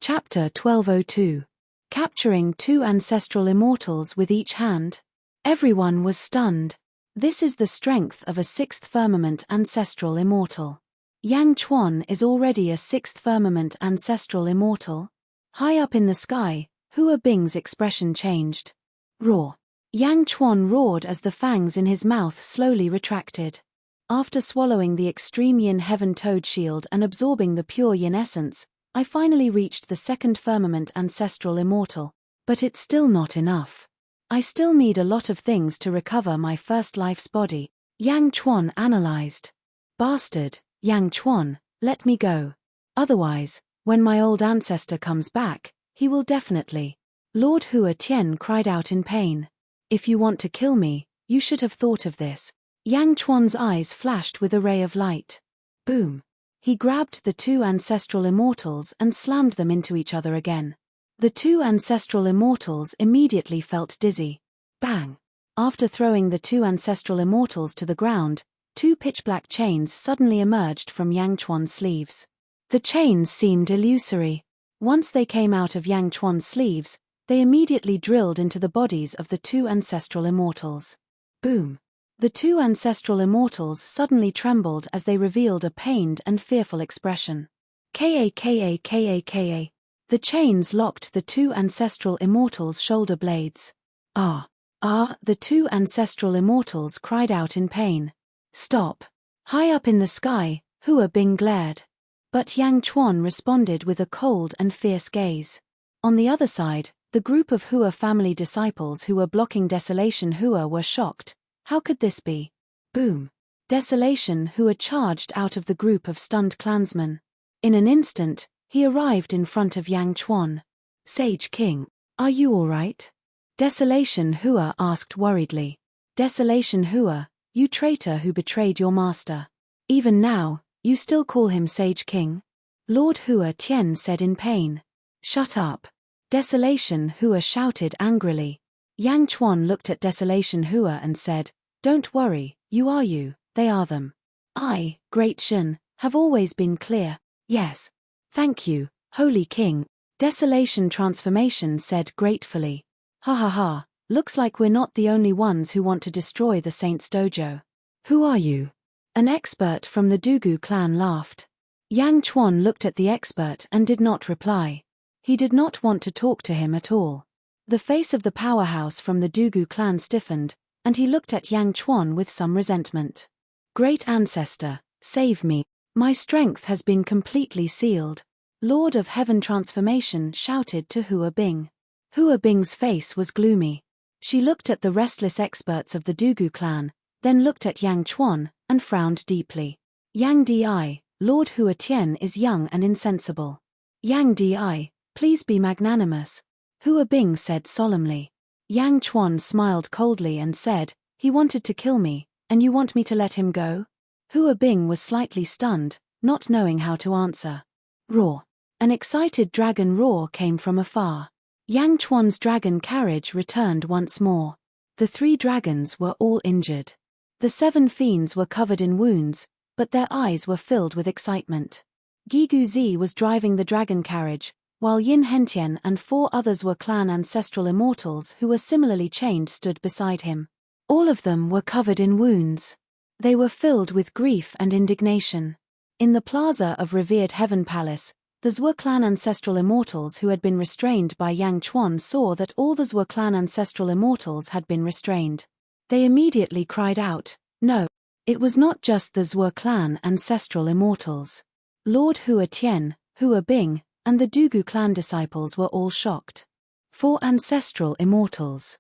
Chapter 1202. Capturing 2 ancestral immortals with each hand. Everyone was stunned. This is the strength of a 6th firmament ancestral immortal. Yang Chuan is already a 6th firmament ancestral immortal. High up in the sky, Hua Bing's expression changed. Roar. Yang Chuan roared as the fangs in his mouth slowly retracted. After swallowing the extreme yin heaven toad shield and absorbing the pure yin essence, I finally reached the 2nd firmament ancestral immortal, but it's still not enough. I still need a lot of things to recover my first life's body, Yang Chuan analyzed. Bastard, Yang Chuan, let me go. Otherwise, when my old ancestor comes back, he will definitely. Lord Hua Tian cried out in pain. If you want to kill me, you should have thought of this. Yang Chuan's eyes flashed with a ray of light. Boom. He grabbed the 2 ancestral immortals and slammed them into each other again. The 2 ancestral immortals immediately felt dizzy. Bang! After throwing the 2 ancestral immortals to the ground, 2 pitch-black chains suddenly emerged from Yang Chuan's sleeves. The chains seemed illusory. Once they came out of Yang Chuan's sleeves, they immediately drilled into the bodies of the 2 ancestral immortals. Boom! The 2 ancestral immortals suddenly trembled as they revealed a pained and fearful expression. Ka. The chains locked the 2 ancestral immortals' shoulder blades. The 2 ancestral immortals cried out in pain. Stop! High up in the sky, Hua Bing glared. But Yang Chuan responded with a cold and fierce gaze. On the other side, the group of Hua family disciples who were blocking Desolation Hua were shocked. How could this be? Boom! Desolation Hua charged out of the group of stunned clansmen. In an instant, he arrived in front of Yang Chuan. Sage King, are you all right? Desolation Hua asked worriedly. Desolation Hua, you traitor who betrayed your master. Even now, you still call him Sage King? Lord Hua Tian said in pain. Shut up! Desolation Hua shouted angrily. Yang Chuan looked at Desolation Hua and said, Don't worry, you are you, they are them. I, Great Shen, have always been clear. Yes. Thank you, Holy King. Desolation Transformation said gratefully. Ha ha ha, looks like we're not the only ones who want to destroy the Saint's dojo. Who are you? An expert from the Dugu clan laughed. Yang Chuan looked at the expert and did not reply. He did not want to talk to him at all. The face of the powerhouse from the Dugu clan stiffened, and he looked at Yang Chuan with some resentment. Great Ancestor, save me. My strength has been completely sealed. Lord of Heaven Transformation shouted to Hua Bing. Hua Bing's face was gloomy. She looked at the restless experts of the Dugu clan, then looked at Yang Chuan, and frowned deeply. Yang Di, Lord Hua Tian is young and insensible. Yang Di, please be magnanimous. Hua Bing said solemnly. Yang Chuan smiled coldly and said, He wanted to kill me, and you want me to let him go? Hua Bing was slightly stunned, not knowing how to answer. Roar. An excited dragon roar came from afar. Yang Chuan's dragon carriage returned once more. The 3 dragons were all injured. The 7 fiends were covered in wounds, but their eyes were filled with excitement. Gigu Zi was driving the dragon carriage, while Yin Hentian and 4 others were clan ancestral immortals who were similarly chained stood beside him. All of them were covered in wounds. They were filled with grief and indignation. In the plaza of revered Heaven Palace, the Zhou clan ancestral immortals who had been restrained by Yang Chuan saw that all the Zhou clan ancestral immortals had been restrained. They immediately cried out, No! It was not just the Zhou clan ancestral immortals. Lord Hua Tian, Hua Bing, and the Dugu clan disciples were all shocked. 4 ancestral immortals.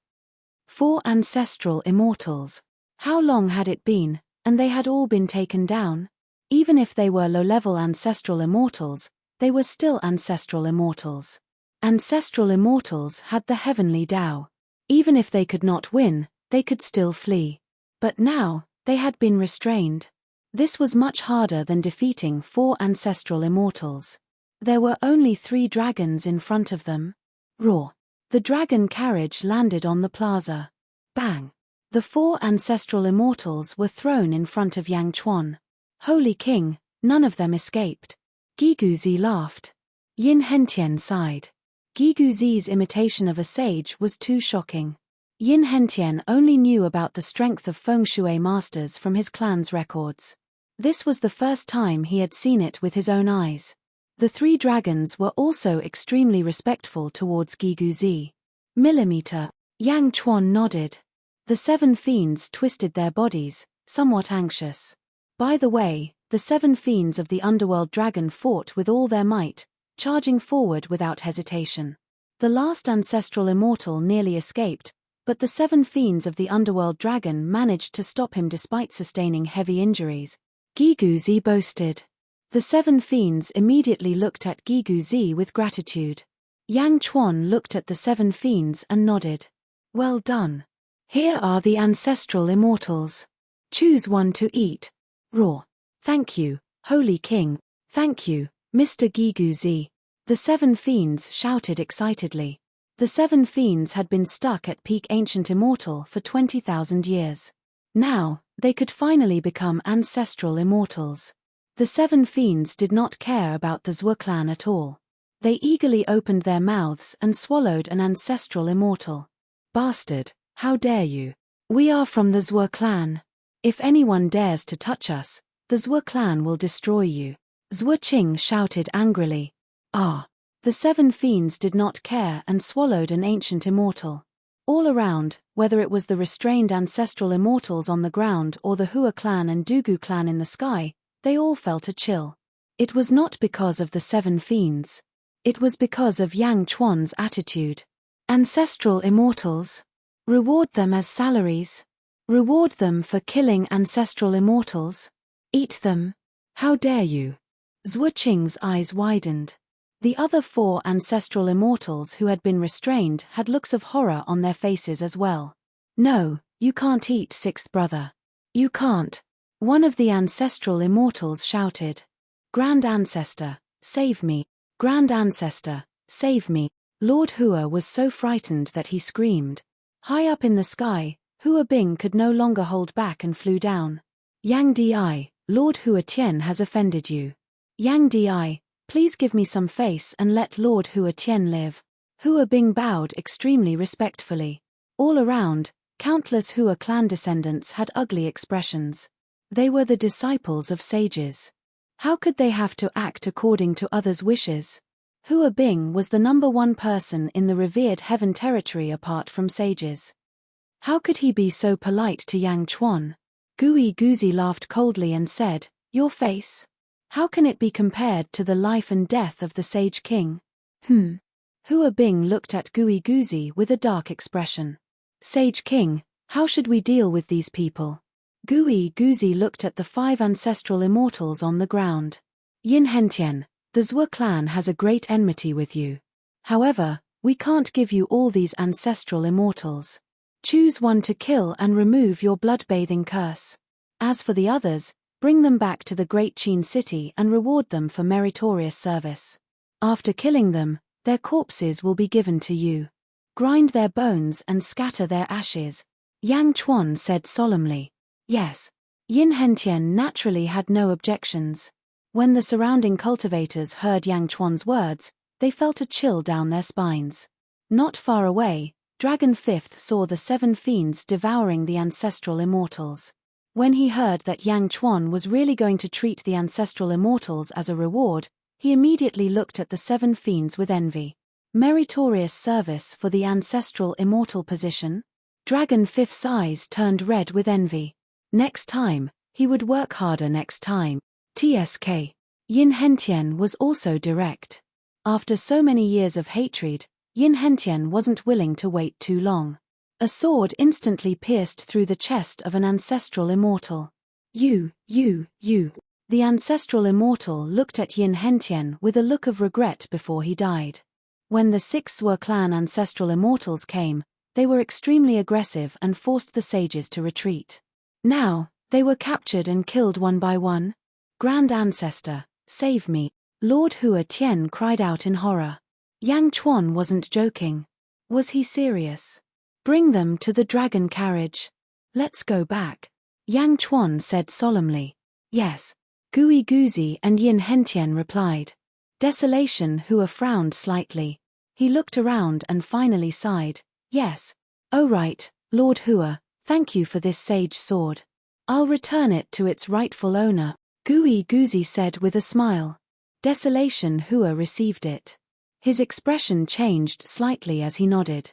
4 ancestral immortals. How long had it been, and they had all been taken down? Even if they were low-level ancestral immortals, they were still ancestral immortals. Ancestral immortals had the heavenly Tao. Even if they could not win, they could still flee. But now, they had been restrained. This was much harder than defeating 4 ancestral immortals. There were only 3 dragons in front of them. Roar. The dragon carriage landed on the plaza. Bang. The 4 ancestral immortals were thrown in front of Yang Chuan. Holy King, none of them escaped. Gigu Zi laughed. Yin Hentian sighed. Giguzi's imitation of a sage was too shocking. Yin Hentian only knew about the strength of feng shui masters from his clan's records. This was the first time he had seen it with his own eyes. The three dragons were also extremely respectful towards Giguzi. Millimeter. Yang Chuan nodded. The seven fiends twisted their bodies, somewhat anxious. By the way, the seven fiends of the underworld dragon fought with all their might, charging forward without hesitation. The last ancestral immortal nearly escaped, but the seven fiends of the underworld dragon managed to stop him despite sustaining heavy injuries. Giguzi boasted. The seven fiends immediately looked at Giguzi with gratitude. Yang Chuan looked at the seven fiends and nodded. Well done. Here are the ancestral immortals. Choose one to eat. Raw. Thank you, Holy King. Thank you, Mr. Giguzi. The seven fiends shouted excitedly. The seven fiends had been stuck at peak ancient immortal for 20,000 years. Now, they could finally become ancestral immortals. The seven fiends did not care about the Zhou clan at all. They eagerly opened their mouths and swallowed an ancestral immortal. Bastard, how dare you? We are from the Zhou clan. If anyone dares to touch us, the Zhou clan will destroy you. Zhou Qing shouted angrily. Ah! The seven fiends did not care and swallowed an ancient immortal. All around, whether it was the restrained ancestral immortals on the ground or the Hua clan and Dugu clan in the sky, they all felt a chill. It was not because of the seven fiends. It was because of Yang Chuan's attitude. Ancestral immortals? Reward them as salaries? Reward them for killing ancestral immortals? Eat them? How dare you? Zhou Qing's eyes widened. The other four ancestral immortals who had been restrained had looks of horror on their faces as well. No, you can't eat sixth brother. You can't. One of the ancestral immortals shouted. Grand Ancestor, save me. Grand Ancestor, save me. Lord Hua was so frightened that he screamed. High up in the sky, Hua Bing could no longer hold back and flew down. Yang Di, Lord Hua Tian has offended you. Yang Di, please give me some face and let Lord Hua Tian live. Hua Bing bowed extremely respectfully. All around, countless Hua clan descendants had ugly expressions. They were the disciples of sages. How could they have to act according to others' wishes? Hua Bing was the number one person in the revered heaven territory apart from sages. How could he be so polite to Yang Chuan? Gui Guzi laughed coldly and said, Your face? How can it be compared to the life and death of the sage king? Hua Bing looked at Gui Guzi with a dark expression. Sage king, how should we deal with these people? Gui Guzi looked at the five ancestral immortals on the ground. Yin Hentian, the Zhou clan has a great enmity with you. However, we can't give you all these ancestral immortals. Choose one to kill and remove your blood-bathing curse. As for the others, bring them back to the Great Qin city and reward them for meritorious service. After killing them, their corpses will be given to you. Grind their bones and scatter their ashes. Yang Chuan said solemnly. Yes. Yin Hentian naturally had no objections. When the surrounding cultivators heard Yang Chuan's words, they felt a chill down their spines. Not far away, Dragon Fifth saw the seven fiends devouring the ancestral immortals. When he heard that Yang Chuan was really going to treat the ancestral immortals as a reward, he immediately looked at the seven fiends with envy. Meritorious service for the ancestral immortal position? Dragon Fifth's eyes turned red with envy. Next time, he would work harder next time. TSK. Yin Hentian was also direct. After so many years of hatred, Yin Hentian wasn't willing to wait too long. A sword instantly pierced through the chest of an ancestral immortal. You. The ancestral immortal looked at Yin Hentian with a look of regret before he died. When the six Zhou clan ancestral immortals came, they were extremely aggressive and forced the sages to retreat. Now, they were captured and killed one by one. Grand Ancestor, save me. Lord Hua Tian cried out in horror. Yang Chuan wasn't joking. Was he serious? Bring them to the dragon carriage. Let's go back. Yang Chuan said solemnly. Yes. Gui Guzi and Yin Hentian replied. Desolation Hua frowned slightly. He looked around and finally sighed. Yes. Oh right, Lord Hua, thank you for this sage sword. I'll return it to its rightful owner, Gui Guzi said with a smile. Desolation Hua received it. His expression changed slightly as he nodded.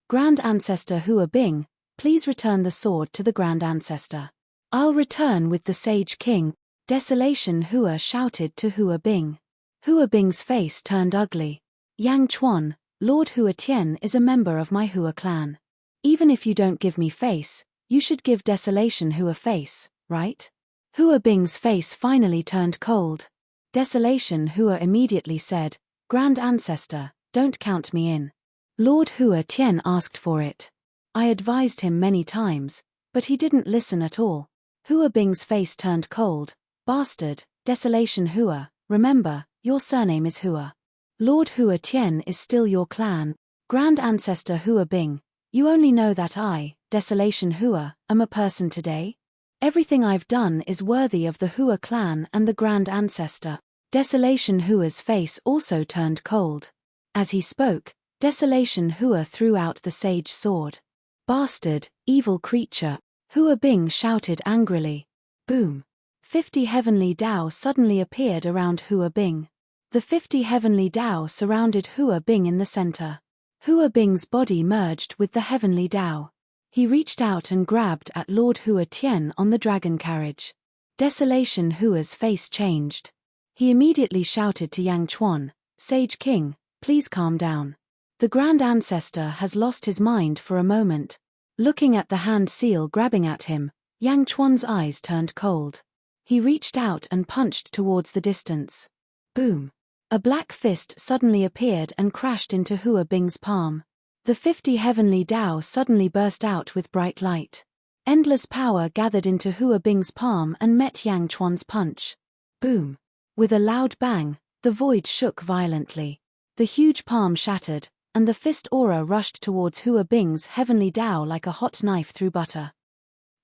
Grand Ancestor Hua Bing, please return the sword to the Grand Ancestor. I'll return with the Sage King, Desolation Hua shouted to Hua Bing. Hua Bing's face turned ugly. Yang Chuan, Lord Hua Tian is a member of my Hua clan. Even if you don't give me face, you should give Desolation Hua face, right? Hua Bing's face finally turned cold. Desolation Hua immediately said, Grand Ancestor, don't count me in. Lord Hua Tian asked for it. I advised him many times, but he didn't listen at all. Hua Bing's face turned cold. Bastard, Desolation Hua, remember, your surname is Hua. Lord Hua Tian is still your clan. Grand Ancestor Hua Bing, you only know that I, Desolation Hua, am a person today? Everything I've done is worthy of the Hua clan and the Grand Ancestor. Desolation Hua's face also turned cold. As he spoke, Desolation Hua threw out the sage sword. Bastard, evil creature, Hua Bing shouted angrily. Boom. 50 heavenly Dao suddenly appeared around Hua Bing. The 50 heavenly Dao surrounded Hua Bing in the center. Hua Bing's body merged with the heavenly Dao. He reached out and grabbed at Lord Hua Tian on the dragon carriage. Desolation Hua's face changed. He immediately shouted to Yang Chuan, Sage King, please calm down. The Grand Ancestor has lost his mind for a moment. Looking at the hand seal grabbing at him, Yang Chuan's eyes turned cold. He reached out and punched towards the distance. Boom. A black fist suddenly appeared and crashed into Hua Bing's palm. The 50 heavenly Dao suddenly burst out with bright light. Endless power gathered into Hua Bing's palm and met Yang Chuan's punch. Boom. With a loud bang, the void shook violently. The huge palm shattered, and the fist aura rushed towards Hua Bing's heavenly Dao like a hot knife through butter.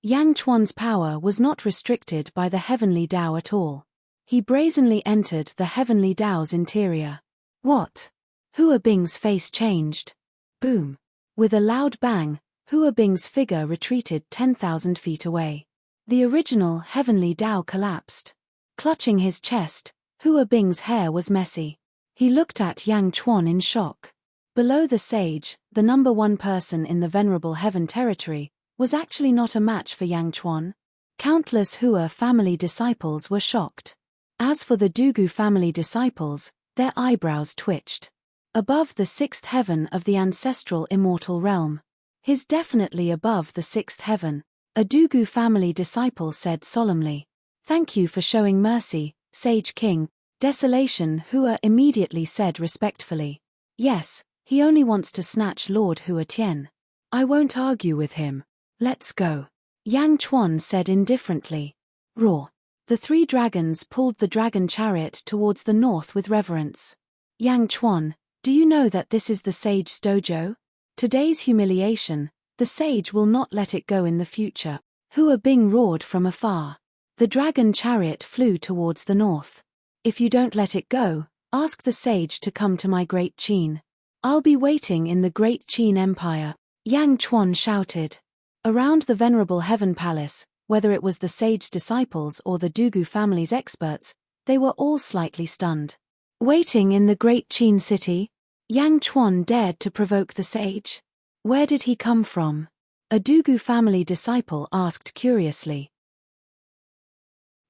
Yang Chuan's power was not restricted by the heavenly Dao at all. He brazenly entered the heavenly Dao's interior. What? Hua Bing's face changed. Boom. With a loud bang, Hua Bing's figure retreated 10,000 feet away. The original heavenly Dao collapsed. Clutching his chest, Hua Bing's hair was messy. He looked at Yang Chuan in shock. Below the sage, the number one person in the Venerable Heaven territory, was actually not a match for Yang Chuan. Countless Hua family disciples were shocked. As for the Dugu family disciples, their eyebrows twitched. Above the sixth heaven of the ancestral immortal realm. He's definitely above the sixth heaven, a Dugu family disciple said solemnly. Thank you for showing mercy, Sage King. Desolation Hua immediately said respectfully. Yes, he only wants to snatch Lord Hua Tian. I won't argue with him. Let's go. Yang Chuan said indifferently. Roar. The three dragons pulled the dragon chariot towards the north with reverence. Yang Chuan, do you know that this is the sage's dojo? Today's humiliation, the sage will not let it go in the future. Hua Bing roared from afar. The dragon chariot flew towards the north. If you don't let it go, ask the sage to come to my Great Qin. I'll be waiting in the Great Qin Empire, Yang Chuan shouted. Around the Venerable Heaven Palace, whether it was the sage disciples or the Dugu family's experts, they were all slightly stunned. Waiting in the Great Qin city? Yang Chuan dared to provoke the sage. Where did he come from? A Dugu family disciple asked curiously.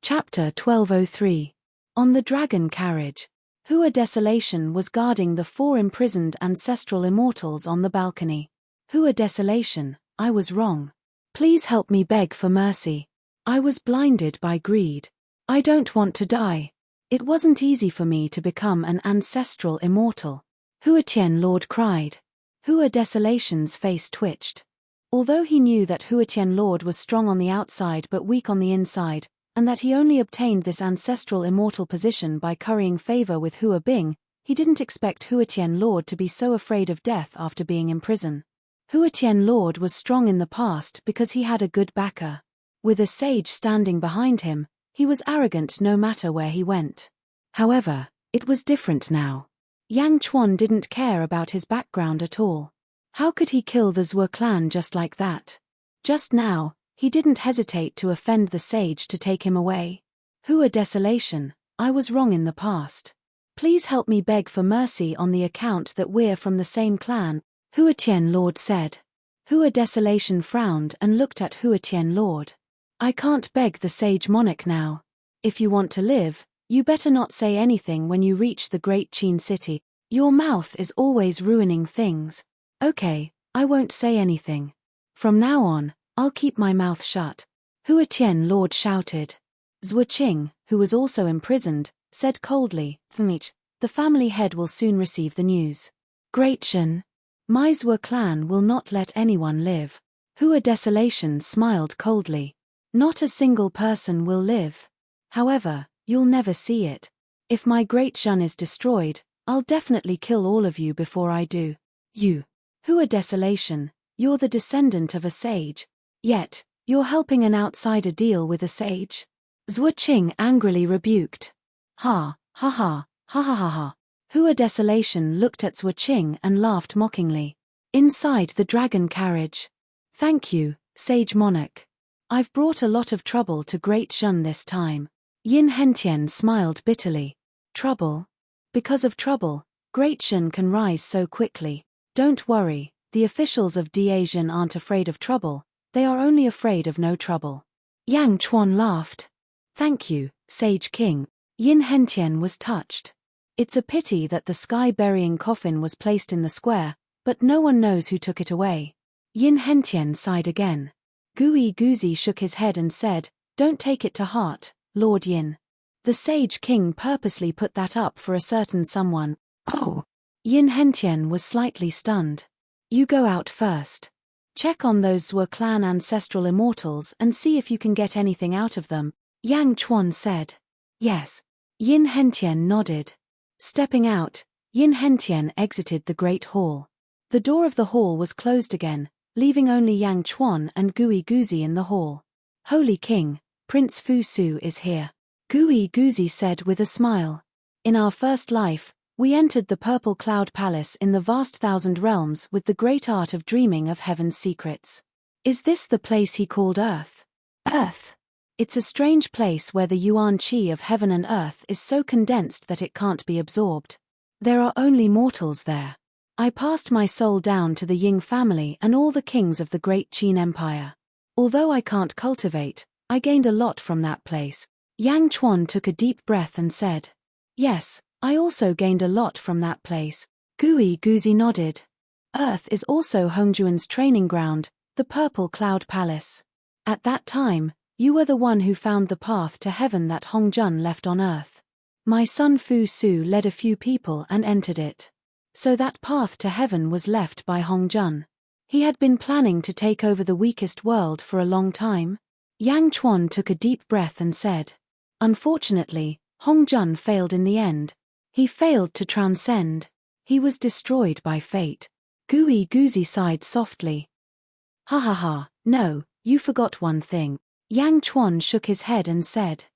Chapter 1203. On the dragon carriage. Hua Desolation was guarding the 4 imprisoned ancestral immortals on the balcony. Hua Desolation, I was wrong. Please help me beg for mercy. I was blinded by greed. I don't want to die. It wasn't easy for me to become an ancestral immortal. Hua Tian Lord cried. Hua Desolation's face twitched. Although he knew that Hua Tian Lord was strong on the outside but weak on the inside, and that he only obtained this ancestral immortal position by currying favor with Hua Bing, he didn't expect Hua Tian Lord to be so afraid of death after being in prison. Hua Tian Lord was strong in the past because he had a good backer. With a sage standing behind him, he was arrogant no matter where he went. However, It was different now. Yang Chuan didn't care about his background at all. How could he kill the Zhuo clan just like that? Just now, he didn't hesitate to offend the sage to take him away. Hua desolation, I was wrong in the past. Please help me beg for mercy on the account that we're from the same clan, Hua Tian Lord said. Hua desolation frowned and looked at Hua Tian Lord. I can't beg the sage monarch now. If you want to live, you better not say anything when you reach the great Qin city. Your mouth is always ruining things. Okay, I won't say anything. From now on, I'll keep my mouth shut. Hua Tian Lord shouted. Zhuo Qing, who was also imprisoned, said coldly, the family head will soon receive the news. Great Shen. My Zhuo clan will not let anyone live. Hua desolation smiled coldly. Not a single person will live. However, you'll never see it. If my great Shen is destroyed, I'll definitely kill all of you before I do. You. Hua desolation, you're the descendant of a sage. Yet, you're helping an outsider deal with a sage? Zhuo Qing angrily rebuked. Ha, ha ha, ha ha ha ha. Hua desolation looked at Zhuo Qing and laughed mockingly. Inside the dragon carriage. Thank you, sage monarch. I've brought a lot of trouble to Great Shen this time. Yin Hentian smiled bitterly. Trouble? Because of trouble, Great Shen can rise so quickly. Don't worry, the officials of Diasian aren't afraid of trouble, they are only afraid of no trouble. Yang Chuan laughed. Thank you, Sage King. Yin Hentian was touched. It's a pity that the sky-burying coffin was placed in the square, but no one knows who took it away. Yin Hentian sighed again. Gui Guzi shook his head and said, Don't take it to heart, Lord Yin. The Sage King purposely put that up for a certain someone. Oh! Yin Hentian was slightly stunned. You go out first. Check on those Zhuo clan ancestral immortals and see if you can get anything out of them, Yang Chuan said. Yes. Yin Hentian nodded. Stepping out, Yin Hentian exited the great hall. The door of the hall was closed again, leaving only Yang Chuan and Gui Guzi in the hall. Holy King, Prince Fu Su is here. Gui Guzi said with a smile. In our first life, we entered the Purple Cloud Palace in the vast thousand realms with the great art of dreaming of heaven's secrets. Is this the place he called Earth? Earth? It's a strange place where the yuan qi of heaven and earth is so condensed that it can't be absorbed. There are only mortals there. I passed my soul down to the Ying family and all the kings of the great Qin Empire. Although I can't cultivate, I gained a lot from that place. Yang Chuan took a deep breath and said. Yes, I also gained a lot from that place. Gui Guzi nodded. Earth is also Hongjuan's training ground, the Purple Cloud Palace. At that time, you were the one who found the path to heaven that Hongjun left on earth. My son Fu Su led a few people and entered it. So that path to heaven was left by Hongjun. He had been planning to take over the weakest world for a long time. Yang Chuan took a deep breath and said. Unfortunately, Hongjun failed in the end. He failed to transcend. He was destroyed by fate. Gui Guzi sighed softly. Ha ha ha, no, you forgot one thing. Yang Chuan shook his head and said.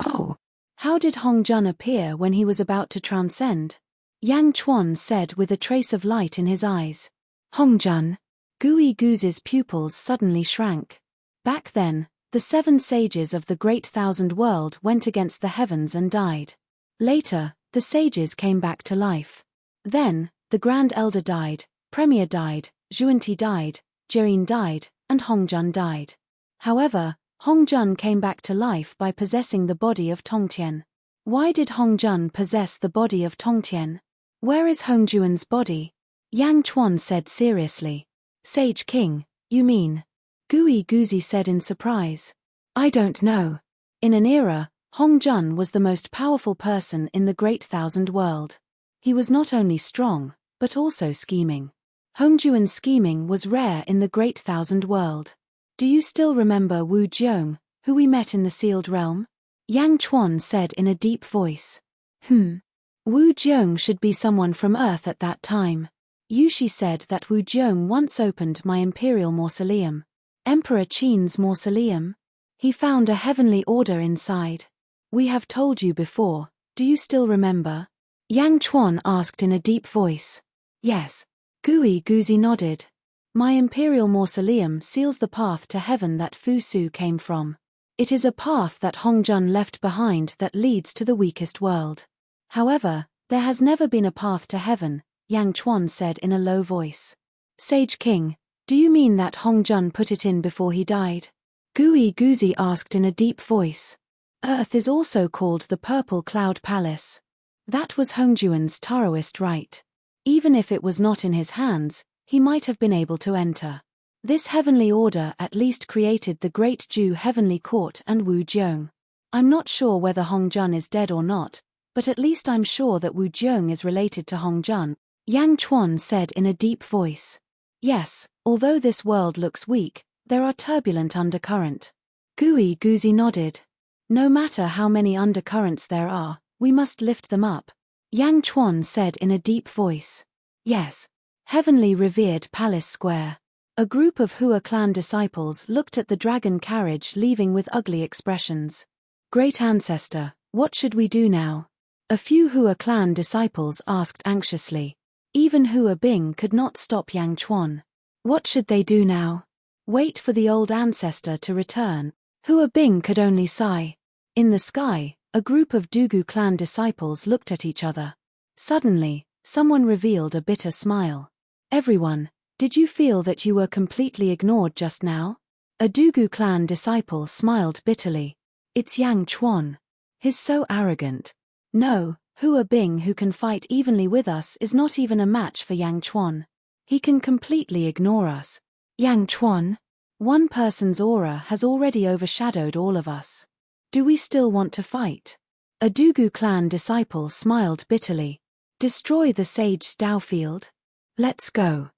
Oh. How did Hongjun appear when he was about to transcend? Yang Chuan said with a trace of light in his eyes. Hongjun. Gui Guzi's pupils suddenly shrank. Back then, the 7 sages of the Great Thousand World went against the heavens and died. Later, the sages came back to life. Then, the Grand Elder died, Premier died, Zhuanti died, Jirin died, and Hongjun died. However, Hongjun came back to life by possessing the body of Tongtian. Why did Hongjun possess the body of Tongtian? Where is Hongjuan's body? Yang Chuan said seriously. Sage King, you mean? Gui Guzi said in surprise. I don't know. In an era, Hongjun was the most powerful person in the Great Thousand World. He was not only strong, but also scheming. Hongjuan's scheming was rare in the Great Thousand World. Do you still remember Wu Jiong, who we met in the Sealed Realm? Yang Chuan said in a deep voice. Wu Jiong should be someone from Earth at that time. Yushi said that Wu Jiong once opened my imperial mausoleum. Emperor Qin's mausoleum. He found a heavenly order inside. We have told you before, do you still remember? Yang Chuan asked in a deep voice. Yes. Gui Guzi nodded. My imperial mausoleum seals the path to heaven that Fu Su came from. It is a path that Hongjun left behind that leads to the weakest world. However, there has never been a path to heaven, Yang Chuan said in a low voice. Sage King, do you mean that Hongjun put it in before he died? Gui Guzi asked in a deep voice. Earth is also called the Purple Cloud Palace. That was Hongjuan's Taoist right. Even if it was not in his hands, he might have been able to enter. This heavenly order at least created the Great Ju Heavenly Court and Wu Jiong. I'm not sure whether Hongjun is dead or not, but at least I'm sure that Wu Jiong is related to Hongjun, Yang Chuan said in a deep voice. Yes, although this world looks weak, there are turbulent undercurrent. Gui Guzi nodded. No matter how many undercurrents there are, we must lift them up, Yang Chuan said in a deep voice. Yes. Heavenly Revered Palace Square. A group of Hua clan disciples looked at the dragon carriage leaving with ugly expressions. Great Ancestor, what should we do now? A few Hua clan disciples asked anxiously. Even Hua Bing could not stop Yang Chuan. What should they do now? Wait for the old ancestor to return. Hua Bing could only sigh. In the sky, a group of Dugu clan disciples looked at each other. Suddenly, someone revealed a bitter smile. Everyone, did you feel that you were completely ignored just now? A Dugu clan disciple smiled bitterly. It's Yang Chuan. He's so arrogant. No, Hua Bing who can fight evenly with us is not even a match for Yang Chuan. He can completely ignore us. Yang Chuan? One person's aura has already overshadowed all of us. Do we still want to fight? A Dugu clan disciple smiled bitterly. Destroy the sage's Dao field? Let's go.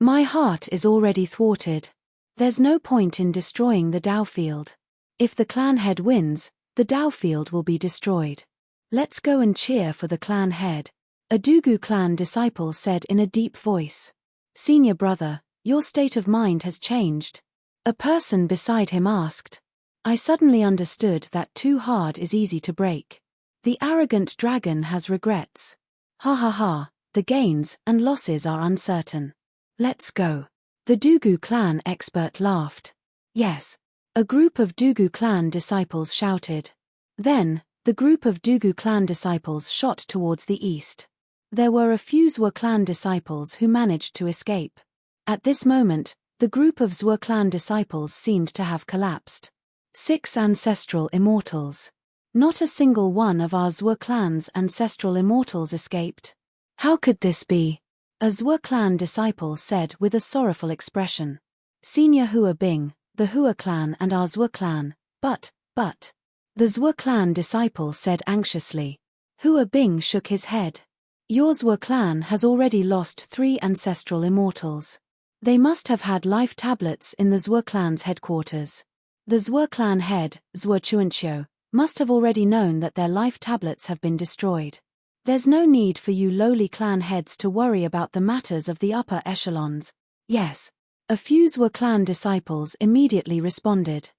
My heart is already thwarted. There's no point in destroying the Dao field. If the clan head wins, the Dao field will be destroyed. Let's go and cheer for the clan head, a Dugu clan disciple said in a deep voice. Senior brother, your state of mind has changed. A person beside him asked. I suddenly understood that too hard is easy to break. The arrogant dragon has regrets. Ha ha ha. The gains and losses are uncertain. Let's go. The Dugu clan expert laughed. Yes. A group of Dugu clan disciples shouted. Then, the group of Dugu clan disciples shot towards the east. There were a few Zhou clan disciples who managed to escape. At this moment, the group of Zhou clan disciples seemed to have collapsed. 6 ancestral immortals. Not a single one of our Zhou clan's ancestral immortals escaped. How could this be? A Zhou clan disciple said with a sorrowful expression. Senior Hua Bing, the Hua clan and our Zhou clan, but. The Zhou clan disciple said anxiously. Hua Bing shook his head. Your Zhou clan has already lost 3 ancestral immortals. They must have had life tablets in the Zhou clan's headquarters. The Zhou clan head, Zhou Chuanqiu, must have already known that their life tablets have been destroyed. There's no need for you lowly clan heads to worry about the matters of the upper echelons. Yes. A few Zhou clan disciples immediately responded.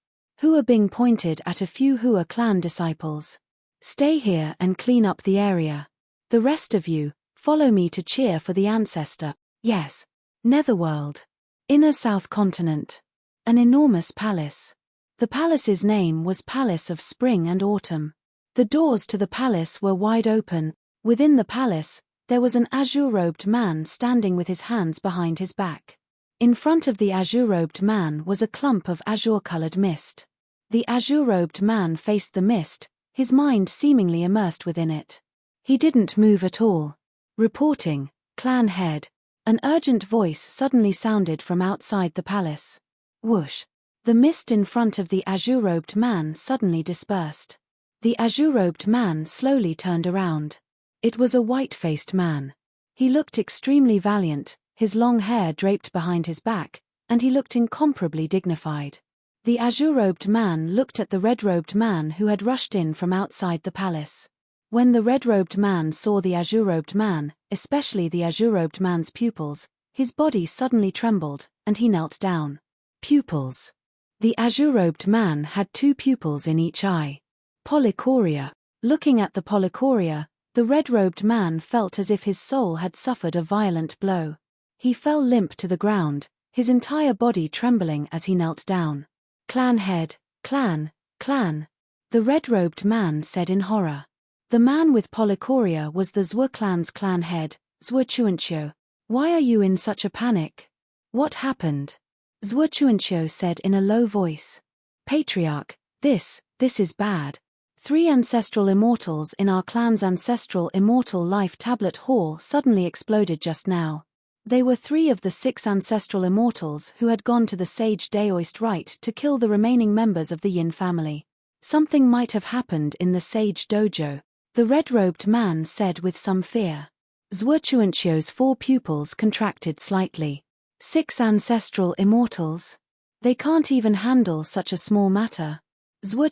Hua Bing pointed at a few Hua clan disciples. Stay here and clean up the area. The rest of you, follow me to cheer for the ancestor. Yes. Netherworld. Inner South Continent. An enormous palace. The palace's name was Palace of Spring and Autumn. The doors to the palace were wide open. Within the palace, there was an azure-robed man standing with his hands behind his back. In front of the azure-robed man was a clump of azure-colored mist. The azure-robed man faced the mist, his mind seemingly immersed within it. He didn't move at all. Reporting, clan head. An urgent voice suddenly sounded from outside the palace. Whoosh. The mist in front of the azure-robed man suddenly dispersed. The azure-robed man slowly turned around. It was a white-faced man. He looked extremely valiant, his long hair draped behind his back, and he looked incomparably dignified. The azure-robed man looked at the red-robed man who had rushed in from outside the palace. When the red-robed man saw the azure-robed man, especially the azure-robed man's pupils, his body suddenly trembled, and he knelt down. Pupils. The azure-robed man had 2 pupils in each eye. Polychoria. Looking at the polychoria, The red-robed man felt as if his soul had suffered a violent blow. He fell limp to the ground, his entire body trembling as he knelt down. "Clan head, clan, clan," the red-robed man said in horror. The man with polychoria was the Zwa clan's clan head, Zwa. "Why are you in such a panic? What happened?" Zwa said in a low voice. "Patriarch, this is bad. 3 ancestral immortals in our clan's ancestral immortal life tablet hall suddenly exploded just now. They were 3 of the 6 ancestral immortals who had gone to the Sage Daoist rite to kill the remaining members of the Yin family. Something might have happened in the Sage Dojo," the red-robed man said with some fear. Zwa 4 pupils contracted slightly. 6 ancestral immortals? They can't even handle such a small matter. Zwa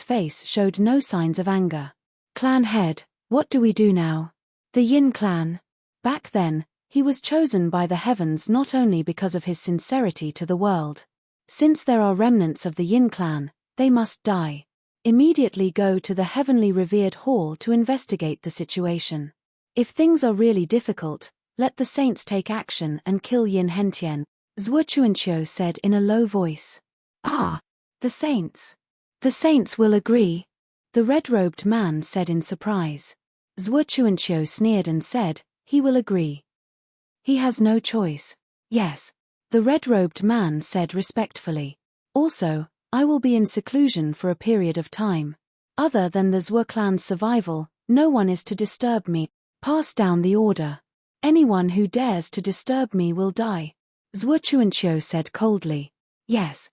face showed no signs of anger. "Clan head, what do we do now?" The Yin clan. Back then, he was chosen by the heavens not only because of his sincerity to the world. Since there are remnants of the Yin clan, they must die. Immediately go to the heavenly revered hall to investigate the situation. If things are really difficult, let the saints take action and kill Yin Hentien, Zwa said in a low voice. "Ah, the saints. The saints will agree," the red-robed man said in surprise. Zwa sneered and said, "He will agree. He has no choice." "Yes," the red-robed man said respectfully. "Also, I will be in seclusion for a period of time. Other than the Zwa clan's survival, no one is to disturb me. Pass down the order. Anyone who dares to disturb me will die," Zwa said coldly. "Yes."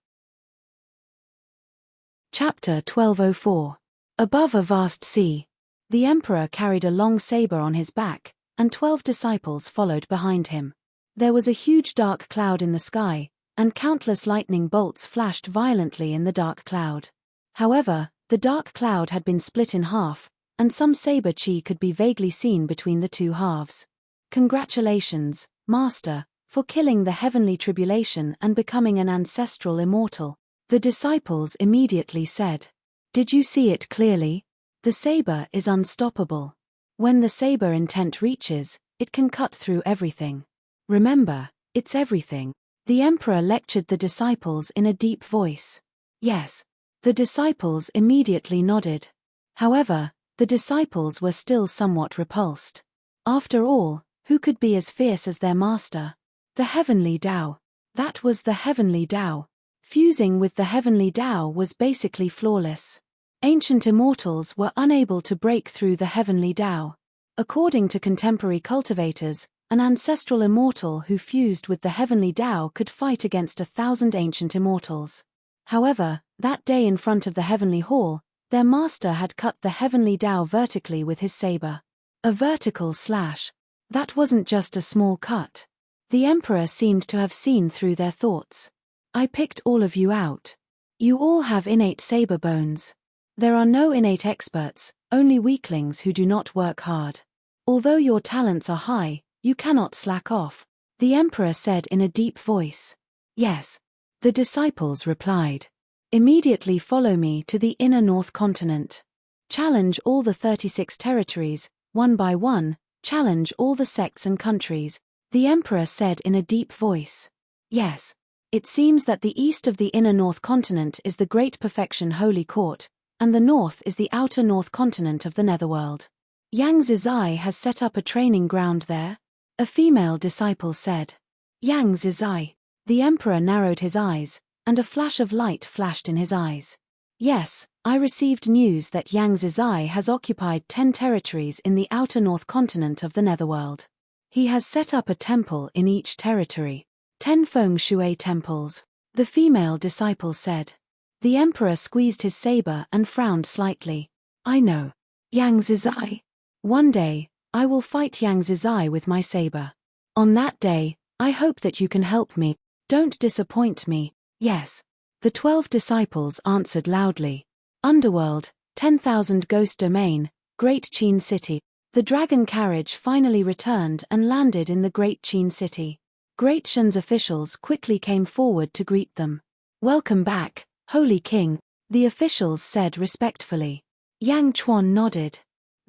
Chapter 1204. Above a vast sea. The emperor carried a long saber on his back, and 12 disciples followed behind him. There was a huge dark cloud in the sky, and countless lightning bolts flashed violently in the dark cloud. However, the dark cloud had been split in half, and some saber chi could be vaguely seen between the 2 halves. "Congratulations, Master, for killing the heavenly tribulation and becoming an ancestral immortal," the disciples immediately said. "Did you see it clearly? The saber is unstoppable. When the saber intent reaches, it can cut through everything. Remember, it's everything." The emperor lectured the disciples in a deep voice. "Yes." The disciples immediately nodded. However, the disciples were still somewhat repulsed. After all, who could be as fierce as their master? The heavenly Tao. That was the heavenly Tao. Fusing with the heavenly Tao was basically flawless. Ancient immortals were unable to break through the heavenly Tao. According to contemporary cultivators, an ancestral immortal who fused with the heavenly Tao could fight against 1,000 ancient immortals. However, that day in front of the heavenly hall, their master had cut the heavenly Tao vertically with his saber. A vertical slash. That wasn't just a small cut. The emperor seemed to have seen through their thoughts. "I picked all of you out. You all have innate saber bones. There are no innate experts, only weaklings who do not work hard. Although your talents are high, you cannot slack off," the emperor said in a deep voice. "Yes," the disciples replied. "Immediately follow me to the inner North Continent. Challenge all the 36 territories, one by one, challenge all the sects and countries," the emperor said in a deep voice. "Yes. It seems that the east of the inner North Continent is the Great Perfection Holy Court, and the north is the outer North Continent of the Netherworld. Yang Zizai has set up a training ground there," a female disciple said. "Yang Zizai." The emperor narrowed his eyes, and a flash of light flashed in his eyes. "Yes, I received news that Yang Zizai has occupied 10 territories in the outer North Continent of the Netherworld. He has set up a temple in each territory. 10 feng shui temples," the female disciple said. The emperor squeezed his saber and frowned slightly. "I know. Yang Zizai. One day, I will fight Yang Zizai with my saber. On that day, I hope that you can help me. Don't disappoint me." "Yes." The 12 disciples answered loudly. Underworld, 10,000 Ghost Domain, Great Qin City. The dragon carriage finally returned and landed in the Great Qin City. Great Shen's officials quickly came forward to greet them. "Welcome back, Holy King," the officials said respectfully. Yang Chuan nodded.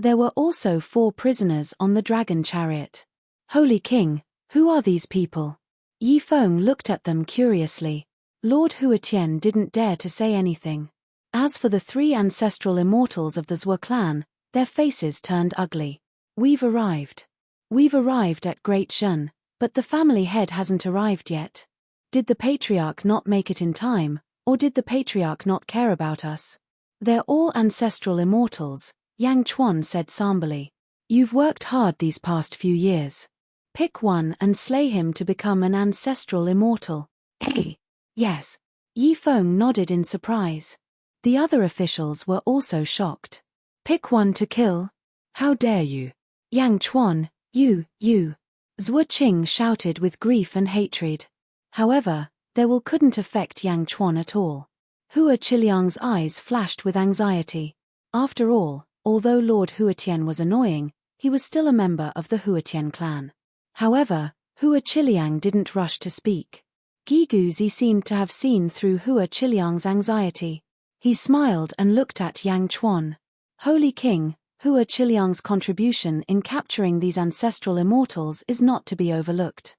There were also 4 prisoners on the dragon chariot. Holy King, who are these people? Yi Feng looked at them curiously. Lord Huatian didn't dare to say anything. As for the 3 ancestral immortals of the Zhou clan, their faces turned ugly. We've arrived. We've arrived at Great Shen, but the family head hasn't arrived yet. Did the patriarch not make it in time, or did the patriarch not care about us? They're all ancestral immortals, Yang Chuan said somberly. You've worked hard these past few years. Pick one and slay him to become an ancestral immortal. Hey! Yes. Yi Feng nodded in surprise. The other officials were also shocked. Pick one to kill? How dare you? Yang Chuan, you. Zhuo Qing shouted with grief and hatred. However, their will couldn't affect Yang Chuan at all. Hua Qiliang's eyes flashed with anxiety. After all, although Lord Huatian was annoying, he was still a member of the Huatian clan. However, Hua Qiliang didn't rush to speak. Guiguzi seemed to have seen through Hua Qiliang's anxiety. He smiled and looked at Yang Chuan. Holy King, Hua Qiliang's contribution in capturing these ancestral immortals is not to be overlooked.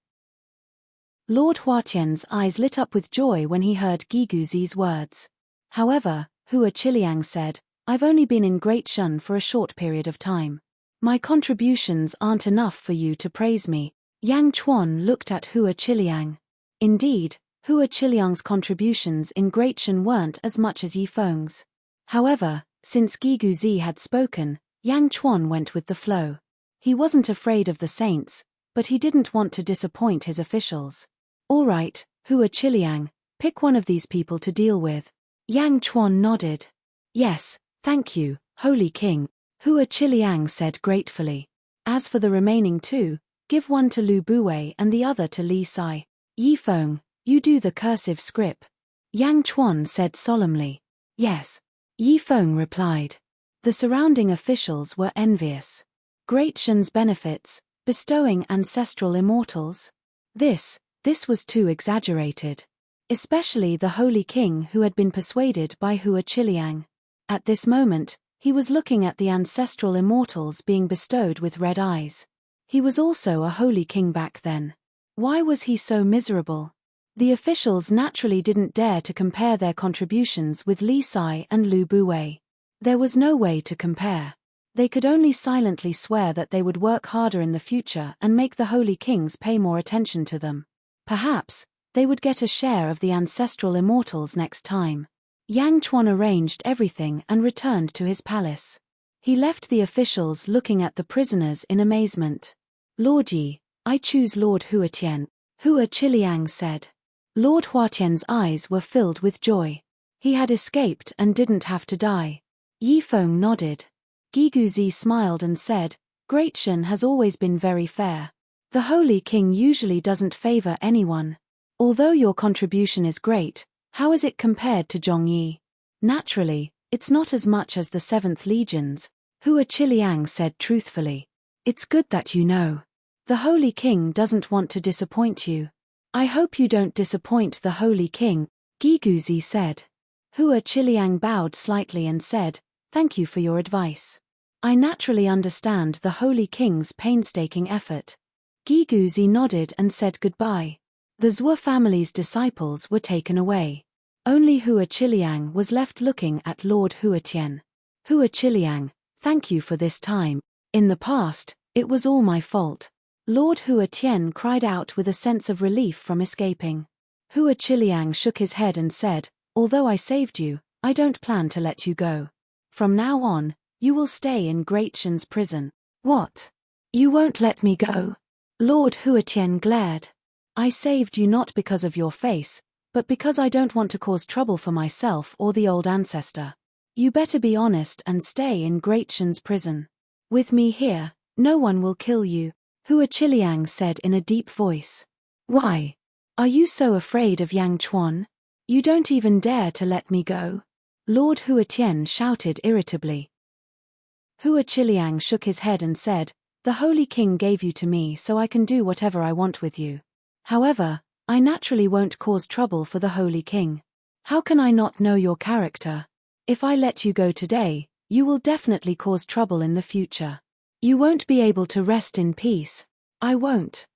Lord Huatian's eyes lit up with joy when he heard Guiguzi's words. However, Hua Qiliang said, I've only been in Great Shen for a short period of time. My contributions aren't enough for you to praise me. Yang Chuan looked at Hua Qiliang. Indeed, Hua Qiliang's contributions in Great Shen weren't as much as Yi Feng's. However, since Guiguzi had spoken, Yang Chuan went with the flow. He wasn't afraid of the saints, but he didn't want to disappoint his officials. All right, Hua Qiliang, pick one of these people to deal with. Yang Chuan nodded. Yes, thank you, Holy King, Hua Qiliang said gratefully. As for the remaining 2, give one to Lu Buwei and the other to Li Sai. Yi Feng, you do the cursive script. Yang Chuan said solemnly. Yes. Yi Feng replied. The surrounding officials were envious. Great Shen's benefits, bestowing ancestral immortals. This was too exaggerated. Especially the Holy King who had been persuaded by Hua Qiliang. At this moment, he was looking at the ancestral immortals being bestowed with red eyes. He was also a Holy King back then. Why was he so miserable? The officials naturally didn't dare to compare their contributions with Li Sai and Lu Buwei. There was no way to compare. They could only silently swear that they would work harder in the future and make the Holy Kings pay more attention to them. Perhaps, they would get a share of the ancestral immortals next time. Yang Chuan arranged everything and returned to his palace. He left the officials looking at the prisoners in amazement. Lord Yi, I choose Lord Huatian, Hua Qiliang said. Lord Huatian's eyes were filled with joy. He had escaped and didn't have to die. Yi Feng nodded. Guiguzi smiled and said, Great Shen has always been very fair. The Holy King usually doesn't favor anyone. Although your contribution is great, how is it compared to Zhongyi? Naturally, it's not as much as the 7th Legions, Hua Qiliang said truthfully. It's good that you know. The Holy King doesn't want to disappoint you. I hope you don't disappoint the Holy King, Guiguzi said. Hua Qiliang bowed slightly and said, Thank you for your advice. I naturally understand the Holy King's painstaking effort. Guiguzi nodded and said goodbye. The Zhou family's disciples were taken away. Only Hua Qiliang was left looking at Lord Huatian. Hua Qiliang, thank you for this time. In the past, it was all my fault. Lord Huatian cried out with a sense of relief from escaping. Hua Qiliang shook his head and said, Although I saved you, I don't plan to let you go. From now on, you will stay in Great Shen's prison. What? You won't let me go? Lord Huatian glared. I saved you not because of your face, but because I don't want to cause trouble for myself or the old ancestor. You better be honest and stay in Great Shen's prison. With me here, no one will kill you, Hua Qiliang said in a deep voice. Why? Are you so afraid of Yang Chuan? You don't even dare to let me go? Lord Huatian shouted irritably. Hua Qiliang shook his head and said, The Holy King gave you to me so I can do whatever I want with you. However, I naturally won't cause trouble for the Holy King. How can I not know your character? If I let you go today, You will definitely cause trouble in the future. You won't be able to rest in peace. I won't.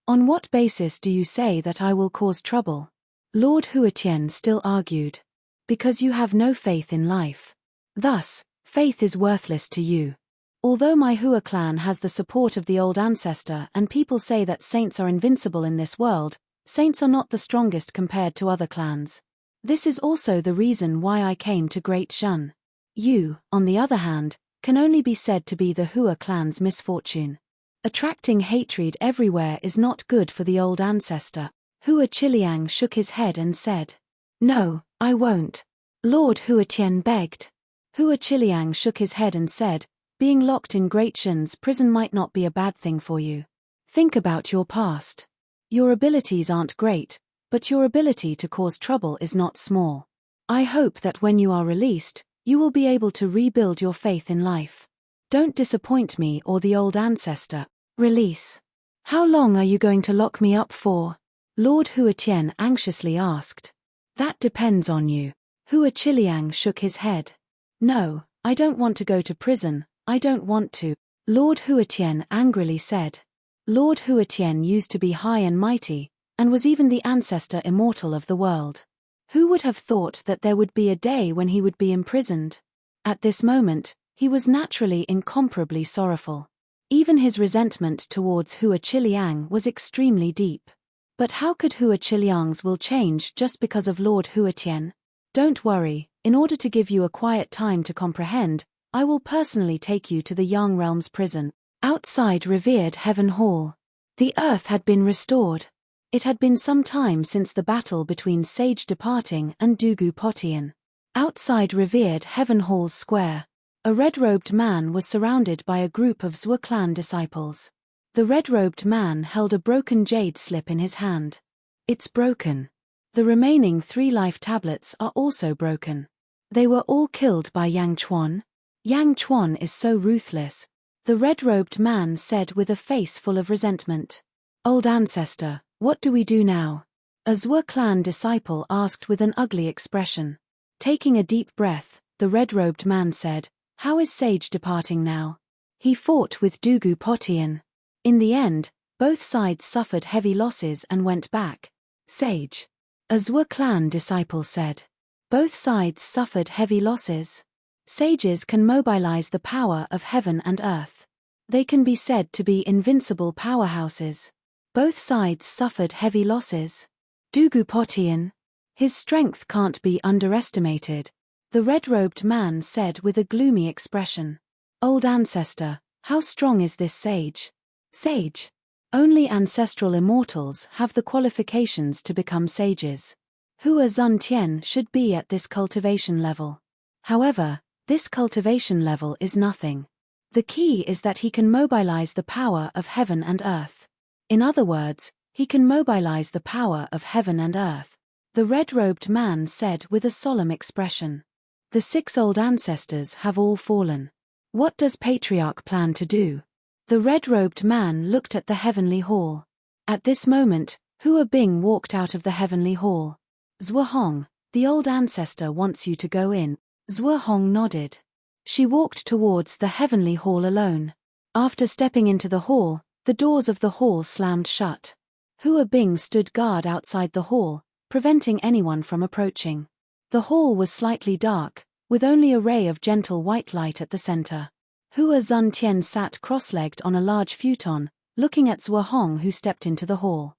On what basis do you say that I will cause trouble? Lord Huatian still argued. Because you have no faith in life. Thus, faith is worthless to you. Although my Hua clan has the support of the old ancestor and people say that saints are invincible in this world, saints are not the strongest compared to other clans. This is also the reason why I came to Great Shun. You, on the other hand, can only be said to be the Hua clan's misfortune. Attracting hatred everywhere is not good for the old ancestor. Hua Chiliang shook his head and said, "No, I won't." Lord Huatian begged. Hua Chiliang shook his head and said, "Being locked in Great Shun's prison might not be a bad thing for you. Think about your past. Your abilities aren't great, but your ability to cause trouble is not small. I hope that when you are released, you will be able to rebuild your faith in life. Don't disappoint me or the old ancestor." Release. How long are you going to lock me up for? Lord Huatian anxiously asked. That depends on you. Hua Chiliang shook his head. No, I don't want to go to prison, I don't want to. Lord Huatian angrily said. Lord Huatian used to be high and mighty, and was even the ancestor immortal of the world. Who would have thought that there would be a day when he would be imprisoned? At this moment, he was naturally incomparably sorrowful. Even his resentment towards Hua Chiliang was extremely deep. But how could Hua Chiliang's will change just because of Lord Huatian? Don't worry, in order to give you a quiet time to comprehend, I will personally take you to the Yang Realm's prison, outside revered Heaven Hall. The earth had been restored. It had been some time since the battle between Sage Departing and Dugu Potian. Outside revered Heaven Hall's square, a red-robed man was surrounded by a group of Zhou clan disciples. The red-robed man held a broken jade slip in his hand. It's broken. The remaining 3 life tablets are also broken. They were all killed by Yang Chuan. Yang Chuan is so ruthless, the red-robed man said with a face full of resentment. Old ancestor, what do we do now? A Zhou clan disciple asked with an ugly expression. Taking a deep breath, the red-robed man said, how is Sage Departing now? He fought with Dugu Potian. In the end, both sides suffered heavy losses and went back. Sage. A Zhou clan disciple said. Both sides suffered heavy losses. Sages can mobilize the power of heaven and earth. They can be said to be invincible powerhouses. Both sides suffered heavy losses. Dugu Potian. His strength can't be underestimated, the red-robed man said with a gloomy expression. Old ancestor, how strong is this sage? Sage. Only ancestral immortals have the qualifications to become sages. Hua Zuntian should be at this cultivation level. However, this cultivation level is nothing. The key is that he can mobilize the power of heaven and earth. In other words, he can mobilize the power of heaven and earth, the red-robed man said with a solemn expression. The 6 old ancestors have all fallen. What does Patriarch plan to do? The red-robed man looked at the heavenly hall. At this moment, Hua Bing walked out of the heavenly hall. Zhou Hong, the old ancestor wants you to go in. Zhou Hong nodded. She walked towards the heavenly hall alone. After stepping into the hall, the doors of the hall slammed shut. Hua Bing stood guard outside the hall, preventing anyone from approaching. The hall was slightly dark, with only a ray of gentle white light at the center. Hua Zuntian sat cross-legged on a large futon, looking at Zhou Hong who stepped into the hall.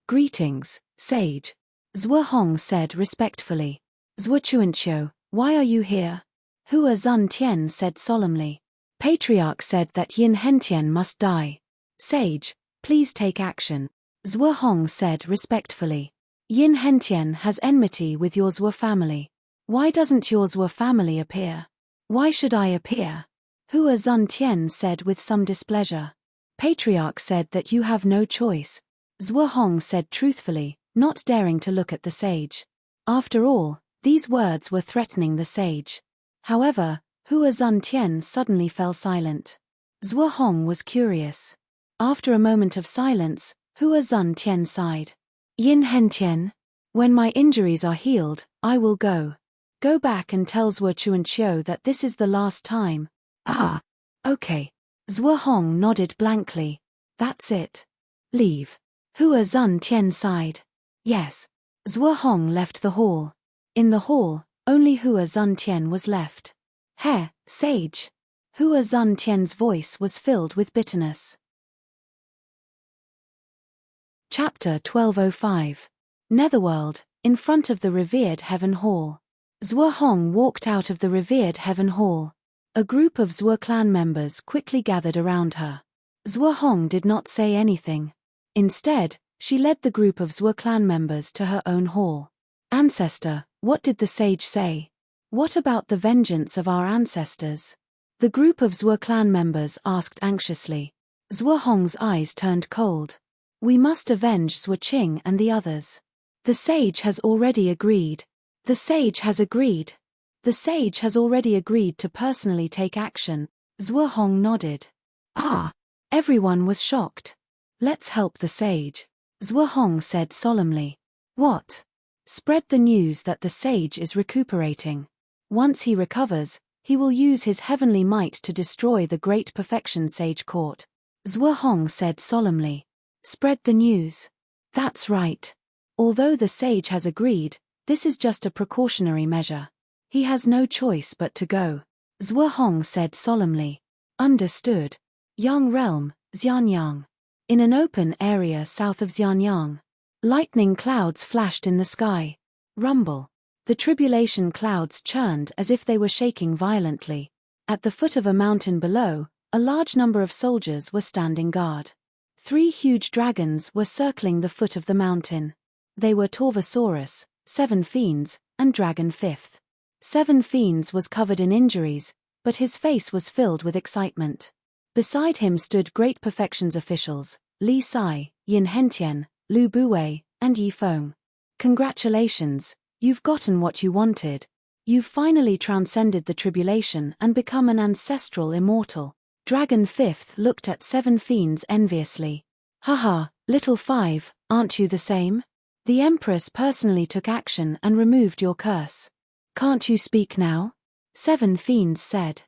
Greetings, sage. Zhou Hong said respectfully. Zhou Chuanqiu, why are you here? Hua Zuntian said solemnly. Patriarch said that Yin Hentian must die. Sage, please take action. Zhou Hong said respectfully. Yin Hentian has enmity with your Zhou family. Why doesn't your Zhou family appear? Why should I appear? Hua Zuntian said with some displeasure. Patriarch said that you have no choice. Zhou Hong said truthfully, not daring to look at the sage. After all, these words were threatening the sage. However, Hua Zuntian suddenly fell silent. Zhou Hong was curious. After a moment of silence, Hua Zuntian sighed. Yin Hentian. When my injuries are healed, I will go. Go back and tell Zhuo Chuanqiu that this is the last time. Ah. Okay. Zhuo Hong nodded blankly. That's it. Leave. Hua Zun Tian sighed. Yes. Zhuo Hong left the hall. In the hall, only Hua Zun Tian was left. He, sage. Hua Zun Tian's voice was filled with bitterness. Chapter 1205. Netherworld, in front of the revered Heaven Hall. Zhuo Hong walked out of the revered Heaven Hall. A group of Zhuo clan members quickly gathered around her. Zhuo Hong did not say anything. Instead, she led the group of Zhuo clan members to her own hall. Ancestor, what did the sage say? What about the vengeance of our ancestors? The group of Zhuo clan members asked anxiously. Zhuo Hong's eyes turned cold. We must avenge Zhuo Qing and the others. The sage has already agreed. The sage has agreed. The sage has already agreed to personally take action. Zhuo Hong nodded. Ah! Everyone was shocked. Let's help the sage. Zhuo Hong said solemnly. What? Spread the news that the sage is recuperating. Once he recovers, he will use his heavenly might to destroy the Great Perfection Sage Court. Zhuo Hong said solemnly. Spread the news. That's right. Although the sage has agreed, this is just a precautionary measure. He has no choice but to go. Zhuo Hong said solemnly. Understood. Yang Realm, Xianyang. In an open area south of Xianyang. Lightning clouds flashed in the sky. Rumble. The tribulation clouds churned as if they were shaking violently. At the foot of a mountain below, a large number of soldiers were standing guard. 3 huge dragons were circling the foot of the mountain. They were Torvosaurus, 7 Fiends, and Dragon 5th. 7 Fiends was covered in injuries, but his face was filled with excitement. Beside him stood Great Perfections officials, Li Sai, Yin Hentian, Lu Buwei, and Yi Feng. Congratulations, you've gotten what you wanted. You've finally transcended the tribulation and become an ancestral immortal. Dragon 5th looked at 7 Fiends enviously. Haha, little 5, aren't you the same? The Empress personally took action and removed your curse. Can't you speak now? 7 Fiends said.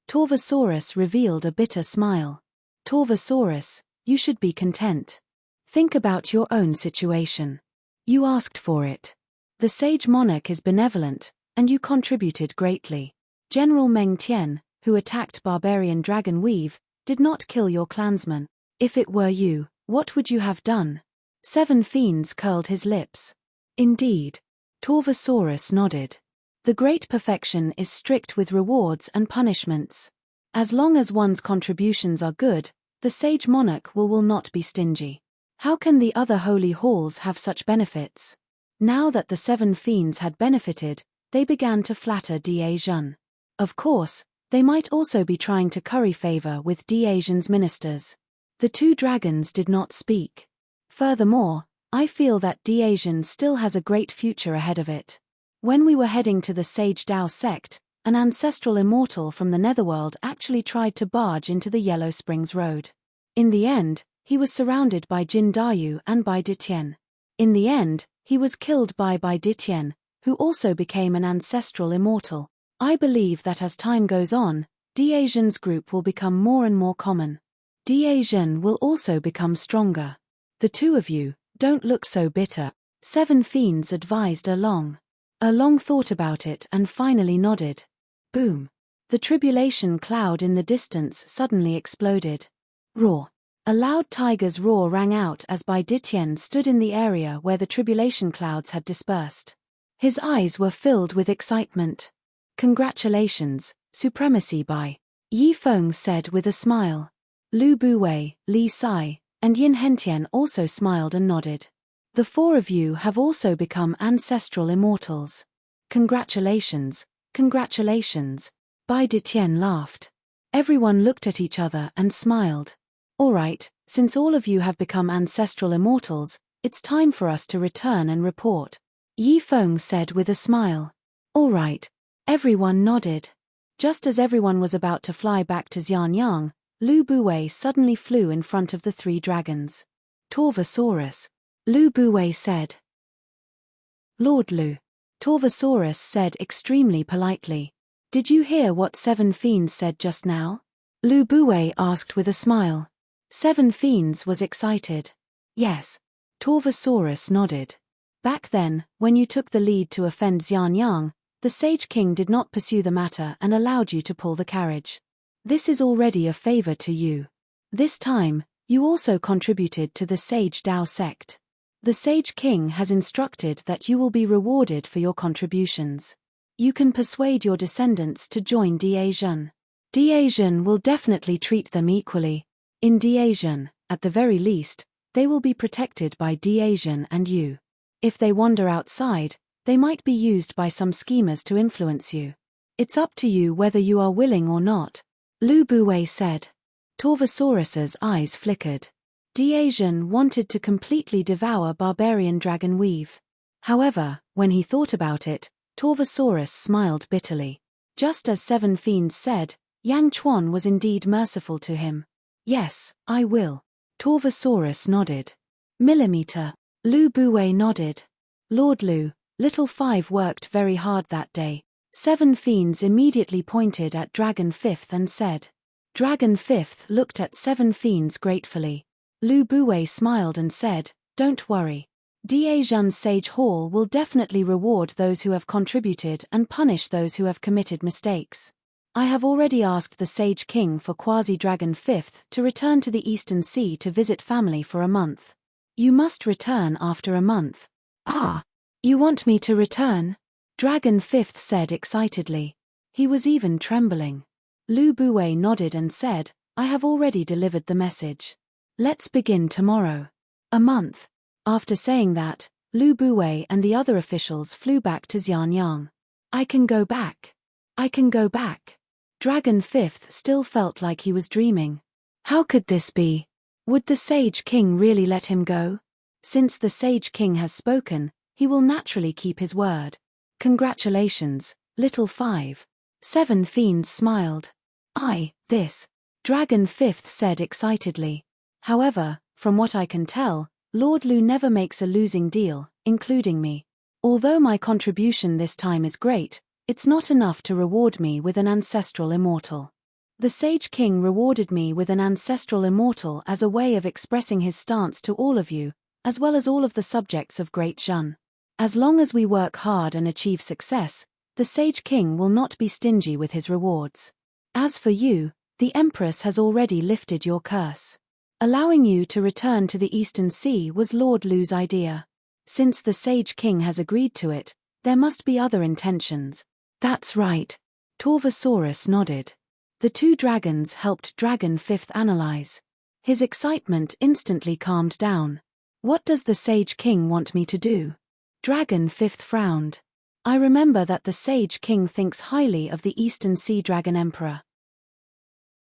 Torvosaurus revealed a bitter smile. Torvosaurus, you should be content. Think about your own situation. You asked for it. The sage monarch is benevolent, and you contributed greatly. General Meng Tian, who attacked barbarian Dragon Weave, did not kill your clansman. If it were you, what would you have done? 7 Fiends curled his lips. Indeed. Torvosaurus nodded. The Great Perfection is strict with rewards and punishments. As long as one's contributions are good, the sage monarch will not be stingy. How can the other holy halls have such benefits? Now that the 7 Fiends had benefited, they began to flatter Da Jun. Of course, they might also be trying to curry favor with Da Jun's ministers. The 2 dragons did not speak. Furthermore, I feel that Da Jun still has a great future ahead of it. When we were heading to the Sage Dao sect, an ancestral immortal from the Netherworld actually tried to barge into the Yellow Springs Road. In the end, he was surrounded by Jin Dayu and Bai Ditien. In the end, he was killed by Bai Ditien, who also became an ancestral immortal. I believe that as time goes on, Da Jun's group will become more and more common. Da Jun will also become stronger. The 2 of you, don't look so bitter. 7 Fiends advised Erlong. Erlong thought about it and finally nodded. Boom. The tribulation cloud in the distance suddenly exploded. Roar. A loud tiger's roar rang out as Bai Ditien stood in the area where the tribulation clouds had dispersed. His eyes were filled with excitement. Congratulations, supremacy Bai. Yi Feng said with a smile. Lu Buwei, Li Sai, and Yin Hentian also smiled and nodded. The 4 of you have also become ancestral immortals. Congratulations, congratulations. Bai Ditien laughed. Everyone looked at each other and smiled. Alright, since all of you have become ancestral immortals, it's time for us to return and report. Yi Feng said with a smile. Alright. Everyone nodded. Just as everyone was about to fly back to Xianyang, Lu Buwei suddenly flew in front of the 3 dragons. Torvosaurus. Lu Buwei said. Lord Lu. Torvosaurus said extremely politely. Did you hear what 7 fiends said just now? Lu Bue asked with a smile. 7 fiends was excited. Yes. Torvosaurus nodded. Back then, when you took the lead to offend Xianyang, the Sage King did not pursue the matter and allowed you to pull the carriage. This is already a favor to you. This time, you also contributed to the Sage Dao sect. The Sage King has instructed that you will be rewarded for your contributions. You can persuade your descendants to join Diazhen. Diazhen will definitely treat them equally. In Diazhen, at the very least, they will be protected by Diazhen and you. If they wander outside, they might be used by some schemers to influence you. It's up to you whether you are willing or not, Lu Bue said. Torvosaurus's eyes flickered. Diazhen wanted to completely devour barbarian dragon weave. However, when he thought about it, Torvosaurus smiled bitterly. Just as 7 fiends said, Yang Chuan was indeed merciful to him. Yes, I will. Torvosaurus nodded. Millimeter. Lu Bue nodded. Lord Lu, Little Five worked very hard that day. 7 fiends immediately pointed at Dragon Fifth and said. Dragon Fifth looked at 7 fiends gratefully. Lu Bue smiled and said, Don't worry. Diazhen's Sage Hall will definitely reward those who have contributed and punish those who have committed mistakes. I have already asked the Sage King for Quasi-Dragon Fifth to return to the Eastern Sea to visit family for a month. You must return after a month. Ah! You want me to return? Dragon Fifth said excitedly. He was even trembling. Lu Bue nodded and said, I have already delivered the message. Let's begin tomorrow. A month. After saying that, Lu Bue and the other officials flew back to Xianyang. I can go back. I can go back. Dragon Fifth still felt like he was dreaming. How could this be? Would the Sage King really let him go? Since the Sage King has spoken, he will naturally keep his word. Congratulations, Little Five. 7 fiends smiled. This. Dragon Fifth said excitedly. However, from what I can tell, Lord Lu never makes a losing deal, including me. Although my contribution this time is great, it's not enough to reward me with an ancestral immortal. The Sage King rewarded me with an ancestral immortal as a way of expressing his stance to all of you, as well as all of the subjects of Great Zhen. As long as we work hard and achieve success, the Sage King will not be stingy with his rewards. As for you, the Empress has already lifted your curse. Allowing you to return to the Eastern Sea was Lord Lu's idea. Since the Sage King has agreed to it, there must be other intentions. That's right. Torvosaurus nodded. The 2 dragons helped Dragon Fifth analyze. His excitement instantly calmed down. What does the Sage King want me to do? Dragon Fifth frowned. I remember that the Sage King thinks highly of the Eastern Sea Dragon Emperor.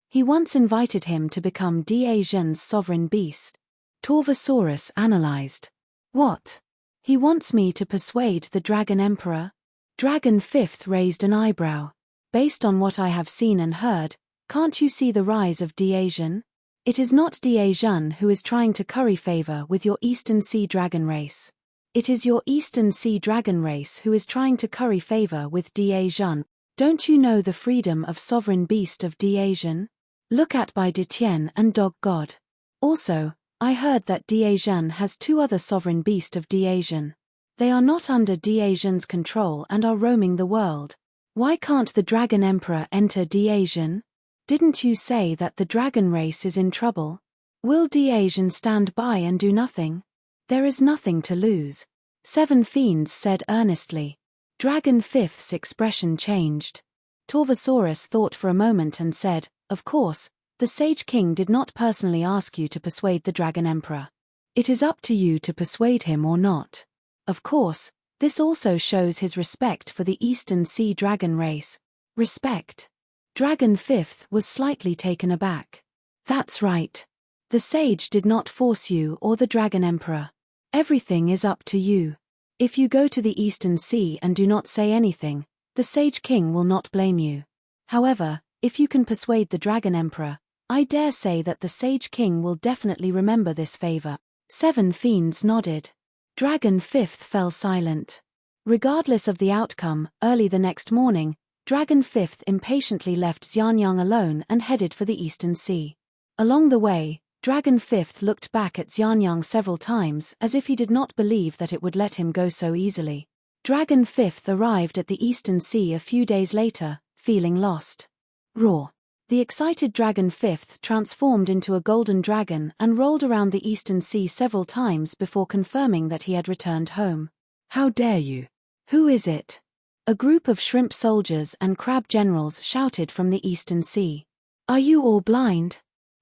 He once invited him to become Diazhen's sovereign beast. Torvosaurus analyzed. What? He wants me to persuade the Dragon Emperor? Dragon Fifth raised an eyebrow. Based on what I have seen and heard, can't you see the rise of Diazhen? It is not Diazhen who is trying to curry favor with your Eastern Sea Dragon race. It is your Eastern Sea Dragon race who is trying to curry favor with Diazhen. Don't you know the freedom of sovereign beast of Diazhen? Look at Bai Ditien and Dog God. Also, I heard that Diazhen has 2 other sovereign beast of Diazhen. They are not under Diazhen's control and are roaming the world. Why can't the Dragon Emperor enter Diazhen? Didn't you say that the dragon race is in trouble? Will Diazhen stand by and do nothing? There is nothing to lose. 7 fiends said earnestly. Dragon Fifth's expression changed. Torvosaurus thought for a moment and said, Of course, the Sage King did not personally ask you to persuade the Dragon Emperor. It is up to you to persuade him or not. Of course, this also shows his respect for the Eastern Sea Dragon race. Respect. Dragon Fifth was slightly taken aback. That's right. The Sage did not force you or the Dragon Emperor. Everything is up to you. If you go to the Eastern Sea and do not say anything, the Sage King will not blame you. However, if you can persuade the Dragon Emperor, I dare say that the Sage King will definitely remember this favor. 7 fiends nodded. Dragon Fifth fell silent. Regardless of the outcome, early the next morning, Dragon Fifth impatiently left Xianyang alone and headed for the Eastern Sea. Along the way, Dragon Fifth looked back at Xianyang several times as if he did not believe that it would let him go so easily. Dragon Fifth arrived at the Eastern Sea a few days later, feeling lost. Roar! The excited Dragon Fifth transformed into a golden dragon and rolled around the Eastern Sea several times before confirming that he had returned home. How dare you? Who is it? A group of shrimp soldiers and crab generals shouted from the Eastern Sea. Are you all blind?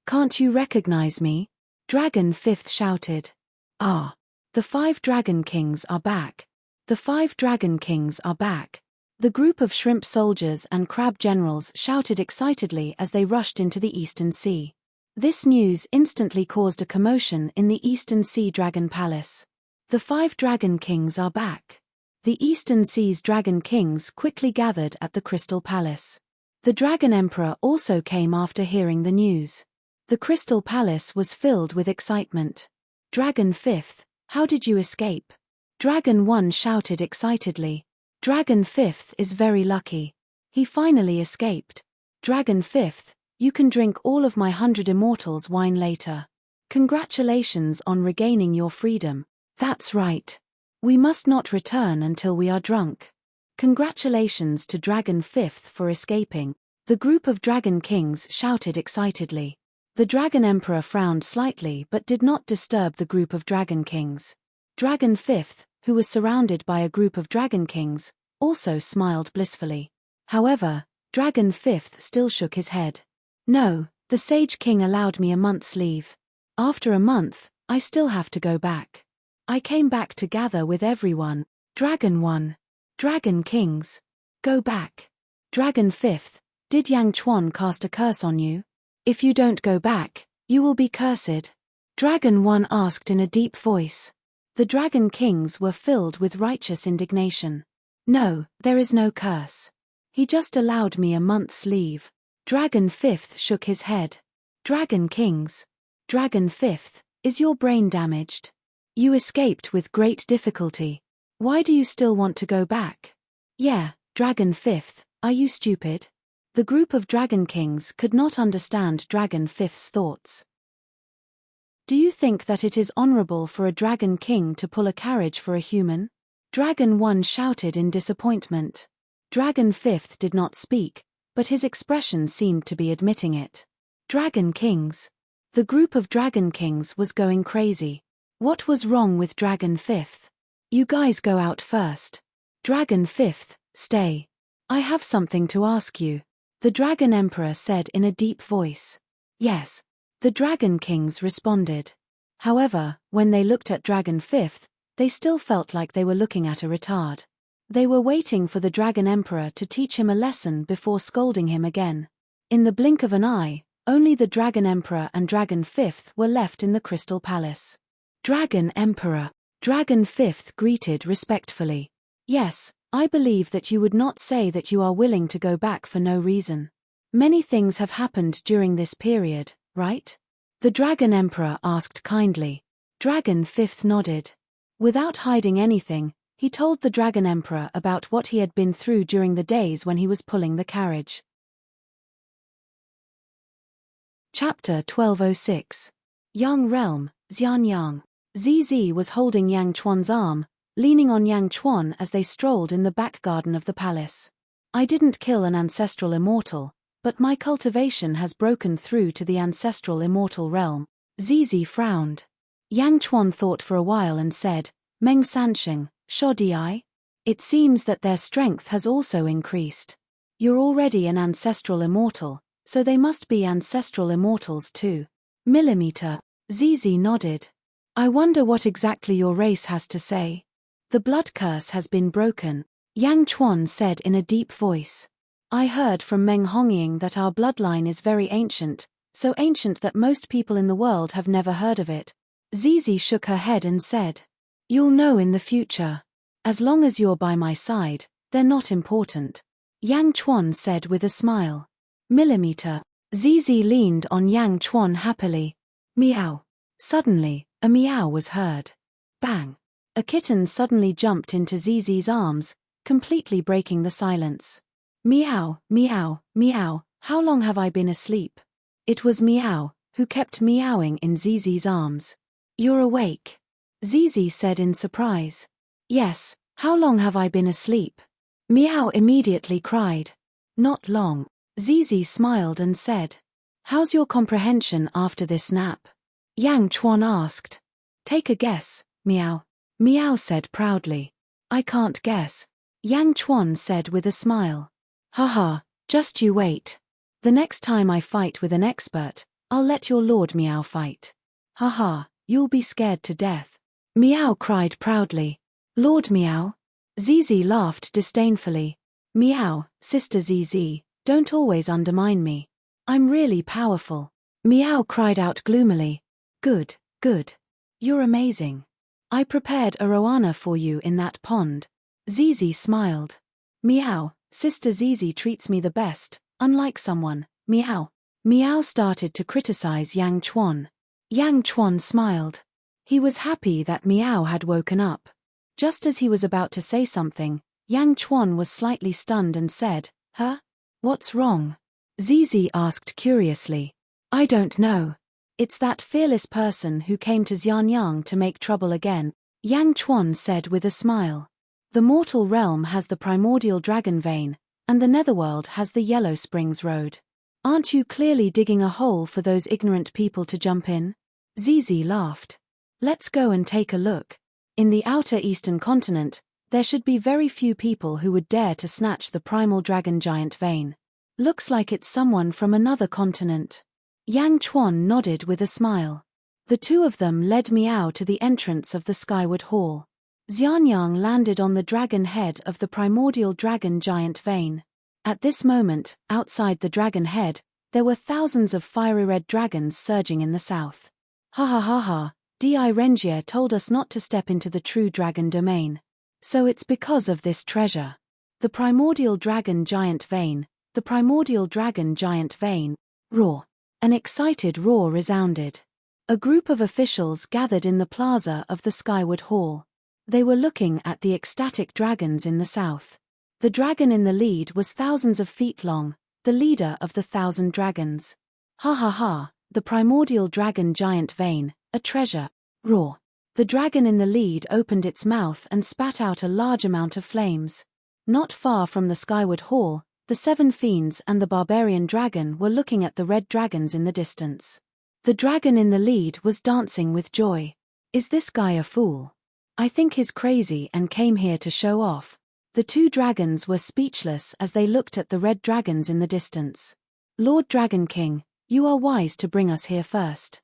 Can't you recognize me? Dragon Fifth shouted. Ah! The 5 Dragon Kings are back. The 5 Dragon Kings are back. The group of shrimp soldiers and crab generals shouted excitedly as they rushed into the Eastern Sea. This news instantly caused a commotion in the Eastern Sea Dragon Palace. The 5 Dragon Kings are back. The Eastern Sea's Dragon Kings quickly gathered at the Crystal Palace. The Dragon Emperor also came after hearing the news. The Crystal Palace was filled with excitement. Dragon Fifth, how did you escape? Dragon One shouted excitedly. Dragon Fifth is very lucky. He finally escaped. Dragon Fifth, you can drink all of my 100 Immortals wine later. Congratulations on regaining your freedom. That's right. We must not return until we are drunk. Congratulations to Dragon Fifth for escaping. The group of Dragon Kings shouted excitedly. The Dragon Emperor frowned slightly but did not disturb the group of Dragon Kings. Dragon Fifth, who was surrounded by a group of Dragon Kings, also smiled blissfully. However, Dragon Fifth still shook his head. No, the Sage King allowed me a month's leave. After a month, I still have to go back. I came back to gather with everyone. Dragon One. Dragon Kings. Go back. Dragon Fifth, did Yang Chuan cast a curse on you? If you don't go back, you will be cursed. Dragon One asked in a deep voice. The Dragon Kings were filled with righteous indignation. No, there is no curse. He just allowed me a month's leave. Dragon Fifth shook his head. Dragon Kings. Dragon Fifth, is your brain damaged? You escaped with great difficulty. Why do you still want to go back? Yeah, Dragon Fifth, are you stupid? The group of Dragon Kings could not understand Dragon Fifth's thoughts. Do you think that it is honorable for a Dragon King to pull a carriage for a human? Dragon One shouted in disappointment. Dragon Fifth did not speak, but his expression seemed to be admitting it. Dragon Kings. The group of Dragon Kings was going crazy. What was wrong with Dragon Fifth? You guys go out first. Dragon Fifth, stay. I have something to ask you. The Dragon Emperor said in a deep voice. Yes. The Dragon Kings responded. However, when they looked at Dragon Fifth, they still felt like they were looking at a retard. They were waiting for the Dragon Emperor to teach him a lesson before scolding him again. In the blink of an eye, only the Dragon Emperor and Dragon Fifth were left in the Crystal Palace. Dragon Emperor. Dragon Fifth greeted respectfully. Yes, I believe that you would not say that you are willing to go back for no reason. Many things have happened during this period, right? The Dragon Emperor asked kindly. Dragon Fifth nodded. Without hiding anything, he told the Dragon Emperor about what he had been through during the days when he was pulling the carriage. Chapter 1206. Yang Realm, Xianyang. ZZ was holding Yang Chuan's arm, leaning on Yang Chuan as they strolled in the back garden of the palace. I didn't kill an ancestral immortal, but my cultivation has broken through to the ancestral immortal realm. ZZ frowned. Yang Chuan thought for a while and said, Meng Sansheng, shoddy I? It seems that their strength has also increased. You're already an ancestral immortal, so they must be ancestral immortals too. Millimeter. ZZ nodded. I wonder what exactly your race has to say. The blood curse has been broken, Yang Chuan said in a deep voice. I heard from Meng Hongying that our bloodline is very ancient, so ancient that most people in the world have never heard of it. ZZ shook her head and said, You'll know in the future. As long as you're by my side, they're not important. Yang Chuan said with a smile. Millimeter. ZZ leaned on Yang Chuan happily. Meow. Suddenly, a meow was heard. Bang. A kitten suddenly jumped into Zizi's arms, completely breaking the silence. Meow, meow, meow, how long have I been asleep? It was Meow, who kept meowing in Zizi's arms. You're awake? Zizi said in surprise. Yes, how long have I been asleep? Meow immediately cried. Not long. Zizi smiled and said. How's your comprehension after this nap? Yang Chuan asked. Take a guess, Meow. Meow said proudly. I can't guess. Yang Chuan said with a smile. Haha, just you wait. The next time I fight with an expert, I'll let your Lord Meow fight. Haha, you'll be scared to death. Meow cried proudly. Lord Meow? Zizi laughed disdainfully. Meow, Sister Zizi, don't always undermine me. I'm really powerful. Meow cried out gloomily. Good, good. You're amazing. I prepared a Roana for you in that pond. Zizi smiled. Meow, Sister Zizi treats me the best, unlike someone, Meow. Meow started to criticize Yang Chuan. Yang Chuan smiled. He was happy that Meow had woken up. Just as he was about to say something, Yang Chuan was slightly stunned and said, Huh? What's wrong? Zizi asked curiously. I don't know. It's that fearless person who came to Xianyang to make trouble again, Yang Chuan said with a smile. The mortal realm has the primordial dragon vein, and the netherworld has the Yellow Springs Road. Aren't you clearly digging a hole for those ignorant people to jump in? Zizi laughed. Let's go and take a look. In the outer eastern continent, there should be very few people who would dare to snatch the primal dragon giant vein. Looks like it's someone from another continent. Yang Chuan nodded with a smile. The two of them led Meow to the entrance of the Skyward Hall. Xianyang landed on the dragon head of the primordial dragon giant vein. At this moment, outside the dragon head, there were thousands of fiery red dragons surging in the south. Ha ha ha ha, Di Renjie told us not to step into the true dragon domain. So it's because of this treasure. The primordial dragon giant vein, the primordial dragon giant vein. Roar. An excited roar resounded. A group of officials gathered in the plaza of the Skyward Hall. They were looking at the ecstatic dragons in the south. The dragon in the lead was thousands of feet long, the leader of the 1,000 dragons. Ha ha ha, the primordial dragon giant vein, a treasure. Roar. The dragon in the lead opened its mouth and spat out a large amount of flames. Not far from the Skyward Hall, the 7 fiends and the barbarian dragon were looking at the red dragons in the distance. The dragon in the lead was dancing with joy. Is this guy a fool? I think he's crazy and came here to show off. The 2 dragons were speechless as they looked at the red dragons in the distance. Lord Dragon King, you are wise to bring us here first.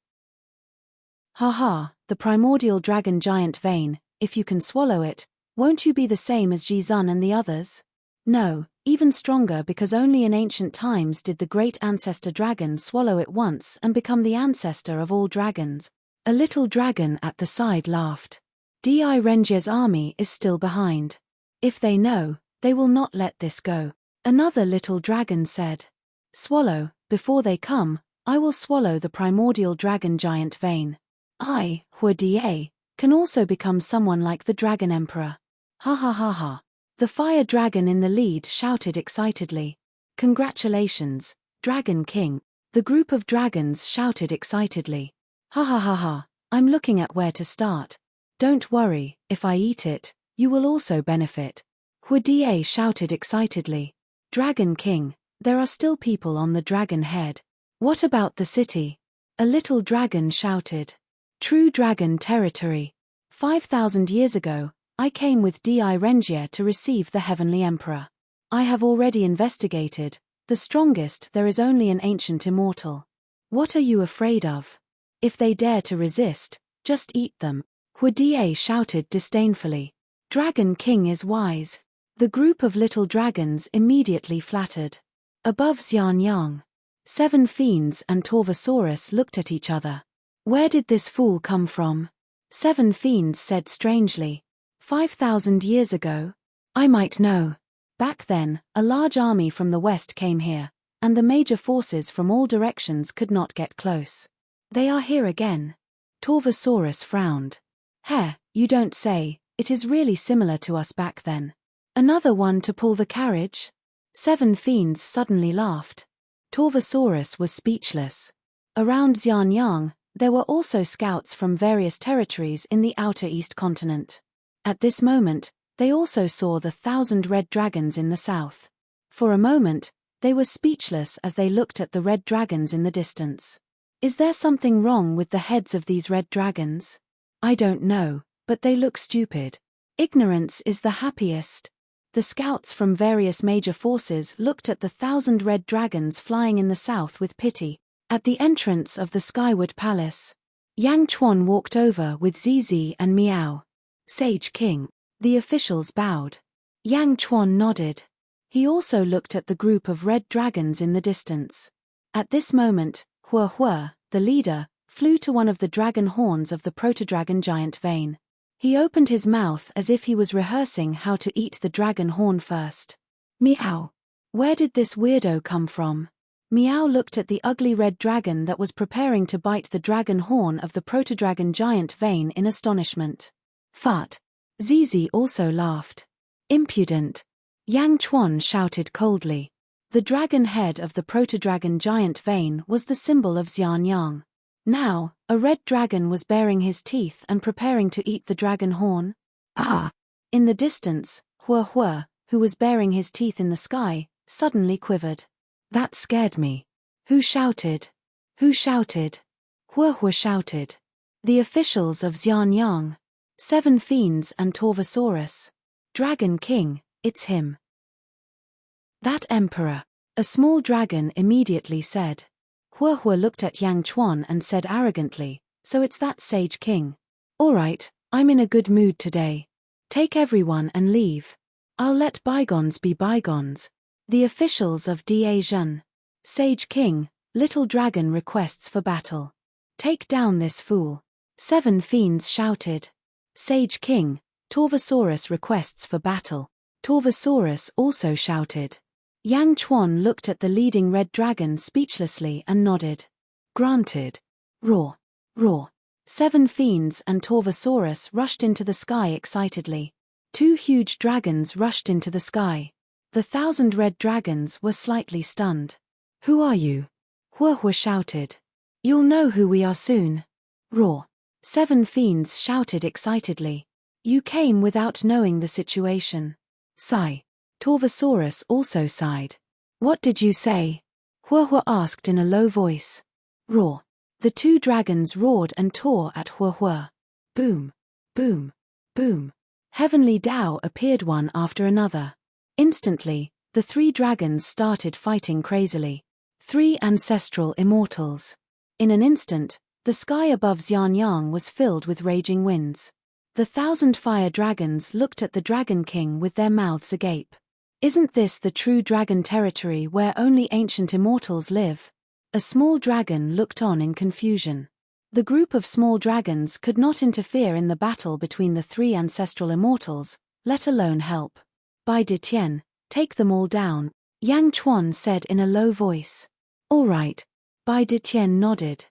Ha ha, the primordial dragon giant vein, if you can swallow it, won't you be the same as Jizun and the others? No, even stronger, because only in ancient times did the great ancestor dragon swallow it once and become the ancestor of all dragons. A little dragon at the side laughed. Di Renjie's army is still behind. If they know, they will not let this go. Another little dragon said. Swallow, before they come, I will swallow the primordial dragon giant vein. I, Hua Da, can also become someone like the Dragon Emperor. Ha ha ha ha. The fire dragon in the lead shouted excitedly. Congratulations, Dragon King. The group of dragons shouted excitedly. Ha ha ha ha, I'm looking at where to start. Don't worry, if I eat it, you will also benefit. Hua Da shouted excitedly. Dragon King, there are still people on the dragon head. What about the city? A little dragon shouted. True dragon territory. 5,000 years ago, I came with Di Renjie to receive the Heavenly Emperor. I have already investigated. The strongest there is only an ancient immortal. What are you afraid of? If they dare to resist, just eat them. Hua Da shouted disdainfully. Dragon King is wise. The group of little dragons immediately flattered. Above Xianyang, 7 fiends and Torvosaurus looked at each other. Where did this fool come from? 7 fiends said strangely. 5,000 years ago? I might know. Back then, a large army from the west came here, and the major forces from all directions could not get close. They are here again. Torvosaurus frowned. Heh, you don't say, It is really similar to us back then. Another one to pull the carriage? 7 fiends suddenly laughed. Torvosaurus was speechless. Around Xianyang, there were also scouts from various territories in the outer East continent. At this moment, they also saw the 1,000 red dragons in the south. For a moment, they were speechless as they looked at the red dragons in the distance. Is there something wrong with the heads of these red dragons? I don't know, but they look stupid. Ignorance is the happiest. The scouts from various major forces looked at the 1,000 red dragons flying in the south with pity. At the entrance of the Skyward Palace, Yang Chuan walked over with Zizi and Miao. Sage King. The officials bowed. Yang Chuan nodded. He also looked at the group of red dragons in the distance. At this moment, Hua Hua, the leader, flew to one of the dragon horns of the proto-dragon giant Vane. He opened his mouth as if he was rehearsing how to eat the dragon horn first. Meow. Where did this weirdo come from? Meow looked at the ugly red dragon that was preparing to bite the dragon horn of the proto-dragon giant Vane in astonishment. Fart. Zizi also laughed. Impudent. Yang Chuan shouted coldly. The dragon head of the proto-dragon giant Vane was the symbol of Xianyang. Now, a red dragon was baring his teeth and preparing to eat the dragon horn. Ah! In the distance, Hua Hua, who was baring his teeth in the sky, suddenly quivered. That scared me. Who shouted? Who shouted? Hua Hua shouted. The officials of Xianyang. 7 fiends and Torvosaurus. Dragon King, it's him. That emperor. A small dragon immediately said. Hua Hua looked at Yang Chuan and said arrogantly, so it's that Sage King. Alright, I'm in a good mood today. Take everyone and leave. I'll let bygones be bygones. The officials of Da Zhen. Sage King, Little Dragon requests for battle. Take down this fool. 7 fiends shouted. Sage King, Torvosaurus requests for battle. Torvosaurus also shouted. Yang Chuan looked at the leading red dragon speechlessly and nodded. Granted. Roar. Roar. 7 fiends and Torvosaurus rushed into the sky excitedly. 2 huge dragons rushed into the sky. The 1,000 red dragons were slightly stunned. Who are you? Hua Hua shouted. You'll know who we are soon. Roar. 7 fiends shouted excitedly. You came without knowing the situation. Sigh. Torvosaurus also sighed. What did you say? Hua Hua asked in a low voice. Roar. The 2 dragons roared and tore at Hua Hua. Boom. Boom. Boom. Heavenly Dao appeared one after another. Instantly, the 3 dragons started fighting crazily. 3 ancestral immortals. In an instant, the sky above Xianyang was filled with raging winds. The 1,000 fire dragons looked at the Dragon King with their mouths agape. Isn't this the true dragon territory where only ancient immortals live? A small dragon looked on in confusion. The group of small dragons could not interfere in the battle between the 3 ancestral immortals, let alone help. Bai Ditien, take them all down, Yang Chuan said in a low voice. All right. Bai Ditien nodded.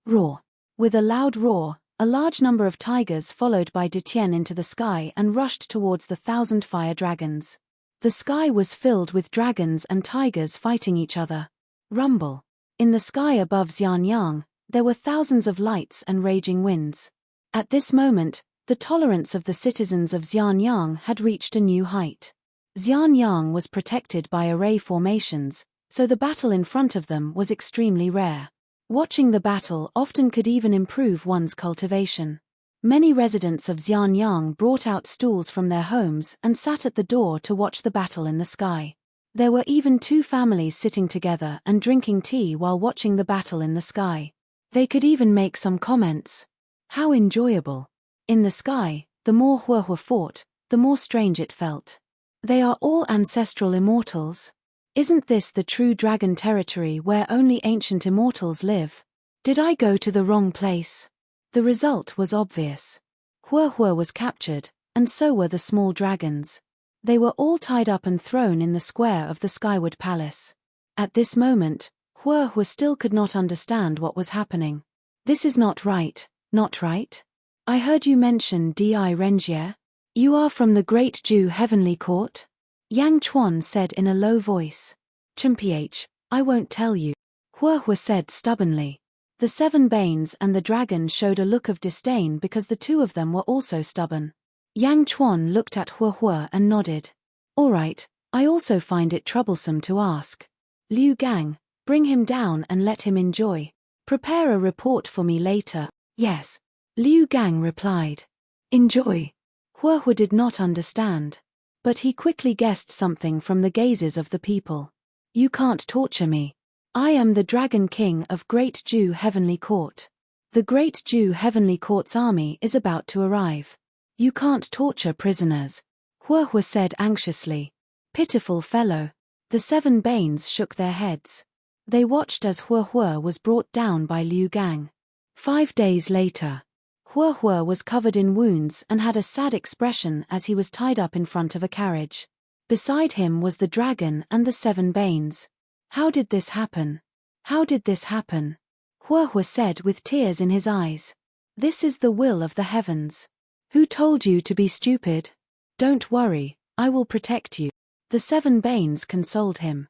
Roar. With a loud roar, a large number of tigers followed Bai Ditien into the sky and rushed towards the 1,000 fire dragons. The sky was filled with dragons and tigers fighting each other. Rumble. In the sky above Xianyang, there were thousands of lights and raging winds. At this moment, the tolerance of the citizens of Xianyang had reached a new height. Xianyang was protected by array formations, so the battle in front of them was extremely rare. Watching the battle often could even improve one's cultivation. Many residents of Xianyang brought out stools from their homes and sat at the door to watch the battle in the sky. There were even 2 families sitting together and drinking tea while watching the battle in the sky. They could even make some comments. How enjoyable. In the sky, the more Hua Hua fought, the more strange it felt. They are all ancestral immortals. Isn't this the true dragon territory where only ancient immortals live? Did I go to the wrong place? The result was obvious. Hua Hua was captured, and so were the small dragons. They were all tied up and thrown in the square of the Skyward Palace. At this moment, Hua Hua still could not understand what was happening. This is not right, not right? I heard you mention Di Renjie. You are from the Great Jew Heavenly Court? Yang Chuan said in a low voice. Chimph, I won't tell you. Huohua said stubbornly. The 7 Banes and the dragon showed a look of disdain because the 2 of them were also stubborn. Yang Chuan looked at Huohua and nodded. All right, I also find it troublesome to ask. Liu Gang, bring him down and let him enjoy. Prepare a report for me later. Yes. Liu Gang replied. Enjoy. Huohua did not understand. But he quickly guessed something from the gazes of the people. You can't torture me. I am the Dragon King of Great Jew Heavenly Court. The Great Jew Heavenly Court's army is about to arrive. You can't torture prisoners. Huohua said anxiously. Pitiful fellow. The 7 Banes shook their heads. They watched as Huohua was brought down by Liu Gang. 5 days later. Huohua was covered in wounds and had a sad expression as he was tied up in front of a carriage. Beside him was the dragon and the 7 Banes. How did this happen? How did this happen? Huohua said with tears in his eyes. This is the will of the heavens. Who told you to be stupid? Don't worry, I will protect you. The 7 Banes consoled him.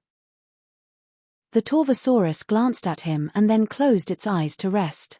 The Torvosaurus glanced at him and then closed its eyes to rest.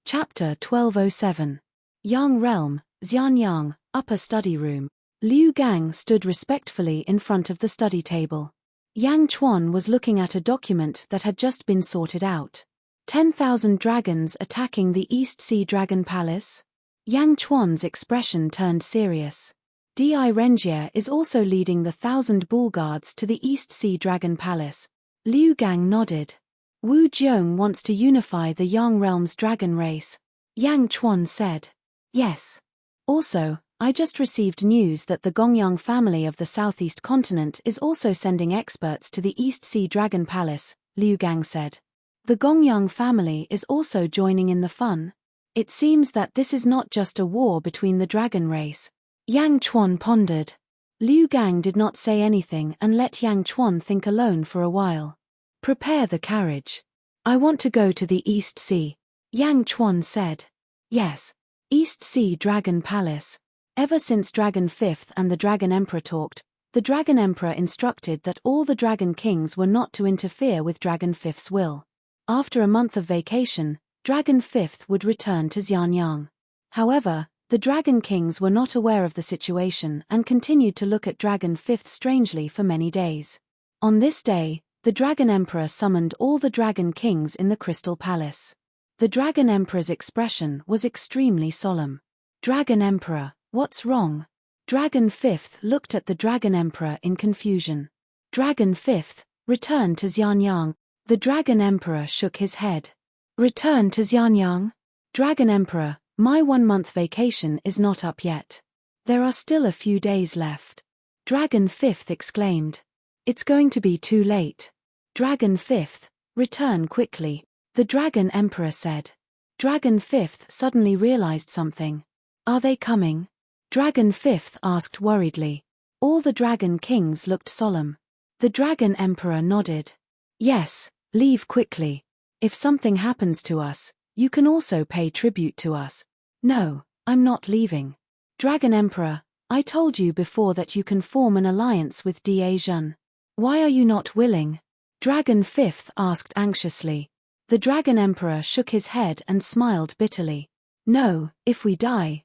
Chapter 1207. Yang Realm, Xianyang, Upper Study Room. Liu Gang stood respectfully in front of the study table. Yang Chuan was looking at a document that had just been sorted out. 10,000 dragons attacking the East Sea Dragon Palace? Yang Chuan's expression turned serious. Di Renjie is also leading the 1,000 bull guards to the East Sea Dragon Palace. Liu Gang nodded. Wu Jiong wants to unify the Yang Realm's dragon race. Yang Chuan said. Yes. Also, I just received news that the Gongyang family of the Southeast Continent is also sending experts to the East Sea Dragon Palace, Liu Gang said. The Gongyang family is also joining in the fun. It seems that this is not just a war between the dragon race. Yang Chuan pondered. Liu Gang did not say anything and let Yang Chuan think alone for a while. Prepare the carriage. I want to go to the East Sea, Yang Chuan said. Yes. East Sea Dragon Palace. Ever since Dragon 5th and the Dragon Emperor talked, the Dragon Emperor instructed that all the Dragon Kings were not to interfere with Dragon 5th's will. After a month of vacation, Dragon 5th would return to Xianyang. However, the Dragon Kings were not aware of the situation and continued to look at Dragon 5th strangely for many days. On this day, the Dragon Emperor summoned all the Dragon Kings in the Crystal Palace. The Dragon Emperor's expression was extremely solemn. Dragon Emperor, what's wrong? Dragon 5th looked at the Dragon Emperor in confusion. Dragon 5th, return to Xianyang. The Dragon Emperor shook his head. Return to Xianyang? Dragon Emperor, my 1-month vacation is not up yet. There are still a few days left. Dragon 5th exclaimed. It's going to be too late. Dragon 5th, return quickly, the Dragon Emperor said. Dragon 5th suddenly realized something. Are they coming? Dragon 5th asked worriedly. All the Dragon Kings looked solemn. The Dragon Emperor nodded. Yes, leave quickly. If something happens to us, you can also pay tribute to us. No, I'm not leaving. Dragon Emperor, I told you before that you can form an alliance with Da Zhen. Why are you not willing? Dragon 5th asked anxiously. The Dragon Emperor shook his head and smiled bitterly. No, if we die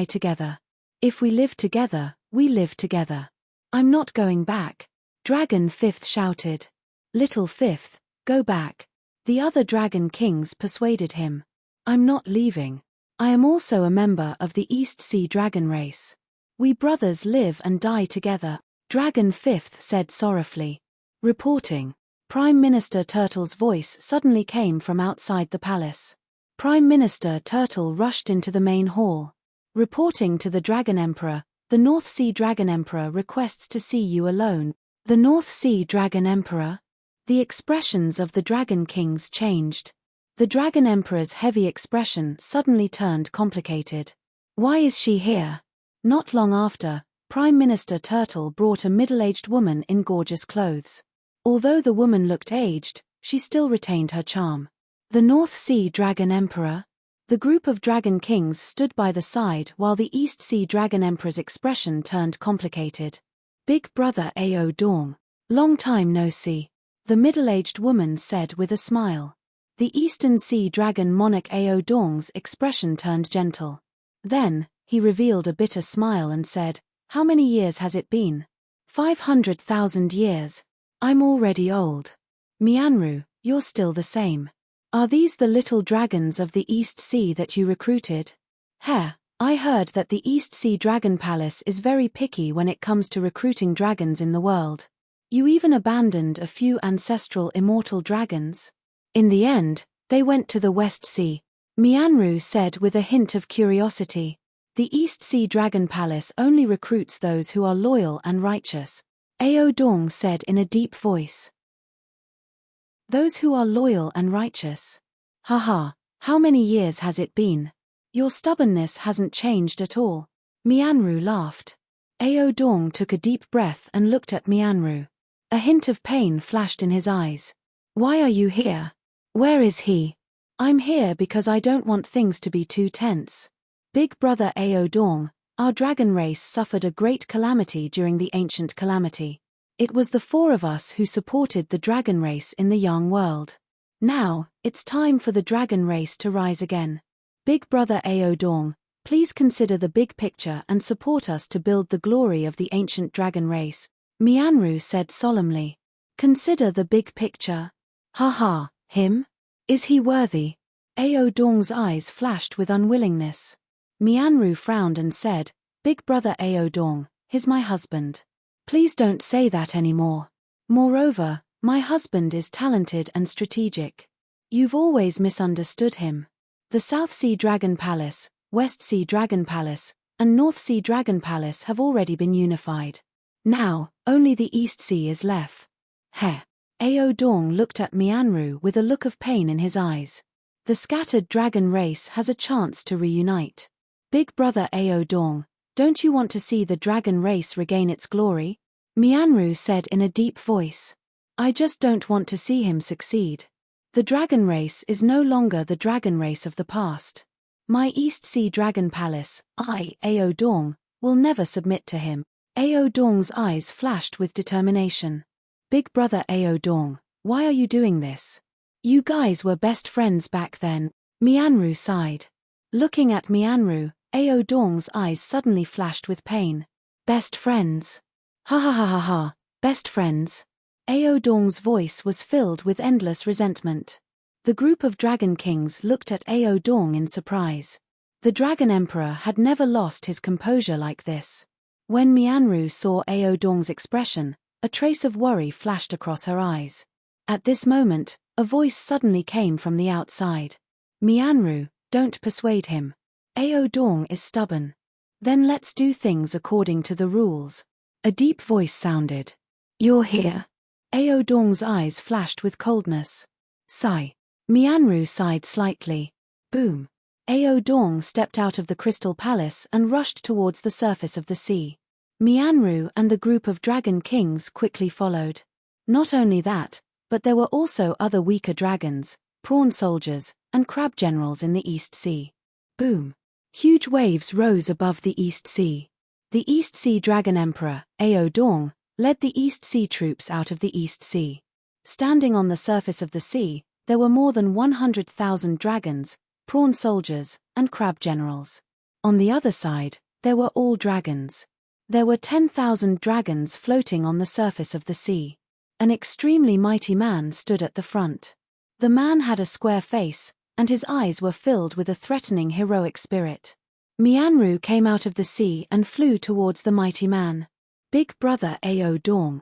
together. If we live together, we live together. I'm not going back. Dragon 5th shouted. Little 5th, go back. The other Dragon Kings persuaded him. I'm not leaving. I am also a member of the East Sea Dragon race. We brothers live and die together, Dragon 5th said sorrowfully. Reporting. Prime Minister Turtle's voice suddenly came from outside the palace. Prime Minister Turtle rushed into the main hall. Reporting to the Dragon Emperor, the North Sea Dragon Emperor requests to see you alone. The North Sea Dragon Emperor? The expressions of the Dragon Kings changed. The Dragon Emperor's heavy expression suddenly turned complicated. Why is she here? Not long after, Prime Minister Turtle brought a middle-aged woman in gorgeous clothes. Although the woman looked aged, she still retained her charm. The North Sea Dragon Emperor? The group of dragon kings stood by the side while the East Sea Dragon Emperor's expression turned complicated. Big brother Ao Dong. Long time no see. The middle-aged woman said with a smile. The Eastern Sea Dragon monarch Ao Dong's expression turned gentle. Then, he revealed a bitter smile and said, "How many years has it been?" 500,000 years. I'm already old. Mianru, you're still the same. Are these the little dragons of the East Sea that you recruited? Heh, I heard that the East Sea Dragon Palace is very picky when it comes to recruiting dragons in the world. You even abandoned a few ancestral immortal dragons. In the end, they went to the West Sea. Mianru said with a hint of curiosity. The East Sea Dragon Palace only recruits those who are loyal and righteous. Ao Dong said in a deep voice. Those who are loyal and righteous. Haha, how many years has it been? Your stubbornness hasn't changed at all. Mianru laughed. Ao Dong took a deep breath and looked at Mianru. A hint of pain flashed in his eyes. Why are you here? Where is he? I'm here because I don't want things to be too tense. Big brother Ao Dong, our dragon race suffered a great calamity during the ancient calamity. It was the four of us who supported the dragon race in the young world. Now, it's time for the dragon race to rise again. Big brother Ao Dong, please consider the big picture and support us to build the glory of the ancient dragon race, Mianru said solemnly. Consider the big picture. Haha, him? Is he worthy? Ao Dong's eyes flashed with unwillingness. Mianru frowned and said, Big brother Ao Dong, he's my husband. Please don't say that anymore. Moreover, my husband is talented and strategic. You've always misunderstood him. The South Sea Dragon Palace, West Sea Dragon Palace, and North Sea Dragon Palace have already been unified. Now, only the East Sea is left. Heh. Ao Dong looked at Mianru with a look of pain in his eyes. The scattered dragon race has a chance to reunite. Big brother Ao Dong, don't you want to see the dragon race regain its glory? Mianru said in a deep voice. I just don't want to see him succeed. The dragon race is no longer the dragon race of the past. My East Sea Dragon Palace, Ao Dong, will never submit to him. Ao Dong's eyes flashed with determination. Big brother Ao Dong, why are you doing this? You guys were best friends back then. Mianru sighed. Looking at Mianru, Ao Dong's eyes suddenly flashed with pain. Best friends. Ha ha ha ha ha, best friends. Ao Dong's voice was filled with endless resentment. The group of dragon kings looked at Ao Dong in surprise. The dragon emperor had never lost his composure like this. When Mianru saw Ao Dong's expression, a trace of worry flashed across her eyes. At this moment, a voice suddenly came from the outside. Mianru, don't persuade him. Ao Dong is stubborn. Then let's do things according to the rules. A deep voice sounded. You're here. Ao Dong's eyes flashed with coldness. Sigh. Mianru sighed slightly. Boom. Ao Dong stepped out of the crystal palace and rushed towards the surface of the sea. Mianru and the group of dragon kings quickly followed. Not only that, but there were also other weaker dragons, prawn soldiers, and crab generals in the East Sea. Boom. Huge waves rose above the East Sea. The East Sea Dragon Emperor, Ao Dong, led the East Sea troops out of the East Sea. Standing on the surface of the sea, there were more than 100,000 dragons, prawn soldiers, and crab generals. On the other side, there were all dragons. There were 10,000 dragons floating on the surface of the sea. An extremely mighty man stood at the front. The man had a square face, and his eyes were filled with a threatening heroic spirit. Mianru came out of the sea and flew towards the mighty man. Big brother Ao Dong.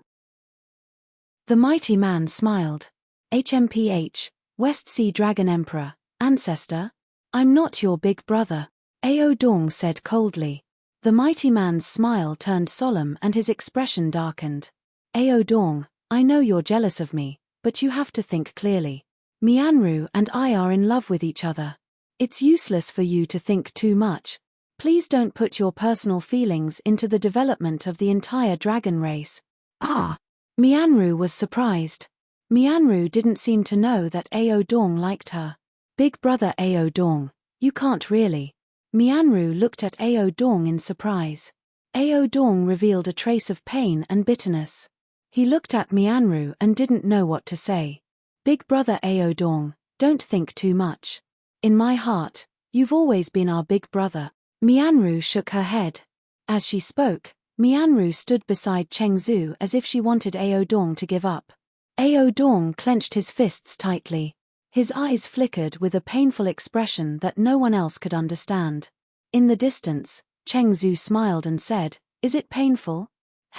The mighty man smiled. HMPH, West Sea Dragon Emperor, ancestor? I'm not your big brother, Ao Dong said coldly. The mighty man's smile turned solemn and his expression darkened. Ao Dong, I know you're jealous of me, but you have to think clearly. Mianru and I are in love with each other. It's useless for you to think too much. Please don't put your personal feelings into the development of the entire dragon race. Ah! Mianru was surprised. Mianru didn't seem to know that Ao Dong liked her. Big brother Ao Dong, You can't really. Mianru looked at Ao Dong in surprise. Ao Dong revealed a trace of pain and bitterness. He looked at Mianru and didn't know what to say. Big brother Ao Dong, don't think too much. In my heart, you've always been our big brother. Mianru shook her head. As she spoke, Mianru stood beside Cheng Zhu as if she wanted Ao Dong to give up. Ao Dong clenched his fists tightly. His eyes flickered with a painful expression that no one else could understand. In the distance, Cheng Zhu smiled and said, "Is it painful?"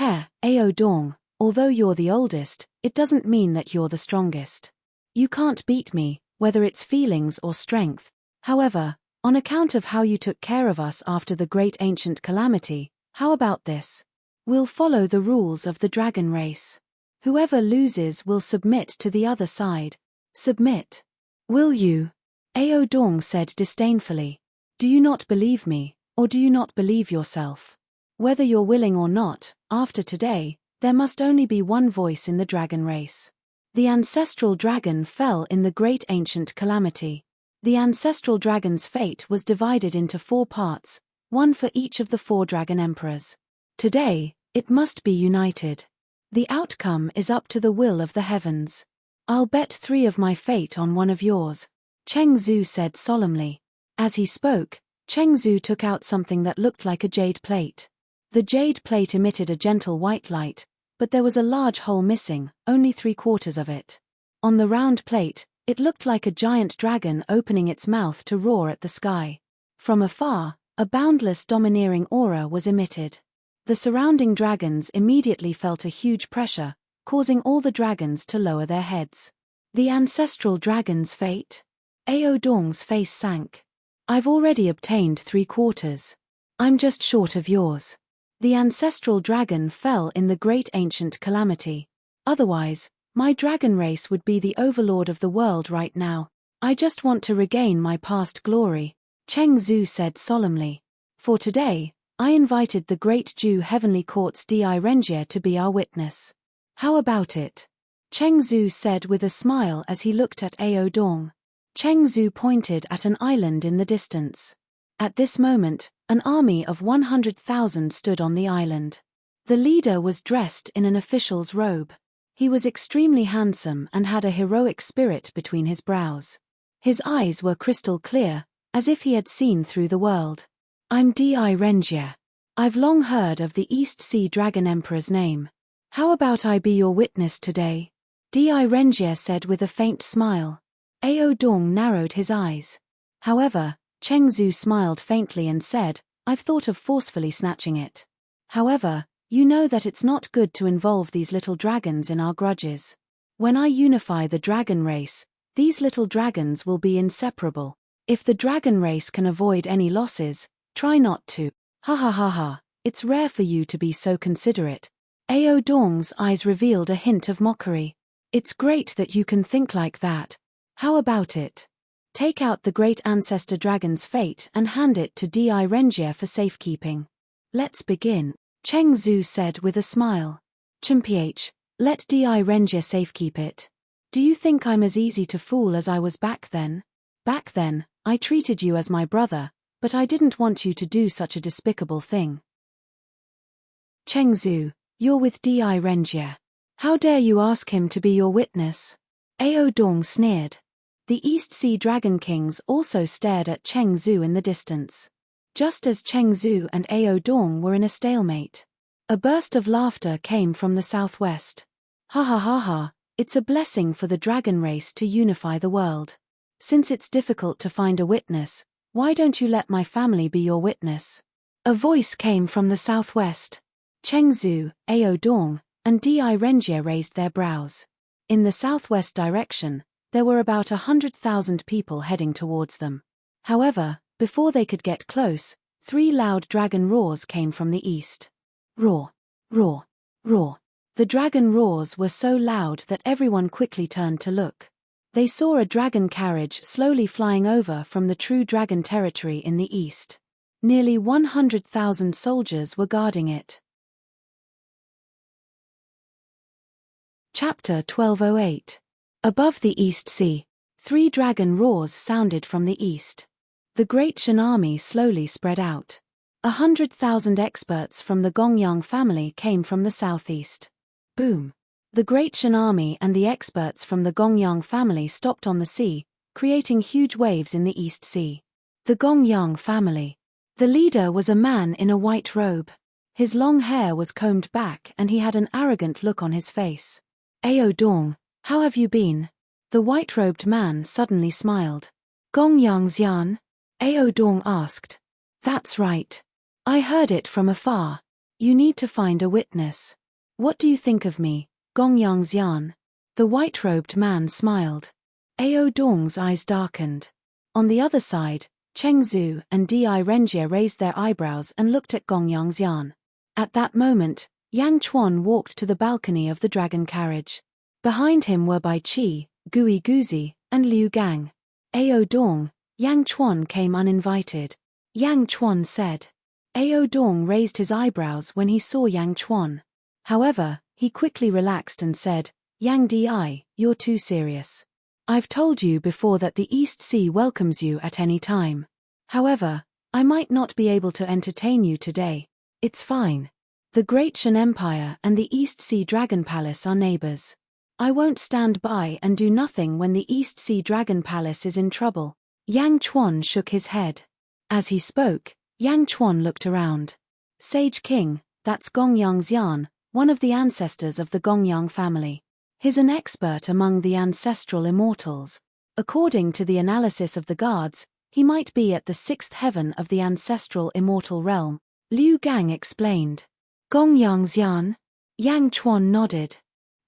Ao Dong, although you're the oldest, it doesn't mean that you're the strongest. You can't beat me, whether it's feelings or strength. However, on account of how you took care of us after the great ancient calamity, how about this? We'll follow the rules of the dragon race. Whoever loses will submit to the other side. Submit? Will you? Ao Dong said disdainfully. Do you not believe me, or do you not believe yourself? Whether you're willing or not, after today, there must only be one voice in the dragon race. The ancestral dragon fell in the great ancient calamity. The ancestral dragon's fate was divided into 4 parts, one for each of the 4 dragon emperors. Today, it must be united. The outcome is up to the will of the heavens. I'll bet 3 of my fate on one of yours, Cheng Zhu said solemnly. As he spoke, Cheng Zhu took out something that looked like a jade plate. The jade plate emitted a gentle white light, but there was a large hole missing, only 3/4 of it. On the round plate, it looked like a giant dragon opening its mouth to roar at the sky. From afar, a boundless domineering aura was emitted. The surrounding dragons immediately felt a huge pressure, causing all the dragons to lower their heads. The ancestral dragon's fate? Ao Dong's face sank. I've already obtained 3/4. I'm just short of yours. The ancestral dragon fell in the great ancient calamity. Otherwise, my dragon race would be the overlord of the world right now. I just want to regain my past glory, Cheng Zhu said solemnly. For today, I invited the great Ju Heavenly Court's Di Renjie to be our witness. How about it? Cheng Zhu said with a smile as he looked at Ao Dong. Cheng Zhu pointed at an island in the distance. At this moment, an army of 100,000 stood on the island. The leader was dressed in an official's robe. He was extremely handsome and had a heroic spirit between his brows. His eyes were crystal clear, as if he had seen through the world. I'm Di Renjie. I've long heard of the East Sea Dragon Emperor's name. How about I be your witness today? Di Renjie said with a faint smile. Ao Dong narrowed his eyes. However, Cheng Zhu smiled faintly and said, I've thought of forcefully snatching it. However, you know that it's not good to involve these little dragons in our grudges. When I unify the dragon race, these little dragons will be inseparable. If the dragon race can avoid any losses, try not to. Ha ha ha ha, it's rare for you to be so considerate. Ao Dong's eyes revealed a hint of mockery. It's great that you can think like that. How about it? Take out the great ancestor dragon's fate and hand it to Di Renjie for safekeeping. Let's begin, Cheng Zhu said with a smile. Chimph, let Di Renjie safekeep it. Do you think I'm as easy to fool as I was back then? Back then, I treated you as my brother, but I didn't want you to do such a despicable thing. Cheng Zhu, you're with Di Renjie. How dare you ask him to be your witness? Ao Dong sneered. The East Sea Dragon Kings also stared at Cheng Zhu in the distance. Just as Cheng Zhu and Ao Dong were in a stalemate, a burst of laughter came from the southwest. Ha ha ha ha, it's a blessing for the dragon race to unify the world. Since it's difficult to find a witness, why don't you let my family be your witness? A voice came from the southwest. Cheng Zhu, Ao Dong, and Di Renjie raised their brows. In the southwest direction, there were about 100,000 people heading towards them. However, before they could get close, 3 loud dragon roars came from the east. Roar, roar, roar. The dragon roars were so loud that everyone quickly turned to look. They saw a dragon carriage slowly flying over from the true dragon territory in the east. Nearly 100,000 soldiers were guarding it. Chapter 1208. Above the East Sea, 3 dragon roars sounded from the east. The Great Shan army slowly spread out. 100,000 experts from the Gongyang family came from the southeast. Boom! The Great Shan army and the experts from the Gongyang family stopped on the sea, creating huge waves in the East Sea. The Gongyang family. The leader was a man in a white robe. His long hair was combed back and he had an arrogant look on his face. "Ao Dong, how have you been?" The white-robed man suddenly smiled. "Gongyang Xian?" Ao Dong asked. "That's right. I heard it from afar. You need to find a witness. What do you think of me, Gongyang Xian?" The white-robed man smiled. Ao Dong's eyes darkened. On the other side, Cheng Zhu and Di Renjie raised their eyebrows and looked at Gongyang Xian. At that moment, Yang Chuan walked to the balcony of the dragon carriage. Behind him were Bai Qi, Gui Guzi, and Liu Gang. "Ao Dong, Yang Chuan came uninvited," Yang Chuan said. Ao Dong raised his eyebrows when he saw Yang Chuan. However, he quickly relaxed and said, "Yang Di, you're too serious. I've told you before that the East Sea welcomes you at any time. However, I might not be able to entertain you today. It's fine. The Great Shan Empire and the East Sea Dragon Palace are neighbors. I won't stand by and do nothing when the East Sea Dragon Palace is in trouble." Yang Chuan shook his head. As he spoke, Yang Chuan looked around. "Sage King, that's Gongyang Xian, one of the ancestors of the Gongyang family. He's an expert among the ancestral immortals. According to the analysis of the guards, he might be at the 6th heaven of the ancestral immortal realm," Liu Gang explained. "Gongyang Xian?" Yang Chuan nodded.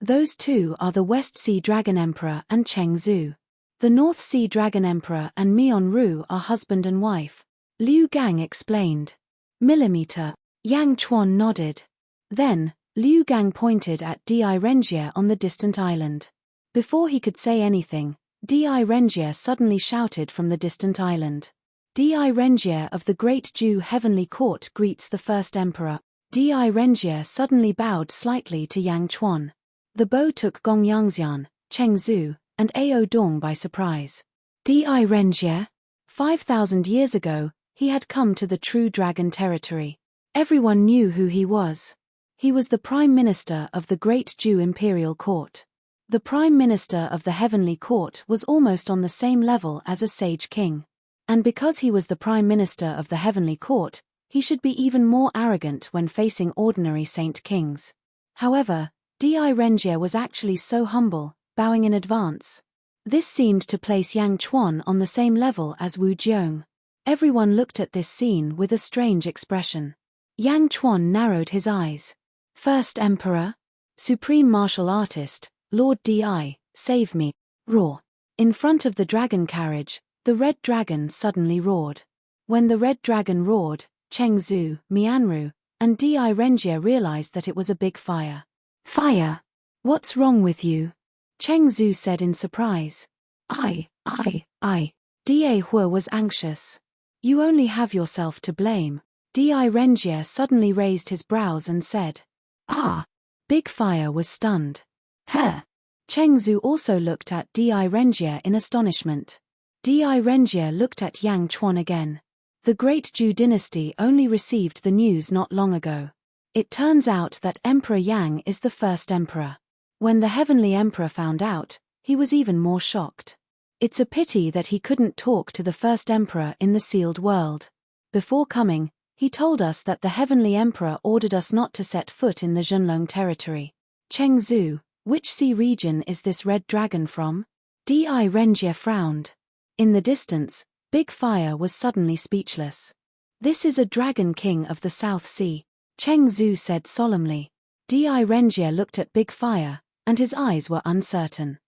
"Those two are the West Sea Dragon Emperor and Cheng Zhu. The North Sea Dragon Emperor and Mian Ru are husband and wife," Liu Gang explained. "Millimeter," Yang Chuan nodded. Then, Liu Gang pointed at Di Renjie on the distant island. Before he could say anything, Di Renjie suddenly shouted from the distant island. "Di Renjie of the Great Ju Heavenly Court greets the First Emperor." Di Renjie suddenly bowed slightly to Yang Chuan. The bow took Gongyang Xian, Cheng Zhu, and Ao Dong by surprise. Di Renjie? 5,000 years ago, he had come to the true dragon territory. Everyone knew who he was. He was the Prime Minister of the Great Ju Imperial Court. The Prime Minister of the Heavenly Court was almost on the same level as a Sage King. And because he was the Prime Minister of the Heavenly Court, he should be even more arrogant when facing ordinary Saint Kings. However, Di Renjie was actually so humble, bowing in advance. This seemed to place Yang Chuan on the same level as Wu Jiong. Everyone looked at this scene with a strange expression. Yang Chuan narrowed his eyes. "First Emperor? Supreme Martial Artist, Lord Di, save me, roar." In front of the dragon carriage, the red dragon suddenly roared. When the red dragon roared, Cheng Zhu, Mianru, and Di Renjie realized that it was a big fire. "Fire! What's wrong with you?" Cheng Zhu said in surprise. I. Di Hua was anxious. "You only have yourself to blame." Di Renjie suddenly raised his brows and said, "Ah!" Big Fire was stunned. "Huh!" Cheng Zhu also looked at Di Renjie in astonishment. Di Renjie looked at Yang Chuan again. The Great Ju dynasty only received the news not long ago. It turns out that Emperor Yang is the first emperor. When the Heavenly Emperor found out, he was even more shocked. It's a pity that he couldn't talk to the first emperor in the sealed world. Before coming, he told us that the Heavenly Emperor ordered us not to set foot in the Zhenlong territory. Cheng Zhu, which sea region is this red dragon from? Di Renjie frowned. In the distance, Big Fire was suddenly speechless. "This is a dragon king of the South Sea," Cheng Zhu said solemnly. Di Renjie looked at Big Fire, and his eyes were uncertain.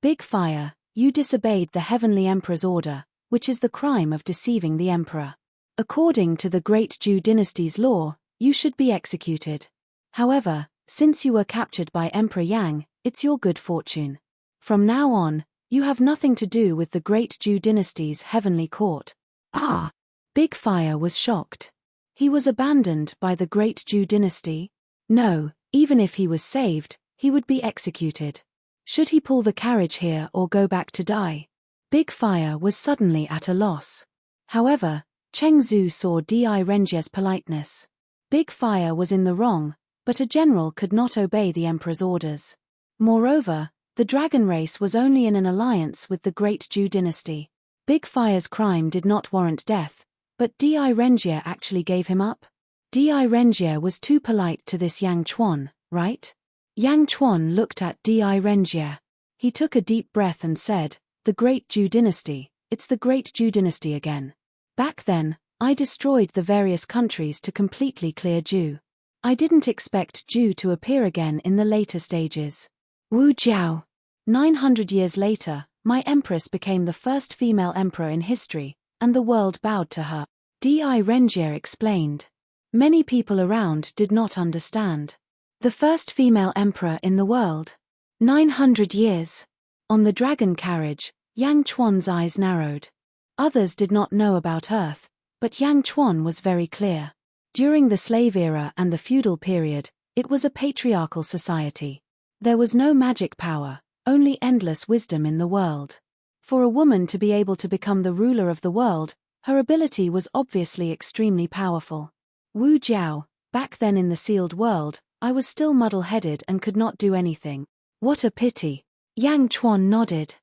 "Big Fire, you disobeyed the Heavenly Emperor's order, which is the crime of deceiving the Emperor. According to the Great Ju dynasty's law, you should be executed. However, since you were captured by Emperor Yang, it's your good fortune. From now on, you have nothing to do with the Great Ju dynasty's heavenly court." Ah! Big Fire was shocked. He was abandoned by the Great Ju dynasty? No, even if he was saved, he would be executed. Should he pull the carriage here or go back to die? Big Fire was suddenly at a loss. However, Cheng Zhu saw Di Renjie's politeness. Big Fire was in the wrong, but a general could not obey the emperor's orders. Moreover, the dragon race was only in an alliance with the great Zhu dynasty. Big Fire's crime did not warrant death, but Di Renjie actually gave him up? Di Renjie was too polite to this Yang Chuan, right? Yang Chuan looked at Di Renjie. He took a deep breath and said, "The great Zhu dynasty, it's the great Zhu dynasty again. Back then, I destroyed the various countries to completely clear Zhu. I didn't expect Zhu to appear again in the later stages. Wu Jiao. 900 years later, my empress became the first female emperor in history, and the world bowed to her." Di Renjie explained. Many people around did not understand. The first female emperor in the world. 900 years. On the dragon carriage, Yang Chuan's eyes narrowed. Others did not know about Earth, but Yang Chuan was very clear. During the slave era and the feudal period, it was a patriarchal society. There was no magic power, only endless wisdom in the world. For a woman to be able to become the ruler of the world, her ability was obviously extremely powerful. Wu Jiao, back then in the sealed world, I was still muddle-headed and could not do anything. What a pity. Yang Chuan nodded.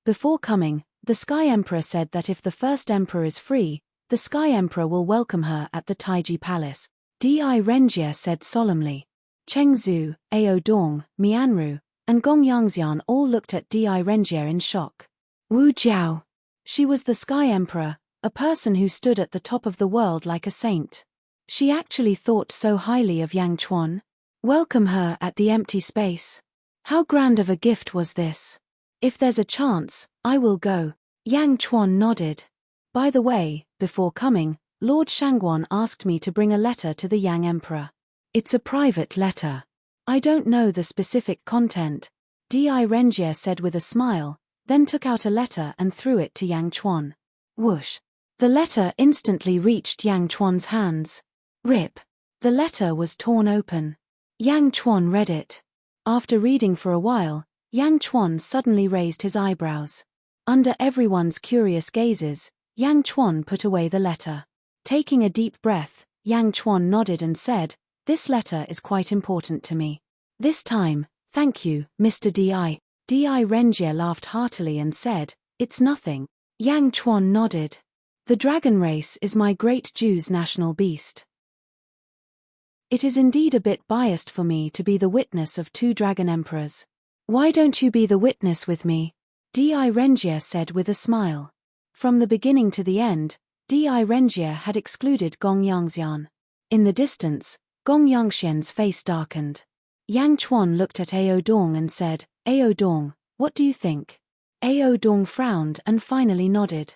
Before coming, the Sky Emperor said that if the first emperor is free, the Sky Emperor will welcome her at the Taiji Palace. Di Renjie said solemnly. Cheng Zhu, Ao Dong, Mianru, and Gong Yangxian all looked at Di Renjie in shock. Wu Jiao. She was the Sky Emperor, a person who stood at the top of the world like a saint. She actually thought so highly of Yang Chuan. Welcome her at the empty space. How grand of a gift was this? If there's a chance, I will go. Yang Chuan nodded. By the way, before coming, Lord Shangguan asked me to bring a letter to the Yang Emperor. It's a private letter. I don't know the specific content, Di Renjie said with a smile, then took out a letter and threw it to Yang Chuan. Whoosh. The letter instantly reached Yang Chuan's hands. Rip. The letter was torn open. Yang Chuan read it. After reading for a while, Yang Chuan suddenly raised his eyebrows. Under everyone's curious gazes, Yang Chuan put away the letter. Taking a deep breath, Yang Chuan nodded and said, "This letter is quite important to me. This time, thank you, Mr. Di." Di Renjie laughed heartily and said, "It's nothing." Yang Chuan nodded. "The dragon race is my great Zhu's national beast. It is indeed a bit biased for me to be the witness of two dragon emperors. Why don't you be the witness with me?" Di Renjie said with a smile. From the beginning to the end, Di Renjie had excluded Gong Yangxian. In the distance, Gong Yangxian's face darkened. Yang Chuan looked at Ao Dong and said, "Ao Dong, what do you think?" Ao Dong frowned and finally nodded.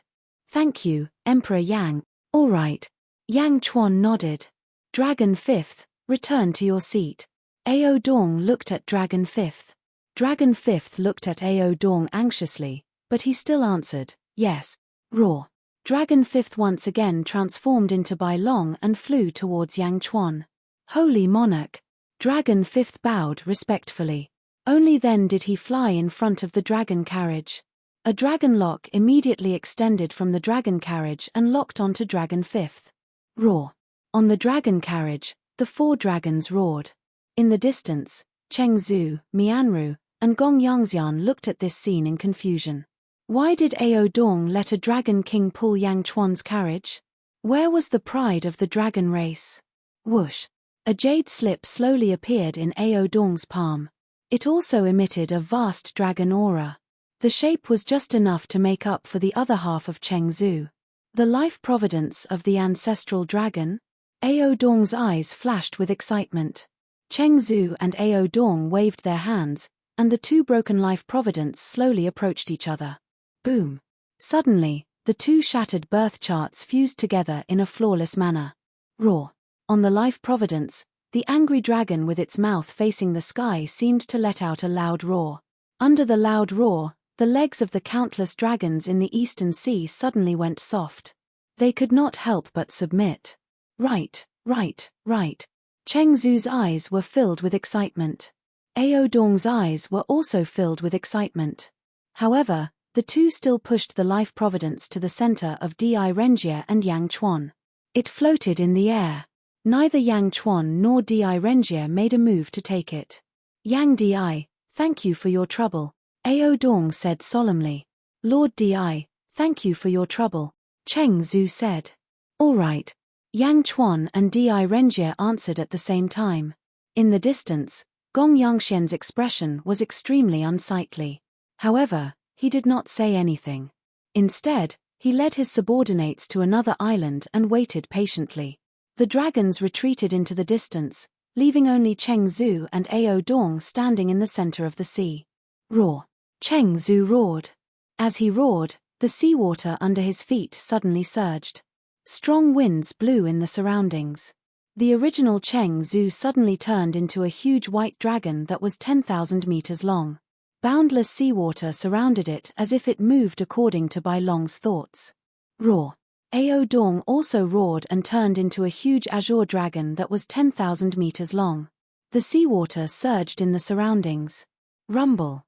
"Thank you, Emperor Yang." "All right." Yang Chuan nodded. "Dragon 5th, return to your seat." Ao Dong looked at Dragon 5th. Dragon 5th looked at Ao Dong anxiously, but he still answered, "Yes." Roar. Dragon 5th once again transformed into Bai Long and flew towards Yang Chuan. Holy monarch! Dragon 5th bowed respectfully. Only then did he fly in front of the dragon carriage. A dragon lock immediately extended from the dragon carriage and locked onto Dragon 5th. Roar. On the dragon carriage, the 4 dragons roared. In the distance, Cheng Zhu, Mianru, and Gong Yangxian looked at this scene in confusion. Why did Ao Dong let a dragon king pull Yang Chuan's carriage? Where was the pride of the dragon race? Whoosh. A jade slip slowly appeared in Ao Dong's palm. It also emitted a vast dragon aura. The shape was just enough to make up for the other half of Cheng Zhu. The life providence of the ancestral dragon? Ao Dong's eyes flashed with excitement. Cheng Zhu and Ao Dong waved their hands, and the 2 broken life providence slowly approached each other. Boom. Suddenly, the 2 shattered birth charts fused together in a flawless manner. Roar. On the life providence, the angry dragon with its mouth facing the sky seemed to let out a loud roar. Under the loud roar, the legs of the countless dragons in the Eastern Sea suddenly went soft. They could not help but submit. Right, right, right. Cheng Zhu's eyes were filled with excitement. Ao Dong's eyes were also filled with excitement. However, The two still pushed the life providence to the center of Di Renjie and Yang Chuan. It floated in the air. Neither Yang Chuan nor Di Renjie made a move to take it. Yang Di, thank you for your trouble, Ao Dong said solemnly. Lord Di, thank you for your trouble, Cheng Zhu said. All right. Yang Chuan and Di Renjie answered at the same time. In the distance, Gong Yangxian's expression was extremely unsightly. However, he did not say anything. Instead, he led his subordinates to another island and waited patiently. The dragons retreated into the distance, leaving only Cheng Zhu and Ao Dong standing in the center of the sea. Roar! Cheng Zhu roared. As he roared, the seawater under his feet suddenly surged. Strong winds blew in the surroundings. The original Cheng Zhu suddenly turned into a huge white dragon that was 10,000 meters long. Boundless seawater surrounded it as if it moved according to Bai Long's thoughts. Roar! Ao Dong also roared and turned into a huge azure dragon that was 10,000 meters long. The seawater surged in the surroundings. Rumble!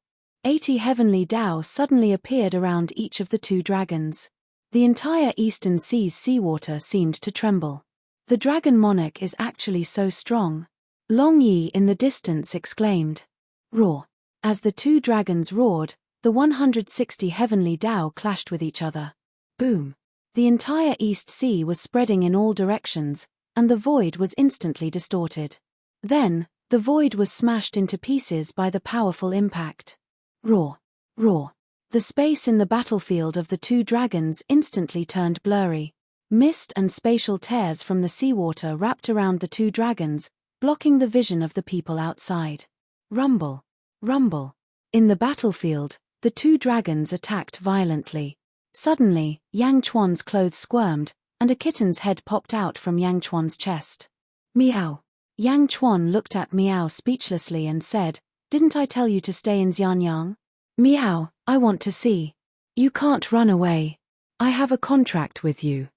80 heavenly Dao suddenly appeared around each of the two dragons. The entire eastern sea's seawater seemed to tremble. The dragon monarch is actually so strong. Long Yi in the distance exclaimed. Roar! As the two dragons roared, the 160 heavenly Dao clashed with each other. Boom! The entire East Sea was spreading in all directions, and the void was instantly distorted. Then, the void was smashed into pieces by the powerful impact. Roar! Roar! The space in the battlefield of the two dragons instantly turned blurry. Mist and spatial tears from the seawater wrapped around the two dragons, blocking the vision of the people outside. Rumble! Rumble! In the battlefield, the two dragons attacked violently. Suddenly, Yang Chuan's clothes squirmed, and a kitten's head popped out from Yang Chuan's chest. Meow! Yang Chuan looked at Meow speechlessly and said, "Didn't I tell you to stay in Xianyang? Meow, I want to see. You can't run away. I have a contract with you.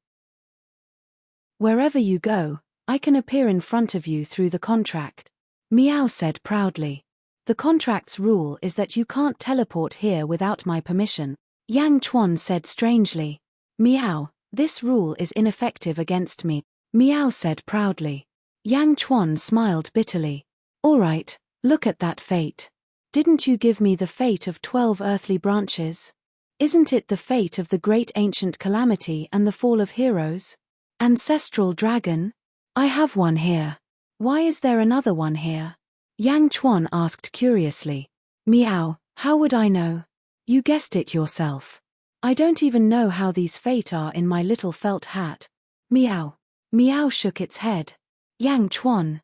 Wherever you go, I can appear in front of you through the contract," Meow said proudly. "The contract's rule is that you can't teleport here without my permission," Yang Chuan said strangely. "Meow, this rule is ineffective against me," Meow said proudly. Yang Chuan smiled bitterly. "All right, look at that fate. Didn't you give me the fate of 12 earthly branches? Isn't it the fate of the great ancient calamity and the fall of heroes? Ancestral dragon? I have one here. Why is there another one here?" Yang Chuan asked curiously. "Meow, how would I know? You guessed it yourself. I don't even know how these fate are in my little felt hat." Meow. Meow shook its head. Yang Chuan.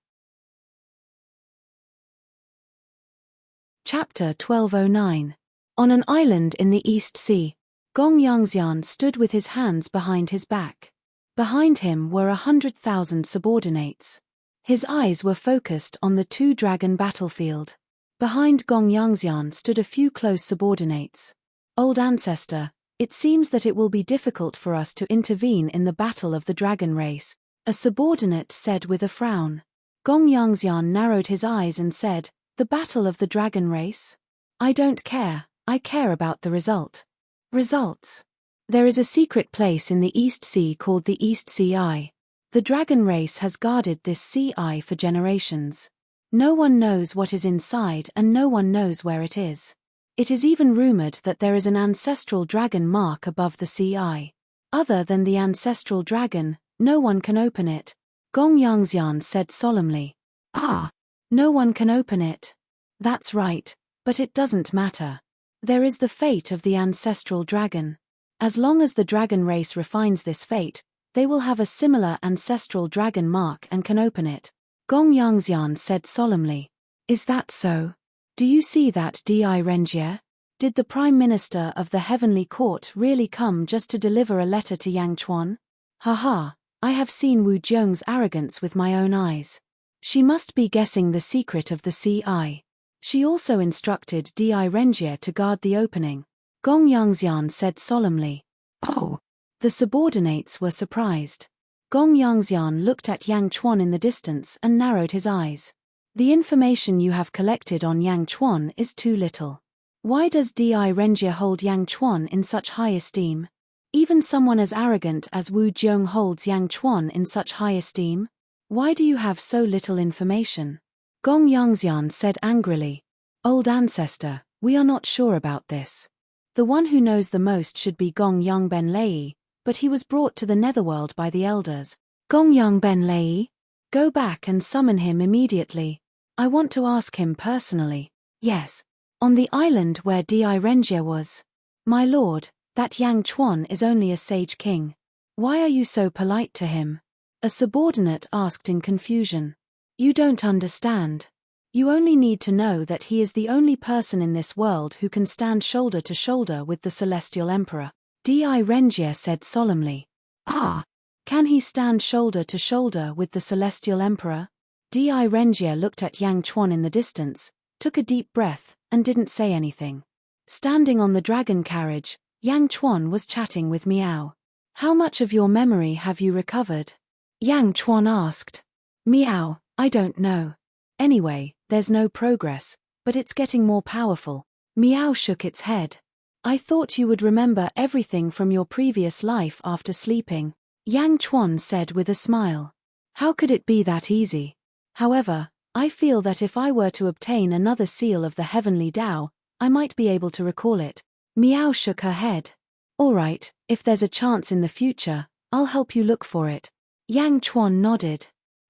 Chapter 1209. On an island in the East Sea, Gong Yangxian stood with his hands behind his back. Behind him were 100,000 subordinates. His eyes were focused on the two-dragon battlefield. Behind Gong Yangxian stood a few close subordinates. "Old ancestor, it seems that it will be difficult for us to intervene in the battle of the dragon race," a subordinate said with a frown. Gong Yangxian narrowed his eyes and said, "The battle of the dragon race? I don't care, I care about the result." Results. There is a secret place in the East Sea called the East Sea Eye. The dragon race has guarded this sea eye for generations. No one knows what is inside and no one knows where it is. It is even rumored that there is an ancestral dragon mark above the sea eye. Other than the ancestral dragon, no one can open it, Gong Yangxian said solemnly. "Ah! No one can open it. That's right, but it doesn't matter. There is the fate of the ancestral dragon. As long as the dragon race refines this fate, they will have a similar ancestral dragon mark and can open it," Gong Yangxian said solemnly. "Is that so? Do you see that, Di Renjie? Did the Prime Minister of the Heavenly Court really come just to deliver a letter to Yang Chuan? Haha, I have seen Wu Jiong's arrogance with my own eyes. She must be guessing the secret of the sea eye. She also instructed Di Renjie to guard the opening," Gong Yangxian said solemnly. "Oh!" The subordinates were surprised. Gong Yangxian looked at Yang Chuan in the distance and narrowed his eyes. "The information you have collected on Yang Chuan is too little. Why does Di Renjie hold Yang Chuan in such high esteem? Even someone as arrogant as Wu Jiong holds Yang Chuan in such high esteem? Why do you have so little information? Gong Yangxian said angrily. Old ancestor, we are not sure about this. The one who knows the most should be Gong Yang Ben Lei, but he was brought to the netherworld by the elders. Gong Yang Ben Lei? Go back and summon him immediately. I want to ask him personally. Yes. On the island where Di Renjie was. My lord, that Yang Chuan is only a sage king. Why are you so polite to him? A subordinate asked in confusion. You don't understand. You only need to know that he is the only person in this world who can stand shoulder to shoulder with the Celestial Emperor. Di Renjie said solemnly. Ah! Can he stand shoulder to shoulder with the Celestial Emperor? Di Renjie looked at Yang Chuan in the distance, took a deep breath, and didn't say anything. Standing on the dragon carriage, Yang Chuan was chatting with Miao. How much of your memory have you recovered? Yang Chuan asked. Miao, I don't know. Anyway, there's no progress, but it's getting more powerful. Miao shook its head. I thought you would remember everything from your previous life after sleeping. Yang Chuan said with a smile. How could it be that easy? However, I feel that if I were to obtain another seal of the heavenly Tao, I might be able to recall it. Miao shook her head. All right, if there's a chance in the future, I'll help you look for it. Yang Chuan nodded.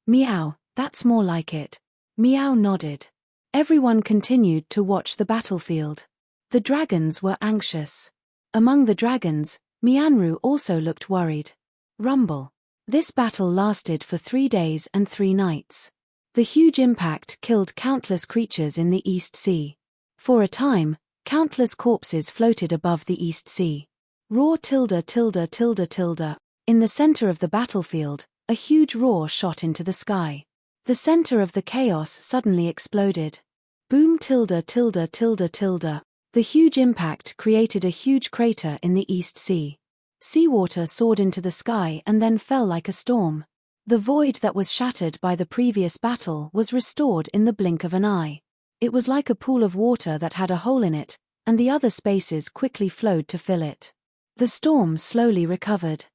Miao, that's more like it. Miao nodded. Everyone continued to watch the battlefield. The dragons were anxious. Among the dragons, Mianru also looked worried. Rumble. This battle lasted for 3 days and 3 nights. The huge impact killed countless creatures in the East Sea. For a time, countless corpses floated above the East Sea. Roar tilde tilde tilde tilde. In the center of the battlefield, a huge roar shot into the sky. The center of the chaos suddenly exploded. Boom tilde tilde tilde tilde. The huge impact created a huge crater in the East Sea. Seawater soared into the sky and then fell like a storm. The void that was shattered by the previous battle was restored in the blink of an eye. It was like a pool of water that had a hole in it, and the other spaces quickly flowed to fill it. The storm slowly recovered.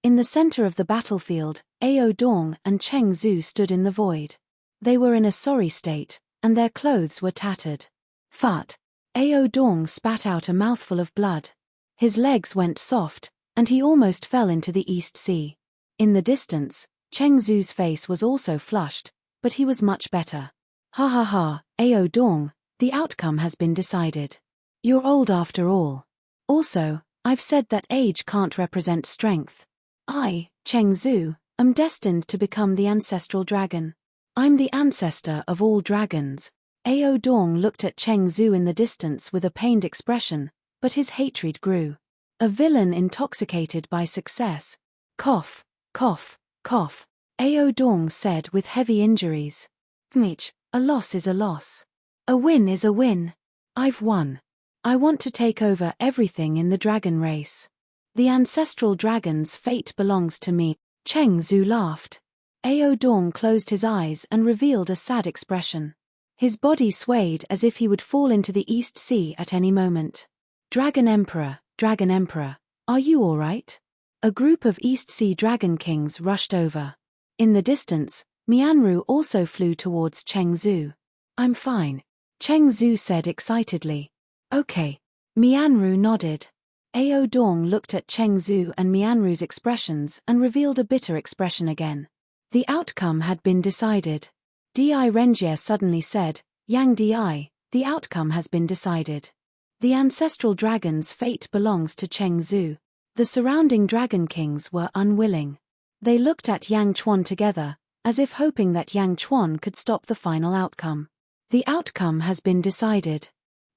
In the center of the battlefield, Ao Dong and Cheng Zhu stood in the void. They were in a sorry state, and their clothes were tattered. Fart. Ao Dong spat out a mouthful of blood. His legs went soft, and he almost fell into the East Sea. In the distance, Cheng Zhu's face was also flushed, but he was much better. Ha ha ha, Ao Dong, the outcome has been decided. You're old after all. Also, I've said that age can't represent strength. I, Cheng Zhu, am destined to become the ancestral dragon. I'm the ancestor of all dragons. Ao Dong looked at Cheng Zhu in the distance with a pained expression, but his hatred grew. A villain intoxicated by success. Cough. Cough, cough. Ao Dong said with heavy injuries. Mitch, a loss is a loss. A win is a win. I've won. I want to take over everything in the dragon race. The ancestral dragon's fate belongs to me. Cheng Zhu laughed. Ao Dong closed his eyes and revealed a sad expression. His body swayed as if he would fall into the East Sea at any moment. Dragon Emperor, are you all right? A group of East Sea Dragon Kings rushed over. In the distance, Mianru also flew towards Cheng Zhu. I'm fine. Cheng Zhu said excitedly. Okay. Mianru nodded. Ao Dong looked at Cheng Zhu and Mianru's expressions and revealed a bitter expression again. The outcome had been decided. Di Renjie suddenly said, Yang Di, the outcome has been decided. The ancestral dragon's fate belongs to Cheng Zhu. The surrounding dragon kings were unwilling. They looked at Yang Chuan together, as if hoping that Yang Chuan could stop the final outcome. The outcome has been decided.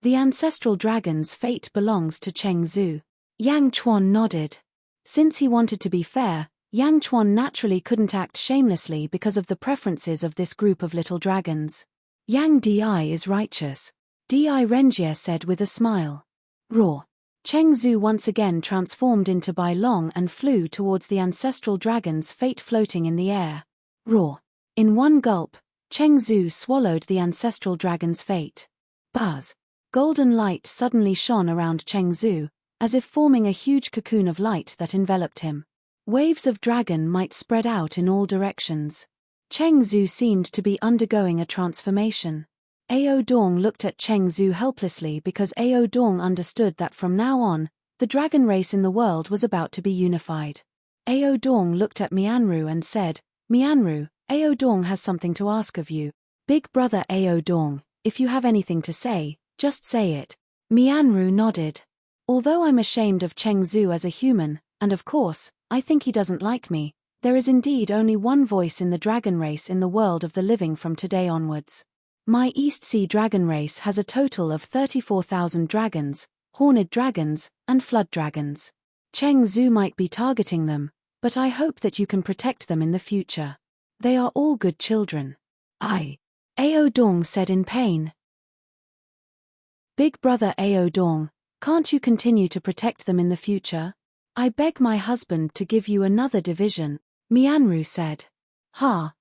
The ancestral dragon's fate belongs to Cheng Zhu. Yang Chuan nodded. Since he wanted to be fair, Yang Chuan naturally couldn't act shamelessly because of the preferences of this group of little dragons. Yang Di is righteous. Di Renjie said with a smile. Roar. Cheng Zhu once again transformed into Bai Long and flew towards the ancestral dragon's fate floating in the air. Roar. In one gulp, Cheng Zhu swallowed the ancestral dragon's fate. Buzz. Golden light suddenly shone around Cheng Zhu, as if forming a huge cocoon of light that enveloped him. Waves of dragon might spread out in all directions. Cheng Zhu seemed to be undergoing a transformation. Ao Dong looked at Cheng Zhu helplessly because Ao Dong understood that from now on, the dragon race in the world was about to be unified. Ao Dong looked at Mianru and said, Mianru, Ao Dong has something to ask of you. Big brother Ao Dong, if you have anything to say, just say it. Mianru nodded. Although I'm ashamed of Cheng Zhu as a human, and of course, I think he doesn't like me, there is indeed only one voice in the dragon race in the world of the living from today onwards. My East Sea dragon race has a total of 34,000 dragons, horned dragons, and flood dragons. Cheng Zhu might be targeting them, but I hope that you can protect them in the future. They are all good children. Ao Dong said in pain. Big brother Ao Dong, can't you continue to protect them in the future? I beg my husband to give you another division, Mianru said. Ha,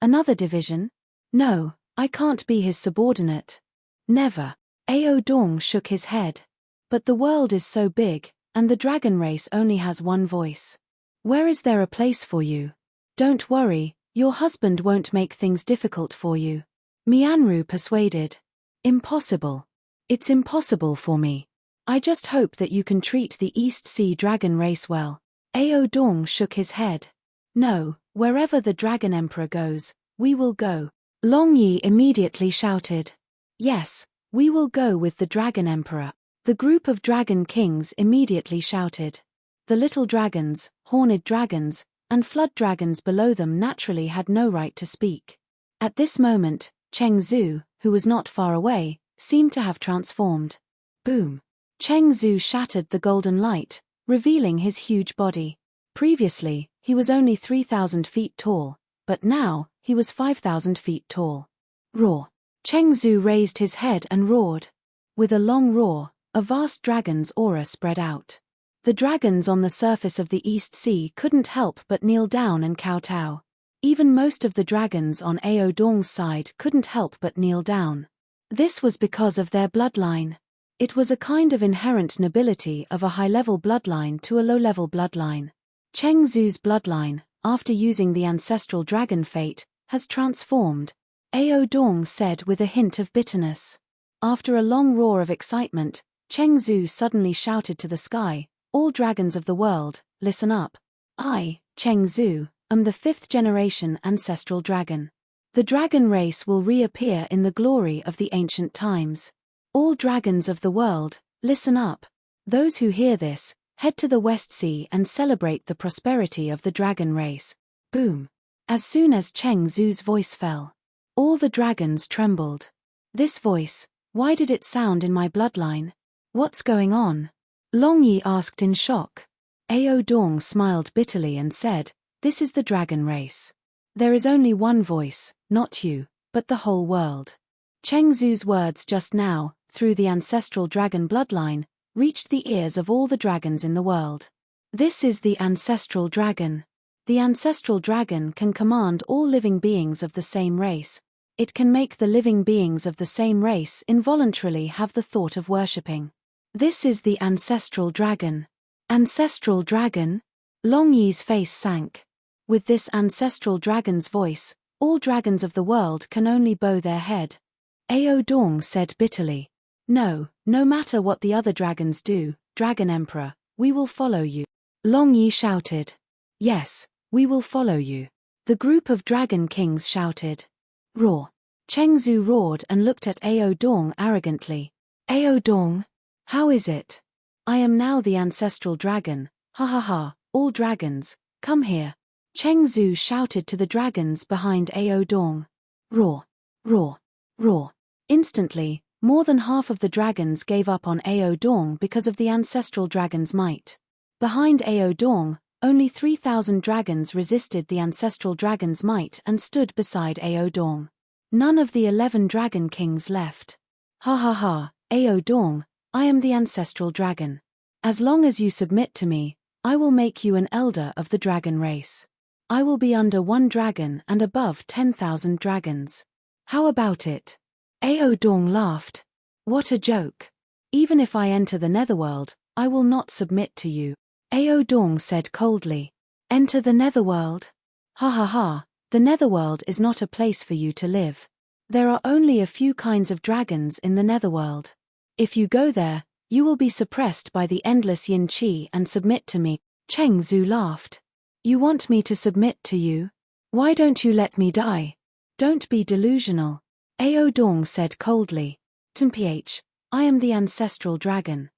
another division? No, I can't be his subordinate. Never. Ao Dong shook his head. But the world is so big, and the dragon race only has one voice. Where is there a place for you? Don't worry, your husband won't make things difficult for you. Mianru persuaded. Impossible. It's impossible for me. I just hope that you can treat the East Sea dragon race well. Ao Dong shook his head. No, wherever the dragon emperor goes, we will go. Long Yi immediately shouted. Yes, we will go with the dragon emperor. The group of dragon kings immediately shouted. The little dragons, horned dragons, and flood dragons below them naturally had no right to speak. At this moment, Cheng Zhu, who was not far away, seemed to have transformed. Boom! Cheng Zhu shattered the golden light, revealing his huge body. Previously, he was only 3,000 feet tall, but now, he was 5,000 feet tall. Roar! Cheng Zhu raised his head and roared. With a long roar, a vast dragon's aura spread out. The dragons on the surface of the East Sea couldn't help but kneel down and kowtow. Even most of the dragons on Ao Dong's side couldn't help but kneel down. This was because of their bloodline. It was a kind of inherent nobility of a high-level bloodline to a low-level bloodline. Cheng Zhu's bloodline, after using the ancestral dragon fate, has transformed, Ao Dong said with a hint of bitterness. After a long roar of excitement, Cheng Zhu suddenly shouted to the sky, all dragons of the world, listen up. I, Cheng Zhu, am the 5th generation ancestral dragon. The dragon race will reappear in the glory of the ancient times. All dragons of the world, listen up. Those who hear this, head to the West Sea and celebrate the prosperity of the dragon race. Boom! As soon as Cheng Zhu's voice fell, all the dragons trembled. This voice, why did it sound in my bloodline? What's going on? Long Yi asked in shock. Ao Dong smiled bitterly and said, this is the dragon race. There is only one voice, not you, but the whole world. Cheng Zhu's words just now, through the ancestral dragon bloodline, reached the ears of all the dragons in the world. This is the ancestral dragon. The ancestral dragon can command all living beings of the same race. It can make the living beings of the same race involuntarily have the thought of worshipping. This is the ancestral dragon. Ancestral dragon? Long Yi's face sank. With this ancestral dragon's voice, all dragons of the world can only bow their head. Ao Dong said bitterly. No matter what the other dragons do, Dragon Emperor, we will follow you. Long Yi shouted. Yes, we will follow you. The group of dragon kings shouted. Roar. Cheng Zhu roared and looked at Ao Dong arrogantly. Ao Dong? How is it? I am now the ancestral dragon, all dragons, come here. Cheng Zhu shouted to the dragons behind Ao Dong. Roar, roar, roar. Instantly, more than half of the dragons gave up on Ao Dong because of the ancestral dragon's might. Behind Ao Dong, only 3,000 dragons resisted the ancestral dragon's might and stood beside Ao Dong. None of the 11 dragon kings left. Ao Dong, I am the ancestral dragon. As long as you submit to me, I will make you an elder of the dragon race. I will be under 1 dragon and above 10,000 dragons. How about it? Ao Dong laughed. What a joke. Even if I enter the netherworld, I will not submit to you. Ao Dong said coldly. Enter the netherworld? Ha ha ha, the netherworld is not a place for you to live. There are only a few kinds of dragons in the netherworld. If you go there, you will be suppressed by the endless yin qi and submit to me. Cheng Zhu laughed. You want me to submit to you? Why don't you let me die? Don't be delusional. Ao Dong said coldly. Mph, I am the ancestral dragon.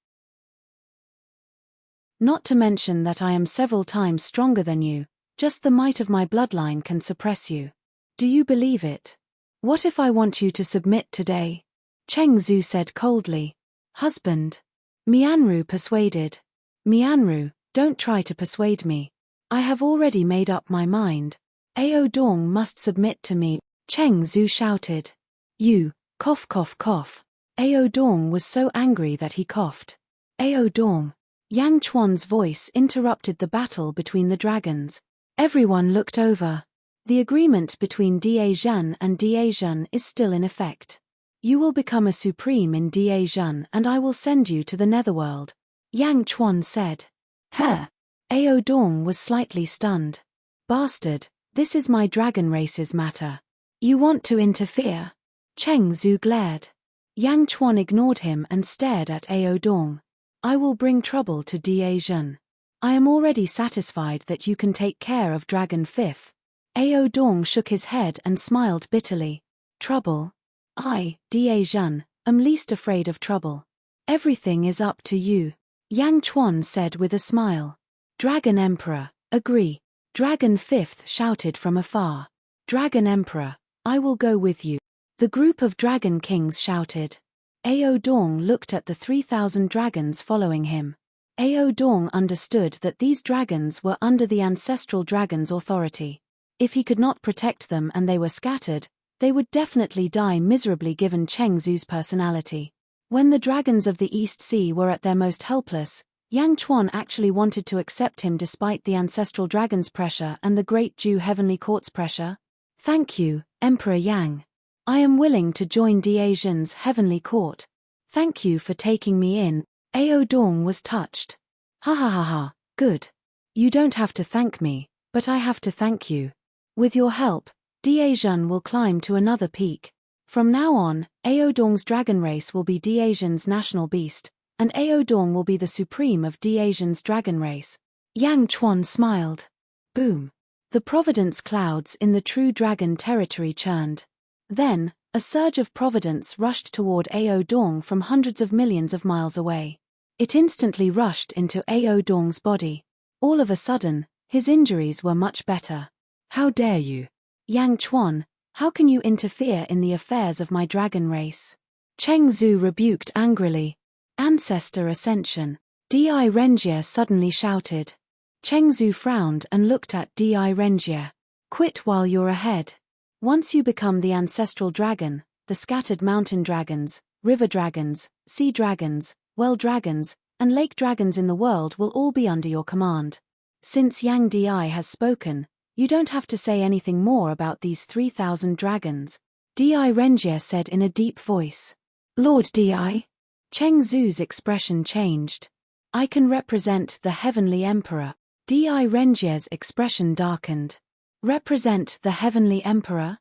Not to mention that I am several times stronger than you, just the might of my bloodline can suppress you. Do you believe it? What if I want you to submit today? Cheng Zhu said coldly. Husband. Mianru persuaded. Mianru, don't try to persuade me. I have already made up my mind. Ao Dong must submit to me, Cheng Zhu shouted. You, cough cough cough. Ao Dong was so angry that he coughed. Ao Dong. Yang Chuan's voice interrupted the battle between the dragons. Everyone looked over. The agreement between Diezhan and Diezhan is still in effect. You will become a supreme in Diezhan and I will send you to the netherworld. Yang Chuan said. Huh. Ao Dong was slightly stunned. Bastard, this is my dragon race's matter. You want to interfere? Cheng Zhu glared. Yang Chuan ignored him and stared at Ao Dong. I will bring trouble to Diezhan. I am already satisfied that you can take care of Dragon 5th. Ao Dong shook his head and smiled bitterly. Trouble? I, Diezhan, am least afraid of trouble. Everything is up to you. Yang Chuan said with a smile. Dragon Emperor, agree. Dragon 5th shouted from afar. Dragon Emperor, I will go with you. The group of Dragon Kings shouted. Ao Dong looked at the 3,000 dragons following him. Ao Dong understood that these dragons were under the ancestral dragon's authority. If he could not protect them and they were scattered, they would definitely die miserably given Cheng Zhu's personality. When the dragons of the East Sea were at their most helpless, Yang Chuan actually wanted to accept him despite the ancestral dragon's pressure and the Great Jew Heavenly Court's pressure. Thank you, Emperor Yang. I am willing to join Diezhan's Heavenly Court. Thank you for taking me in. Ao Dong was touched. Ha ha ha ha, good. You don't have to thank me, but I have to thank you. With your help, Diezhan will climb to another peak. From now on, Ao Dong's dragon race will be Diezhan's national beast, and Ao Dong will be the supreme of Diezhan's dragon race. Yang Chuan smiled. Boom. The providence clouds in the true dragon territory churned. Then, a surge of providence rushed toward Ao Dong from hundreds of millions of miles away. It instantly rushed into Ao Dong's body. All of a sudden, his injuries were much better. How dare you? Yang Chuan, how can you interfere in the affairs of my dragon race? Cheng Zhu rebuked angrily. Ancestor Ascension. Di Renjie suddenly shouted. Cheng Zhu frowned and looked at Di Renjie. Quit while you're ahead. Once you become the ancestral dragon, the scattered mountain dragons, river dragons, sea dragons, well dragons, and lake dragons in the world will all be under your command. Since Yang Di has spoken, you don't have to say anything more about these 3,000 dragons. Di Renjie said in a deep voice. Lord Di? Cheng Zhu's expression changed. I can represent the Heavenly Emperor. Di Renjie's expression darkened. Represent the Heavenly Emperor?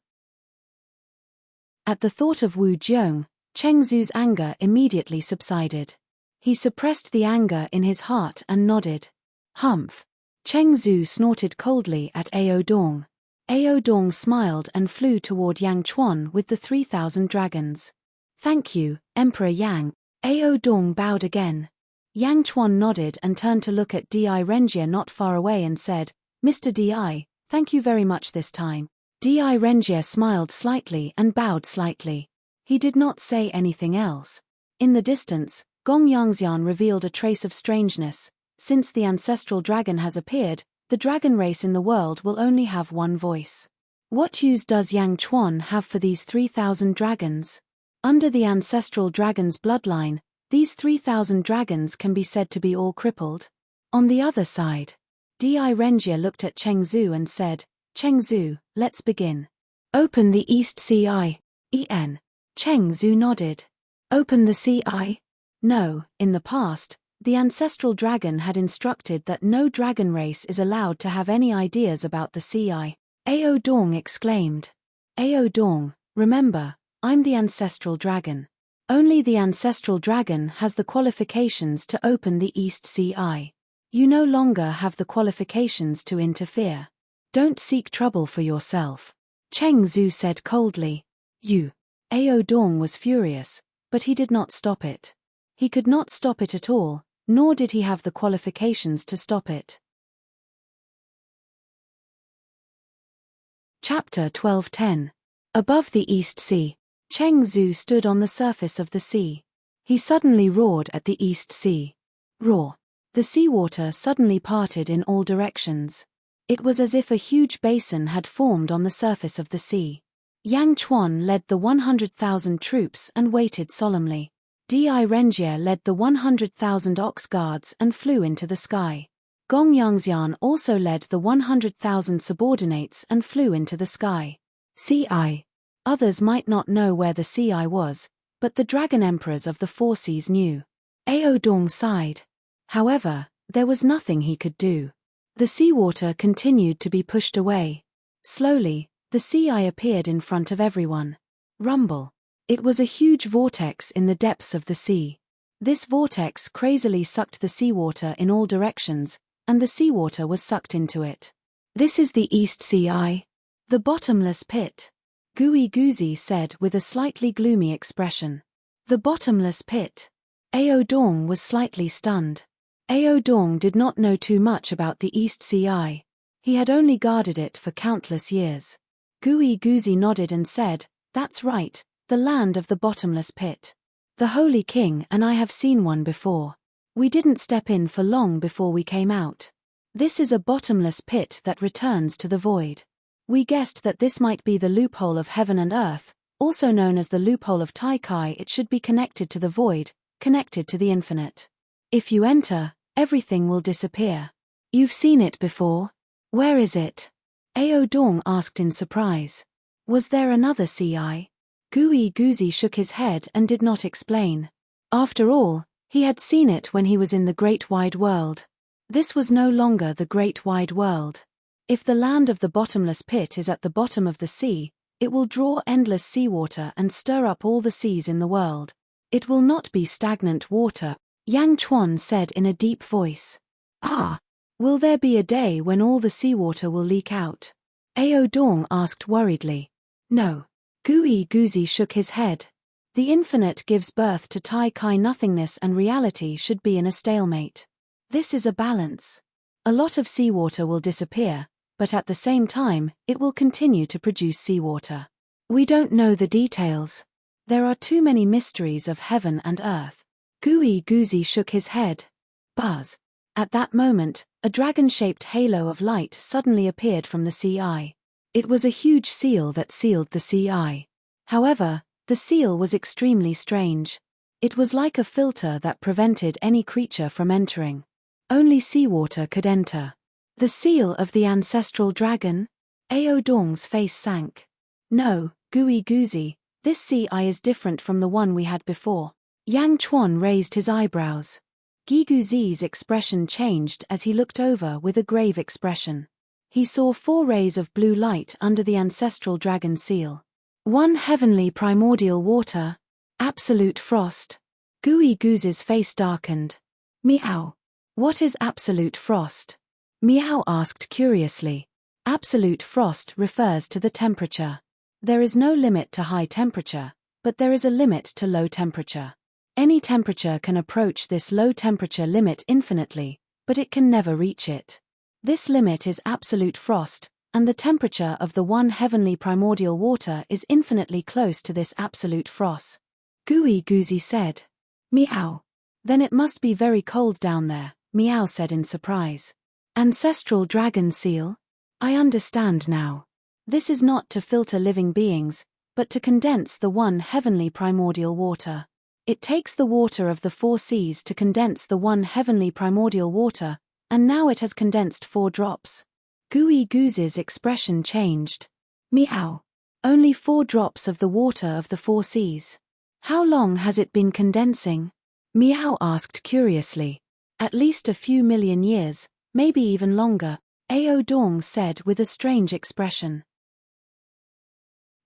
At the thought of Wu Jiong, Cheng Zhu's anger immediately subsided. He suppressed the anger in his heart and nodded. Humph. Cheng Zhu snorted coldly at Ao Dong. Ao Dong smiled and flew toward Yang Chuan with the 3,000 dragons. Thank you, Emperor Yang. Ao Dong bowed again. Yang Chuan nodded and turned to look at Di Renjie not far away and said, Mr. Di, thank you very much this time. Di Renjie smiled slightly and bowed slightly. He did not say anything else. In the distance, Gong Yangxian revealed a trace of strangeness. Since the ancestral dragon has appeared, the dragon race in the world will only have one voice. What use does Yang Chuan have for these 3,000 dragons? Under the ancestral dragon's bloodline, these 3,000 dragons can be said to be all crippled. On the other side, Di Renjie looked at Cheng Zhu and said, Cheng Zhu, let's begin. Open the East Sea. En. Cheng Zhu nodded. Open the sea. No, in the past, the ancestral dragon had instructed that no dragon race is allowed to have any ideas about the sea. Ao Dong exclaimed. Ao Dong, remember, I'm the ancestral dragon. Only the ancestral dragon has the qualifications to open the East Sea. You no longer have the qualifications to interfere. Don't seek trouble for yourself. Cheng Zhu said coldly. You. Ao Dong was furious, but he did not stop it. He could not stop it at all, nor did he have the qualifications to stop it. Chapter 12:10. Above the East Sea, Cheng Zhu stood on the surface of the sea. He suddenly roared at the East Sea. Roar. The seawater suddenly parted in all directions. It was as if a huge basin had formed on the surface of the sea. Yang Chuan led the 100,000 troops and waited solemnly. Di Renjie led the 100,000 ox guards and flew into the sky. Gong Yangxian also led the 100,000 subordinates and flew into the sky. Ci. Others might not know where the Ci was, but the dragon emperors of the four seas knew. Ao Dong sighed. However, there was nothing he could do. The seawater continued to be pushed away. Slowly, the Ci appeared in front of everyone. Rumble. It was a huge vortex in the depths of the sea. This vortex crazily sucked the seawater in all directions, and the seawater was sucked into it. This is the East Sea. The bottomless pit. Gui Guzi said with a slightly gloomy expression. The bottomless pit. Ao Dong was slightly stunned. Ao Dong did not know too much about the East Sea. He had only guarded it for countless years. Gui Guzi nodded and said, "That's right, the land of the bottomless pit. The Holy King and I have seen one before. We didn't step in for long before we came out. This is a bottomless pit that returns to the void. We guessed that this might be the loophole of heaven and earth, also known as the loophole of Tai Kai. It should be connected to the void, connected to the infinite. If you enter, everything will disappear. You've seen it before? Where is it?" Ao Dong asked in surprise. Was there another Ci? Gui Guzi shook his head and did not explain. After all, he had seen it when he was in the Great Wide World. This was no longer the Great Wide World. If the land of the bottomless pit is at the bottom of the sea, it will draw endless seawater and stir up all the seas in the world. It will not be stagnant water, Yang Chuan said in a deep voice. Ah! Will there be a day when all the seawater will leak out? Ao Dong asked worriedly. No. Gui Guzi shook his head. The infinite gives birth to Tai Kai. Nothingness and reality should be in a stalemate. This is a balance. A lot of seawater will disappear, but at the same time, it will continue to produce seawater. We don't know the details. There are too many mysteries of heaven and earth. Gui Guzi shook his head. Buzz. At that moment, a dragon-shaped halo of light suddenly appeared from the Ci. It was a huge seal that sealed the Ci. However, the seal was extremely strange. It was like a filter that prevented any creature from entering. Only seawater could enter. The seal of the ancestral dragon? Ao Dong's face sank. No, Gui Guzi, this Ci is different from the one we had before. Yang Chuan raised his eyebrows. Guiguzi's expression changed as he looked over with a grave expression. He saw 4 rays of blue light under the ancestral dragon seal. 1 heavenly primordial water. Absolute frost. Gui Guzi's face darkened. Meow. What is absolute frost? Meow asked curiously. Absolute frost refers to the temperature. There is no limit to high temperature, but there is a limit to low temperature. Any temperature can approach this low temperature limit infinitely, but it can never reach it. This limit is absolute frost, and the temperature of the 1 heavenly primordial water is infinitely close to this absolute frost. Gui Guzi said. Meow. Then it must be very cold down there, Meow said in surprise. Ancestral dragon seal? I understand now. This is not to filter living beings, but to condense the 1 heavenly primordial water. It takes the water of the 4 seas to condense the 1 heavenly primordial water, and now it has condensed 4 drops. Gui Guzi's expression changed. Meow. Only 4 drops of the water of the 4 seas. How long has it been condensing? Meow asked curiously. At least a few million years, maybe even longer, Ao Dong said with a strange expression.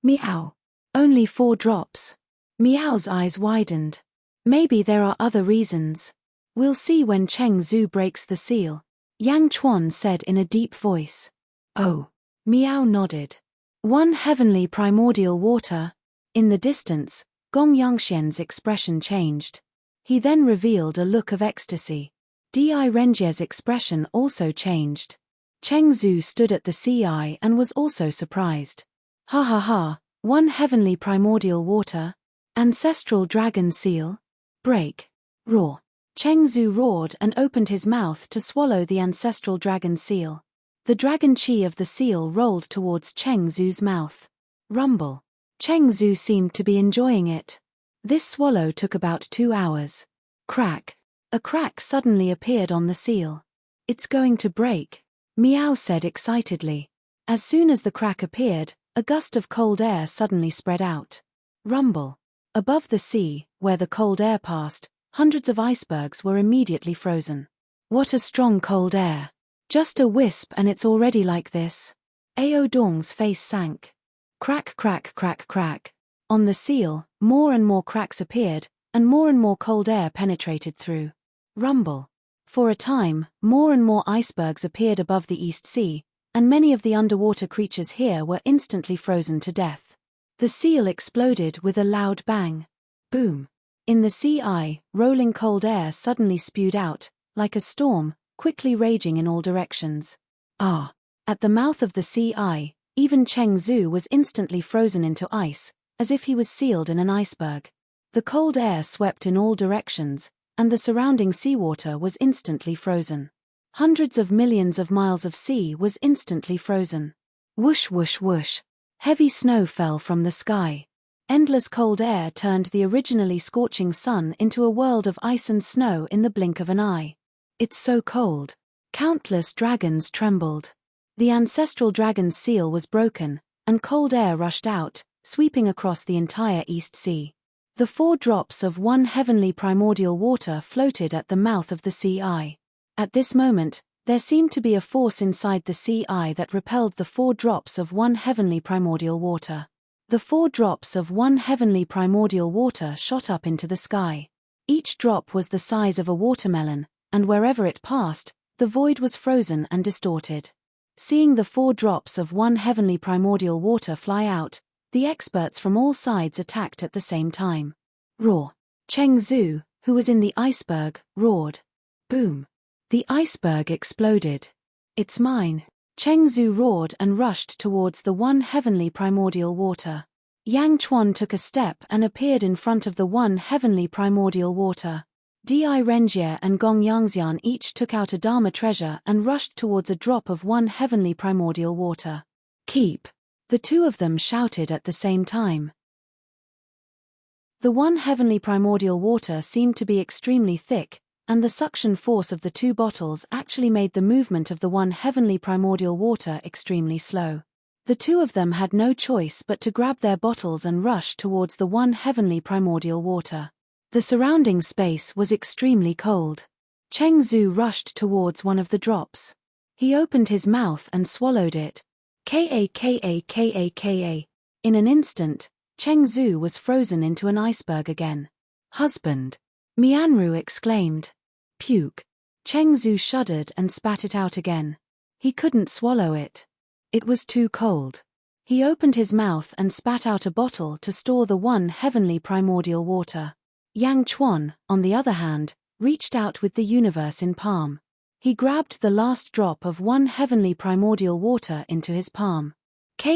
Meow. Only 4 drops. Meow's eyes widened. Maybe there are other reasons. We'll see when Cheng Zhu breaks the seal, Yang Chuan said in a deep voice. Oh. Meow nodded. 1 heavenly primordial water. In the distance, Gong Yangxian's expression changed. He then revealed a look of ecstasy. Di Renjie's expression also changed. Cheng Zhu stood at the CI and was also surprised. Ha ha ha, 1 heavenly primordial water. Ancestral dragon seal. Break. Roar. Cheng Zhu roared and opened his mouth to swallow the ancestral dragon seal. The dragon chi of the seal rolled towards Cheng Zhu's mouth. Rumble. Cheng Zhu seemed to be enjoying it. This swallow took about 2 hours. Crack. A crack suddenly appeared on the seal. It's going to break, Meow said excitedly. As soon as the crack appeared, a gust of cold air suddenly spread out. Rumble. Above the sea, where the cold air passed, hundreds of icebergs were immediately frozen. What a strong cold air. Just a wisp and it's already like this. Ao Dong's face sank. Crack crack crack crack. On the seal, more and more cracks appeared, and more cold air penetrated through. Rumble. For a time, more and more icebergs appeared above the East Sea, and many of the underwater creatures here were instantly frozen to death. The seal exploded with a loud bang. Boom. In the sea eye, rolling cold air suddenly spewed out, like a storm, quickly raging in all directions. Ah! At the mouth of the sea eye, even Cheng Zhu was instantly frozen into ice, as if he was sealed in an iceberg. The cold air swept in all directions, and the surrounding seawater was instantly frozen. Hundreds of millions of miles of sea was instantly frozen. Whoosh whoosh whoosh. Heavy snow fell from the sky. Endless cold air turned the originally scorching sun into a world of ice and snow in the blink of an eye. It's so cold. Countless dragons trembled. The ancestral dragon's seal was broken, and cold air rushed out, sweeping across the entire East Sea. The 4 drops of 1 heavenly primordial water floated at the mouth of the sea eye. At this moment, there seemed to be a force inside the sea eye that repelled the 4 drops of 1 heavenly primordial water. The 4 drops of 1 heavenly primordial water shot up into the sky. Each drop was the size of a watermelon, and wherever it passed, the void was frozen and distorted. Seeing the 4 drops of 1 heavenly primordial water fly out, the experts from all sides attacked at the same time. Roar. Cheng Zhu, who was in the iceberg, roared. Boom. The iceberg exploded. It's mine. Cheng Zhu roared and rushed towards the 1 heavenly primordial water. Yang Chuan took a step and appeared in front of the 1 heavenly primordial water. Di Renjie and Gong Yangxian each took out a Dharma treasure and rushed towards a drop of 1 heavenly primordial water. Keep. The 2 of them shouted at the same time. The 1 heavenly primordial water seemed to be extremely thick, and the suction force of the 2 bottles actually made the movement of the 1 heavenly primordial water extremely slow. The 2 of them had no choice but to grab their bottles and rush towards the 1 heavenly primordial water. The surrounding space was extremely cold. Cheng Zhu rushed towards one of the drops. He opened his mouth and swallowed it. Ka. In an instant, Cheng Zhu was frozen into an iceberg again. Husband. Mianru exclaimed. Puke. Cheng Zhu shuddered and spat it out again. He couldn't swallow it. It was too cold. He opened his mouth and spat out a bottle to store the 1 heavenly primordial water. Yang Chuan, on the other hand, reached out with the universe in palm. He grabbed the last drop of 1 heavenly primordial water into his palm. Ka.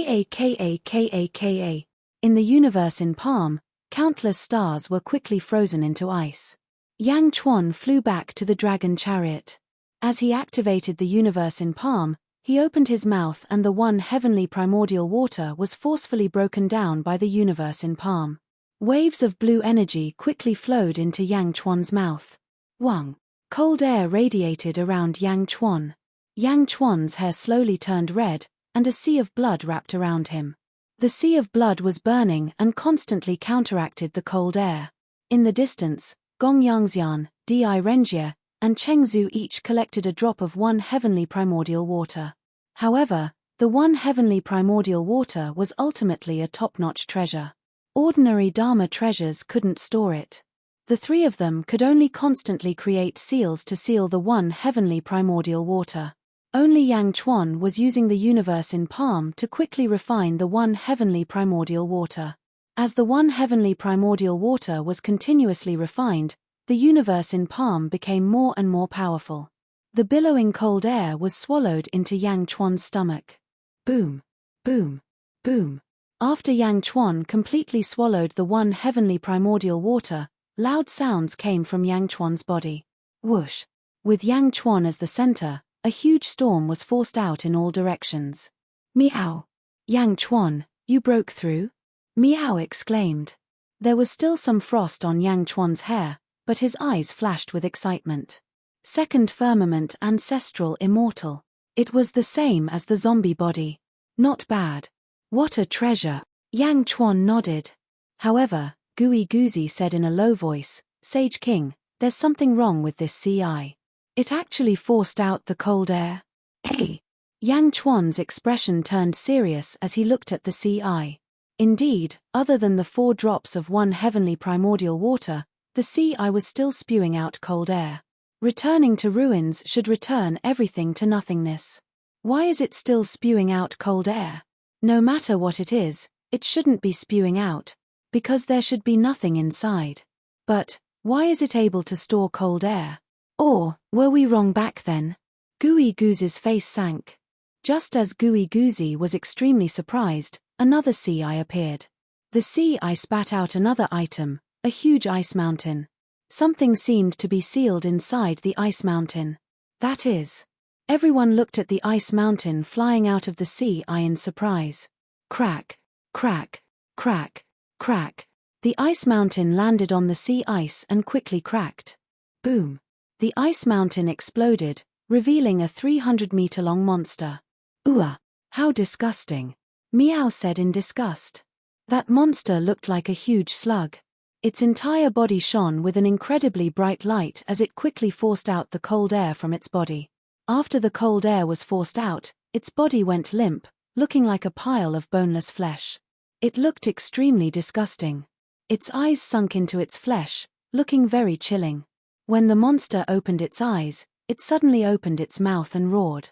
In the universe in palm, countless stars were quickly frozen into ice. Yang Chuan flew back to the dragon chariot. As he activated the universe in palm, he opened his mouth and the 1 heavenly primordial water was forcefully broken down by the universe in palm. Waves of blue energy quickly flowed into Yang Chuan's mouth. Wang. Cold air radiated around Yang Chuan. Yang Chuan's hair slowly turned red, and a sea of blood wrapped around him. The sea of blood was burning and constantly counteracted the cold air. In the distance, Gong Yangxian, Di Renjie, and Chengzu each collected a drop of one heavenly primordial water. However, the one heavenly primordial water was ultimately a top-notch treasure. Ordinary Dharma treasures couldn't store it. The three of them could only constantly create seals to seal the one heavenly primordial water. Only Yang Chuan was using the universe in palm to quickly refine the one heavenly primordial water. As the one heavenly primordial water was continuously refined, the universe in palm became more and more powerful. The billowing cold air was swallowed into Yang Chuan's stomach. Boom, boom, boom. After Yang Chuan completely swallowed the one heavenly primordial water, loud sounds came from Yang Chuan's body. Whoosh! With Yang Chuan as the center, a huge storm was forced out in all directions. Meow! Yang Chuan, you broke through? Meow exclaimed. There was still some frost on Yang Chuan's hair, but his eyes flashed with excitement. Second firmament ancestral immortal. It was the same as the zombie body. Not bad. What a treasure. Yang Chuan nodded. However, Gui Guzi said in a low voice, Sage King, there's something wrong with this CI. It actually forced out the cold air. Hey! Yang Chuan's expression turned serious as he looked at the CI. Indeed, other than the 4 drops of one heavenly primordial water, the CI was still spewing out cold air. Returning to ruins should return everything to nothingness. Why is it still spewing out cold air? No matter what it is, it shouldn't be spewing out, because there should be nothing inside. But, why is it able to store cold air? Or, were we wrong back then? Gui Guzi's face sank. Just as Gui Guzi was extremely surprised, another CI appeared. The CI spat out another item, a huge ice mountain. Something seemed to be sealed inside the ice mountain. That is. Everyone looked at the ice mountain flying out of the CI in surprise. Crack, crack, crack, crack. The ice mountain landed on the sea ice and quickly cracked. Boom. The ice mountain exploded, revealing a 300-meter-long monster. Ooh, how disgusting. Meow said in disgust. That monster looked like a huge slug. Its entire body shone with an incredibly bright light as it quickly forced out the cold air from its body. After the cold air was forced out, its body went limp, looking like a pile of boneless flesh. It looked extremely disgusting. Its eyes sunk into its flesh, looking very chilling. When the monster opened its eyes, it suddenly opened its mouth and roared.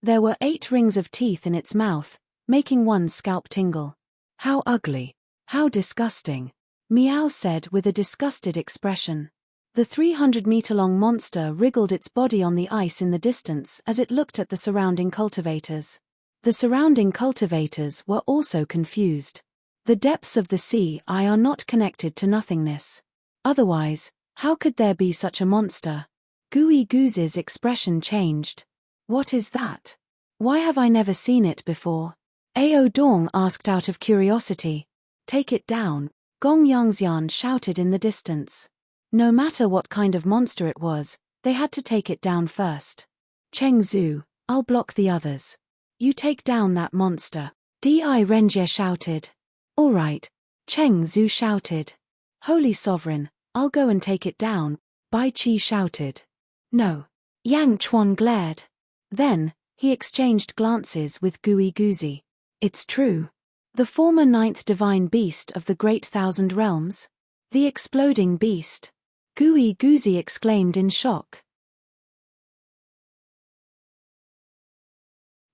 There were 8 rings of teeth in its mouth, making one's scalp tingle. How ugly. How disgusting. Meow said with a disgusted expression. The 300-meter-long monster wriggled its body on the ice in the distance as it looked at the surrounding cultivators. The surrounding cultivators were also confused. The depths of the sea are not connected to nothingness. Otherwise, how could there be such a monster? Gui Guzi's expression changed. What is that? Why have I never seen it before? Ao Dong asked out of curiosity. Take it down, Gong Yangxian shouted in the distance. No matter what kind of monster it was, they had to take it down first. Chengzu, I'll block the others. You take down that monster. Di Renjie shouted. All right, Chengzu shouted. Holy Sovereign, I'll go and take it down, Bai Qi shouted. No. Yang Chuan glared. Then, he exchanged glances with Gui Guzi. It's true. The former 9th divine beast of the Great Thousand Realms? The exploding beast. Gui Guzi exclaimed in shock.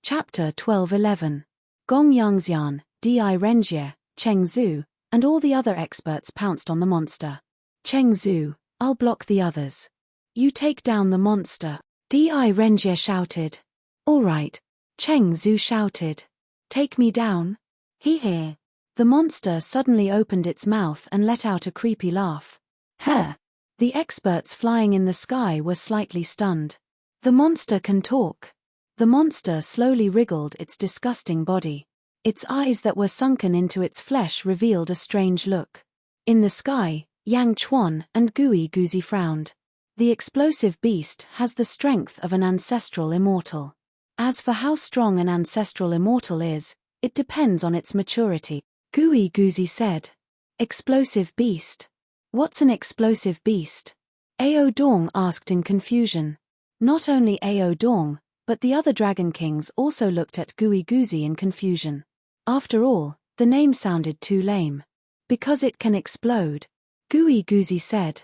Chapter 12:11. Gong Yangxian, Di Renjie, Chengzu, and all the other experts pounced on the monster. Chengzu, I'll block the others. You take down the monster, Di Renjie shouted. All right, Chengzu shouted. Take me down? Hee. The monster suddenly opened its mouth and let out a creepy laugh. Huh. The experts flying in the sky were slightly stunned. The monster can talk. The monster slowly wriggled its disgusting body. Its eyes that were sunken into its flesh revealed a strange look. In the sky, Yang Chuan and Gui Guzi frowned. The explosive beast has the strength of an ancestral immortal. As for how strong an ancestral immortal is, It depends on its maturity. Gooey Goozy said. Explosive beast. What's an explosive beast? Ao Dong asked in confusion. Not only Ao Dong, but the other Dragon Kings also looked at Gooey Goozy in confusion. After all, the name sounded too lame. Because it can explode, Gooey Goozy said.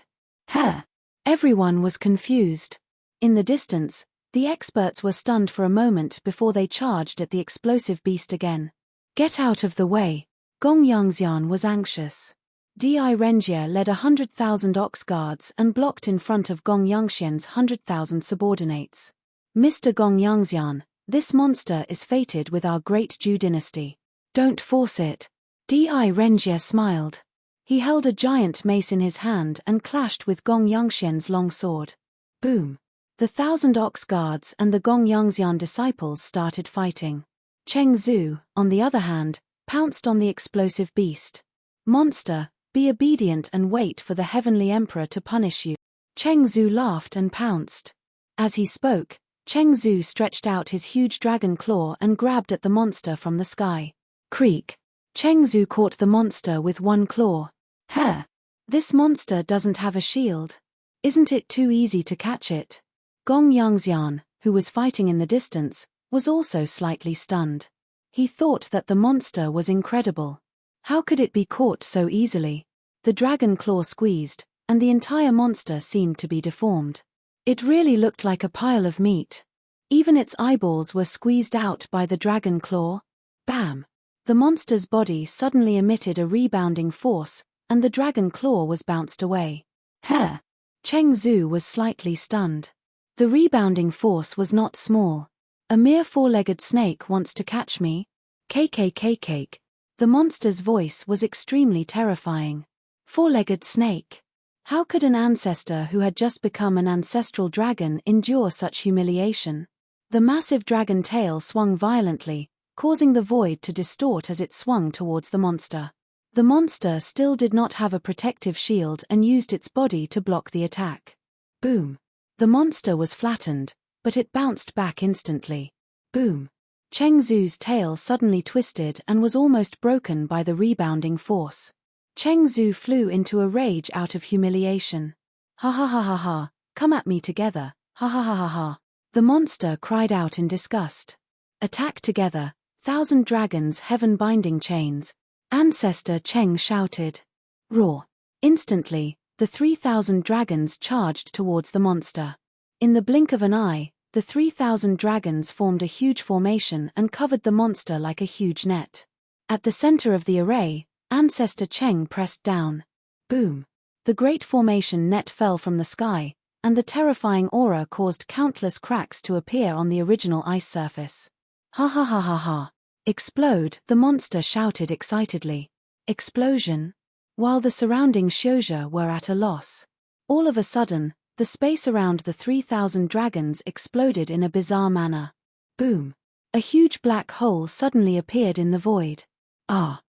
Huh. Everyone was confused. In the distance, the experts were stunned for a moment before they charged at the explosive beast again. Get out of the way. Gong Yangxian was anxious. Di Renjie led 100,000 ox guards and blocked in front of Gong Yangxian's 100,000 subordinates. Mr. Gong Yangxian, this monster is fated with our great Zhu dynasty. Don't force it. Di Renjie smiled. He held a giant mace in his hand and clashed with Gong Yangxian's long sword. Boom. The 1,000 ox guards and the Gong Yangxian disciples started fighting. Cheng Zhu, on the other hand, pounced on the explosive beast. Monster, be obedient and wait for the heavenly emperor to punish you. Cheng Zhu laughed and pounced. As he spoke, Cheng Zhu stretched out his huge dragon claw and grabbed at the monster from the sky. Creak. Cheng Zhu caught the monster with one claw. Huh. This monster doesn't have a shield. Isn't it too easy to catch it? Gong Yangxian, who was fighting in the distance, was also slightly stunned. He thought that the monster was incredible. How could it be caught so easily? The dragon claw squeezed, and the entire monster seemed to be deformed. It really looked like a pile of meat. Even its eyeballs were squeezed out by the dragon claw. Bam! The monster's body suddenly emitted a rebounding force, and the dragon claw was bounced away. Huh! Cheng Zhu was slightly stunned. The rebounding force was not small. A mere four-legged snake wants to catch me? Cake. The monster's voice was extremely terrifying. Four-legged snake. How could an ancestor who had just become an ancestral dragon endure such humiliation? The massive dragon tail swung violently, causing the void to distort as it swung towards the monster. The monster still did not have a protective shield and used its body to block the attack. Boom. The monster was flattened, but it bounced back instantly. Boom. Cheng Zhu's tail suddenly twisted and was almost broken by the rebounding force. Cheng Zhu flew into a rage out of humiliation. Ha ha ha ha ha, come at me together, ha ha ha ha ha. The monster cried out in disgust. Attack together, 1,000 dragons heaven-binding chains, Ancestor Cheng shouted. Roar. Instantly, the 3,000 dragons charged towards the monster. In the blink of an eye, the 3,000 dragons formed a huge formation and covered the monster like a huge net. At the center of the array, Ancestor Cheng pressed down. Boom. The great formation net fell from the sky, and the terrifying aura caused countless cracks to appear on the original ice surface. Ha ha ha ha ha. Explode, the monster shouted excitedly. Explosion? While the surrounding Xiuzhe were at a loss. All of a sudden, the space around the 3,000 dragons exploded in a bizarre manner. Boom. A huge black hole suddenly appeared in the void. Ah.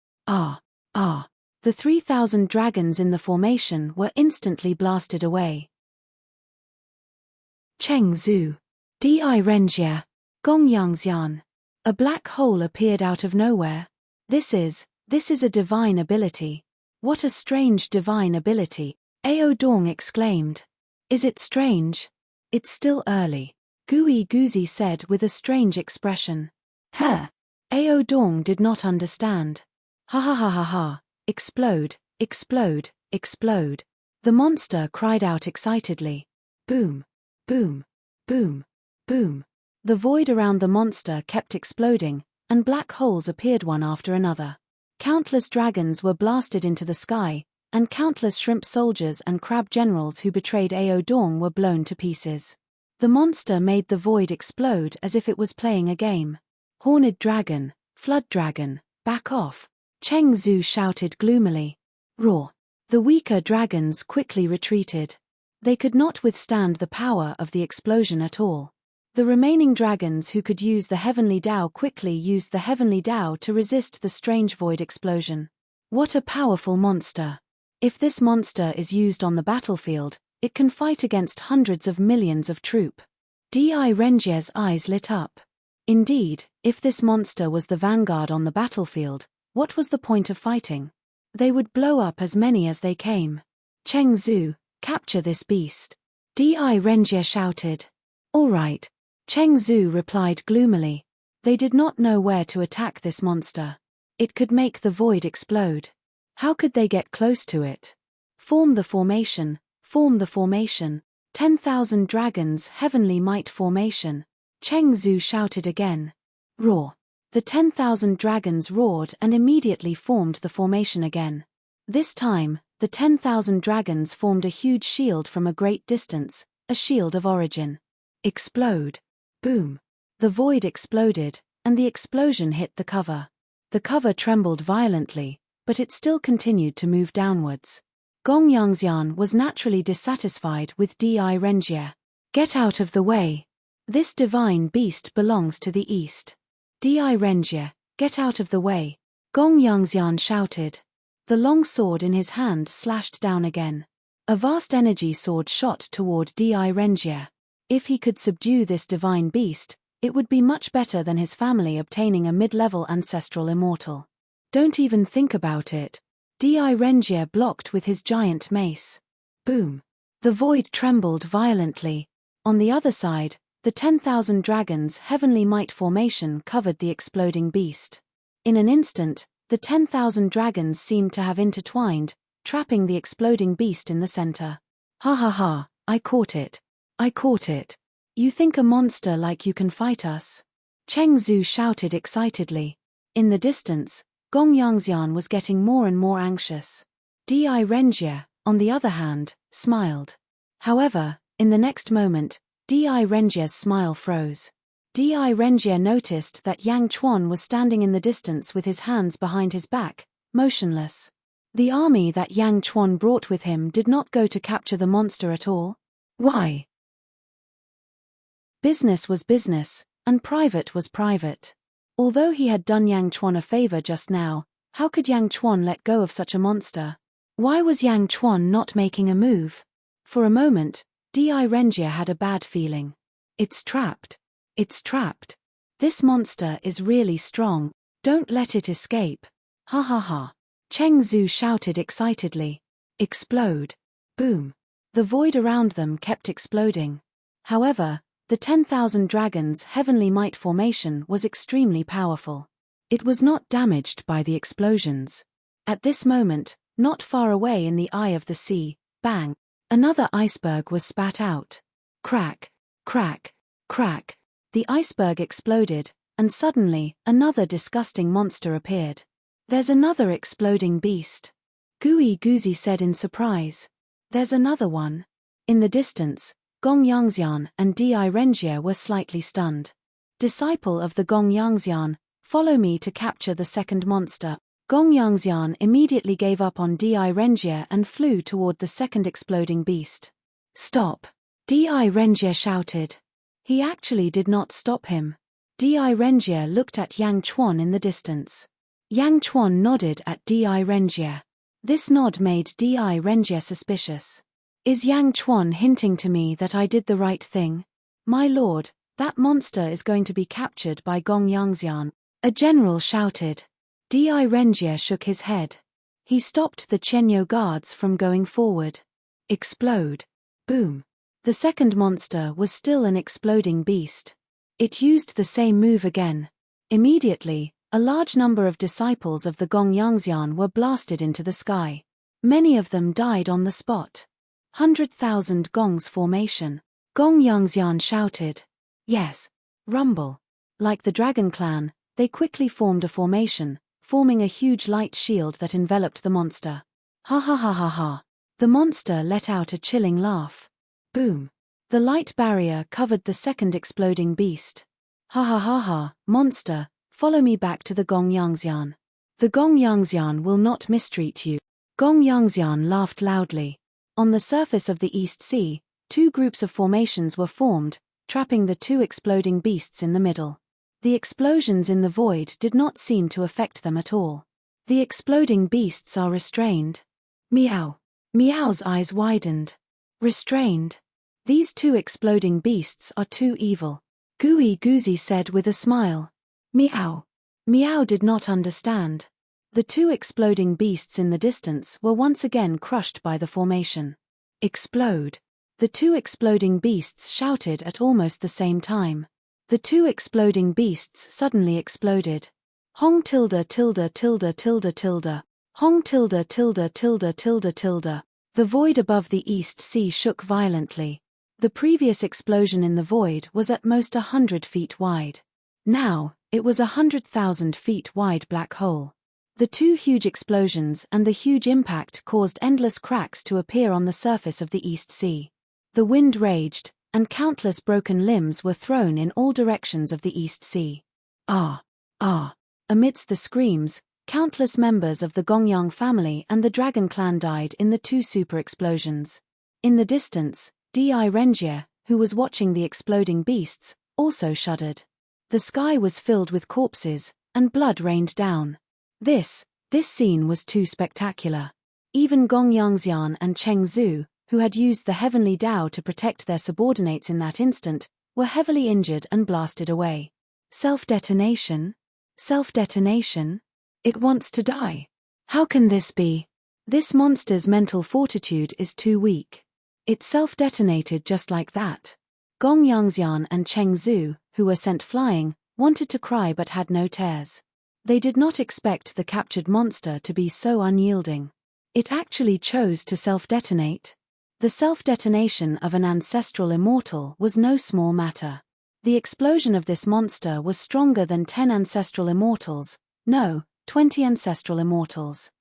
The 3,000 dragons in the formation were instantly blasted away. Cheng Zhu. Di Renjie. Gong Yangxian. A black hole appeared out of nowhere. This is a divine ability. What a strange divine ability, Ao Dong exclaimed. Is it strange? It's still early, Gooey Goozy said with a strange expression. Huh? Ao Dong did not understand. Ha ha ha ha ha, explode, explode, explode. The monster cried out excitedly. Boom, boom, boom, boom. The void around the monster kept exploding, and black holes appeared one after another. Countless dragons were blasted into the sky, and countless shrimp soldiers and crab generals who betrayed Ao Dong were blown to pieces. The monster made the void explode as if it was playing a game. Horned dragon, flood dragon, back off, Cheng Zhu shouted gloomily. Roar. The weaker dragons quickly retreated. They could not withstand the power of the explosion at all. The remaining dragons who could use the heavenly Tao quickly used the heavenly Tao to resist the strange void explosion. What a powerful monster! If this monster is used on the battlefield, it can fight against hundreds of millions of troops. Di Renjie's eyes lit up. Indeed, if this monster was the vanguard on the battlefield, what was the point of fighting? They would blow up as many as they came. Cheng Zhu, capture this beast. Di Renjie shouted. All right. Cheng Zhu replied gloomily. They did not know where to attack this monster. It could make the void explode. How could they get close to it? Form the formation, form the formation. 10,000 dragons heavenly might formation. Cheng Zhu shouted again. Roar. The 10,000 dragons roared and immediately formed the formation again. This time, the 10,000 dragons formed a huge shield from a great distance, a shield of origin. Explode. Boom. The void exploded, and the explosion hit the cover. The cover trembled violently, but it still continued to move downwards. Gong Yangxian was naturally dissatisfied with Di Renjie. Get out of the way. This divine beast belongs to the east. Di Renjie, get out of the way. Gong Yangxian shouted. The long sword in his hand slashed down again. A vast energy sword shot toward Di Renjie. If he could subdue this divine beast, it would be much better than his family obtaining a mid-level ancestral immortal. Don't even think about it. Di Renjie blocked with his giant mace. Boom. The void trembled violently. On the other side, the 10,000 dragons heavenly might formation covered the exploding beast. In an instant, the 10,000 dragons seemed to have intertwined, trapping the exploding beast in the center. Ha ha ha, I caught it. I caught it. You think a monster like you can fight us? Cheng Zhu shouted excitedly. In the distance, Gong Yangxian was getting more and more anxious. Di Renjie, on the other hand, smiled. However, in the next moment, Di Renjie's smile froze. Di Renjie noticed that Yang Chuan was standing in the distance with his hands behind his back, motionless. The army that Yang Chuan brought with him did not go to capture the monster at all. Why? Business was business, and private was private. Although he had done Yang Chuan a favor just now, how could Yang Chuan let go of such a monster? Why was Yang Chuan not making a move? For a moment, Di Renjie had a bad feeling. It's trapped. It's trapped. This monster is really strong. Don't let it escape. Ha ha ha. Cheng Zhu shouted excitedly. Explode. Boom. The void around them kept exploding. However, the 10,000 dragons heavenly might formation was extremely powerful. It was not damaged by the explosions. At this moment, not far away in the eye of the sea, bang, another iceberg was spat out. Crack, crack, crack. The iceberg exploded, and suddenly, another disgusting monster appeared. There's another exploding beast. Gui Guzi said in surprise. There's another one. In the distance, Gong Yangxian and Di Renjie were slightly stunned. Disciple of the Gong Yangxian, follow me to capture the second monster. Gong Yangxian immediately gave up on Di Renjie and flew toward the second exploding beast. Stop! Di Renjie shouted. He actually did not stop him. Di Renjie looked at Yang Chuan in the distance. Yang Chuan nodded at Di Renjie. This nod made Di Renjie suspicious. Is Yang Chuan hinting to me that I did the right thing? My lord, that monster is going to be captured by Gong Yangxian. A general shouted. Di Renjie shook his head. He stopped the Chenyo guards from going forward. Explode. Boom. The second monster was still an exploding beast. It used the same move again. Immediately, a large number of disciples of the Gong Yangxian were blasted into the sky. Many of them died on the spot. 100,000 gongs formation. Gong Yangxian shouted. Yes. Rumble. Like the Dragon Clan, they quickly formed a formation, forming a huge light shield that enveloped the monster. Ha ha ha ha ha. The monster let out a chilling laugh. Boom. The light barrier covered the second exploding beast. Ha ha ha ha, monster, follow me back to the Gong Yangxian. The Gong Yangxian will not mistreat you. Gong Yangxian laughed loudly. On the surface of the East Sea, two groups of formations were formed, trapping the two exploding beasts in the middle. The explosions in the void did not seem to affect them at all. The exploding beasts are restrained. Meow. Meow's eyes widened. Restrained. These two exploding beasts are too evil. Gooey Goozy said with a smile. Meow. Meow did not understand. The two exploding beasts in the distance were once again crushed by the formation. Explode. The two exploding beasts shouted at almost the same time. The two exploding beasts suddenly exploded. Hong tilde tilde tilde tilde tilde. Hong tilde tilde tilde tilde tilde. The void above the East Sea shook violently. The previous explosion in the void was at most 100 feet wide. Now, it was 100,000 feet wide black hole. The two huge explosions and the huge impact caused endless cracks to appear on the surface of the East Sea. The wind raged, and countless broken limbs were thrown in all directions of the East Sea. Ah! Ah! Amidst the screams, countless members of the Gongyang family and the Dragon clan died in the two super explosions. In the distance, Di Renjie, who was watching the exploding beasts, also shuddered. The sky was filled with corpses, and blood rained down. This scene was too spectacular. Even Gong Yangxian and Cheng Zhu, who had used the heavenly Tao to protect their subordinates in that instant, were heavily injured and blasted away. Self-detonation? Self-detonation? It wants to die. How can this be? This monster's mental fortitude is too weak. It self-detonated just like that. Gong Yangxian and Cheng Zhu, who were sent flying, wanted to cry but had no tears. They did not expect the captured monster to be so unyielding. It actually chose to self-detonate. The self-detonation of an ancestral immortal was no small matter. The explosion of this monster was stronger than 10 ancestral immortals, no, 20 ancestral immortals.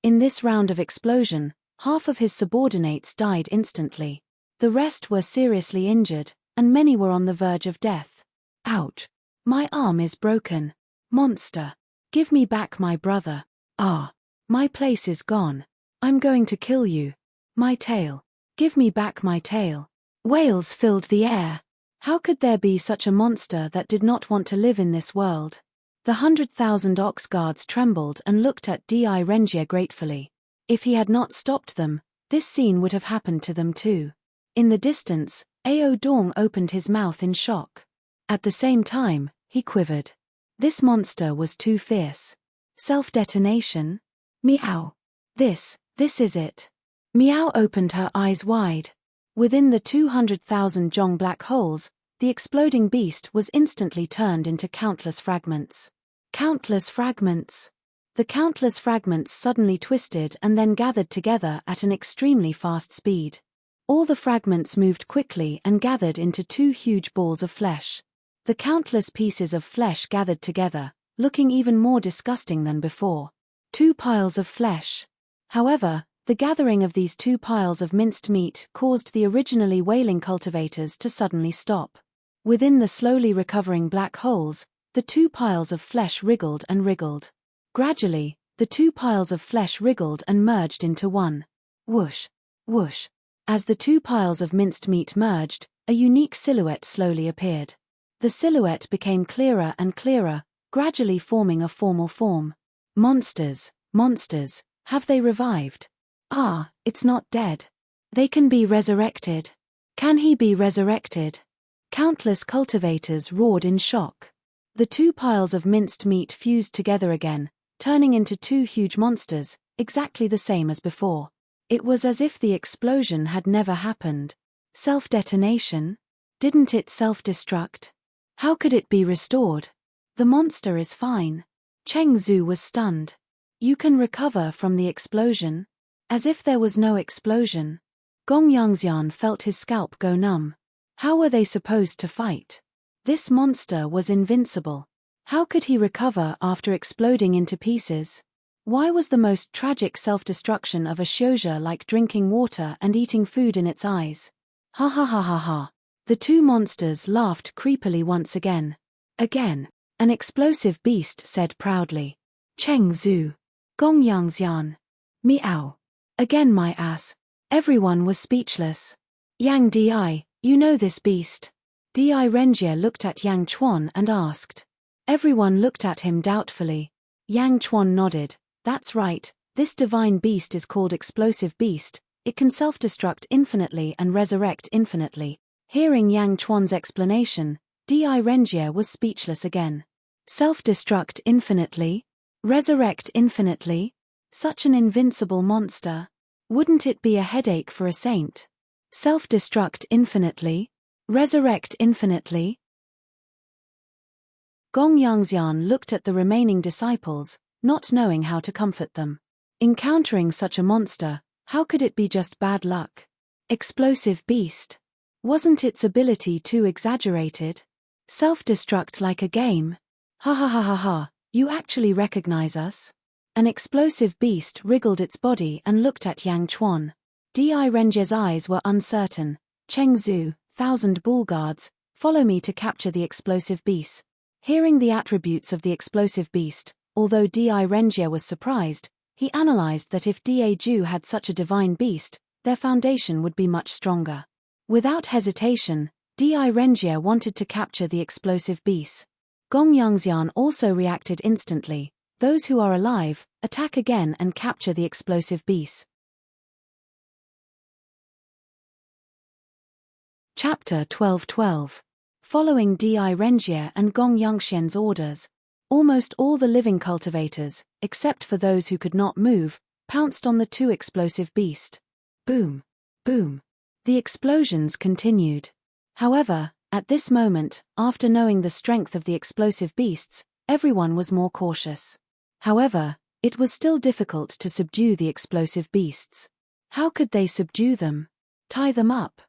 In this round of explosion, half of his subordinates died instantly. The rest were seriously injured, and many were on the verge of death. Ouch! My arm is broken. Monster! Give me back my brother. Ah! My place is gone. I'm going to kill you. My tail. Give me back my tail. Wails filled the air. How could there be such a monster that did not want to live in this world? The 100,000 ox guards trembled and looked at Di Renjie gratefully. If he had not stopped them, this scene would have happened to them too. In the distance, Ao Dong opened his mouth in shock. At the same time, he quivered. This monster was too fierce. Self-detonation? Meow. This is it. Meow opened her eyes wide. Within the 200,000 Zhong black holes, the exploding beast was instantly turned into countless fragments. Countless fragments. The countless fragments suddenly twisted and then gathered together at an extremely fast speed. All the fragments moved quickly and gathered into two huge balls of flesh. The countless pieces of flesh gathered together, looking even more disgusting than before. Two piles of flesh. However, the gathering of these two piles of minced meat caused the originally wailing cultivators to suddenly stop. Within the slowly recovering black holes, the two piles of flesh wriggled and wriggled. Gradually, the two piles of flesh wriggled and merged into one. Whoosh! Whoosh! As the two piles of minced meat merged, a unique silhouette slowly appeared. The silhouette became clearer and clearer, gradually forming a formal form. Monsters, monsters, have they revived? Ah, it's not dead. They can be resurrected. Can he be resurrected? Countless cultivators roared in shock. The two piles of minced meat fused together again, turning into two huge monsters, exactly the same as before. It was as if the explosion had never happened. Self-detonation? Didn't it self-destruct? How could it be restored? The monster is fine. Cheng Zhu was stunned. You can recover from the explosion? As if there was no explosion. Gong Yangxian felt his scalp go numb. How were they supposed to fight? This monster was invincible. How could he recover after exploding into pieces? Why was the most tragic self-destruction of a Xiuzhe like drinking water and eating food in its eyes? Ha ha ha ha ha. The two monsters laughed creepily once again. Again. An explosive beast said proudly. Cheng Zhu. Gong Yangxian. Meow. Again my ass. Everyone was speechless. Yang Di, you know this beast? Di Renjie looked at Yang Chuan and asked. Everyone looked at him doubtfully. Yang Chuan nodded. That's right, this divine beast is called Explosive Beast. It can self-destruct infinitely and resurrect infinitely. Hearing Yang Chuan's explanation, Di Renjie was speechless again. Self-destruct infinitely? Resurrect infinitely? Such an invincible monster. Wouldn't it be a headache for a saint? Self-destruct infinitely? Resurrect infinitely? Gong Yangxian looked at the remaining disciples, not knowing how to comfort them. Encountering such a monster, how could it be just bad luck? Explosive beast. Wasn't its ability too exaggerated? Self-destruct like a game? Ha ha ha ha ha, you actually recognize us? An explosive beast wriggled its body and looked at Yang Chuan. Di Renjie's eyes were uncertain. Cheng Zhu, 1,000 bull guards, follow me to capture the explosive beast. Hearing the attributes of the explosive beast, although Di Renjie was surprised, he analyzed that if Da Ju had such a divine beast, their foundation would be much stronger. Without hesitation, Di Renjie wanted to capture the explosive beast. Gong Yangxian also reacted instantly. Those who are alive, attack again and capture the explosive beast. Chapter 12:12. Following Di Renjie and Gong Yangxian's orders, almost all the living cultivators, except for those who could not move, pounced on the two explosive beasts. Boom! Boom! The explosions continued. However, at this moment, after knowing the strength of the explosive beasts, everyone was more cautious. However, it was still difficult to subdue the explosive beasts. How could they subdue them? Tie them up?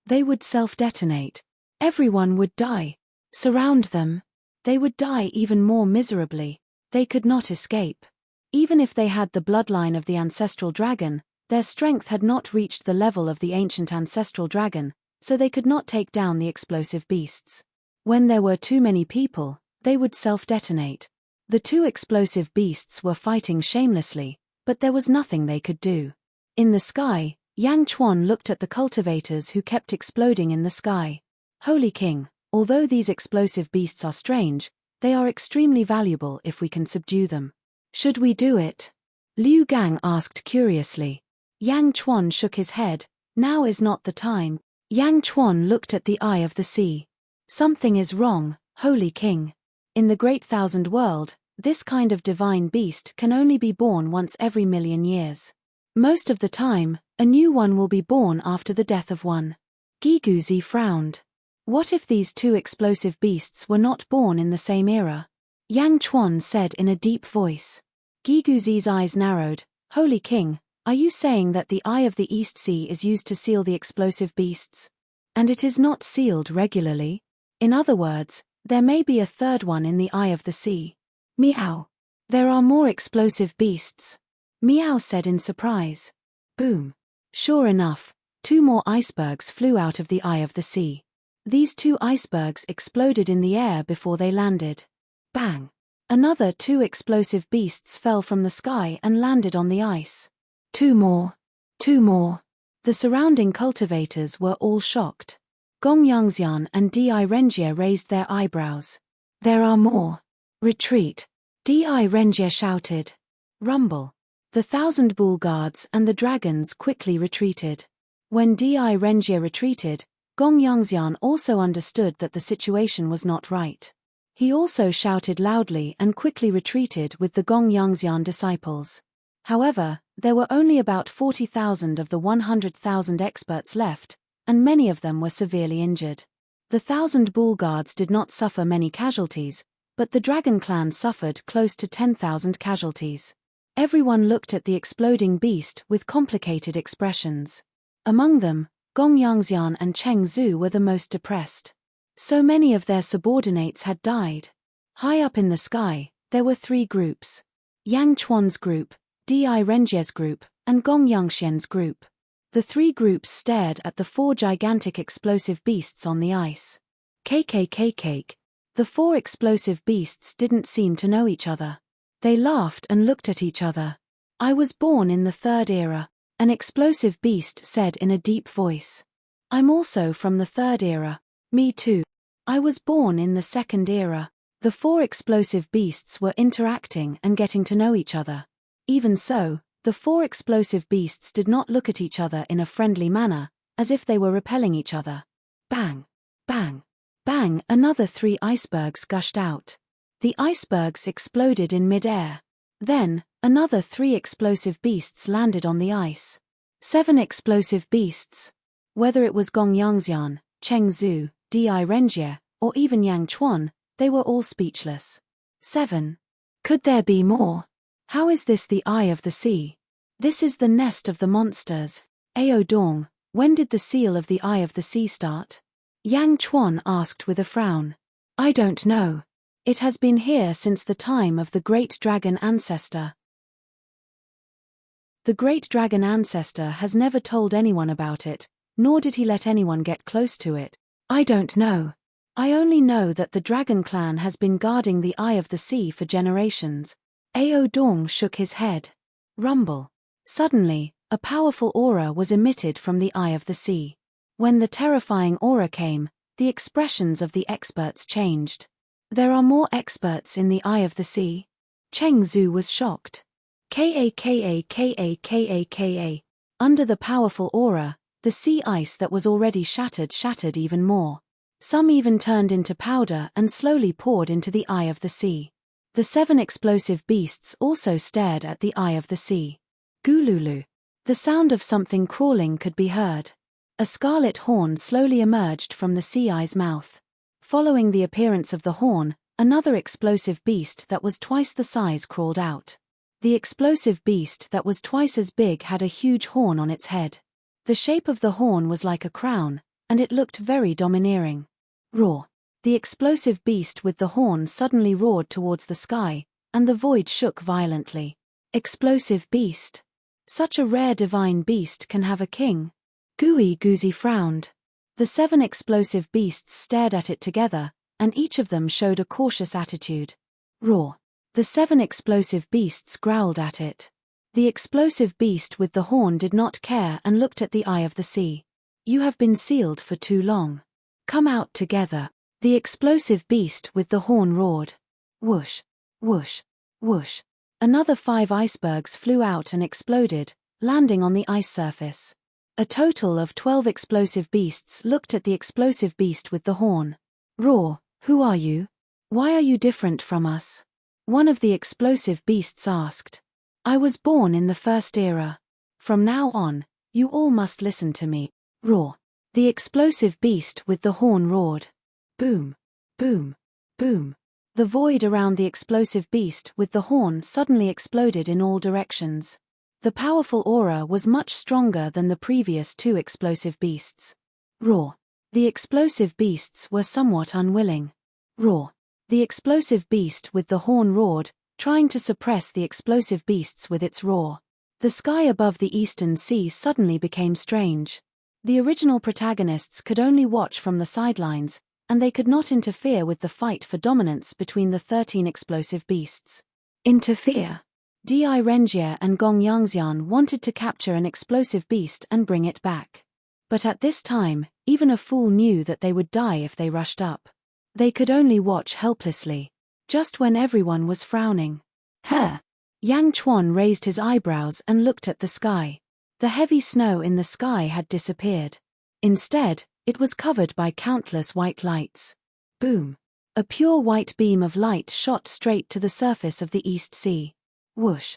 They would self-detonate. Everyone would die. Surround them. They would die even more miserably. They could not escape. Even if they had the bloodline of the ancestral dragon, their strength had not reached the level of the ancient ancestral dragon, so they could not take down the explosive beasts. When there were too many people, they would self-detonate. The two explosive beasts were fighting shamelessly, but there was nothing they could do. In the sky, Yang Chuan looked at the cultivators who kept exploding in the sky. Holy King, although these explosive beasts are strange, they are extremely valuable if we can subdue them. Should we do it? Liu Gang asked curiously. Yang Chuan shook his head. Now is not the time. Yang Chuan looked at the eye of the sea. Something is wrong, Holy King. In the Great Thousand World, this kind of divine beast can only be born once every 1,000,000 years. Most of the time, a new one will be born after the death of one. Giguzi frowned. What if these two explosive beasts were not born in the same era? Yang Chuan said in a deep voice. Giguzi's eyes narrowed. Holy King, are you saying that the Eye of the East Sea is used to seal the explosive beasts? And it is not sealed regularly? In other words, there may be a third one in the Eye of the Sea. Meow. There are more explosive beasts. Meow said in surprise. Boom. Sure enough, 2 more icebergs flew out of the Eye of the Sea. These 2 icebergs exploded in the air before they landed. Bang! Another 2 explosive beasts fell from the sky and landed on the ice. 2 more. 2 more. The surrounding cultivators were all shocked. Gong Yangxian and Di Renjie raised their eyebrows. There are more. Retreat. Di Renjie shouted. Rumble. The 1,000 bull guards and the dragons quickly retreated. When Di Renjie retreated, Gong Yangxian also understood that the situation was not right. He also shouted loudly and quickly retreated with the Gong Yangxian disciples. However, there were only about 40,000 of the 100,000 experts left, and many of them were severely injured. The 1,000 bull guards did not suffer many casualties, but the Dragon Clan suffered close to 10,000 casualties. Everyone looked at the exploding beast with complicated expressions. Among them, Gong Yangxian and Cheng Zhu were the most depressed. So many of their subordinates had died. High up in the sky, there were 3 groups. Yang Chuan's group, Di Renjie's group, and Gong Yangxian's group. The 3 groups stared at the 4 gigantic explosive beasts on the ice. Cake. The 4 explosive beasts didn't seem to know each other. They laughed and looked at each other. I was born in the 3rd era, an explosive beast said in a deep voice. I'm also from the 3rd era. Me too. I was born in the 2nd era. The 4 explosive beasts were interacting and getting to know each other. Even so, the 4 explosive beasts did not look at each other in a friendly manner, as if they were repelling each other. Bang! Bang! Bang! Another 3 icebergs gushed out. The icebergs exploded in mid-air. Then, another 3 explosive beasts landed on the ice. 7 explosive beasts. Whether it was Gong Yangxian, Cheng Zhu, Di Renjie, or even Yang Chuan, they were all speechless. 7. Could there be more? How is this the Eye of the Sea? This is the nest of the monsters. Ao Dong, when did the seal of the Eye of the Sea start? Yang Chuan asked with a frown. I don't know. It has been here since the time of the great dragon ancestor. The great dragon ancestor has never told anyone about it, nor did he let anyone get close to it. I don't know. I only know that the dragon clan has been guarding the Eye of the Sea for generations. Ao Dong shook his head. Rumble. Suddenly, a powerful aura was emitted from the Eye of the Sea. When the terrifying aura came, the expressions of the experts changed. There are more experts in the Eye of the Sea? Cheng Zhu was shocked. Kaka. Under the powerful aura, the sea ice that was already shattered even more. Some even turned into powder and slowly poured into the Eye of the Sea. The 7 explosive beasts also stared at the Eye of the Sea. Gululu. The sound of something crawling could be heard. A scarlet horn slowly emerged from the sea eye's mouth. Following the appearance of the horn, another explosive beast that was twice the size crawled out. The explosive beast that was twice as big had a huge horn on its head. The shape of the horn was like a crown, and it looked very domineering. Roar. The explosive beast with the horn suddenly roared towards the sky, and the void shook violently. Explosive beast. Such a rare divine beast can have a king. Gooey frowned. The 7 explosive beasts stared at it together, and each of them showed a cautious attitude. Roar. The 7 explosive beasts growled at it. The explosive beast with the horn did not care and looked at the Eye of the Sea. You have been sealed for too long. Come out together. The explosive beast with the horn roared. Whoosh, whoosh, whoosh. Another 5 icebergs flew out and exploded, landing on the ice surface. A total of 12 explosive beasts looked at the explosive beast with the horn. Roar, who are you? Why are you different from us? One of the explosive beasts asked. I was born in the first era. From now on, you all must listen to me. Roar. The explosive beast with the horn roared. Boom, boom, boom. The void around the explosive beast with the horn suddenly exploded in all directions. The powerful aura was much stronger than the previous 2 explosive beasts. Roar. The explosive beasts were somewhat unwilling. Roar. The explosive beast with the horn roared, trying to suppress the explosive beasts with its roar. The sky above the eastern sea suddenly became strange. The original protagonists could only watch from the sidelines, and they could not interfere with the fight for dominance between the 13 explosive beasts. Interfere. Di Renjie and Gong Yangxian wanted to capture an explosive beast and bring it back. But at this time, even a fool knew that they would die if they rushed up. They could only watch helplessly. Just when everyone was frowning. Yang Chuan raised his eyebrows and looked at the sky. The heavy snow in the sky had disappeared. Instead, it was covered by countless white lights. Boom. A pure white beam of light shot straight to the surface of the East Sea. Whoosh.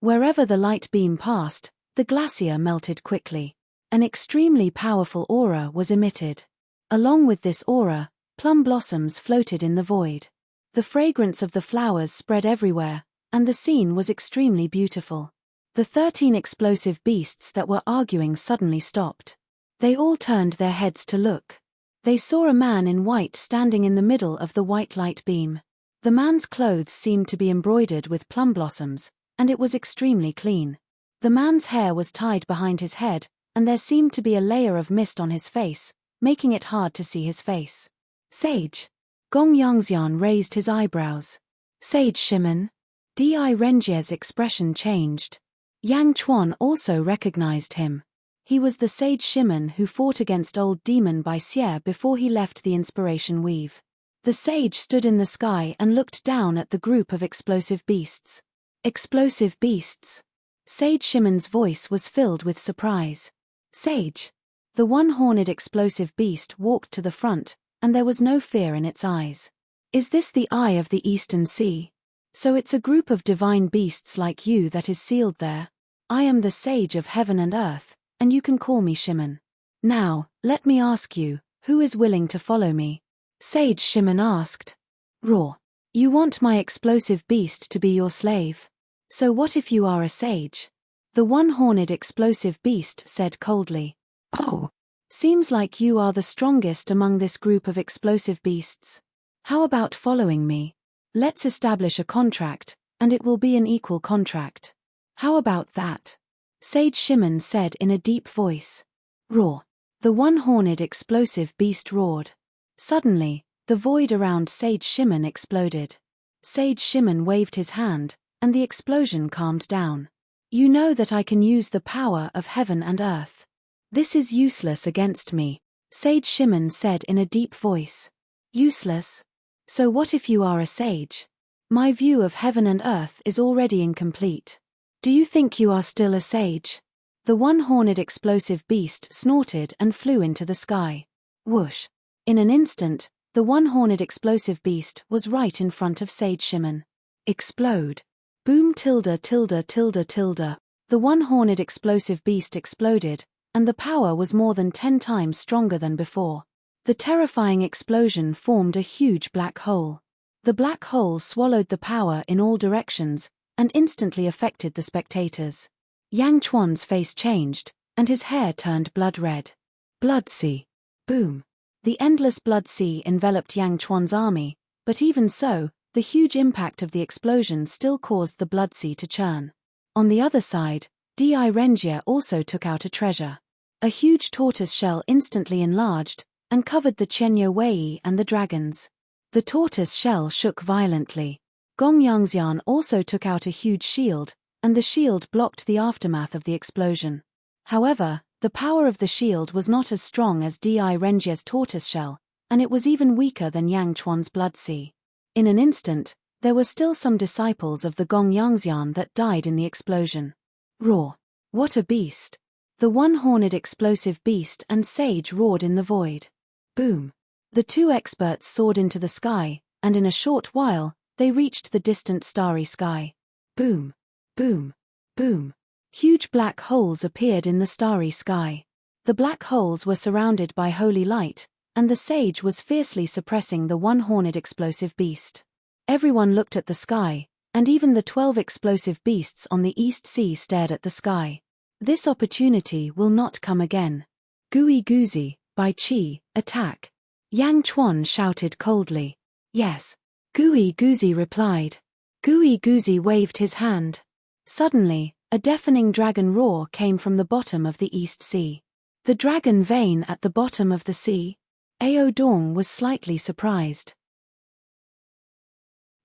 Wherever the light beam passed, the glacier melted quickly. An extremely powerful aura was emitted. Along with this aura, plum blossoms floated in the void. The fragrance of the flowers spread everywhere, and the scene was extremely beautiful. The 13 explosive beasts that were arguing suddenly stopped. They all turned their heads to look. They saw a man in white standing in the middle of the white light beam. The man's clothes seemed to be embroidered with plum blossoms, and it was extremely clean. The man's hair was tied behind his head, and there seemed to be a layer of mist on his face, making it hard to see his face. Sage. Gong Yangxian raised his eyebrows. Sage Shimen. Di Renjie's expression changed. Yang Chuan also recognized him. He was the Sage Shimen who fought against Old Demon Bai Xie before he left the Inspiration Weave. The sage stood in the sky and looked down at the group of explosive beasts. Explosive beasts. Sage Shimen's voice was filled with surprise. Sage. The one-horned explosive beast walked to the front, and there was no fear in its eyes. Is this the eye of the Eastern Sea? So it's a group of divine beasts like you that is sealed there. I am the sage of heaven and earth, and you can call me Shimon. Now, let me ask you, who is willing to follow me? Sage Shimon asked. Roar. You want my explosive beast to be your slave? So what if you are a sage? The one-horned explosive beast said coldly. Oh. Seems like you are the strongest among this group of explosive beasts. How about following me? Let's establish a contract, and it will be an equal contract. How about that? Sage Shimon said in a deep voice. Roar. The one-horned explosive beast roared. Suddenly, the void around Sage Shimon exploded. Sage Shimon waved his hand, and the explosion calmed down. You know that I can use the power of heaven and earth. This is useless against me, Sage Shimon said in a deep voice. Useless? So what if you are a sage? My view of heaven and earth is already incomplete. Do you think you are still a sage? The one-horned explosive beast snorted and flew into the sky. Whoosh! In an instant, the one-horned explosive beast was right in front of Sage Shimon. Explode. Boom tilde tilde tilde tilde. The one-horned explosive beast exploded, and the power was more than 10 times stronger than before. The terrifying explosion formed a huge black hole. The black hole swallowed the power in all directions, and instantly affected the spectators. Yang Chuan's face changed, and his hair turned blood red. Blood sea. Boom. The endless blood sea enveloped Yang Chuan's army, but even so, the huge impact of the explosion still caused the blood sea to churn. On the other side, Di Renjie also took out a treasure. A huge tortoise shell instantly enlarged, and covered the Chenyo Wei and the dragons. The tortoise shell shook violently. Gong Yangxian also took out a huge shield, and the shield blocked the aftermath of the explosion. However, the power of the shield was not as strong as Di Renjie's tortoise shell, and it was even weaker than Yang Chuan's blood sea. In an instant, there were still some disciples of the Gong Yangxian that died in the explosion. Roar. What a beast! The one-horned explosive beast and sage roared in the void. Boom. The two experts soared into the sky, and in a short while, they reached the distant starry sky. Boom. Boom. Boom. Huge black holes appeared in the starry sky. The black holes were surrounded by holy light, and the sage was fiercely suppressing the one-horned explosive beast. Everyone looked at the sky, and even the 12 explosive beasts on the East Sea stared at the sky. This opportunity will not come again. Gui Guzi, by Qi, attack. Yang Chuan shouted coldly. Yes. Gui Guzi replied. Gui Guzi waved his hand. Suddenly, a deafening dragon roar came from the bottom of the East Sea. The dragon vein at the bottom of the sea? Ao Dong was slightly surprised.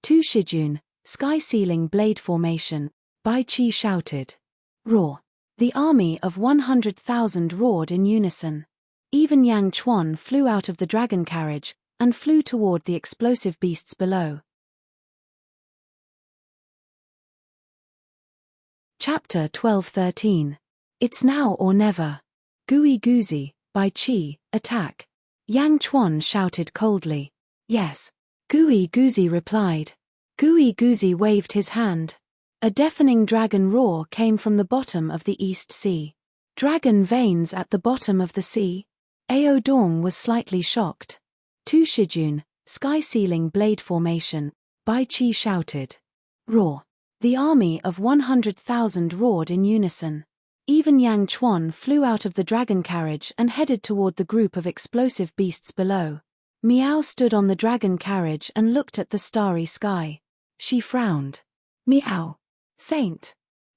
Tu Shijun, sky-sealing blade formation, Bai Qi shouted. Roar. The army of 100,000 roared in unison. Even Yang Chuan flew out of the dragon carriage, and flew toward the explosive beasts below. Chapter 12-13. It's now or never. Gui Guzi, by Qi, attack. Yang Chuan shouted coldly. Yes. Gui Guzi replied. Gui Guzi waved his hand. A deafening dragon roar came from the bottom of the East Sea. Dragon veins at the bottom of the sea? Ao Dong was slightly shocked. Tu Shijun, sky-sealing blade formation, Bai Qi shouted. Roar. The army of 100,000 roared in unison. Even Yang Chuan flew out of the dragon carriage and headed toward the group of explosive beasts below. Miao stood on the dragon carriage and looked at the starry sky. She frowned. Miao. Saint.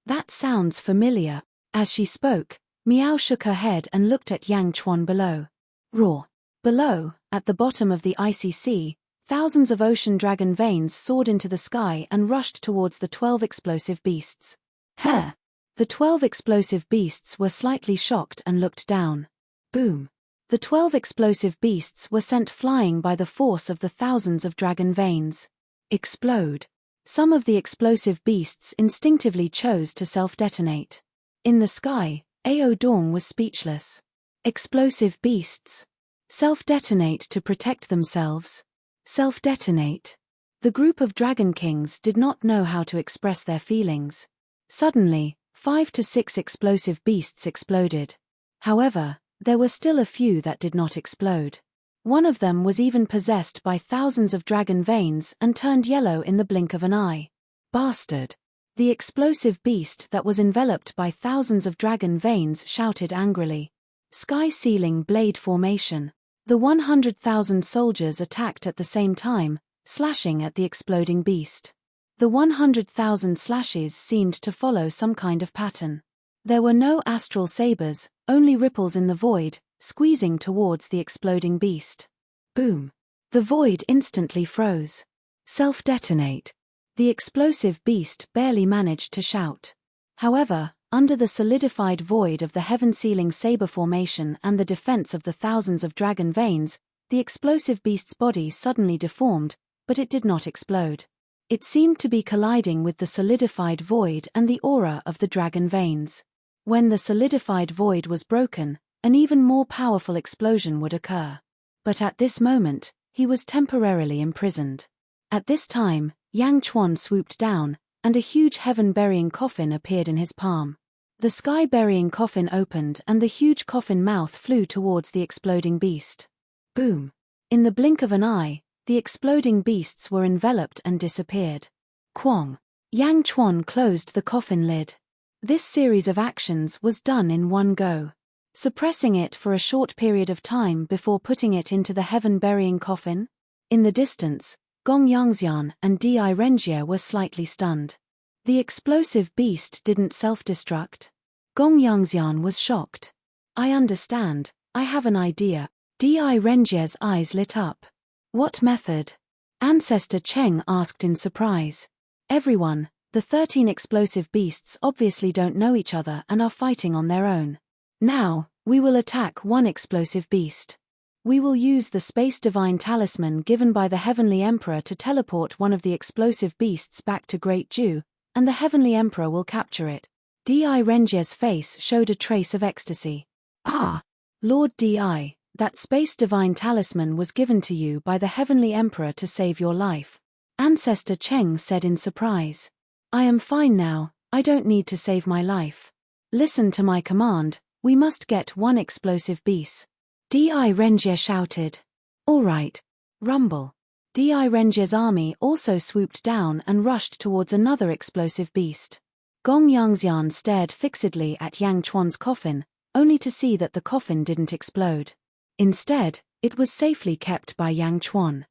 That sounds familiar. As she spoke, Miao shook her head and looked at Yang Chuan below. Roar. Below, at the bottom of the icy sea, thousands of ocean dragon veins soared into the sky and rushed towards the 12 explosive beasts. Huh! The 12 explosive beasts were slightly shocked and looked down. Boom! The 12 explosive beasts were sent flying by the force of the thousands of dragon veins. Explode! Some of the explosive beasts instinctively chose to self-detonate. In the sky, Ao Dong was speechless. Explosive beasts. Self-detonate to protect themselves. Self-detonate. The group of dragon kings did not know how to express their feelings. Suddenly, 5 to 6 explosive beasts exploded. However, there were still a few that did not explode. One of them was even possessed by thousands of dragon veins and turned yellow in the blink of an eye. Bastard! The explosive beast that was enveloped by thousands of dragon veins shouted angrily. Sky-ceiling blade formation. The 100,000 soldiers attacked at the same time, slashing at the exploding beast. The 100,000 slashes seemed to follow some kind of pattern. There were no astral sabers, only ripples in the void, squeezing towards the exploding beast. Boom! The void instantly froze. Self-detonate. The explosive beast barely managed to shout. However, under the solidified void of the heaven-sealing saber formation and the defense of the thousands of dragon veins, the explosive beast's body suddenly deformed, but it did not explode. It seemed to be colliding with the solidified void and the aura of the dragon veins. When the solidified void was broken, an even more powerful explosion would occur. But at this moment, he was temporarily imprisoned. At this time, Yang Chuan swooped down, and a huge heaven-burying coffin appeared in his palm. The sky-burying coffin opened and the huge coffin mouth flew towards the exploding beast. Boom! In the blink of an eye, the exploding beasts were enveloped and disappeared. Quang! Yang Chuan closed the coffin lid. This series of actions was done in one go. Suppressing it for a short period of time before putting it into the heaven-burying coffin? In the distance, Gong Yangxian and Di Renjie were slightly stunned. The explosive beast didn't self-destruct. Gong Yangxian was shocked. I understand, I have an idea. Di Renjie's eyes lit up. What method? Ancestor Cheng asked in surprise. Everyone, the 13 explosive beasts obviously don't know each other and are fighting on their own. Now, we will attack one explosive beast. We will use the Space Divine Talisman given by the Heavenly Emperor to teleport one of the explosive beasts back to Great Dew, and the Heavenly Emperor will capture it. Di Renjie's face showed a trace of ecstasy. Ah! Lord Di, that Space Divine Talisman was given to you by the Heavenly Emperor to save your life. Ancestor Cheng said in surprise. I am fine now, I don't need to save my life. Listen to my command, we must get one explosive beast. Di Renjie shouted. All right. Rumble. Di Renjie's army also swooped down and rushed towards another explosive beast. Gong Yangxian stared fixedly at Yang Chuan's coffin, only to see that the coffin didn't explode. Instead, it was safely kept by Yang Chuan.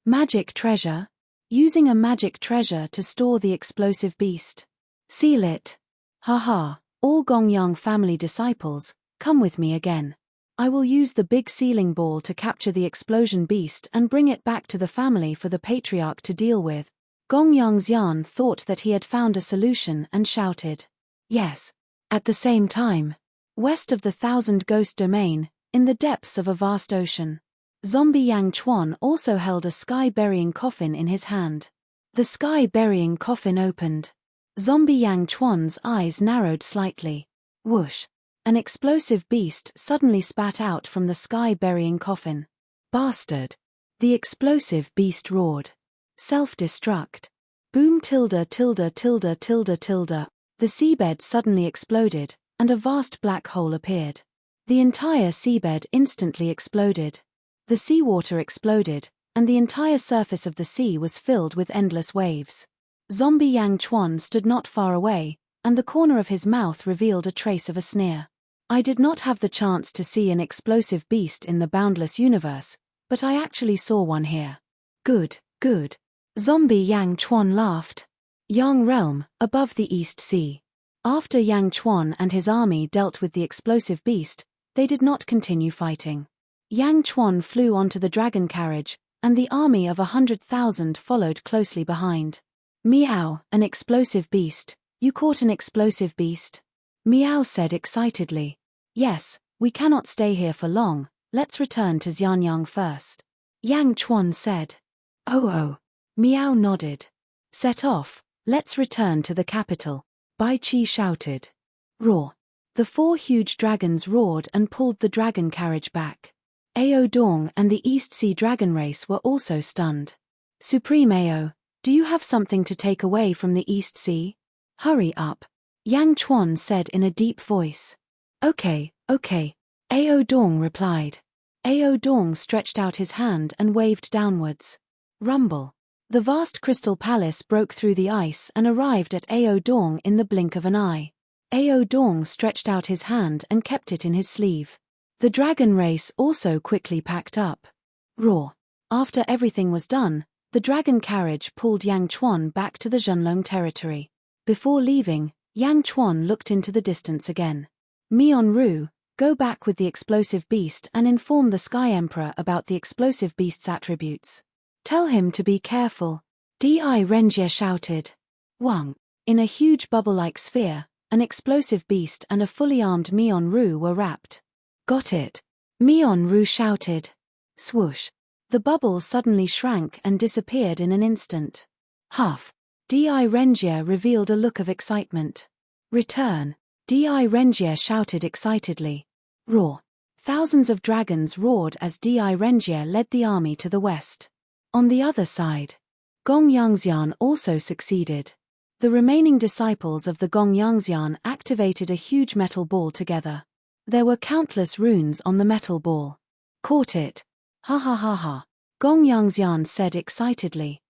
Magic treasure. Using a magic treasure to store the explosive beast. Seal it. Haha, all Gongyang family disciples, come with me again. I will use the big sealing ball to capture the explosion beast and bring it back to the family for the patriarch to deal with. Gong Yangxian thought that he had found a solution and shouted. Yes. At the same time, west of the Thousand Ghost Domain, in the depths of a vast ocean, Zombie Yang Chuan also held a sky-burying coffin in his hand. The sky-burying coffin opened. Zombie Yang Chuan's eyes narrowed slightly. Whoosh! An explosive beast suddenly spat out from the sky-burying coffin. Bastard! The explosive beast roared. Self-destruct. Boom tilde tilde tilde tilde tilde. The seabed suddenly exploded, and a vast black hole appeared. The entire seabed instantly exploded. The seawater exploded, and the entire surface of the sea was filled with endless waves. Zombie Yang Chuan stood not far away, and the corner of his mouth revealed a trace of a sneer. I did not have the chance to see an explosive beast in the boundless universe, but I actually saw one here. Good, good. Zombie Yang Chuan laughed. Yang Realm, above the East Sea. After Yang Chuan and his army dealt with the explosive beast, they did not continue fighting. Yang Chuan flew onto the dragon carriage, and the army of 100,000 followed closely behind. Meow, an explosive beast. You caught an explosive beast? Meow said excitedly. Yes, we cannot stay here for long, let's return to Xianyang first. Yang Chuan said. Oh. Meow nodded. Set off, let's return to the capital. Bai Qi shouted. Roar. The 4 huge dragons roared and pulled the dragon carriage back. Ao Dong and the East Sea Dragon race were also stunned. Supreme Ao, do you have something to take away from the East Sea? Hurry up. Yang Chuan said in a deep voice. Okay. Ao Dong replied. Ao Dong stretched out his hand and waved downwards. Rumble. The vast crystal palace broke through the ice and arrived at Ao Dong in the blink of an eye. Ao Dong stretched out his hand and kept it in his sleeve. The dragon race also quickly packed up. Roar. After everything was done, the dragon carriage pulled Yang Chuan back to the Zhenlong territory. Before leaving, Yang Chuan looked into the distance again. Mion Ru, go back with the explosive beast and inform the Sky Emperor about the explosive beast's attributes. Tell him to be careful. Di Renjie shouted. Wang. In a huge bubble-like sphere, an explosive beast and a fully armed Mion Ru were wrapped. Got it. Mion Ru shouted. Swoosh. The bubble suddenly shrank and disappeared in an instant. Huff. Di Renjie revealed a look of excitement. Return. Di Renjie shouted excitedly. Roar. Thousands of dragons roared as Di Renjie led the army to the west. On the other side, Gong Yangxian also succeeded. The remaining disciples of the Gong Yangxian activated a huge metal ball together. There were countless runes on the metal ball. Caught it. Ha ha ha ha. Gong Yangxian said excitedly.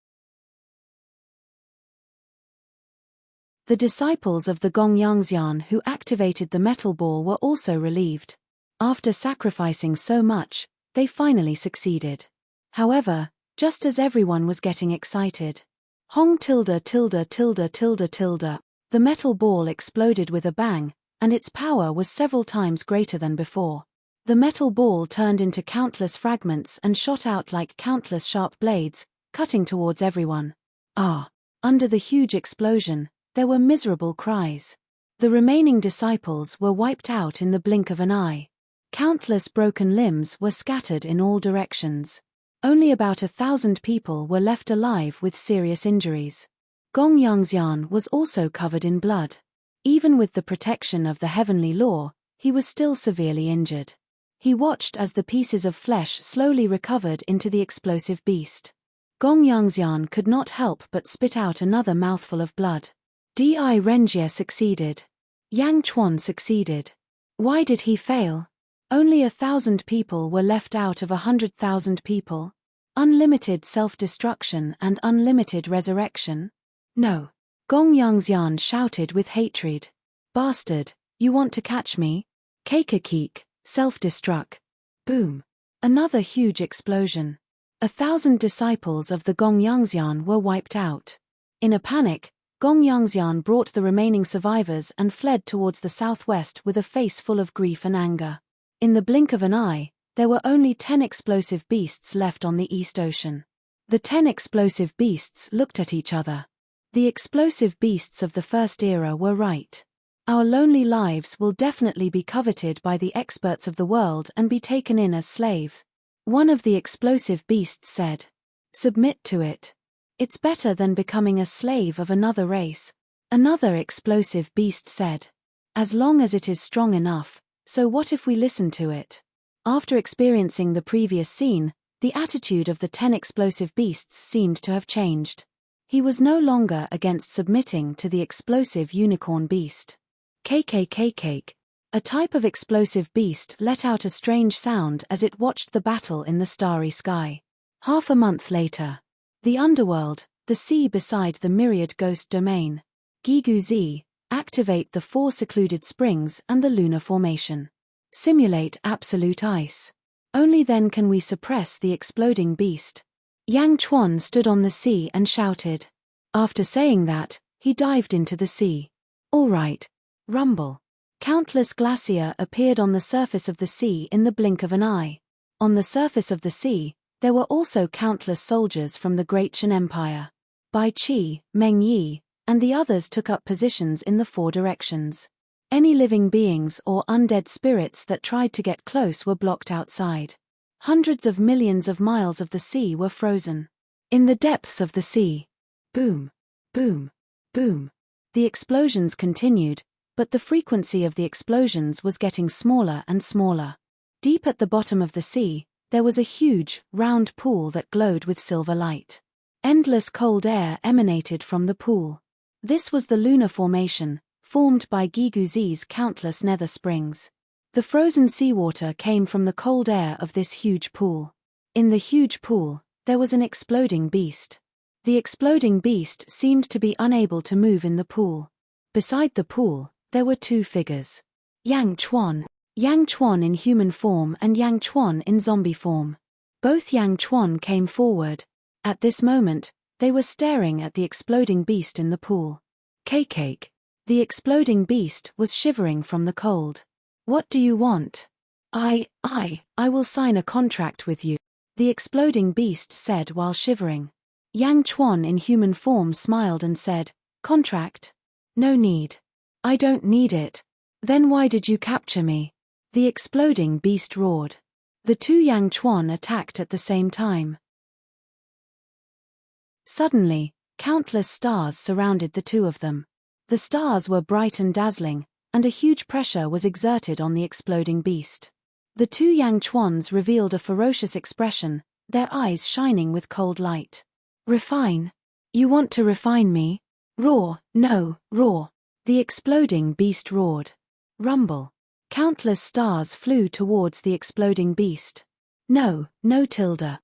The disciples of the Gong Yangxian who activated the metal ball were also relieved. After sacrificing so much, they finally succeeded. However, just as everyone was getting excited, Hong tilde tilde tilde tilde tilde, the metal ball exploded with a bang, and its power was several times greater than before. The metal ball turned into countless fragments and shot out like countless sharp blades, cutting towards everyone. Ah! Under the huge explosion, there were miserable cries. The remaining disciples were wiped out in the blink of an eye. Countless broken limbs were scattered in all directions. Only about 1,000 people were left alive with serious injuries. Gong Yangxian was also covered in blood. Even with the protection of the heavenly law, he was still severely injured. He watched as the pieces of flesh slowly recovered into the explosive beast. Gong Yangxian could not help but spit out another mouthful of blood. Di Renjie succeeded. Yang Chuan succeeded. Why did he fail? Only 1,000 people were left out of 100,000 people. Unlimited self-destruction and unlimited resurrection? No. Gong Yangxian shouted with hatred. Bastard, you want to catch me? Keik, self-destruct. Boom. Another huge explosion. 1,000 disciples of the Gong Yangxian were wiped out. In a panic, Gong Yangxian brought the remaining survivors and fled towards the southwest with a face full of grief and anger. In the blink of an eye, there were only 10 explosive beasts left on the East Ocean. The 10 explosive beasts looked at each other. The explosive beasts of the first era were right. Our lonely lives will definitely be coveted by the experts of the world and be taken in as slaves. One of the explosive beasts said. Submit to it. It's better than becoming a slave of another race. Another explosive beast said. As long as it is strong enough, so what if we listen to it? After experiencing the previous scene, the attitude of the 10 explosive beasts seemed to have changed. He was no longer against submitting to the explosive unicorn beast. Cake. A type of explosive beast let out a strange sound as it watched the battle in the starry sky. Half a month later. The underworld, the sea beside the myriad ghost domain. Gigu Z, activate the 4 secluded springs and the lunar formation. Simulate absolute ice. Only then can we suppress the exploding beast. Yang Chuan stood on the sea and shouted. After saying that, he dived into the sea. All right. Rumble. Countless glacier appeared on the surface of the sea in the blink of an eye. On the surface of the sea, there were also countless soldiers from the Great Shan Empire. Bai Qi, Meng Yi, and the others took up positions in the 4 directions. Any living beings or undead spirits that tried to get close were blocked outside. Hundreds of millions of miles of the sea were frozen. In the depths of the sea. Boom. Boom. Boom. The explosions continued, but the frequency of the explosions was getting smaller and smaller. Deep at the bottom of the sea, there was a huge, round pool that glowed with silver light. Endless cold air emanated from the pool. This was the lunar formation, formed by Giguzi's countless nether springs. The frozen seawater came from the cold air of this huge pool. In the huge pool, there was an exploding beast. The exploding beast seemed to be unable to move in the pool. Beside the pool, there were two figures. Yang Chuan in human form and Yang Chuan in zombie form. Both Yang Chuan came forward. At this moment, they were staring at the exploding beast in the pool. Cake. The exploding beast was shivering from the cold. What do you want? I will sign a contract with you, the exploding beast said while shivering. Yang Chuan in human form smiled and said, Contract? No need. I don't need it. Then why did you capture me? The exploding beast roared. The two Yang Chuan attacked at the same time. Suddenly, countless stars surrounded the two of them. The stars were bright and dazzling, and a huge pressure was exerted on the exploding beast. The two Yang Chuans revealed a ferocious expression, their eyes shining with cold light. Refine? You want to refine me? Roar, no, roar. The exploding beast roared. Rumble. Countless stars flew towards the exploding beast. No, tilde.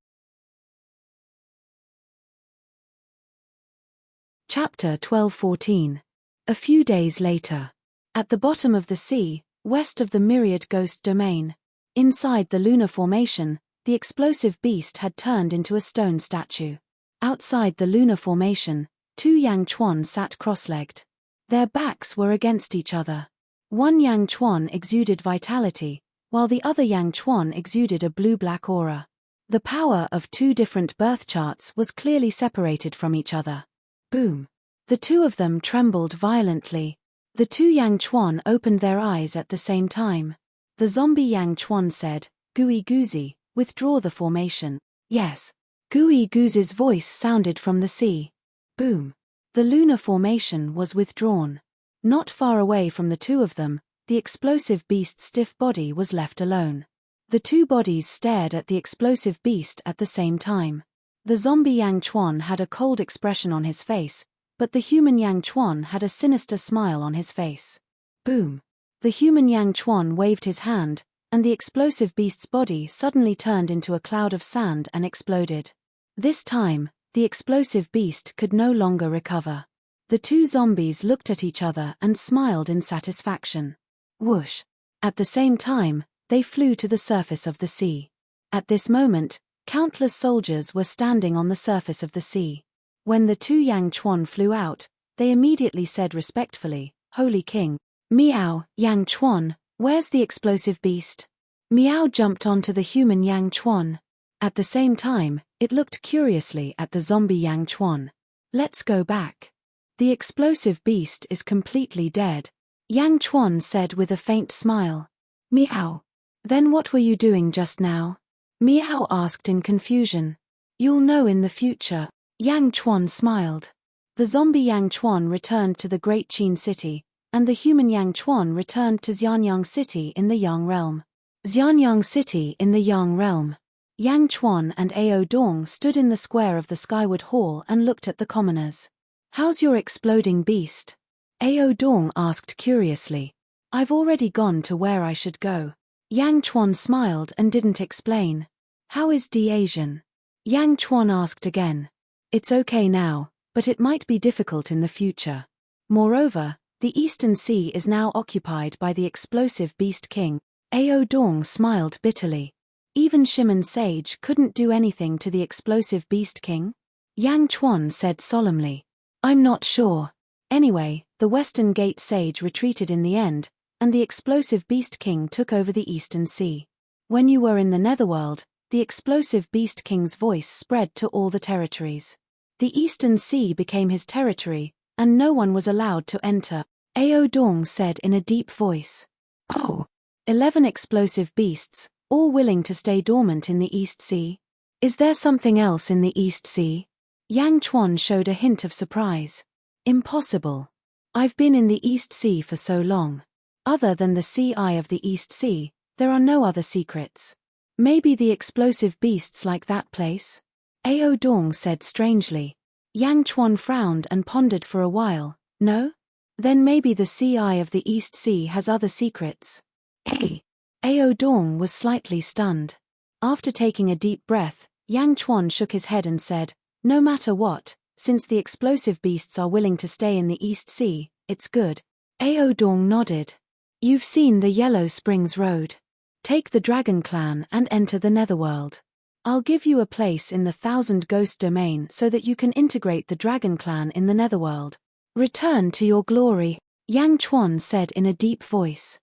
Chapter 12:14. A few days later. At the bottom of the sea, west of the myriad ghost domain, inside the lunar formation, the explosive beast had turned into a stone statue. Outside the lunar formation, two Yang Chuan sat cross-legged. Their backs were against each other. One Yang Chuan exuded vitality, while the other Yang Chuan exuded a blue-black aura. The power of two different birth charts was clearly separated from each other. Boom. The two of them trembled violently. The two Yang Chuan opened their eyes at the same time. The zombie Yang Chuan said, Gui Guzi, withdraw the formation. Yes. Gui Guzi's voice sounded from the sea. Boom. The lunar formation was withdrawn. Not far away from the two of them, the explosive beast's stiff body was left alone. The two bodies stared at the explosive beast at the same time. The zombie Yang Chuan had a cold expression on his face, but the human Yang Chuan had a sinister smile on his face. Boom. The human Yang Chuan waved his hand, and the explosive beast's body suddenly turned into a cloud of sand and exploded. This time, the explosive beast could no longer recover. The two zombies looked at each other and smiled in satisfaction. Whoosh. At the same time, they flew to the surface of the sea. At this moment, countless soldiers were standing on the surface of the sea. When the two Yang Chuan flew out, they immediately said respectfully, Holy King, Miao, Yang Chuan, where's the explosive beast? Miao jumped onto the human Yang Chuan. At the same time, it looked curiously at the zombie Yang Chuan. Let's go back. The explosive beast is completely dead, Yang Chuan said with a faint smile. Miao. Then what were you doing just now? Miao asked in confusion. You'll know in the future. Yang Chuan smiled. The zombie Yang Chuan returned to the Great Qin City, and the human Yang Chuan returned to Xianyang City in the Yang Realm. Xianyang City in the Yang Realm. Yang Chuan and Ao Dong stood in the square of the Skyward Hall and looked at the commoners. How's your exploding beast? Ao Dong asked curiously. I've already gone to where I should go. Yang Chuan smiled and didn't explain. How is D Asian? Yang Chuan asked again. It's okay now, but it might be difficult in the future. Moreover, the Eastern Sea is now occupied by the explosive Beast King. Ao Dong smiled bitterly. Even Shimon Sage couldn't do anything to the explosive Beast King? Yang Chuan said solemnly. I'm not sure. Anyway, the Western Gate Sage retreated in the end, and the explosive Beast King took over the Eastern Sea. When you were in the Netherworld, the explosive Beast King's voice spread to all the territories. The Eastern Sea became his territory, and no one was allowed to enter, Ao Dong said in a deep voice. Oh! 11 explosive beasts, all willing to stay dormant in the East Sea? Is there something else in the East Sea? Yang Chuan showed a hint of surprise. Impossible. I've been in the East Sea for so long. Other than the sea eye of the East Sea, there are no other secrets. Maybe the explosive beasts like that place? Ao Dong said strangely. Yang Chuan frowned and pondered for a while. No? Then maybe the sea eye of the East Sea has other secrets. Hey! Ao Dong was slightly stunned. After taking a deep breath, Yang Chuan shook his head and said, no matter what, since the explosive beasts are willing to stay in the East Sea, it's good. Ao Dong nodded. You've seen the Yellow Springs Road. Take the Dragon Clan and enter the Netherworld. I'll give you a place in the Thousand Ghost Domain so that you can integrate the Dragon Clan in the Netherworld. Return to your glory, Yang Chuan said in a deep voice.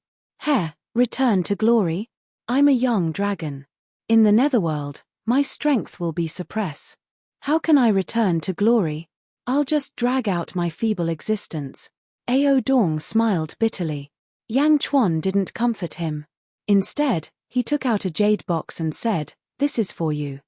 Return to glory? I'm a young dragon. In the Netherworld, my strength will be suppressed. How can I return to glory? I'll just drag out my feeble existence. Ao Dong smiled bitterly. Yang Chuan didn't comfort him. Instead, he took out a jade box and said, this is for you.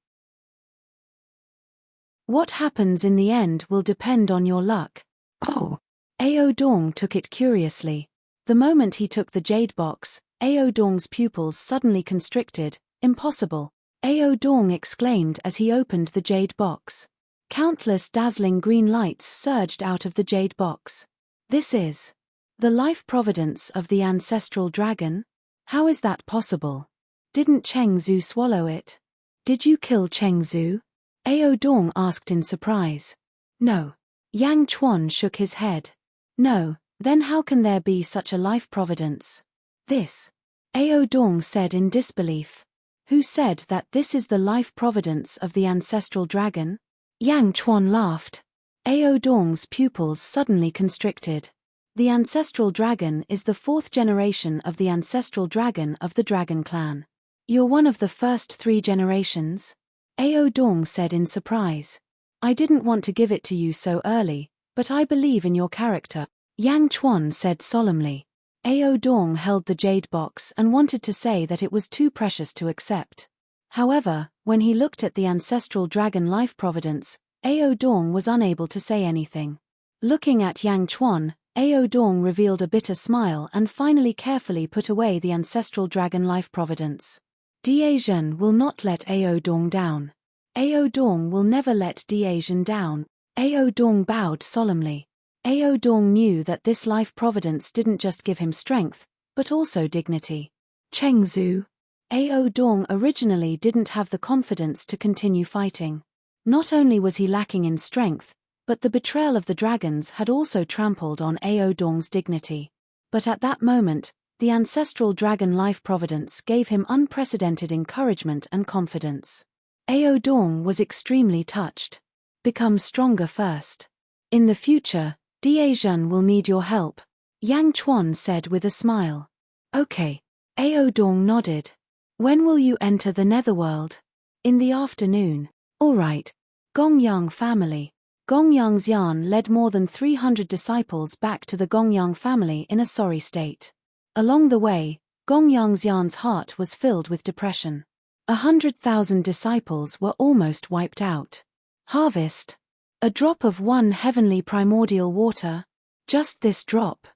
What happens in the end will depend on your luck. Oh. Ao Dong took it curiously. The moment he took the jade box, Ao Dong's pupils suddenly constricted. Impossible. Ao Dong exclaimed as he opened the jade box. Countless dazzling green lights surged out of the jade box. This is the life providence of the ancestral dragon? How is that possible? Didn't Cheng Zhu swallow it? Did you kill Cheng Zhu? Ao Dong asked in surprise. No. Yang Chuan shook his head. No, then how can there be such a life providence? This. Ao Dong said in disbelief. Who said that this is the life providence of the ancestral dragon? Yang Chuan laughed. Ao Dong's pupils suddenly constricted. The ancestral dragon is the fourth generation of the ancestral dragon of the Dragon Clan. You're one of the first 3 generations? Ao Dong said in surprise. I didn't want to give it to you so early, but I believe in your character, Yang Chuan said solemnly. Ao Dong held the jade box and wanted to say that it was too precious to accept. However, when he looked at the ancestral dragon life providence, Ao Dong was unable to say anything. Looking at Yang Chuan, Ao Dong revealed a bitter smile and finally carefully put away the ancestral dragon life providence. Diazhen will not let Ao Dong down. Ao Dong will never let Diazhen down. Ao Dong bowed solemnly. Ao Dong knew that this life providence didn't just give him strength, but also dignity. Cheng Zhu. Ao Dong originally didn't have the confidence to continue fighting. Not only was he lacking in strength, but the betrayal of the dragons had also trampled on Ao Dong's dignity. But at that moment, the ancestral dragon life providence gave him unprecedented encouragement and confidence. Ao Dong was extremely touched. Become stronger first. In the future, Diazhen will need your help, Yang Chuan said with a smile. Okay. Ao Dong nodded. When will you enter the Netherworld? In the afternoon. All right. Gongyang family. Gongyang Xian led more than 300 disciples back to the Gongyang family in a sorry state. Along the way, Gongyang Xian's heart was filled with depression. 100,000 disciples were almost wiped out. Harvest. A drop of one heavenly primordial water. Just this drop.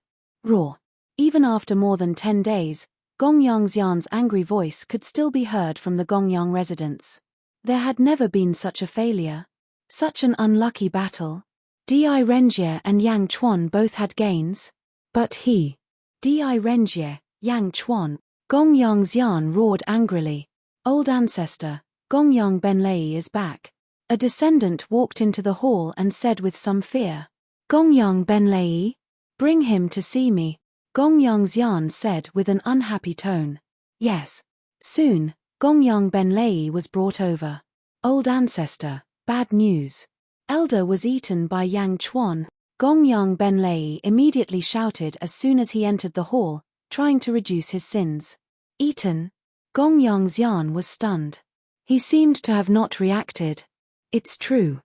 Raw. Even after more than 10 days, Gongyang Xian's angry voice could still be heard from the Gongyang residents. There had never been such a failure. Such an unlucky battle. Di Renjie and Yang Chuan both had gains. But he. Di Renjie, Yang Chuan. Gongyang Xian roared angrily. Old ancestor, Gongyang Benlei is back. A descendant walked into the hall and said with some fear. Gongyang Benlei? Bring him to see me. Gongyang Xian said with an unhappy tone. Yes. Soon, Gongyang Benlei was brought over. Old ancestor, bad news. Elder was eaten by Yang Chuan. Gongyang Benlei immediately shouted as soon as he entered the hall, trying to reduce his sins. Eaten? Gongyang Xian was stunned. He seemed to have not reacted. It's true.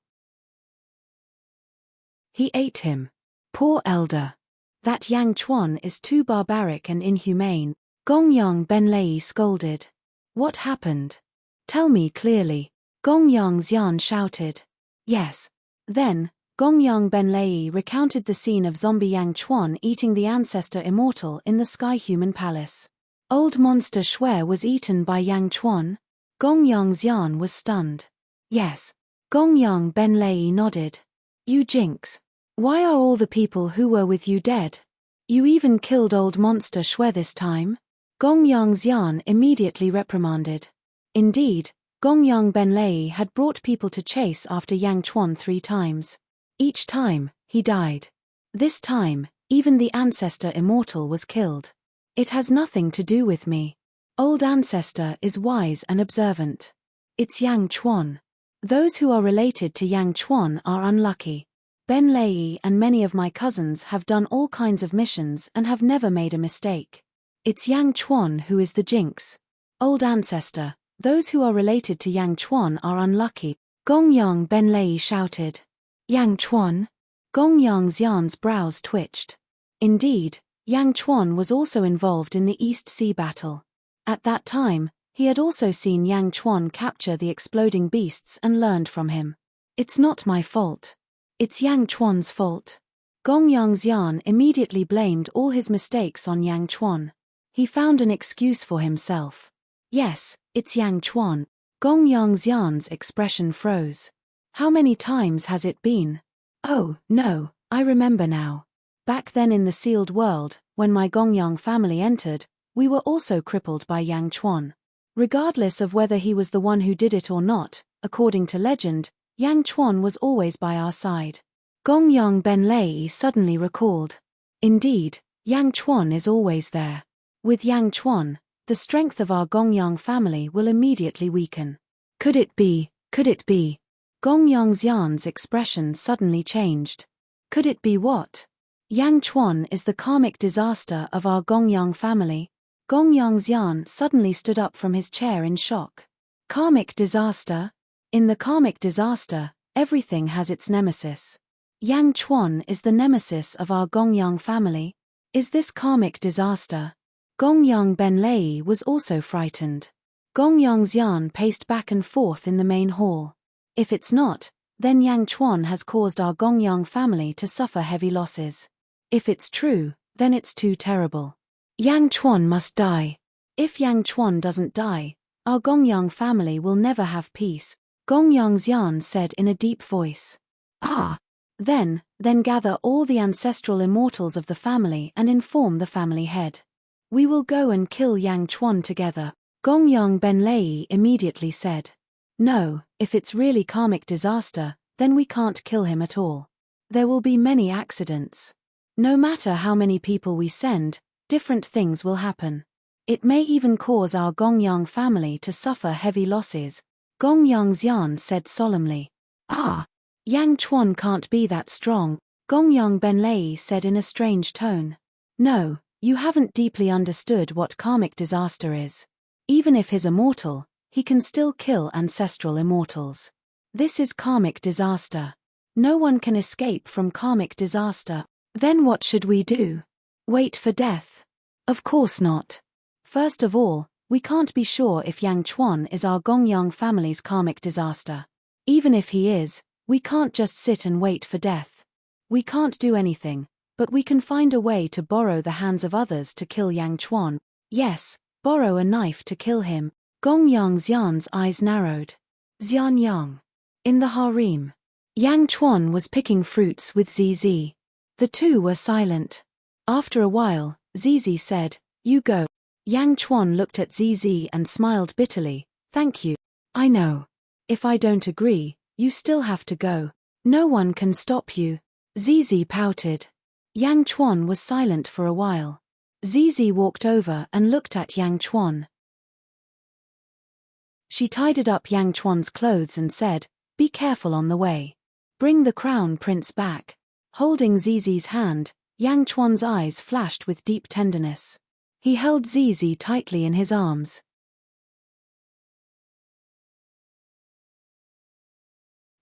He ate him. Poor elder. That Yang Chuan is too barbaric and inhumane, Gongyang Benlei scolded. What happened? Tell me clearly, Gongyang Xian shouted. Yes. Then, Gongyang Benlei recounted the scene of zombie Yang Chuan eating the ancestor Immortal in the Sky Human Palace. Old monster Shui was eaten by Yang Chuan. Gongyang Xian was stunned. Yes. Gongyang Benlei nodded. You jinx. Why are all the people who were with you dead? You even killed old monster Shui this time? Gongyang Xian immediately reprimanded. Indeed, Gongyang Benlei had brought people to chase after Yang Chuan 3 times. Each time, he died. This time, even the ancestor Immortal was killed. It has nothing to do with me. Old ancestor is wise and observant. It's Yang Chuan. Those who are related to Yang Chuan are unlucky. Benlei and many of my cousins have done all kinds of missions and have never made a mistake. It's Yang Chuan who is the jinx. Old ancestor, those who are related to Yang Chuan are unlucky. Gongyang Benlei shouted. Yang Chuan? Gongyang Xian's brows twitched. Indeed, Yang Chuan was also involved in the East Sea battle. At that time, he had also seen Yang Chuan capture the exploding beasts and learned from him. It's not my fault. It's Yang Chuan's fault. Gongyang Xian immediately blamed all his mistakes on Yang Chuan. He found an excuse for himself. Yes, it's Yang Chuan. Gongyang Xian's expression froze. How many times has it been? Oh, no, I remember now. Back then in the sealed world, when my Gongyang family entered, we were also crippled by Yang Chuan. Regardless of whether he was the one who did it or not, according to legend, Yang Chuan was always by our side. Gongyang Benlei suddenly recalled. Indeed, Yang Chuan is always there. With Yang Chuan, the strength of our Gongyang family will immediately weaken. Could it be? Could it be? Gongyang Xian's expression suddenly changed. Could it be what? Yang Chuan is the karmic disaster of our Gongyang family. Gongyang Xian suddenly stood up from his chair in shock. Karmic disaster? In the karmic disaster, everything has its nemesis. Yang Chuan is the nemesis of our Gongyang family. Is this karmic disaster? Gongyang Benlei was also frightened. Gongyang Xian paced back and forth in the main hall. If it's not, then Yang Chuan has caused our Gongyang family to suffer heavy losses. If it's true, then it's too terrible. Yang Chuan must die. If Yang Chuan doesn't die, our Gongyang family will never have peace, Gongyang Xian said in a deep voice. Ah! Then gather all the ancestral immortals of the family and inform the family head. We will go and kill Yang Chuan together, Gongyang Benlei immediately said. No, if it's really karmic disaster, then we can't kill him at all. There will be many accidents. No matter how many people we send, different things will happen. It may even cause our Gongyang family to suffer heavy losses, Gongyang Xian said solemnly. Ah! Yang Chuan can't be that strong, Gongyang Benlei said in a strange tone. No, you haven't deeply understood what karmic disaster is. Even if he's immortal, he can still kill ancestral immortals. This is karmic disaster. No one can escape from karmic disaster. Then what should we do? Wait for death? Of course not. First of all, we can't be sure if Yang Chuan is our Gongyang family's karmic disaster. Even if he is, we can't just sit and wait for death. We can't do anything, but we can find a way to borrow the hands of others to kill Yang Chuan. Yes, borrow a knife to kill him. Gongyang Xian's eyes narrowed. Xian Yang. In the harem. Yang Chuan was picking fruits with Zizi. The two were silent. After a while, Zizi said, You go. Yang Chuan looked at Zizi and smiled bitterly. Thank you. I know. If I don't agree, you still have to go. No one can stop you. Zizi pouted. Yang Chuan was silent for a while. Zizi walked over and looked at Yang Chuan. She tidied up Yang Chuan's clothes and said, Be careful on the way. Bring the crown prince back. Holding Zizi's hand, Yang Chuan's eyes flashed with deep tenderness. He held Zizi tightly in his arms.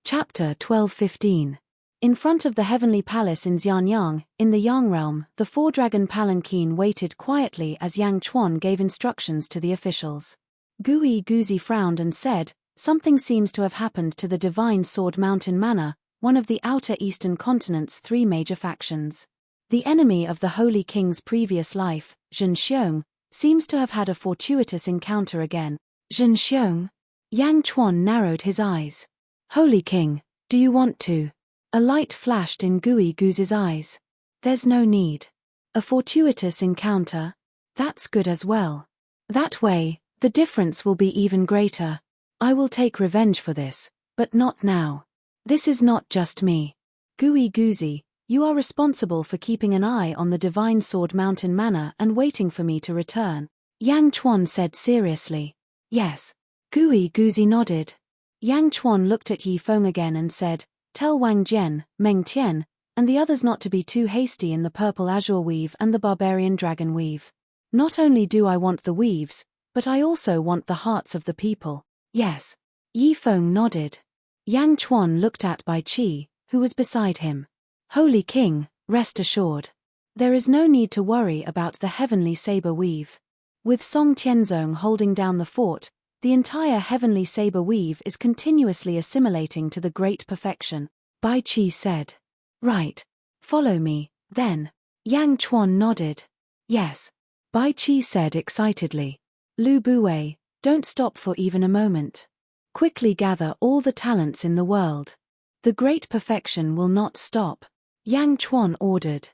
Chapter 12:15. In front of the heavenly palace in Xianyang, in the Yang realm, the four-dragon palanquin waited quietly as Yang Chuan gave instructions to the officials. Gui Guzi frowned and said, Something seems to have happened to the divine sword mountain manor. one of the outer eastern continent's three major factions. The enemy of the Holy King's previous life, Zhen Xiong, seems to have had a fortuitous encounter again. Zhen Xiong? Yang Chuan narrowed his eyes. Holy King, do you want to? A light flashed in Gui Gu's eyes. There's no need. A fortuitous encounter? That's good as well. That way, the difference will be even greater. I will take revenge for this, but not now. This is not just me. Gui Guzi, you are responsible for keeping an eye on the Divine Sword Mountain Manor and waiting for me to return. Yang Chuan said seriously. Yes. Gui Guzi nodded. Yang Chuan looked at Yi Feng again and said, tell Wang Jian, Meng Tian, and the others not to be too hasty in the purple azure weave and the barbarian dragon weave. Not only do I want the weaves, but I also want the hearts of the people. Yes. Yi Feng nodded. Yang Chuan looked at Bai Qi, who was beside him. Holy King, rest assured. There is no need to worry about the heavenly saber weave. With Song Tianzong holding down the fort, the entire heavenly saber weave is continuously assimilating to the great perfection, Bai Qi said. Right. Follow me, then. Yang Chuan nodded. Yes. Bai Qi said excitedly. Lu Buwei, don't stop for even a moment. Quickly gather all the talents in the world. The great perfection will not stop. Yang Chuan ordered.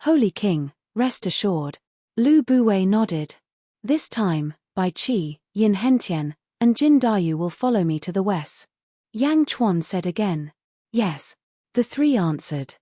Holy King, rest assured. Lu Buwei nodded. This time, Bai Qi, Yin Hentian, and Jin Dayu will follow me to the west. Yang Chuan said again. Yes. The three answered.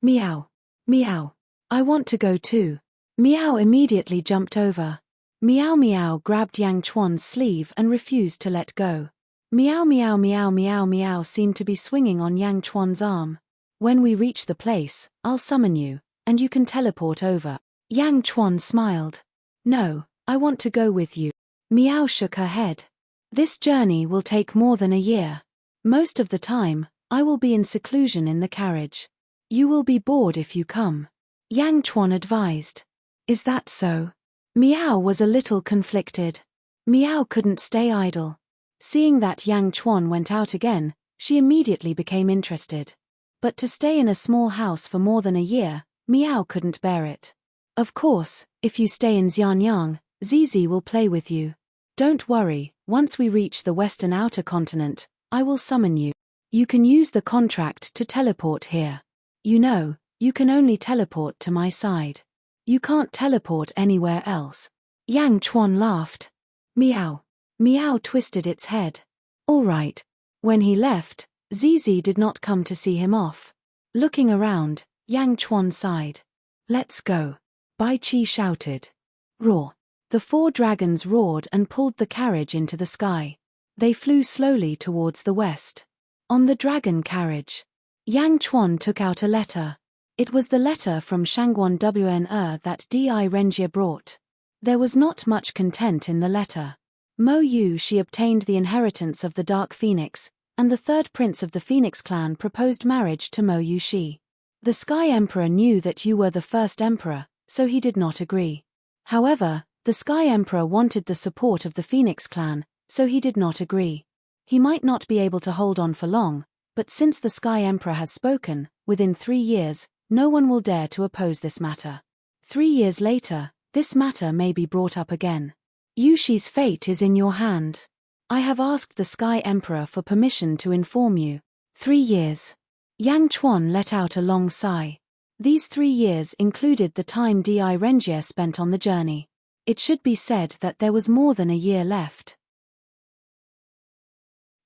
Meow. Meow. I want to go too. Meow immediately jumped over. Meow Meow grabbed Yang Chuan's sleeve and refused to let go. Meow Meow Meow Meow Meow seemed to be swinging on Yang Chuan's arm. When we reach the place, I'll summon you, and you can teleport over. Yang Chuan smiled. No, I want to go with you. Meow shook her head. This journey will take more than a year. Most of the time, I will be in seclusion in the carriage. You will be bored if you come. Yang Chuan advised. Is that so? Meow was a little conflicted. Meow couldn't stay idle. Seeing that Yang Chuan went out again, she immediately became interested. But to stay in a small house for more than a year, Meow couldn't bear it. Of course, if you stay in Xianyang, Zizi will play with you. Don't worry, once we reach the western outer continent, I will summon you. You can use the contract to teleport here. You know, you can only teleport to my side. You can't teleport anywhere else. Yang Chuan laughed. Meow. Meow twisted its head. All right. When he left, Zizi did not come to see him off. Looking around, Yang Chuan sighed. Let's go. Bai Qi shouted. Roar. The four dragons roared and pulled the carriage into the sky. They flew slowly towards the west. On the dragon carriage, Yang Chuan took out a letter. It was the letter from Shangguan Wn that Di Renjie brought. There was not much content in the letter. Mo Yu she obtained the inheritance of the Dark Phoenix, and the third prince of the Phoenix clan proposed marriage to Mo Yu Shi. The Sky Emperor knew that you were the first emperor, so he did not agree. However, the Sky Emperor wanted the support of the Phoenix clan, so he did not agree. He might not be able to hold on for long, but since the Sky Emperor has spoken, within 3 years, no one will dare to oppose this matter. 3 years later, this matter may be brought up again. Yushi's fate is in your hands. I have asked the Sky Emperor for permission to inform you. 3 years. Yang Chuan let out a long sigh. These 3 years included the time Di Renjie spent on the journey. It should be said that there was more than a year left.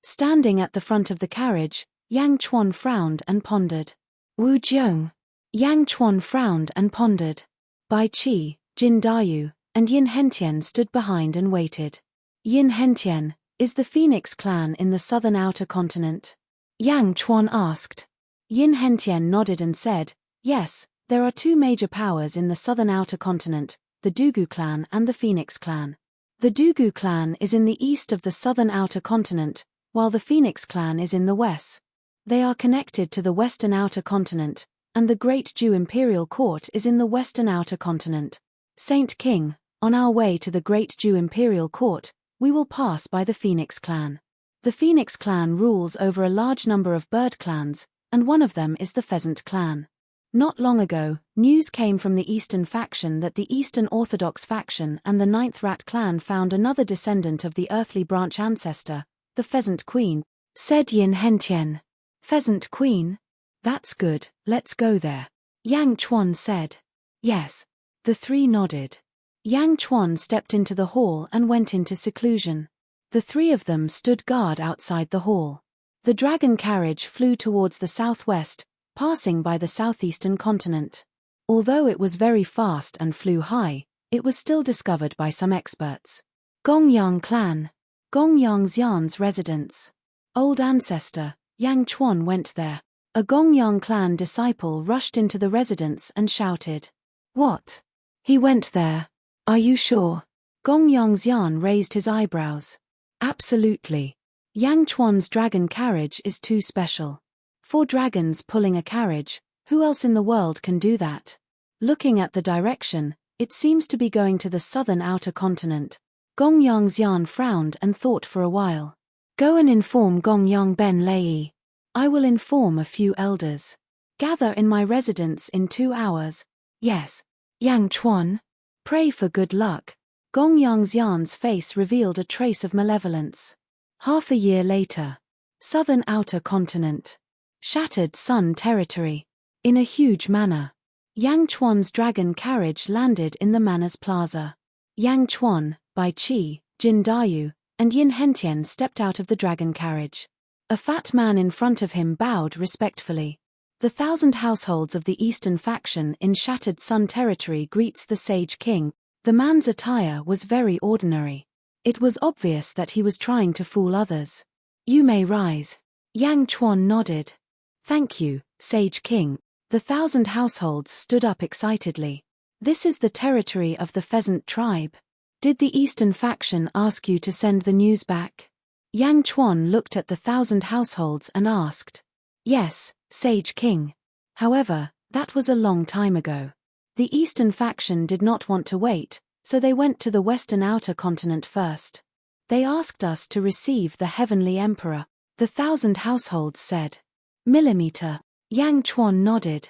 Standing at the front of the carriage, Yang Chuan frowned and pondered. Wu Jiong. Yang Chuan frowned and pondered. Bai Qi, Jin Dayu, and Yin Hentian stood behind and waited. Yin Hentian, is the Phoenix clan in the southern outer continent? Yang Chuan asked. Yin Hentian nodded and said, yes, there are 2 major powers in the southern outer continent, the Dugu clan and the Phoenix clan. The Dugu clan is in the east of the southern outer continent, while the Phoenix clan is in the west. They are connected to the western outer continent, and the Great Jew Imperial Court is in the western outer continent. Saint King, on our way to the Great Jew Imperial Court, we will pass by the Phoenix clan. The Phoenix clan rules over a large number of bird clans, and one of them is the Pheasant clan. Not long ago, news came from the Eastern faction that the Eastern Orthodox faction and the Ninth Rat clan found another descendant of the earthly branch ancestor, the Pheasant Queen, said Yin Hentian. Pheasant Queen? That's good, let's go there. Yang Chuan said. Yes. The three nodded. Yang Chuan stepped into the hall and went into seclusion. The three of them stood guard outside the hall. The dragon carriage flew towards the southwest, passing by the southeastern continent. Although it was very fast and flew high, it was still discovered by some experts. Gongyang clan. Gongyang Xian's residence. Old ancestor, Yang Chuan went there. A Gongyang clan disciple rushed into the residence and shouted. What? He went there. Are you sure? Gongyang Xian raised his eyebrows. Absolutely. Yang Chuan's dragon carriage is too special. 4 dragons pulling a carriage, who else in the world can do that? Looking at the direction, it seems to be going to the southern outer continent. Gongyang Xian frowned and thought for a while. Go and inform Gongyang Ben Lei. I will inform a few elders. Gather in my residence in 2 hours. Yes. Yang Chuan. Pray for good luck. Gongyang Xian's face revealed a trace of malevolence. Half a year later. Southern outer continent. Shattered Sun territory. In a huge manor. Yang Chuan's dragon carriage landed in the manor's plaza. Yang Chuan, Bai Qi, Jin Dayu, and Yin Hentian stepped out of the dragon carriage. A fat man in front of him bowed respectfully. The 1,000 households of the Eastern faction in Shattered Sun territory greets the Sage King. The man's attire was very ordinary. It was obvious that he was trying to fool others. You may rise. Yang Chuan nodded. Thank you, Sage King. The 1,000 households stood up excitedly. This is the territory of the Pheasant tribe. Did the Eastern faction ask you to send the news back? Yang Chuan looked at the 1,000 households and asked. Yes, Sage King. However, that was a long time ago. The Eastern faction did not want to wait, so they went to the Western outer continent first. They asked us to receive the Heavenly Emperor, the 1,000 households said. Millimeter. Yang Chuan nodded.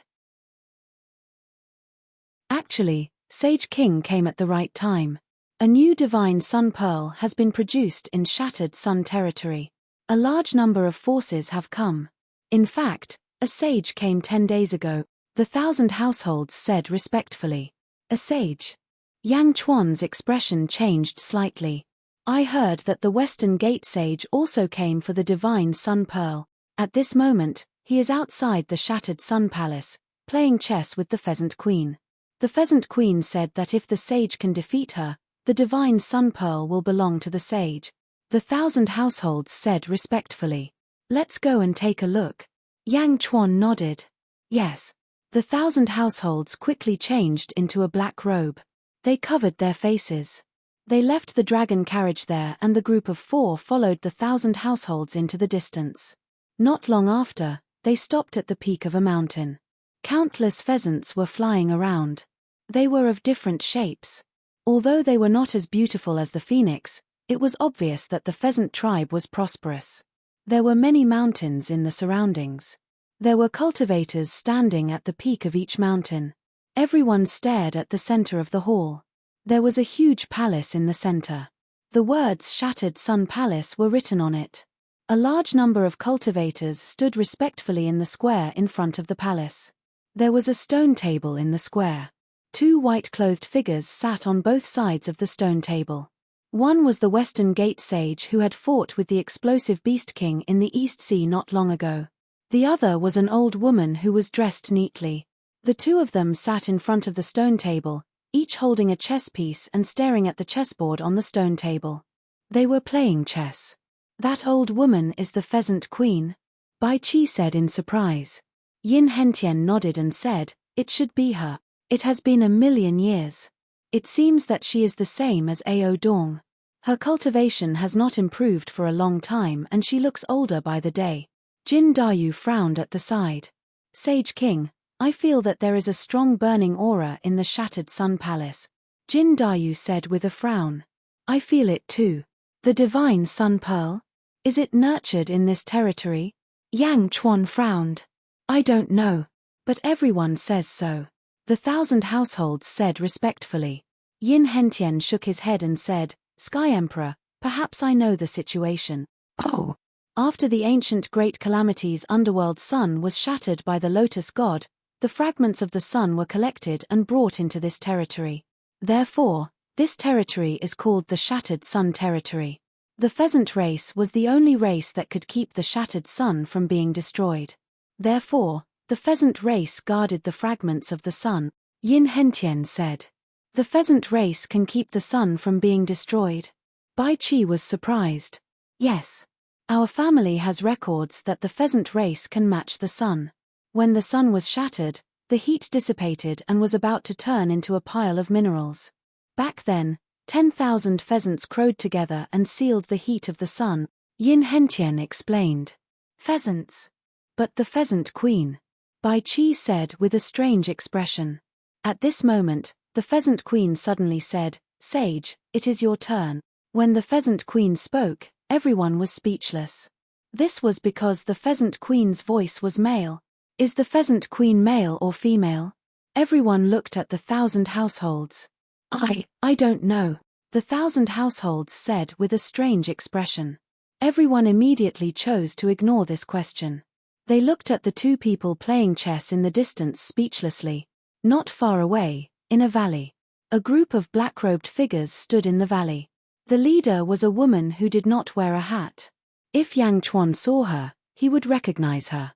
Actually, Sage King came at the right time. A new divine sun pearl has been produced in Shattered Sun territory. A large number of forces have come. In fact, a sage came 10 days ago, the 1,000 households said respectfully. A sage? Yang Chuan's expression changed slightly. I heard that the Western Gate sage also came for the divine sun pearl. At this moment, he is outside the Shattered Sun Palace, playing chess with the Pheasant Queen. The Pheasant Queen said that if the sage can defeat her, the divine sun pearl will belong to the sage. The 1,000 households said respectfully. Let's go and take a look. Yang Chuan nodded. Yes. The 1,000 households quickly changed into a black robe. They covered their faces. They left the dragon carriage there and the group of 4 followed the 1,000 households into the distance. Not long after, they stopped at the peak of a mountain. Countless pheasants were flying around. They were of different shapes. Although they were not as beautiful as the phoenix, it was obvious that the pheasant tribe was prosperous. There were many mountains in the surroundings. There were cultivators standing at the peak of each mountain. Everyone stared at the center of the hall. There was a huge palace in the center. The words Shattered Sun Palace were written on it. A large number of cultivators stood respectfully in the square in front of the palace. There was a stone table in the square. 2 white-clothed figures sat on both sides of the stone table. One was the Western Gate sage who had fought with the explosive Beast King in the East Sea not long ago. The other was an old woman who was dressed neatly. The 2 of them sat in front of the stone table, each holding a chess piece and staring at the chessboard on the stone table. They were playing chess. That old woman is the Pheasant Queen, Bai Qi said in surprise. Yin Hentian nodded and said, it should be her. It has been 1,000,000 years. It seems that she is the same as Ao Dong. Her cultivation has not improved for a long time and she looks older by the day. Jin Dayu frowned at the side. Sage King, I feel that there is a strong burning aura in the Shattered Sun Palace. Jin Dayu said with a frown. I feel it too. The divine sun pearl? Is it nurtured in this territory? Yang Chuan frowned. I don't know. But everyone says so. The 1,000 households said respectfully. Yin Hentian shook his head and said, Sky Emperor, perhaps I know the situation. Oh. After the ancient great calamity's underworld sun was shattered by the lotus god, the fragments of the sun were collected and brought into this territory. Therefore, this territory is called the Shattered Sun Territory. The pheasant race was the only race that could keep the shattered sun from being destroyed. Therefore, the pheasant race guarded the fragments of the sun, Yin Hentian said. The pheasant race can keep the sun from being destroyed? Bai Qi was surprised. Yes. Our family has records that the pheasant race can match the sun. When the sun was shattered, the heat dissipated and was about to turn into a pile of minerals. Back then, 10,000 pheasants crowed together and sealed the heat of the sun, Yin Hentian explained. Pheasants. But the pheasant queen. Bai Qi said with a strange expression. At this moment, the pheasant queen suddenly said, Sage, it is your turn. When the pheasant queen spoke, everyone was speechless. This was because the pheasant queen's voice was male. Is the pheasant queen male or female? Everyone looked at the 1,000 households. I don't know, the 1,000 households said with a strange expression. Everyone immediately chose to ignore this question. They looked at the two people playing chess in the distance speechlessly. Not far away, in a valley. A group of black-robed figures stood in the valley. The leader was a woman who did not wear a hat. If Yang Chuan saw her, he would recognize her.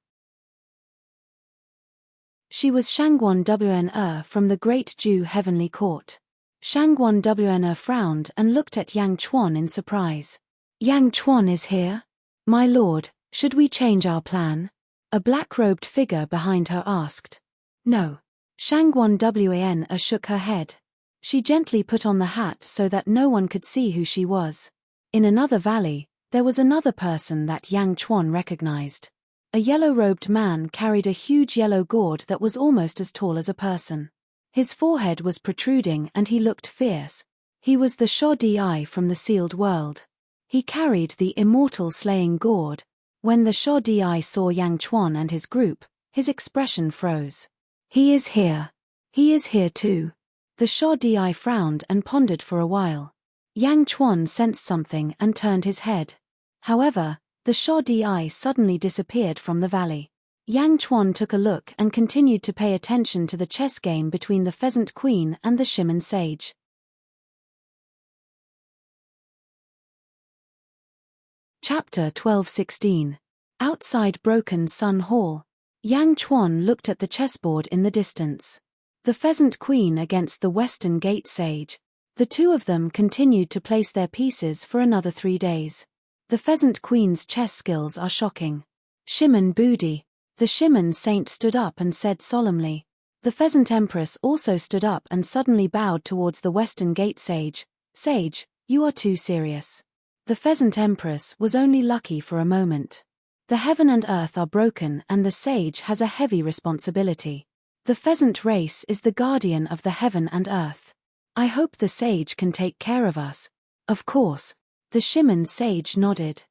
She was Shangguan Wn from the Great Jew Heavenly Court. Shangguan Wn frowned and looked at Yang Chuan in surprise. Yang Chuan is here? My lord, should we change our plan? A black-robed figure behind her asked. No. Shangguan Wan shook her head. She gently put on the hat so that no one could see who she was. In another valley, there was another person that Yang Chuan recognized. A yellow-robed man carried a huge yellow gourd that was almost as tall as a person. His forehead was protruding and he looked fierce. He was the Shodai from the sealed world. He carried the Immortal slaying gourd. When the Shodai saw Yang Chuan and his group, his expression froze. He is here. He is here too. The Shodai frowned and pondered for a while. Yang Chuan sensed something and turned his head. However, the Shodai suddenly disappeared from the valley. Yang Chuan took a look and continued to pay attention to the chess game between the pheasant queen and the Shiman sage. Chapter 12:16. Outside Broken Sun Hall. Yang Chuan looked at the chessboard in the distance. The pheasant queen against the western gate sage. The two of them continued to place their pieces for another 3 days. The pheasant queen's chess skills are shocking. Shiman Budi. The Shiman saint stood up and said solemnly. The pheasant empress also stood up and suddenly bowed towards the western gate sage. Sage, you are too serious. The pheasant empress was only lucky for a moment. The heaven and earth are broken and the sage has a heavy responsibility. The pheasant race is the guardian of the heaven and earth. I hope the sage can take care of us. Of course. The Shiman sage nodded.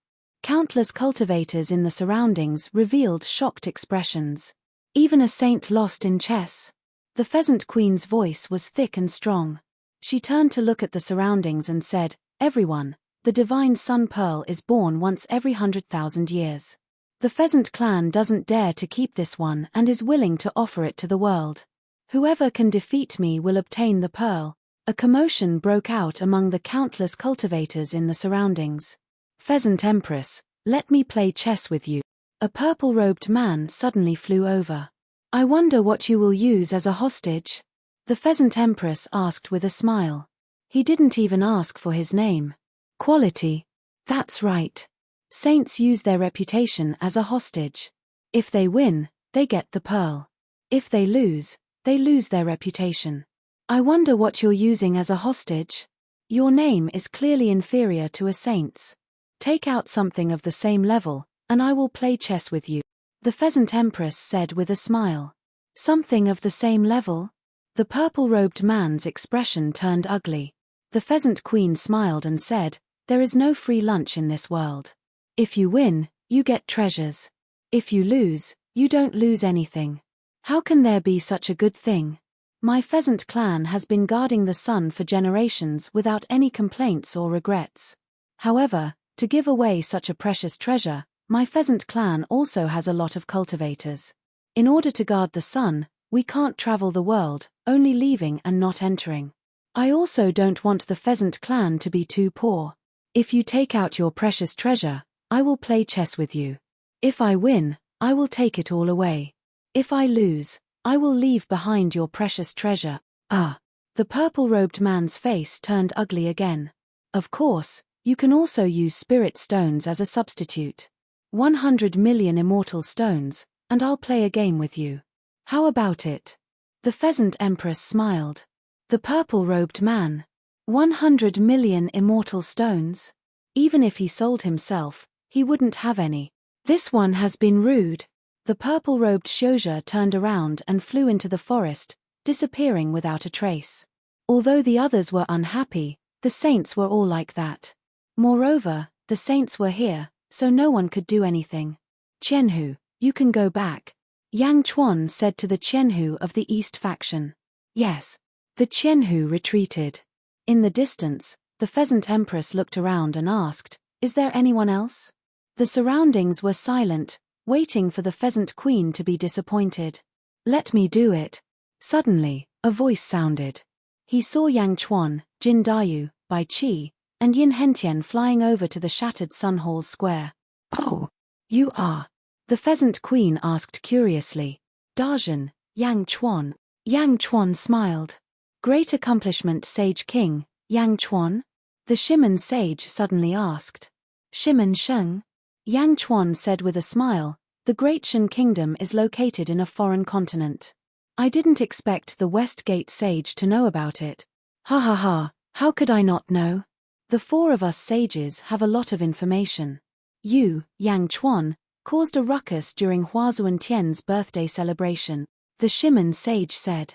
Countless cultivators in the surroundings revealed shocked expressions. Even a saint lost in chess. The pheasant queen's voice was thick and strong. She turned to look at the surroundings and said, Everyone, the divine sun pearl is born once every 100,000 years. The pheasant clan doesn't dare to keep this one and is willing to offer it to the world. Whoever can defeat me will obtain the pearl. A commotion broke out among the countless cultivators in the surroundings. Pheasant Empress, let me play chess with you. A purple-robed man suddenly flew over. I wonder what you will use as a hostage? The Pheasant Empress asked with a smile. He didn't even ask for his name. Quality. That's right. Saints use their reputation as a hostage. If they win, they get the pearl. If they lose their reputation. I wonder what you're using as a hostage? Your name is clearly inferior to a saint's. Take out something of the same level, and I will play chess with you. The Pheasant Empress said with a smile. Something of the same level? The purple-robed man's expression turned ugly. The Pheasant Queen smiled and said, There is no free lunch in this world. If you win, you get treasures. If you lose You don't lose anything. How can there be such a good thing? My pheasant clan has been guarding the sun for generations without any complaints or regrets. However, to give away such a precious treasure, my pheasant clan also has a lot of cultivators. In order to guard the sun, we can't travel the world, only leaving and not entering. I also don't want the pheasant clan to be too poor. If you take out your precious treasure, I will play chess with you. If I win, I will take it all away. If I lose, I will leave behind your precious treasure. Ah! The purple-robed man's face turned ugly again. Of course, you can also use spirit stones as a substitute. 100 million immortal stones, and I'll play a game with you. How about it? The pheasant empress smiled. The purple-robed man. 100 million immortal stones? Even if he sold himself, he wouldn't have any. This one has been rude. The purple-robed Shoja turned around and flew into the forest, disappearing without a trace. Although the others were unhappy, the saints were all like that. Moreover, the saints were here, so no one could do anything. Qianhu, you can go back. Yang Chuan said to the Qianhu of the East faction. Yes. The Qianhu retreated. In the distance, the pheasant empress looked around and asked, "Is there anyone else?" The surroundings were silent, waiting for the pheasant queen to be disappointed. "Let me do it." Suddenly, a voice sounded. He saw Yang Chuan, Jin Dayu, Bai Qi, and Yin Hentian flying over to the shattered Sun Hall's square. "Oh, you are?" the pheasant queen asked curiously. "Dajan, Yang Chuan." Yang Chuan smiled. "Great accomplishment, Sage King, Yang Chuan?" the Shimen sage suddenly asked. "Shimen Sheng?" Yang Chuan said with a smile, "The Great Shen Kingdom is located in a foreign continent. I didn't expect the West Gate sage to know about it." "Ha ha ha, how could I not know? The four of us sages have a lot of information. You, Yang Chuan, caused a ruckus during Hua Zuantian's birthday celebration," the Shimen sage said.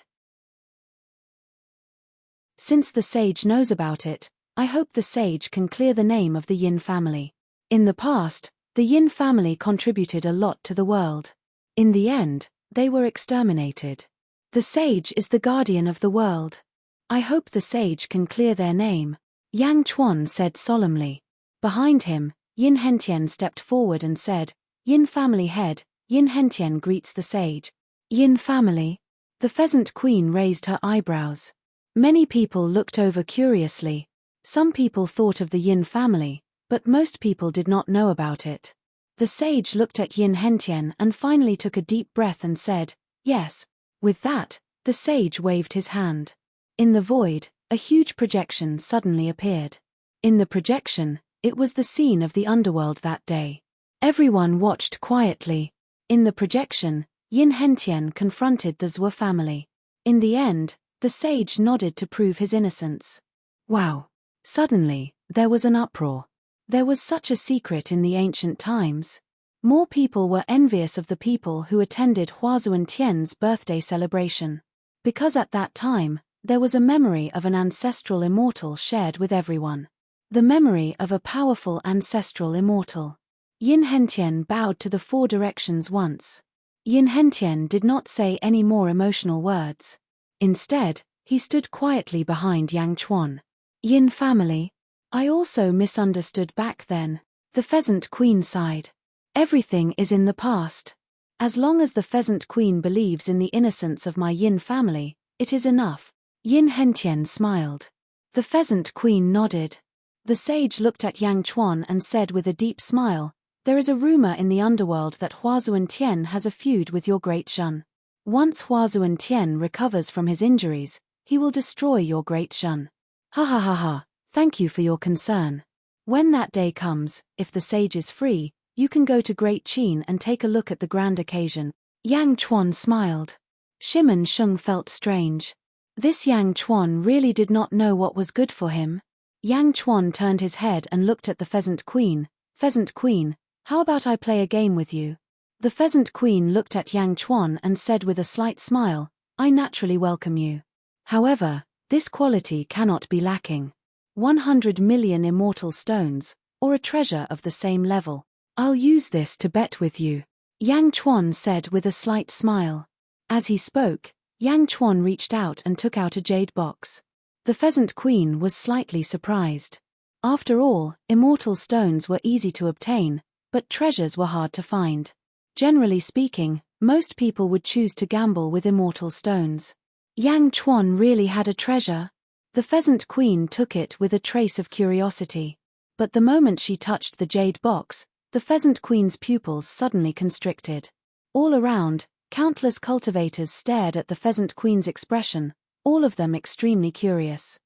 "Since the sage knows about it, I hope the sage can clear the name of the Yin family. In the past, the Yin family contributed a lot to the world. In the end, they were exterminated. The sage is the guardian of the world. I hope the sage can clear their name," Yang Chuan said solemnly. Behind him, Yin Hentian stepped forward and said, "Yin family head, Yin Hentian greets the sage." "Yin family?" The pheasant queen raised her eyebrows. Many people looked over curiously. Some people thought of the Yin family, but most people did not know about it. The sage looked at Yin Hentian and finally took a deep breath and said, "Yes." With that, the sage waved his hand. In the void, a huge projection suddenly appeared. In the projection, it was the scene of the underworld that day. Everyone watched quietly. In the projection, Yin Hentian confronted the Zhou family. In the end, the sage nodded to prove his innocence. Wow! Suddenly, there was an uproar. There was such a secret in the ancient times. More people were envious of the people who attended Hua Zuantian's birthday celebration. Because at that time, there was a memory of an ancestral immortal shared with everyone. The memory of a powerful ancestral immortal. Yin Hentian bowed to the four directions once. Yin Hentian did not say any more emotional words. Instead, he stood quietly behind Yang Chuan. "Yin family? I also misunderstood back then," the pheasant queen sighed. "Everything is in the past. As long as the pheasant queen believes in the innocence of my Yin family, it is enough." Yin Hentian smiled. The pheasant queen nodded. The sage looked at Yang Chuan and said with a deep smile, "There is a rumor in the underworld that Hua Zuantian has a feud with your great Shun. Once Hua Zuantian recovers from his injuries, he will destroy your great Shun." "Ha ha ha ha, thank you for your concern. When that day comes, if the sage is free, you can go to Great Qin and take a look at the grand occasion." Yang Chuan smiled. Shimen Sheng felt strange. This Yang Chuan really did not know what was good for him. Yang Chuan turned his head and looked at the pheasant queen. "Pheasant queen, how about I play a game with you?" The pheasant queen looked at Yang Chuan and said with a slight smile, "I naturally welcome you. However, this quality cannot be lacking. 100 million immortal stones, or a treasure of the same level. I'll use this to bet with you." Yang Chuan said with a slight smile. As he spoke, Yang Chuan reached out and took out a jade box. The Pheasant Queen was slightly surprised. After all, immortal stones were easy to obtain, but treasures were hard to find. Generally speaking, most people would choose to gamble with immortal stones. Yang Chuan really had a treasure. The Pheasant Queen took it with a trace of curiosity. But the moment she touched the jade box, the Pheasant Queen's pupils suddenly constricted. All around, countless cultivators stared at the Pheasant Queen's expression, all of them extremely curious.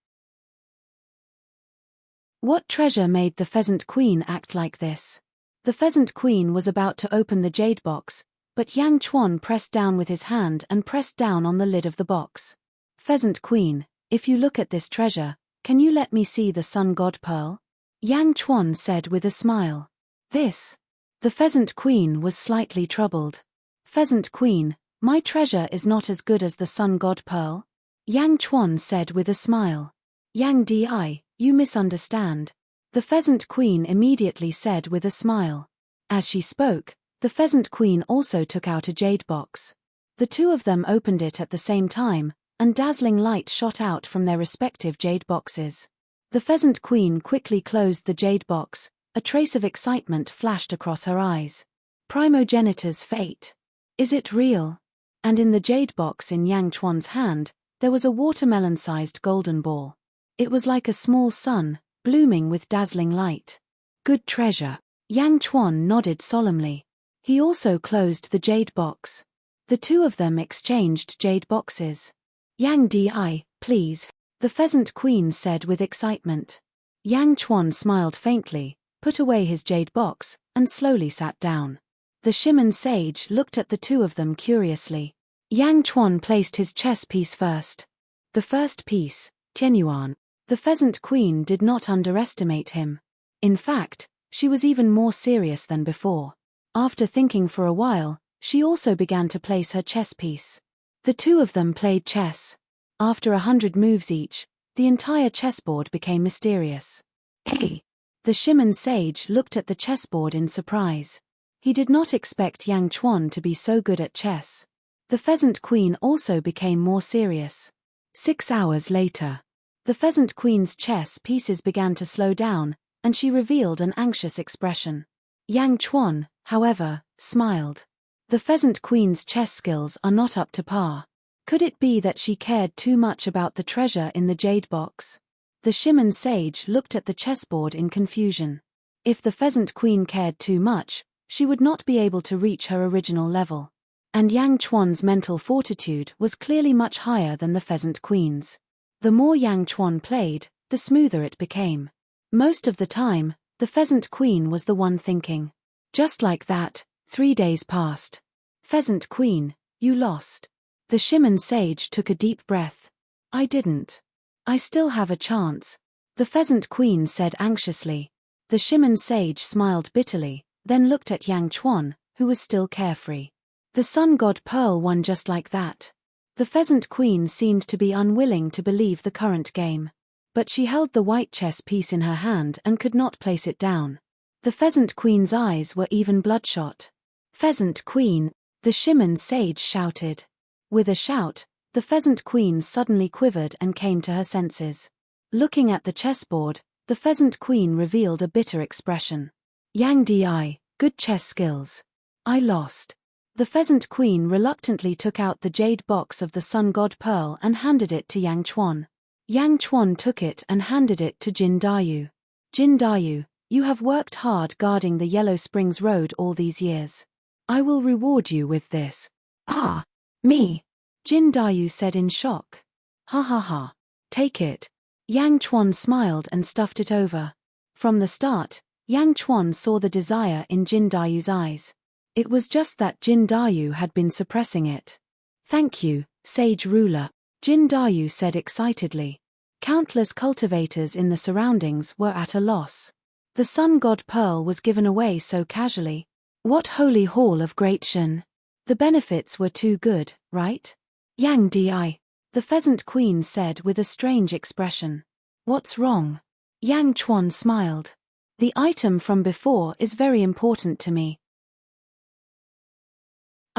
What treasure made the Pheasant Queen act like this? The Pheasant Queen was about to open the jade box, but Yang Chuan pressed down with his hand and pressed down on the lid of the box. Pheasant Queen, if you look at this treasure, can you let me see the sun god pearl? Yang Chuan said with a smile. This. The Pheasant Queen was slightly troubled. Pheasant Queen, my treasure is not as good as the sun god pearl? Yang Chuan said with a smile. Yang Di, you misunderstand. The Pheasant Queen immediately said with a smile. As she spoke, the Pheasant Queen also took out a jade box. The two of them opened it at the same time, and dazzling light shot out from their respective jade boxes. The Pheasant Queen quickly closed the jade box, a trace of excitement flashed across her eyes. Primogenitor's fate. Is it real? And in the jade box in Yang Chuan's hand, there was a watermelon-sized golden ball. It was like a small sun, blooming with dazzling light. Good treasure. Yang Chuan nodded solemnly. He also closed the jade box. The two of them exchanged jade boxes. Yang Di, please, the Pheasant Queen said with excitement. Yang Chuan smiled faintly, put away his jade box, and slowly sat down. The Shimon sage looked at the two of them curiously. Yang Chuan placed his chess piece first. The first piece, Tianyuan. The Pheasant Queen did not underestimate him. In fact, she was even more serious than before. After thinking for a while, she also began to place her chess piece. The two of them played chess. After 100 moves each, the entire chessboard became mysterious. Hey! The Shimon sage looked at the chessboard in surprise. He did not expect Yang Chuan to be so good at chess. The Pheasant Queen also became more serious. 6 hours later. The Pheasant Queen's chess pieces began to slow down, and she revealed an anxious expression. Yang Chuan, however, smiled. The Pheasant Queen's chess skills are not up to par. Could it be that she cared too much about the treasure in the jade box? The Shimon sage looked at the chessboard in confusion. If the Pheasant Queen cared too much, she would not be able to reach her original level. And Yang Chuan's mental fortitude was clearly much higher than the Pheasant Queen's. The more Yang Chuan played, the smoother it became. Most of the time, the Pheasant Queen was the one thinking. Just like that, 3 days passed. Pheasant Queen, you lost. The Shimon sage took a deep breath. I didn't. I still have a chance. The Pheasant Queen said anxiously. The Shimon sage smiled bitterly, then looked at Yang Chuan, who was still carefree. The sun god Pearl won just like that. The Pheasant Queen seemed to be unwilling to believe the current game. But she held the white chess piece in her hand and could not place it down. The Pheasant Queen's eyes were even bloodshot. Pheasant Queen, the Shimon sage shouted. With a shout, the Pheasant Queen suddenly quivered and came to her senses. Looking at the chessboard, the Pheasant Queen revealed a bitter expression. Yang Di, good chess skills. I lost. The Pheasant Queen reluctantly took out the jade box of the sun god Pearl and handed it to Yang Chuan. Yang Chuan took it and handed it to Jin Dayu. Jin Dayu, you have worked hard guarding the Yellow Springs Road all these years. I will reward you with this. Ah! Me! Jin Dayu said in shock. Ha ha ha. Take it. Yang Chuan smiled and stuffed it over. From the start, Yang Chuan saw the desire in Jin Dayu's eyes. It was just that Jin Dayu had been suppressing it. Thank you, sage ruler, Jin Dayu said excitedly. Countless cultivators in the surroundings were at a loss. The sun god Pearl was given away so casually. What holy hall of great Shen? The benefits were too good, right? Yang Di, the Pheasant Queen said with a strange expression. What's wrong? Yang Chuan smiled. The item from before is very important to me.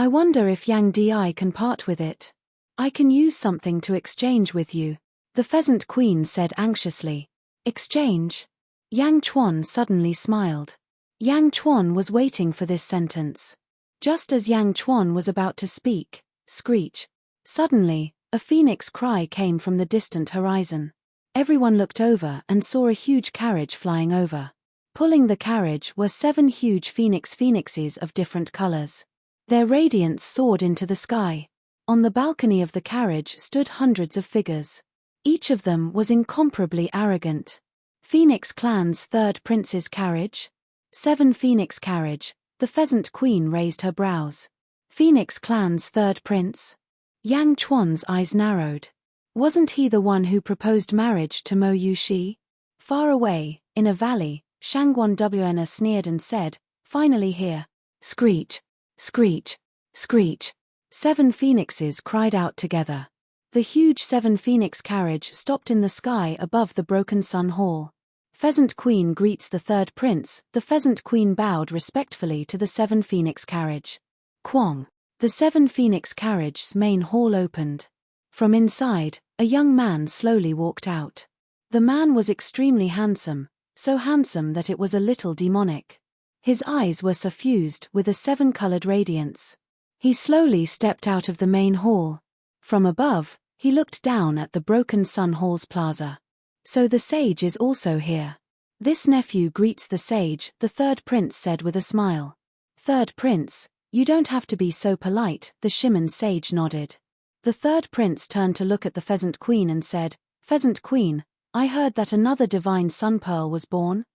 I wonder if Yang Di can part with it. I can use something to exchange with you, the Pheasant Queen said anxiously. Exchange? Yang Chuan suddenly smiled. Yang Chuan was waiting for this sentence. Just as Yang Chuan was about to speak, screech. Suddenly, a phoenix cry came from the distant horizon. Everyone looked over and saw a huge carriage flying over. Pulling the carriage were 7 huge phoenixes of different colors. Their radiance soared into the sky. On the balcony of the carriage stood hundreds of figures. Each of them was incomparably arrogant. Phoenix Clan's 3rd prince's carriage? 7 Phoenix carriage, the Pheasant Queen raised her brows. Phoenix Clan's 3rd prince? Yang Chuan's eyes narrowed. Wasn't he the one who proposed marriage to Mo Yushi? Far away, in a valley, Shangguan Wn sneered and said, finally here. Screech, screech, screech. 7 phoenixes cried out together. The huge 7 phoenix carriage stopped in the sky above the broken sun hall. Pheasant Queen greets the 3rd prince. The Pheasant Queen bowed respectfully to the 7 phoenix carriage. Quang. The 7 phoenix carriage's main hall opened. From inside, a young man slowly walked out. The man was extremely handsome, so handsome that it was a little demonic. His eyes were suffused with a 7-colored radiance. He slowly stepped out of the main hall. From above, he looked down at the broken Sun Hall's plaza. So the sage is also here. This nephew greets the sage, the 3rd prince said with a smile. 3rd prince, you don't have to be so polite, the Shimon sage nodded. The 3rd prince turned to look at the Pheasant Queen and said, Pheasant Queen, I heard that another divine sun pearl was born.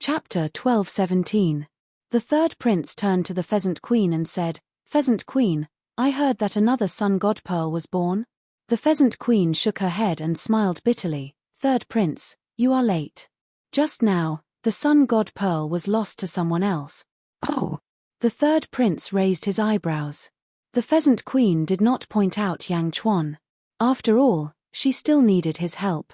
Chapter 12:17. The 3rd prince turned to the Pheasant Queen and said, Pheasant Queen, I heard that another sun god pearl was born. The Pheasant Queen shook her head and smiled bitterly. 3rd prince, you are late. Just now, the sun god pearl was lost to someone else. Oh! The 3rd prince raised his eyebrows. The Pheasant Queen did not point out Yang Chuan. After all, she still needed his help.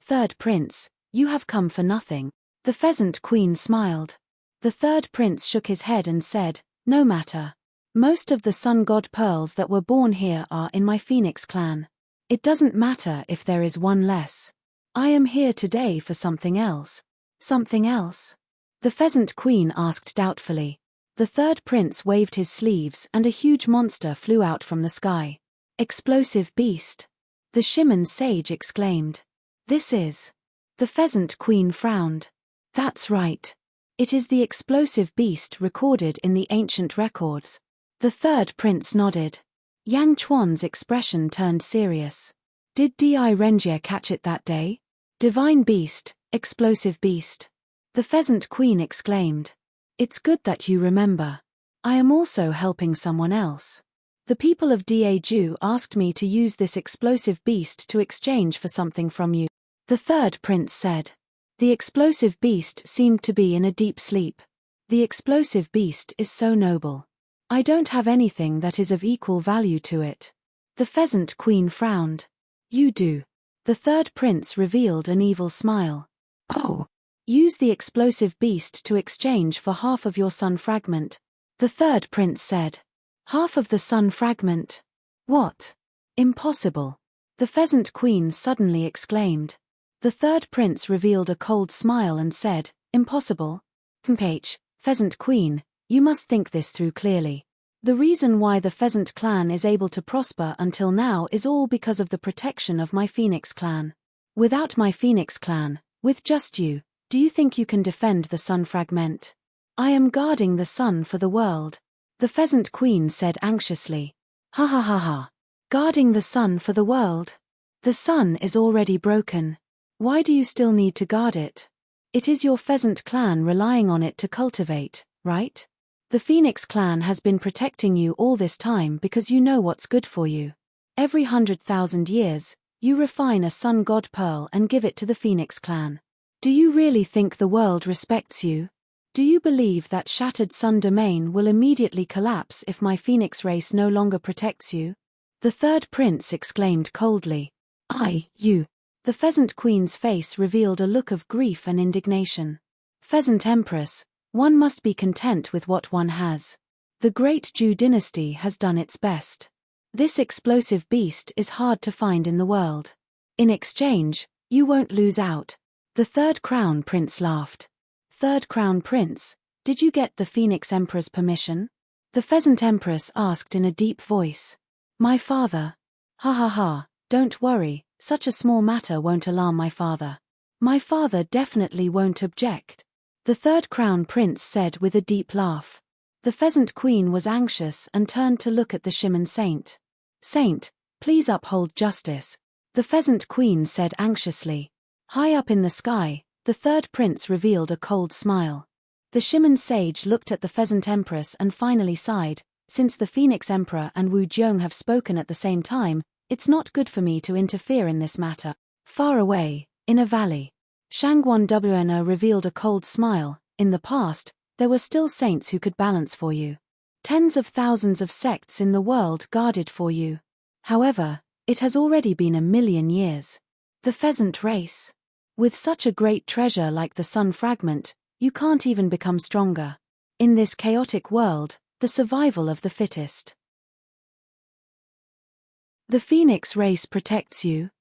3rd prince, you have come for nothing. The Pheasant Queen smiled. The 3rd prince shook his head and said, no matter. Most of the sun god pearls that were born here are in my Phoenix clan. It doesn't matter if there is one less. I am here today for something else. Something else? The Pheasant Queen asked doubtfully. The 3rd prince waved his sleeves and a huge monster flew out from the sky. Explosive beast. The Shimon sage exclaimed. This is. The Pheasant Queen frowned. That's right. It is the explosive beast recorded in the ancient records. The 3rd prince nodded. Yang Chuan's expression turned serious. Did Di Renjie catch it that day? Divine beast, explosive beast. The Pheasant Queen exclaimed. It's good that you remember. I am also helping someone else. The people of Daju asked me to use this explosive beast to exchange for something from you. The 3rd prince said. The explosive beast seemed to be in a deep sleep. The explosive beast is so noble. I don't have anything that is of equal value to it. The Pheasant Queen frowned. You do. The 3rd prince revealed an evil smile. Oh. Use the explosive beast to exchange for half of your sun fragment. The 3rd prince said. Half of the sun fragment? What? Impossible. The Pheasant Queen suddenly exclaimed. The 3rd prince revealed a cold smile and said, impossible? Pheasant Queen, you must think this through clearly. The reason why the Pheasant clan is able to prosper until now is all because of the protection of my Phoenix clan. Without my Phoenix clan, with just you, do you think you can defend the sun fragment? I am guarding the sun for the world. The Pheasant Queen said anxiously. Ha ha ha ha. Guarding the sun for the world? The sun is already broken. Why do you still need to guard it? It is your Pheasant clan relying on it to cultivate, right? The Phoenix clan has been protecting you all this time because you know what's good for you. Every 100,000 years, you refine a sun god pearl and give it to the Phoenix clan. Do you really think the world respects you? Do you believe that shattered sun domain will immediately collapse if my Phoenix race no longer protects you? The 3rd prince exclaimed coldly. You. The Pheasant Queen's face revealed a look of grief and indignation. Pheasant Empress, one must be content with what one has. The great Zhou dynasty has done its best. This explosive beast is hard to find in the world. In exchange, you won't lose out. The third crown prince laughed. Third crown prince, did you get the Phoenix Emperor's permission? The Pheasant Empress asked in a deep voice. My father. Ha ha ha, don't worry, such a small matter won't alarm my father. My father definitely won't object. The third crown prince said with a deep laugh. The Pheasant Queen was anxious and turned to look at the Shaman Saint. Saint, please uphold justice. The Pheasant Queen said anxiously. High up in the sky, the third prince revealed a cold smile. The Shaman Sage looked at the Pheasant Empress and finally sighed. Since the Phoenix Emperor and Wu Jiong have spoken at the same time, it's not good for me to interfere in this matter. Far away, in a valley, Shangguan Wna revealed a cold smile. In the past, there were still saints who could balance for you. Tens of thousands of sects in the world guarded for you. However, it has already been 1,000,000 years. The pheasant race. With such a great treasure like the sun fragment, you can't even become stronger. In this chaotic world, the survival of the fittest. The phoenix race protects you.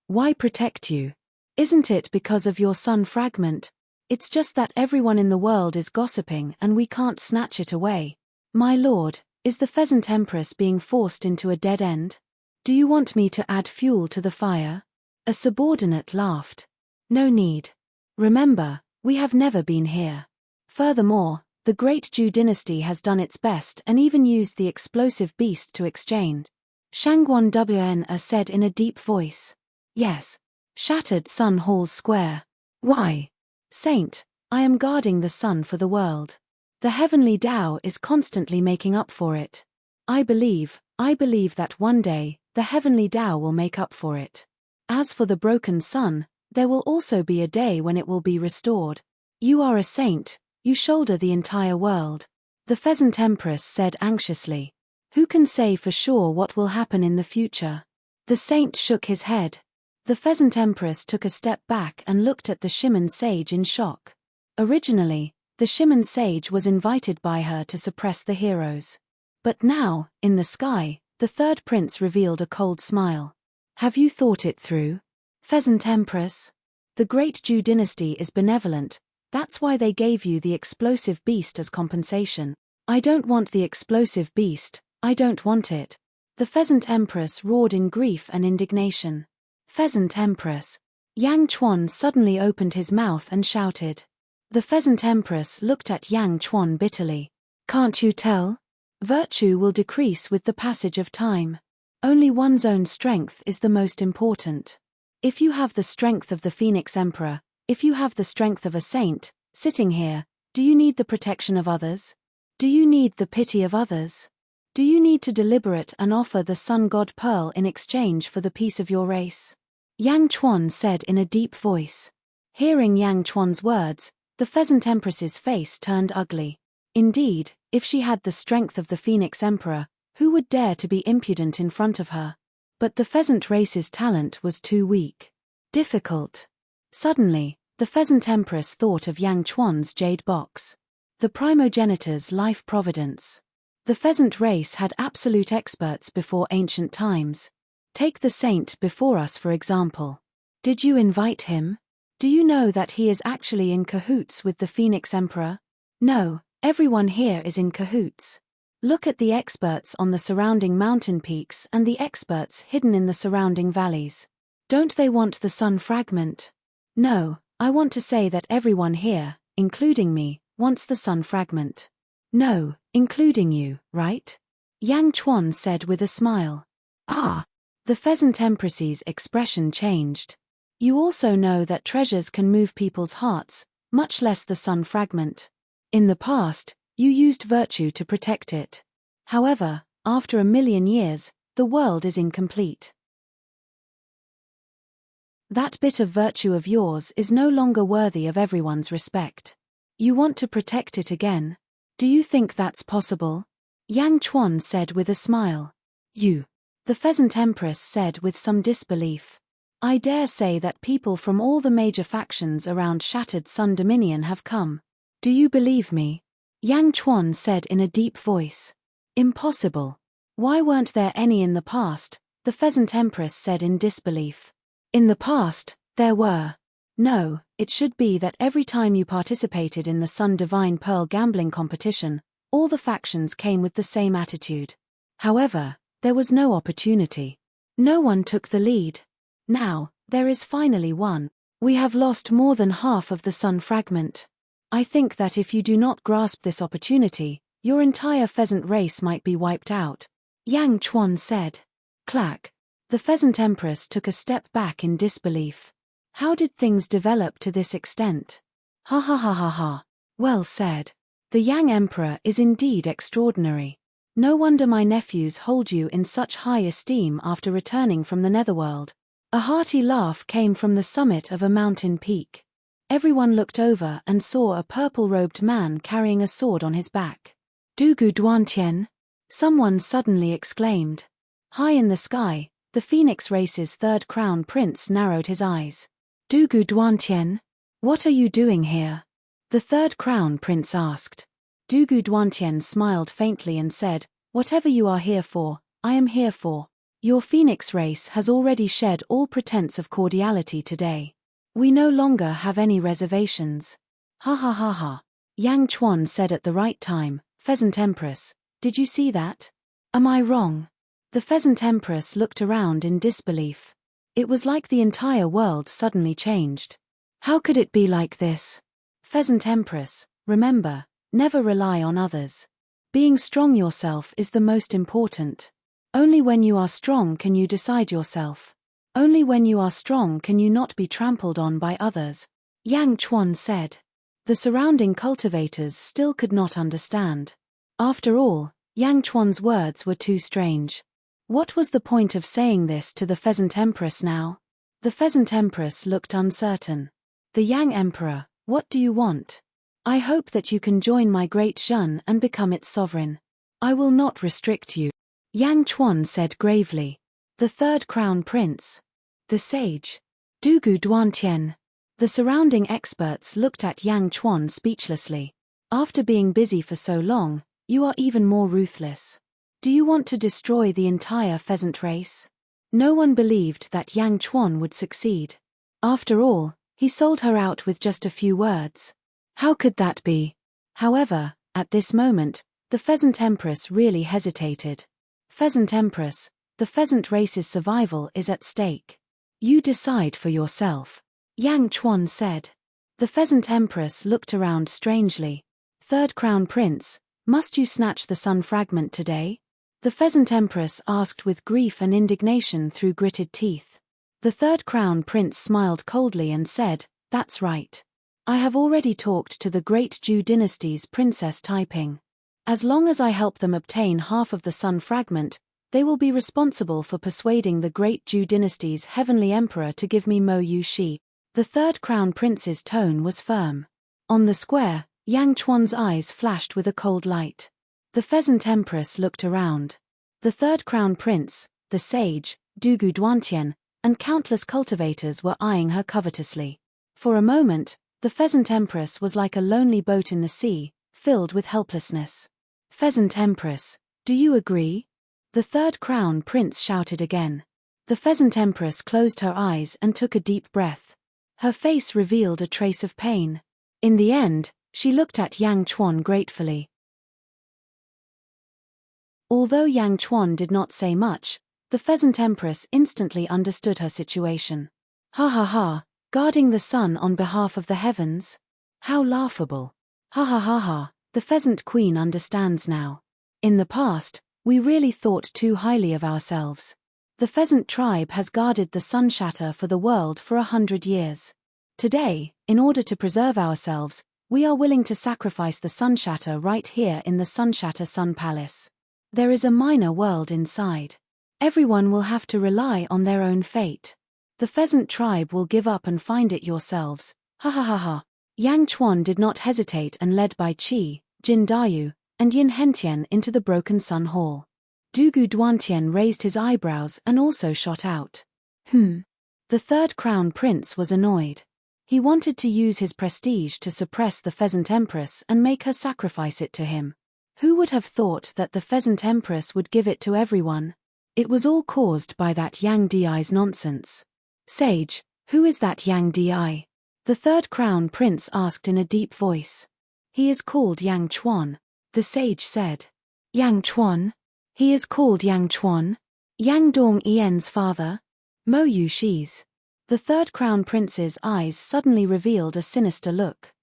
Why protect you? Isn't it because of your sun fragment? It's just that everyone in the world is gossiping and we can't snatch it away. My lord, is the Pheasant Empress being forced into a dead end? Do you want me to add fuel to the fire? A subordinate laughed. No need. Remember, we have never been here. Furthermore, the great Zhou dynasty has done its best and even used the explosive beast to exchange. Shangguan Wna said in a deep voice. Yes. Shattered Sun Hall's square. Why? Saint, I am guarding the sun for the world. The heavenly Tao is constantly making up for it. I believe that one day, the heavenly Tao will make up for it. As for the broken sun, there will also be a day when it will be restored. You are a saint, you shoulder the entire world. The Pheasant Empress said anxiously. Who can say for sure what will happen in the future? The saint shook his head. The Pheasant Empress took a step back and looked at the Shaman Sage in shock. Originally, the Shaman Sage was invited by her to suppress the heroes. But now, in the sky, the third prince revealed a cold smile. Have you thought it through? Pheasant Empress? The great Zhou dynasty is benevolent, that's why they gave you the explosive beast as compensation. I don't want the explosive beast, I don't want it. The Pheasant Empress roared in grief and indignation. Pheasant Empress. Yang Chuan suddenly opened his mouth and shouted. The Pheasant Empress looked at Yang Chuan bitterly. Can't you tell? Virtue will decrease with the passage of time. Only one's own strength is the most important. If you have the strength of the Phoenix Emperor, if you have the strength of a saint, sitting here, do you need the protection of others? Do you need the pity of others? Do you need to deliberate and offer the sun god pearl in exchange for the peace of your race? Yang Chuan said in a deep voice. Hearing Yang Chuan's words, the Pheasant Empress's face turned ugly. Indeed, if she had the strength of the Phoenix Emperor, who would dare to be impudent in front of her? But the pheasant race's talent was too weak. Difficult. Suddenly, the Pheasant Empress thought of Yang Chuan's jade box. The primogenitor's life providence. The pheasant race had absolute experts before ancient times. Take the saint before us for example. Did you invite him? Do you know that he is actually in cahoots with the Phoenix Emperor? No, everyone here is in cahoots. Look at the experts on the surrounding mountain peaks and the experts hidden in the surrounding valleys. Don't they want the sun fragment? No, I want to say that everyone here, including me, wants the sun fragment. No, including you, right? Yang Chuan said with a smile. Ah! The Pheasant Empress's expression changed. You also know that treasures can move people's hearts, much less the sun fragment. In the past, you used virtue to protect it. However, after 1,000,000 years, the world is incomplete. That bit of virtue of yours is no longer worthy of everyone's respect. You want to protect it again? Do you think that's possible? Yang Chuan said with a smile. You. The Pheasant Empress said with some disbelief. I dare say that people from all the major factions around Shattered Sun Dominion have come. Do you believe me? Yang Chuan said in a deep voice. Impossible. Why weren't there any in the past? The Pheasant Empress said in disbelief. In the past, there were. No, it should be that every time you participated in the Sun Divine Pearl gambling competition, all the factions came with the same attitude. However, there was no opportunity. No one took the lead. Now, there is finally one. We have lost more than half of the Sun fragment. I think that if you do not grasp this opportunity, your entire pheasant race might be wiped out. Yang Chuan said. Clack. The Pheasant Empress took a step back in disbelief. How did things develop to this extent? Ha ha ha ha ha. Well said. The Yang Emperor is indeed extraordinary. No wonder my nephews hold you in such high esteem after returning from the Netherworld. A hearty laugh came from the summit of a mountain peak. Everyone looked over and saw a purple-robed man carrying a sword on his back. Dugu Duantian? Someone suddenly exclaimed. High in the sky, the Phoenix race's third crown prince narrowed his eyes. Dugu Duantian? What are you doing here? The third crown prince asked. Dugu Duantian smiled faintly and said, Whatever you are here for, I am here for. Your Phoenix race has already shed all pretense of cordiality today. We no longer have any reservations. Ha ha ha ha. Yang Chuan said at the right time, Pheasant Empress, did you see that? Am I wrong? The Pheasant Empress looked around in disbelief. It was like the entire world suddenly changed. How could it be like this? Pheasant Empress, remember, never rely on others. Being strong yourself is the most important. Only when you are strong can you decide yourself. Only when you are strong can you not be trampled on by others. Yang Chuan said. The surrounding cultivators still could not understand. After all, Yang Chuan's words were too strange. What was the point of saying this to the Pheasant Empress now? The Pheasant Empress looked uncertain. The Yang Emperor, what do you want? I hope that you can join my great Zhen and become its sovereign. I will not restrict you. Yang Chuan said gravely. The third crown prince. The sage. Dugu Duantian. The surrounding experts looked at Yang Chuan speechlessly. After being busy for so long, you are even more ruthless. Do you want to destroy the entire pheasant race? No one believed that Yang Chuan would succeed. After all, he sold her out with just a few words. How could that be? However, at this moment, the Pheasant Empress really hesitated. Pheasant Empress, the pheasant race's survival is at stake. You decide for yourself. Yang Chuan said. The Pheasant Empress looked around strangely. Third Crown Prince, must you snatch the sun fragment today? The Pheasant Empress asked with grief and indignation through gritted teeth. The Third Crown Prince smiled coldly and said, That's right. I have already talked to the Great Zhu Dynasty's Princess Taiping. As long as I help them obtain half of the sun fragment, they will be responsible for persuading the Great Zhu Dynasty's Heavenly Emperor to give me Mo Yu Shi. The Third Crown Prince's tone was firm. On the square, Yang Chuan's eyes flashed with a cold light. The Pheasant Empress looked around. The Third Crown Prince, the sage, Dugu Duantian, and countless cultivators were eyeing her covetously. For a moment, the Pheasant Empress was like a lonely boat in the sea, filled with helplessness. Pheasant Empress, do you agree? The Third Crown Prince shouted again. The Pheasant Empress closed her eyes and took a deep breath. Her face revealed a trace of pain. In the end, she looked at Yang Chuan gratefully. Although Yang Chuan did not say much, the Pheasant Empress instantly understood her situation. Ha ha ha, guarding the sun on behalf of the heavens? How laughable. Ha ha ha ha, the Pheasant Queen understands now. In the past, we really thought too highly of ourselves. The Pheasant tribe has guarded the sun shatter for the world for 100 years. Today, in order to preserve ourselves, we are willing to sacrifice the sun shatter right here in the Sun Shatter Sun Palace. There is a minor world inside. Everyone will have to rely on their own fate. The Pheasant tribe will give up and find it yourselves. Ha ha ha ha. Yang Chuan did not hesitate and led by Qi, Jin Dayu, and Yin Hentian into the Broken Sun Hall. Dugu Duantian raised his eyebrows and also shot out. The third crown prince was annoyed. He wanted to use his prestige to suppress the pheasant empress and make her sacrifice it to him. Who would have thought that the pheasant empress would give it to everyone? It was all caused by that Yang Di's nonsense. Sage, who is that Yang Di? The third crown prince asked in a deep voice. He is called Yang Chuan, the sage said. Yang Chuan? He is called Yang Chuan? Yang Dong Ian's father? Mo Yu Shi's. The third crown prince's eyes suddenly revealed a sinister look.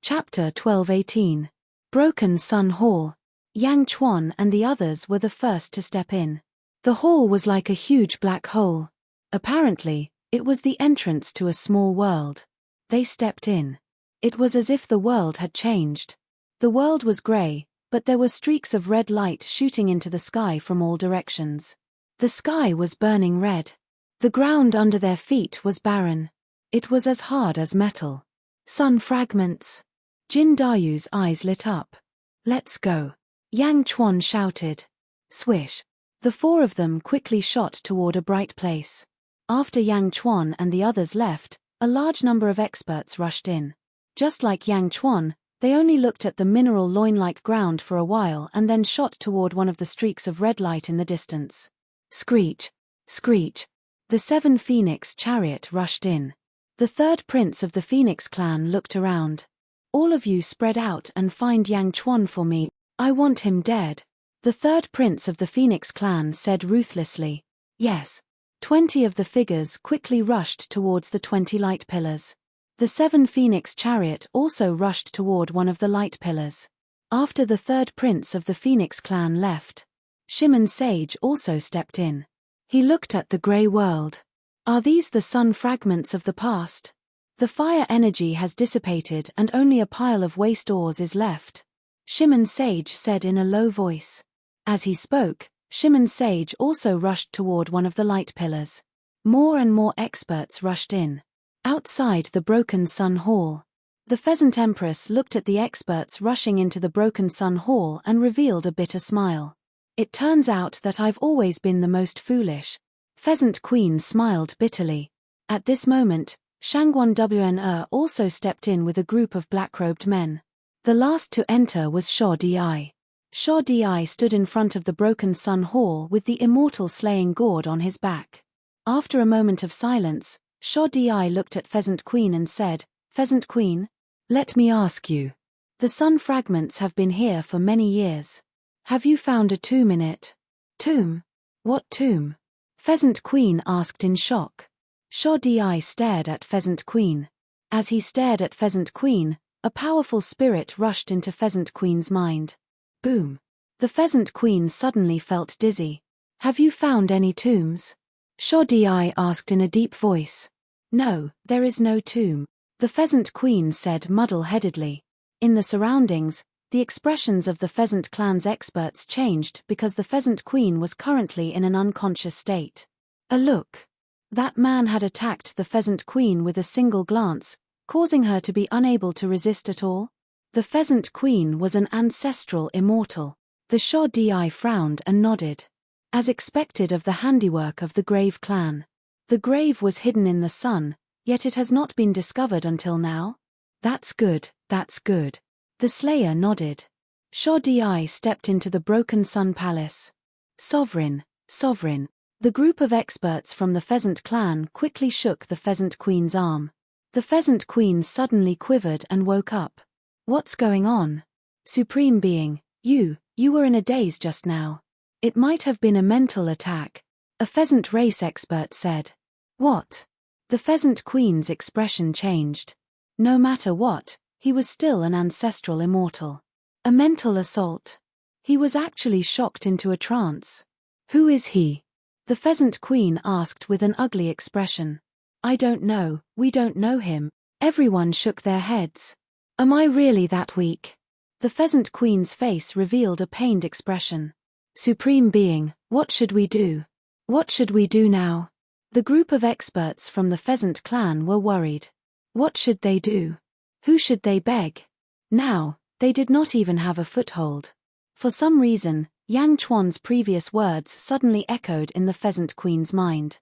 Chapter 12-18. Broken Sun Hall. Yang Chuan and the others were the first to step in. The hall was like a huge black hole. Apparently, it was the entrance to a small world. They stepped in. It was as if the world had changed. The world was grey, but there were streaks of red light shooting into the sky from all directions. The sky was burning red. The ground under their feet was barren. It was as hard as metal. Sun fragments. Jin Dayu's eyes lit up. Let's go. Yang Chuan shouted. Swish. The four of them quickly shot toward a bright place. After Yang Chuan and the others left, a large number of experts rushed in. Just like Yang Chuan, they only looked at the mineral loin-like ground for a while and then shot toward one of the streaks of red light in the distance. Screech! Screech! The 7 Phoenix chariot rushed in. The third prince of the Phoenix clan looked around. All of you spread out and find Yang Chuan for me. I want him dead. The third prince of the Phoenix clan said ruthlessly. Yes. 20 of the figures quickly rushed towards the 20 light pillars. The 7 Phoenix chariot also rushed toward one of the light pillars. After the third prince of the Phoenix clan left, Shimon Sage also stepped in. He looked at the grey world. Are these the sun fragments of the past? The fire energy has dissipated and only a pile of waste ores is left. Shimon Sage said in a low voice. As he spoke, Shimon Sage also rushed toward one of the light pillars. More and more experts rushed in. Outside the Broken Sun Hall, the Pheasant Empress looked at the experts rushing into the Broken Sun Hall and revealed a bitter smile. It turns out that I've always been the most foolish. Pheasant Queen smiled bitterly. At this moment, Shangguan Wn also stepped in with a group of black-robed men. The last to enter was Shaw Di. Shaw Di stood in front of the Broken Sun Hall with the Immortal slaying gourd on his back. After a moment of silence, Shaw Di looked at Pheasant Queen and said, Pheasant Queen, let me ask you. The sun fragments have been here for many years. Have you found a tomb in it? Tomb? What tomb? Pheasant Queen asked in shock. Shaw Di stared at Pheasant Queen. As he stared at Pheasant Queen, a powerful spirit rushed into Pheasant Queen's mind. Boom. The Pheasant Queen suddenly felt dizzy. Have you found any tombs? Shaw Di asked in a deep voice. No, there is no tomb. The Pheasant Queen said muddle-headedly. In the surroundings, the expressions of the Pheasant Clan's experts changed because the Pheasant Queen was currently in an unconscious state. A look. That man had attacked the Pheasant Queen with a single glance, causing her to be unable to resist at all. The Pheasant Queen was an ancestral immortal. The Shaw Di frowned and nodded. As expected of the handiwork of the Grave clan. The grave was hidden in the sun, yet it has not been discovered until now. That's good, that's good. The Slayer nodded. Shaw Di stepped into the Broken Sun Palace. Sovereign, sovereign. The group of experts from the Pheasant clan quickly shook the Pheasant Queen's arm. The Pheasant Queen suddenly quivered and woke up. What's going on? Supreme Being, you were in a daze just now. It might have been a mental attack, a pheasant race expert said. What? The Pheasant Queen's expression changed. No matter what, he was still an ancestral immortal. A mental assault. He was actually shocked into a trance. Who is he? The Pheasant Queen asked with an ugly expression. I don't know, we don't know him. Everyone shook their heads. Am I really that weak? The Pheasant Queen's face revealed a pained expression. Supreme Being, what should we do? What should we do now? The group of experts from the Pheasant clan were worried. What should they do? Who should they beg? Now, they did not even have a foothold. For some reason, Yang Chuan's previous words suddenly echoed in the Pheasant Queen's mind.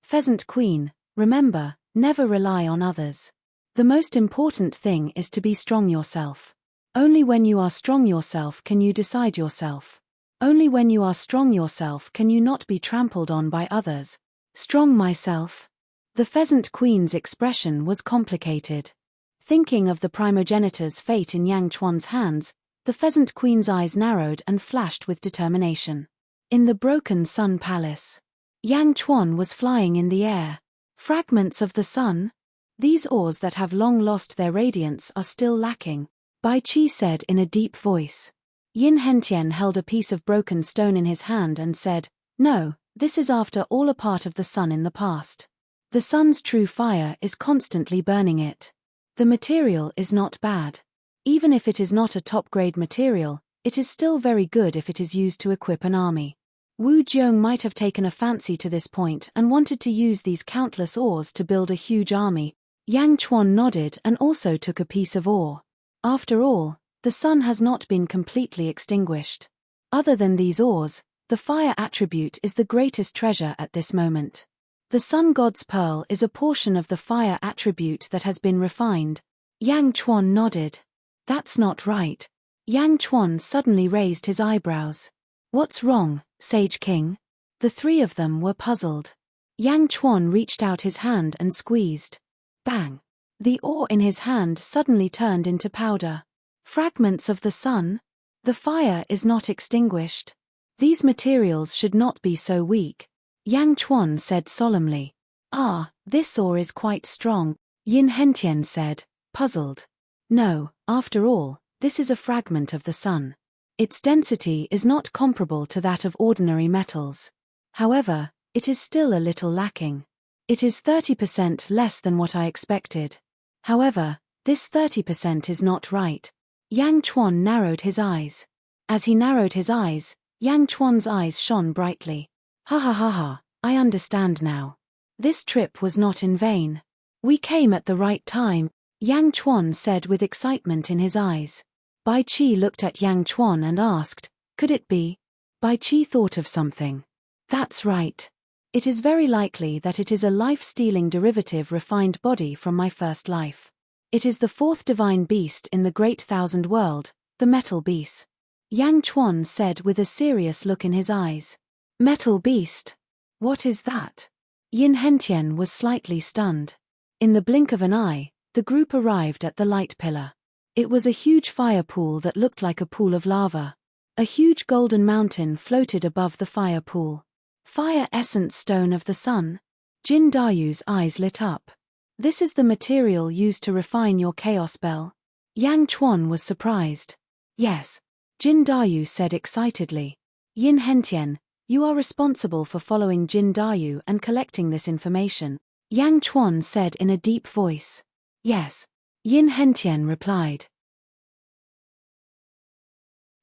Pheasant Queen, remember, never rely on others. The most important thing is to be strong yourself. Only when you are strong yourself can you decide yourself. Only when you are strong yourself can you not be trampled on by others. Strong myself? The Pheasant Queen's expression was complicated. Thinking of the primogenitor's fate in Yang Chuan's hands, the Pheasant Queen's eyes narrowed and flashed with determination. In the broken Sun Palace, Yang Chuan was flying in the air. Fragments of the sun? These ores that have long lost their radiance are still lacking, Bai Qi said in a deep voice. Yin Hentian held a piece of broken stone in his hand and said, "No, this is after all a part of the sun in the past. The sun's true fire is constantly burning it. The material is not bad. Even if it is not a top-grade material, it is still very good if it is used to equip an army." Wu Jiong might have taken a fancy to this point and wanted to use these countless ores to build a huge army. Yang Chuan nodded and also took a piece of ore. After all, the sun has not been completely extinguished. Other than these ores, the fire attribute is the greatest treasure at this moment. The sun god's pearl is a portion of the fire attribute that has been refined. Yang Chuan nodded. That's not right. Yang Chuan suddenly raised his eyebrows. What's wrong, Sage King? The three of them were puzzled. Yang Chuan reached out his hand and squeezed. Bang! The ore in his hand suddenly turned into powder. Fragments of the sun? The fire is not extinguished. These materials should not be so weak. Yang Chuan said solemnly. Ah, this ore is quite strong, Yin Hentian said, puzzled. No, after all, this is a fragment of the sun. Its density is not comparable to that of ordinary metals. However, it is still a little lacking. It is 30% less than what I expected. However, this 30% is not right. Yang Chuan narrowed his eyes. As he narrowed his eyes, Yang Chuan's eyes shone brightly. Ha ha ha ha, I understand now. This trip was not in vain. We came at the right time, Yang Chuan said with excitement in his eyes. Bai Qi looked at Yang Chuan and asked, could it be? Bai Qi thought of something. That's right. It is very likely that it is a life-stealing derivative refined body from my first life. It is the fourth divine beast in the Great Thousand World, the Metal Beast. Yang Chuan said with a serious look in his eyes. Metal Beast? What is that? Yin Hentian was slightly stunned. In the blink of an eye, the group arrived at the light pillar. It was a huge fire pool that looked like a pool of lava. A huge golden mountain floated above the fire pool. Fire essence stone of the sun? Jin Dayu's eyes lit up. This is the material used to refine your chaos bell? Yang Chuan was surprised. Yes. Jin Dayu said excitedly. Yin Hentian, you are responsible for following Jin Dayu and collecting this information, Yang Chuan said in a deep voice. Yes. Yin Hentian replied.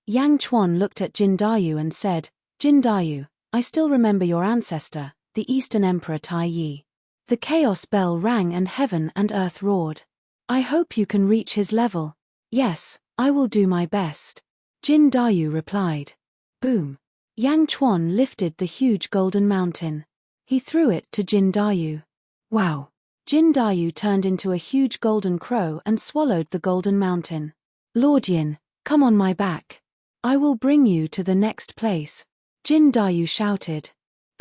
Yang Chuan looked at Jin Dayu and said, Jin Dayu, I still remember your ancestor, the Eastern Emperor Tai Yi. The chaos bell rang and heaven and earth roared. I hope you can reach his level. Yes, I will do my best. Jin Dayu replied. Boom. Yang Chuan lifted the huge golden mountain. He threw it to Jin Dayu. Wow. Jin Dayu turned into a huge golden crow and swallowed the golden mountain. Lord Yin, come on my back. I will bring you to the next place. Jin Dayu shouted.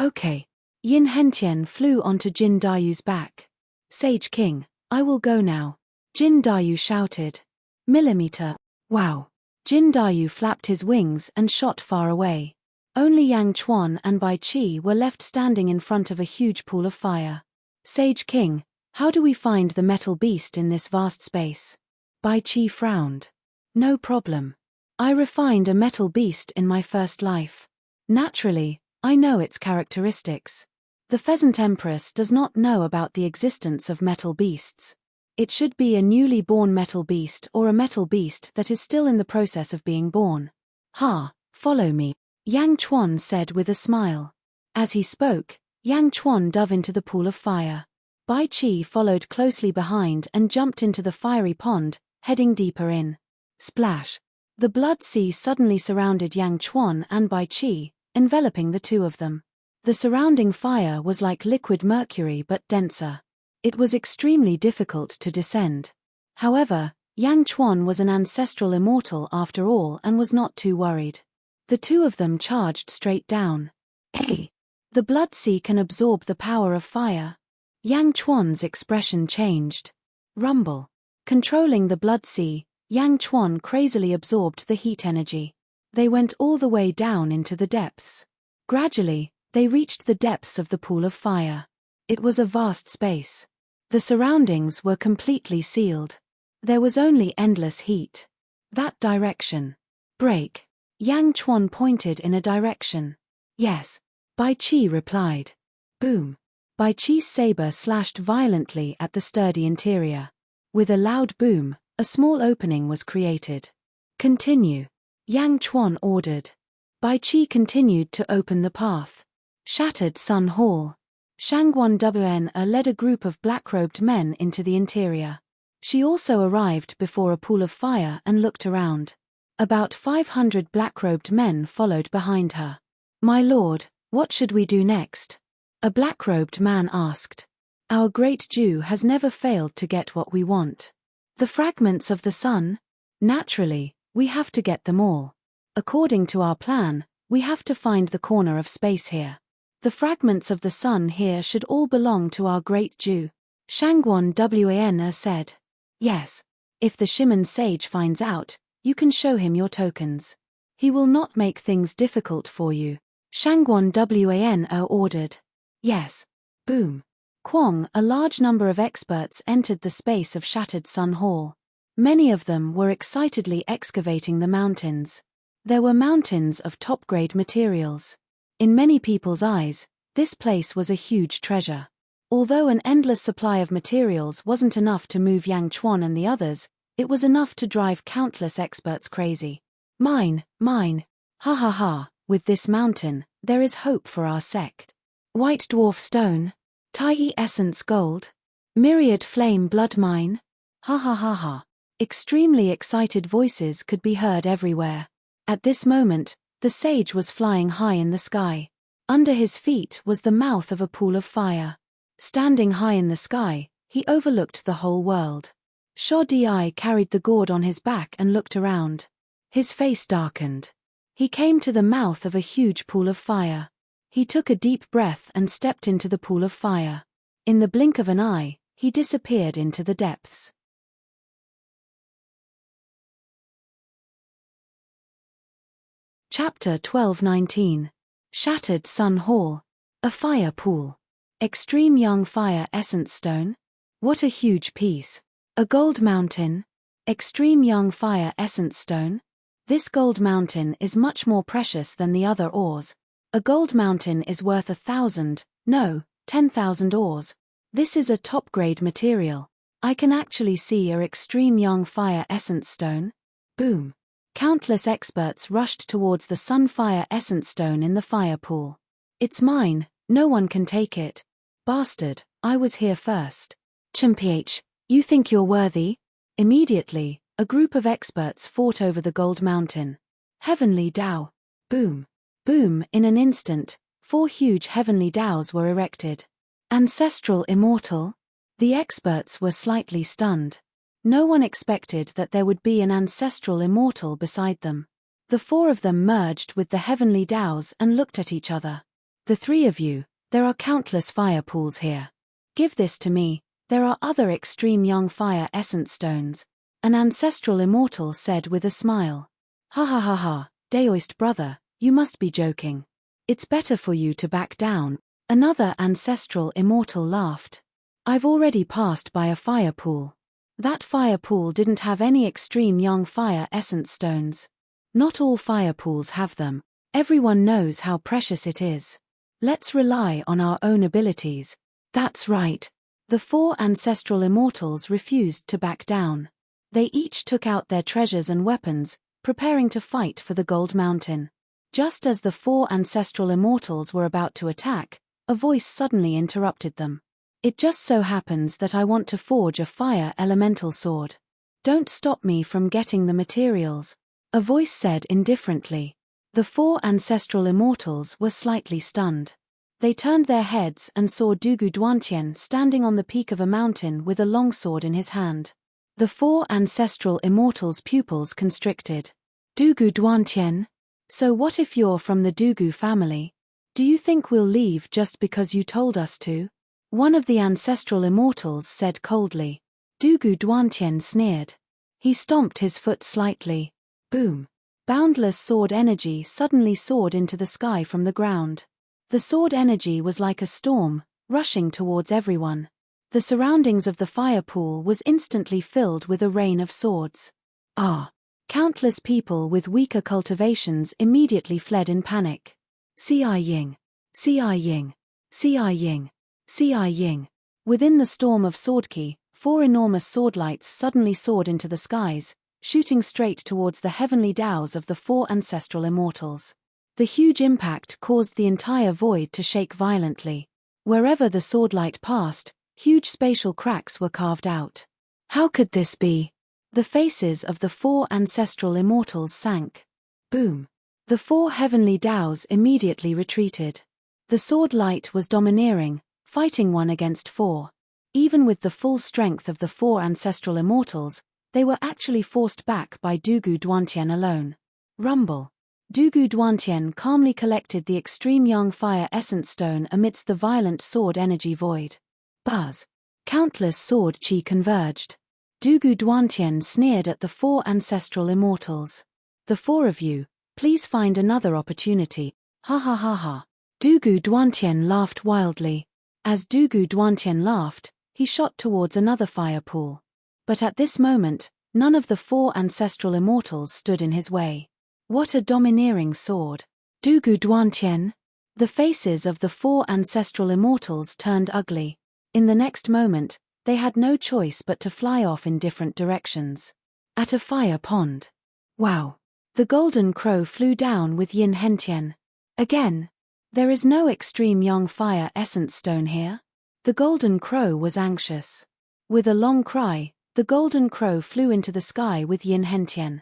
Okay. Yin Hentian flew onto Jin Dayu's back. Sage King, I will go now. Jin Dayu shouted. Millimeter. Wow. Jin Dayu flapped his wings and shot far away. Only Yang Chuan and Bai Qi were left standing in front of a huge pool of fire. Sage King, how do we find the metal beast in this vast space? Bai Qi frowned. No problem. I refined a metal beast in my first life. Naturally, I know its characteristics. The Pheasant Empress does not know about the existence of metal beasts. It should be a newly born metal beast or a metal beast that is still in the process of being born. Ha, follow me, Yang Chuan said with a smile. As he spoke, Yang Chuan dove into the pool of fire. Bai Qi followed closely behind and jumped into the fiery pond, heading deeper in. Splash. The blood sea suddenly surrounded Yang Chuan and Bai Qi, enveloping the two of them. The surrounding fire was like liquid mercury but denser. It was extremely difficult to descend. However, Yang Chuan was an ancestral immortal after all and was not too worried. The two of them charged straight down. Hey! The blood sea can absorb the power of fire. Yang Chuan's expression changed. Rumble. Controlling the blood sea, Yang Chuan crazily absorbed the heat energy. They went all the way down into the depths. Gradually, they reached the depths of the pool of fire. It was a vast space. The surroundings were completely sealed. There was only endless heat. That direction. Break. Yang Chuan pointed in a direction. Yes. Bai Qi replied. Boom. Bai Qi's saber slashed violently at the sturdy interior. With a loud boom, a small opening was created. Continue. Yang Chuan ordered. Bai Qi continued to open the path. Shattered Sun Hall. Shangguan Wn led a group of black-robed men into the interior. She also arrived before a pool of fire and looked around. About 500 black-robed men followed behind her. My lord, what should we do next? A black-robed man asked. Our great Jew has never failed to get what we want. The fragments of the sun? Naturally, we have to get them all. According to our plan, we have to find the corner of space here. The fragments of the sun here should all belong to our great Jew. Shangguan Wan said. Yes. If the Shiman sage finds out, you can show him your tokens. He will not make things difficult for you. Shangguan Wan ordered. Yes. Boom. Kwong, a large number of experts entered the space of Shattered Sun Hall. Many of them were excitedly excavating the mountains. There were mountains of top-grade materials. In many people's eyes, this place was a huge treasure. Although an endless supply of materials wasn't enough to move Yang Chuan and the others, it was enough to drive countless experts crazy. Mine. Ha ha ha, with this mountain, there is hope for our sect. White dwarf stone. Tai essence gold. Myriad flame blood mine. Ha ha ha ha. Extremely excited voices could be heard everywhere. At this moment, the sage was flying high in the sky. Under his feet was the mouth of a pool of fire. Standing high in the sky, he overlooked the whole world. Sho Di carried the gourd on his back and looked around. His face darkened. He came to the mouth of a huge pool of fire. He took a deep breath and stepped into the pool of fire. In the blink of an eye, he disappeared into the depths. Chapter 12:19. Shattered Sun Hall. A fire pool. Extreme young fire essence stone. What a huge piece. A gold mountain. Extreme young fire essence stone. This gold mountain is much more precious than the other ores. A gold mountain is worth 1,000, no, 10,000 ores. This is a top-grade material. I can actually see a extreme young fire essence stone. Boom. Countless experts rushed towards the sunfire essence stone in the fire pool. It's mine, no one can take it. Bastard, I was here first. Chimph, you think you're worthy? Immediately, a group of experts fought over the gold mountain. Heavenly Dao. Boom. Boom, in an instant, 4 huge heavenly Daos were erected. Ancestral Immortal? The experts were slightly stunned. No one expected that there would be an ancestral immortal beside them. The 4 of them merged with the heavenly Daos and looked at each other. The 3 of you, there are countless fire pools here. Give this to me, there are other extreme young fire essence stones. An ancestral immortal said with a smile. Ha ha ha ha, Daoist brother, you must be joking. It's better for you to back down. Another ancestral immortal laughed. I've already passed by a fire pool. That fire pool didn't have any extreme young fire essence stones. Not all fire pools have them. Everyone knows how precious it is. Let's rely on our own abilities. That's right. The 4 ancestral immortals refused to back down. They each took out their treasures and weapons, preparing to fight for the gold mountain. Just as the 4 ancestral immortals were about to attack, a voice suddenly interrupted them. It just so happens that I want to forge a fire elemental sword. Don't stop me from getting the materials. a voice said indifferently. The 4 ancestral immortals were slightly stunned. They turned their heads and saw Dugu Duantian standing on the peak of a mountain with a longsword in his hand. The 4 ancestral immortals' pupils constricted. Dugu Duantian? So what if you're from the Dugu family? Do you think we'll leave just because you told us to? One of the ancestral immortals said coldly. Dugu Duantian sneered. He stomped his foot slightly. Boom. Boundless sword energy suddenly soared into the sky from the ground. The sword energy was like a storm, rushing towards everyone. The surroundings of the fire pool was instantly filled with a rain of swords. Countless people with weaker cultivations immediately fled in panic. Ci Ying. Ci Ying. Ci Ying. Ci Ying. Within the storm of swordki, 4 enormous swordlights suddenly soared into the skies, shooting straight towards the heavenly dows of the 4 ancestral immortals. The huge impact caused the entire void to shake violently. Wherever the swordlight passed, huge spatial cracks were carved out. How could this be? The faces of the 4 ancestral immortals sank. Boom. The 4 heavenly dows immediately retreated. The sword light was domineering, fighting 1 against 4. Even with the full strength of the 4 ancestral immortals, they were actually forced back by Dugu Duantian alone. Rumble. Dugu Duantian calmly collected the extreme young fire essence stone amidst the violent sword energy void. Buzz. Countless sword chi converged. Dugu Duantian sneered at the 4 ancestral immortals. The 4 of you, please find another opportunity. Ha ha ha ha. Dugu Duantian laughed wildly. As Dugu Duantian laughed, he shot towards another fire pool. But at this moment, none of the 4 ancestral immortals stood in his way. What a domineering sword. Dugu Duantian. The faces of the 4 ancestral immortals turned ugly. In the next moment, they had no choice but to fly off in different directions. At a fire pond. Wow. The golden crow flew down with Yin Hentian. Again. There is no extreme young fire essence stone here. The golden crow was anxious. With a long cry, the golden crow flew into the sky with Yin Hentian.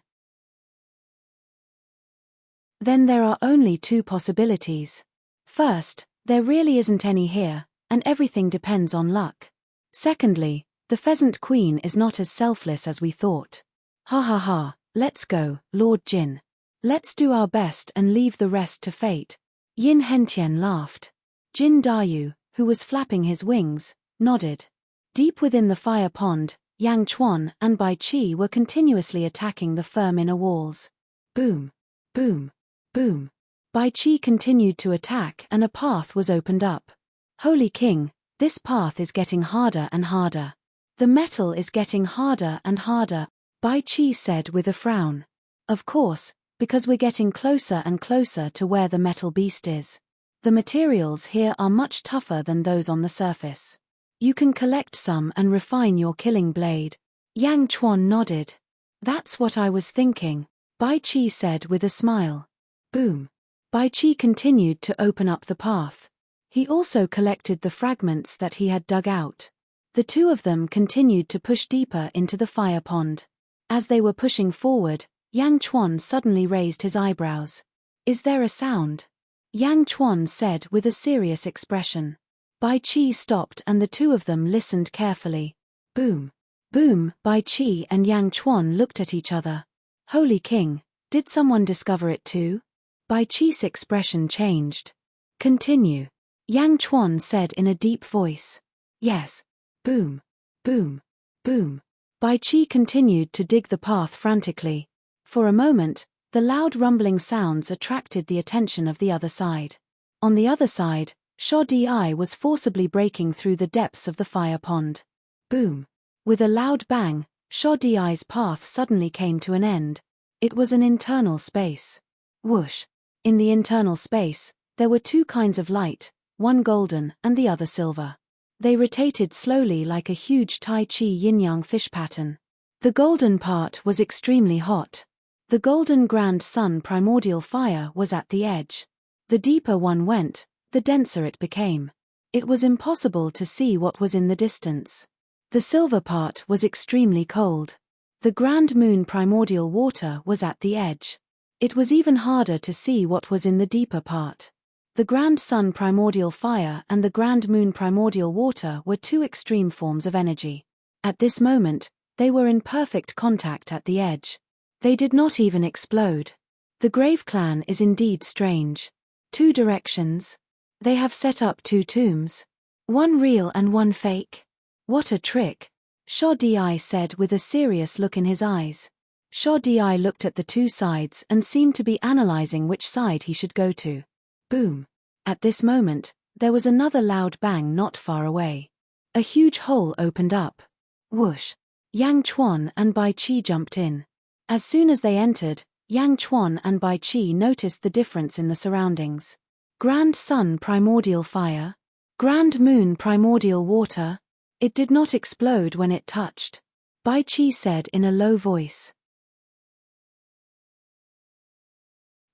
Then there are only 2 possibilities. First, there really isn't any here, and everything depends on luck. Secondly, the pheasant queen is not as selfless as we thought. Ha ha ha, let's go, Lord Jin. Let's do our best and leave the rest to fate. Yin Hentian laughed. Jin Dayu, who was flapping his wings, nodded. Deep within the fire pond, Yang Chuan and Bai Qi were continuously attacking the firm inner walls. Boom. Boom. Boom. Bai Qi continued to attack and a path was opened up. Holy King, this path is getting harder and harder. The metal is getting harder and harder, Bai Qi said with a frown. Of course, because we're getting closer and closer to where the metal beast is. The materials here are much tougher than those on the surface. You can collect some and refine your killing blade. Yang Chuan nodded. That's what I was thinking, Bai Qi said with a smile. Boom. Bai Qi continued to open up the path. He also collected the fragments that he had dug out. The 2 of them continued to push deeper into the fire pond. As they were pushing forward, Yang Chuan suddenly raised his eyebrows. Is there a sound? Yang Chuan said with a serious expression. Bai Qi stopped and the 2 of them listened carefully. Boom. Boom. Bai Qi and Yang Chuan looked at each other. Holy King, did someone discover it too? Bai Qi's expression changed. Continue. Yang Chuan said in a deep voice. Yes. Boom. Boom. Boom. Bai Qi continued to dig the path frantically. For a moment, the loud rumbling sounds attracted the attention of the other side. On the other side, Sho Di was forcibly breaking through the depths of the fire pond. Boom. With a loud bang, Sho Di's path suddenly came to an end. It was an internal space. Whoosh. In the internal space, there were 2 kinds of light, one golden and the other silver. They rotated slowly like a huge Tai Chi yin-yang fish pattern. The golden part was extremely hot. The golden grand sun primordial fire was at the edge. The deeper one went, the denser it became. It was impossible to see what was in the distance. The silver part was extremely cold. The Grand Moon primordial water was at the edge. It was even harder to see what was in the deeper part. The Grand Sun primordial fire and the Grand Moon primordial water were two extreme forms of energy. At this moment, they were in perfect contact at the edge. They did not even explode. The Grave Clan is indeed strange. Two directions. They have set up two tombs. One real and one fake. What a trick, Shao-Di said with a serious look in his eyes. Shao-Di looked at the two sides and seemed to be analyzing which side he should go to. Boom. At this moment, there was another loud bang not far away. A huge hole opened up. Whoosh. Yang Chuan and Bai Qi jumped in. As soon as they entered, Yang Chuan and Bai Qi noticed the difference in the surroundings. Grand Sun primordial fire. Grand Moon primordial water. It did not explode when it touched. Bai Qi said in a low voice.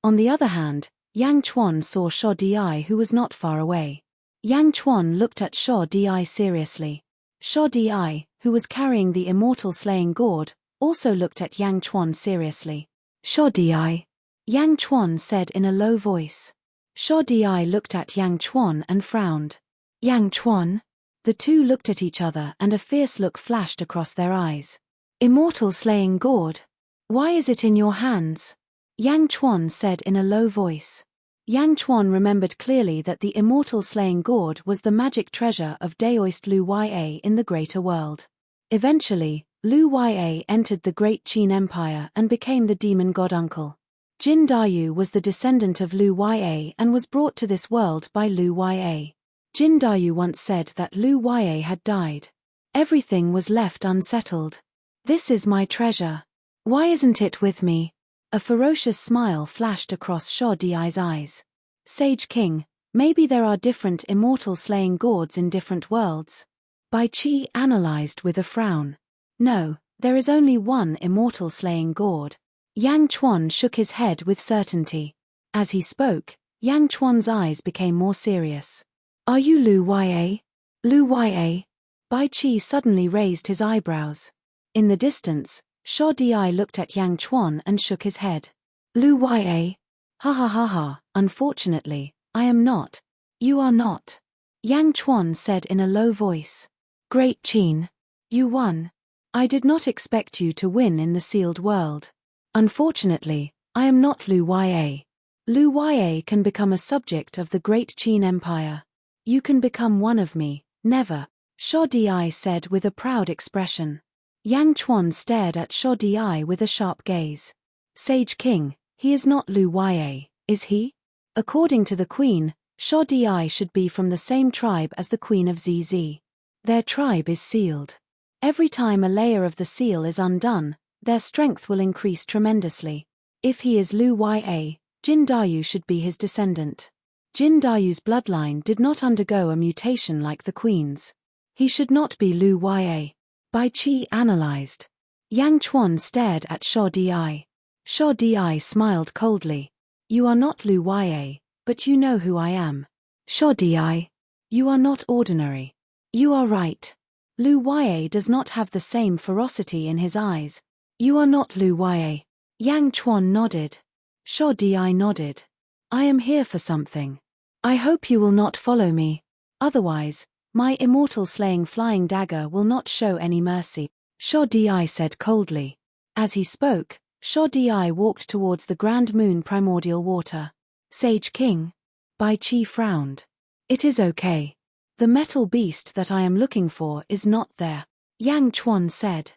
On the other hand, Yang Chuan saw Shao-Di who was not far away. Yang Chuan looked at Shao-Di seriously. Shao-Di, who was carrying the immortal slaying gourd, also looked at Yang Chuan seriously. Shao-Di, Yang Chuan said in a low voice. Shao-Di looked at Yang Chuan and frowned. Yang Chuan? The two looked at each other and a fierce look flashed across their eyes. Immortal slaying gourd? Why is it in your hands? Yang Chuan said in a low voice. Yang Chuan remembered clearly that the immortal slaying gourd was the magic treasure of Daoist Lu Ya in the greater world. Eventually, Lu Ya entered the great Qin Empire and became the demon god uncle. Jin Dayu was the descendant of Lu Ya and was brought to this world by Lu Ya. Jin Dayu once said that Lu Ya had died. Everything was left unsettled. This is my treasure. Why isn't it with me? A ferocious smile flashed across Shao-Di's eyes. Sage King, maybe there are different immortal slaying gourds in different worlds. Bai Qi analyzed with a frown. No, there is only one immortal slaying gourd. Yang Chuan shook his head with certainty. As he spoke, Yang Chuan's eyes became more serious. Are you Lu Ya? Lu Ya? Bai Qi suddenly raised his eyebrows. In the distance, Shao-Di looked at Yang Chuan and shook his head. Lu Ya? Ha ha ha ha, unfortunately, I am not. You are not. Yang Chuan said in a low voice. Great Qin. You won. I did not expect you to win in the sealed world. Unfortunately, I am not Lu Ya. Lu Ya can become a subject of the great Qin Empire. You can become one of me, never, Shao-Di said with a proud expression. Yang Chuan stared at Shao-Di with a sharp gaze. Sage King, he is not Lu Ya, is he? According to the Queen, Shao-Di should be from the same tribe as the Queen of ZZ. Their tribe is sealed. Every time a layer of the seal is undone, their strength will increase tremendously. If he is Lu Ya, Jin Dayu should be his descendant. Jin Dayu's bloodline did not undergo a mutation like the Queen's. He should not be Lu Ya. Bai Qi analyzed. Yang Chuan stared at Shao-Di. Shao-Di smiled coldly. You are not Lu Ya, but you know who I am. Shao-Di, you are not ordinary. You are right. Lu Ya does not have the same ferocity in his eyes. You are not Lu Ya. Yang Chuan nodded. Shao-Di nodded. I am here for something. I hope you will not follow me. Otherwise, my immortal slaying flying dagger will not show any mercy, Shao-Di said coldly. As he spoke, Shao-Di walked towards the Grand Moon primordial water. Sage King? Bai Qi frowned. It is okay. The metal beast that I am looking for is not there, Yang Chuan said.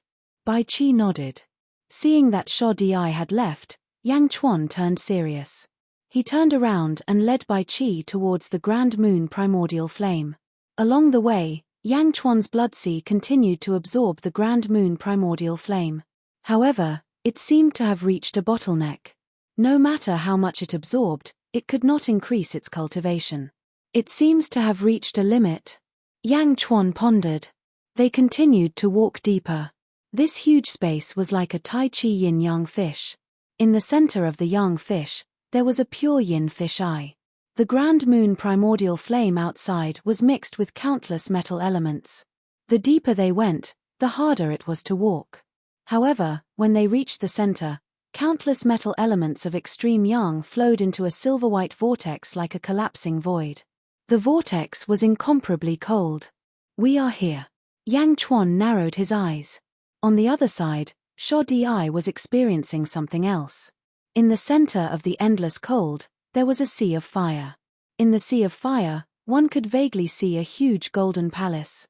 Bai Qi nodded. Seeing that Shao-Di had left, Yang Chuan turned serious. He turned around and led Bai Qi towards the Grand Moon primordial flame. Along the way, Yang Chuan's blood sea continued to absorb the Grand Moon primordial flame. However, it seemed to have reached a bottleneck. No matter how much it absorbed, it could not increase its cultivation. It seems to have reached a limit. Yang Chuan pondered. They continued to walk deeper. This huge space was like a Tai Chi yin-yang fish. In the center of the yang fish, there was a pure yin fish eye. The Grand Moon primordial flame outside was mixed with countless metal elements. The deeper they went, the harder it was to walk. However, when they reached the center, countless metal elements of extreme yang flowed into a silver-white vortex like a collapsing void. The vortex was incomparably cold. "We are here." Yang Chuan narrowed his eyes. On the other side, Sho Di was experiencing something else. In the center of the endless cold, there was a sea of fire. In the sea of fire, one could vaguely see a huge golden palace.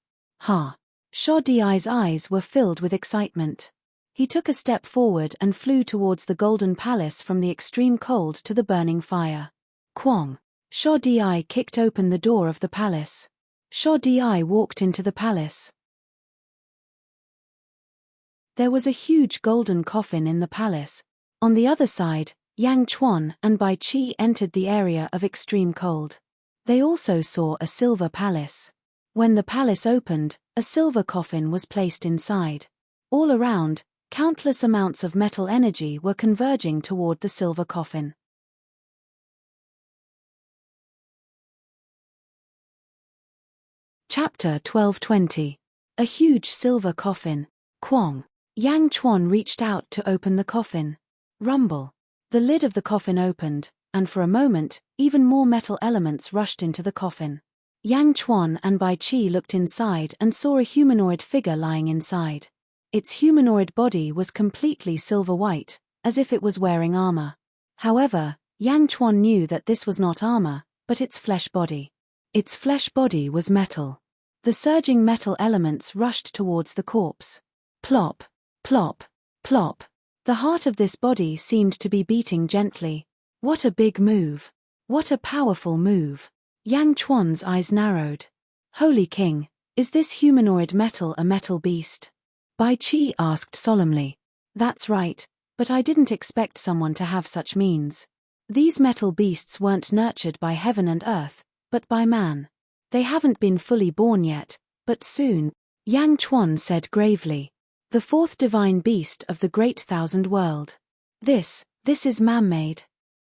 Ha! Sho Di's eyes were filled with excitement. He took a step forward and flew towards the golden palace from the extreme cold to the burning fire. Kwong! Sho Di kicked open the door of the palace. Sho Di walked into the palace. There was a huge golden coffin in the palace. On the other side, Yang Chuan and Bai Qi entered the area of extreme cold. They also saw a silver palace. When the palace opened, a silver coffin was placed inside. All around, countless amounts of metal energy were converging toward the silver coffin. Chapter 1220. A huge silver coffin. Kwong! Yang Chuan reached out to open the coffin. Rumble! The lid of the coffin opened, and for a moment, even more metal elements rushed into the coffin. Yang Chuan and Bai Qi looked inside and saw a humanoid figure lying inside. Its humanoid body was completely silver-white, as if it was wearing armor. However, Yang Chuan knew that this was not armor, but its flesh body. Its flesh body was metal. The surging metal elements rushed towards the corpse. Plop! Plop! Plop! The heart of this body seemed to be beating gently. What a big move! What a powerful move! Yang Chuan's eyes narrowed. Holy King, is this humanoid metal a metal beast? Bai Qi asked solemnly. That's right, but I didn't expect someone to have such means. These metal beasts weren't nurtured by heaven and earth, but by man. They haven't been fully born yet, but soon, Yang Chuan said gravely. The fourth divine beast of the great thousand world. This is man-made.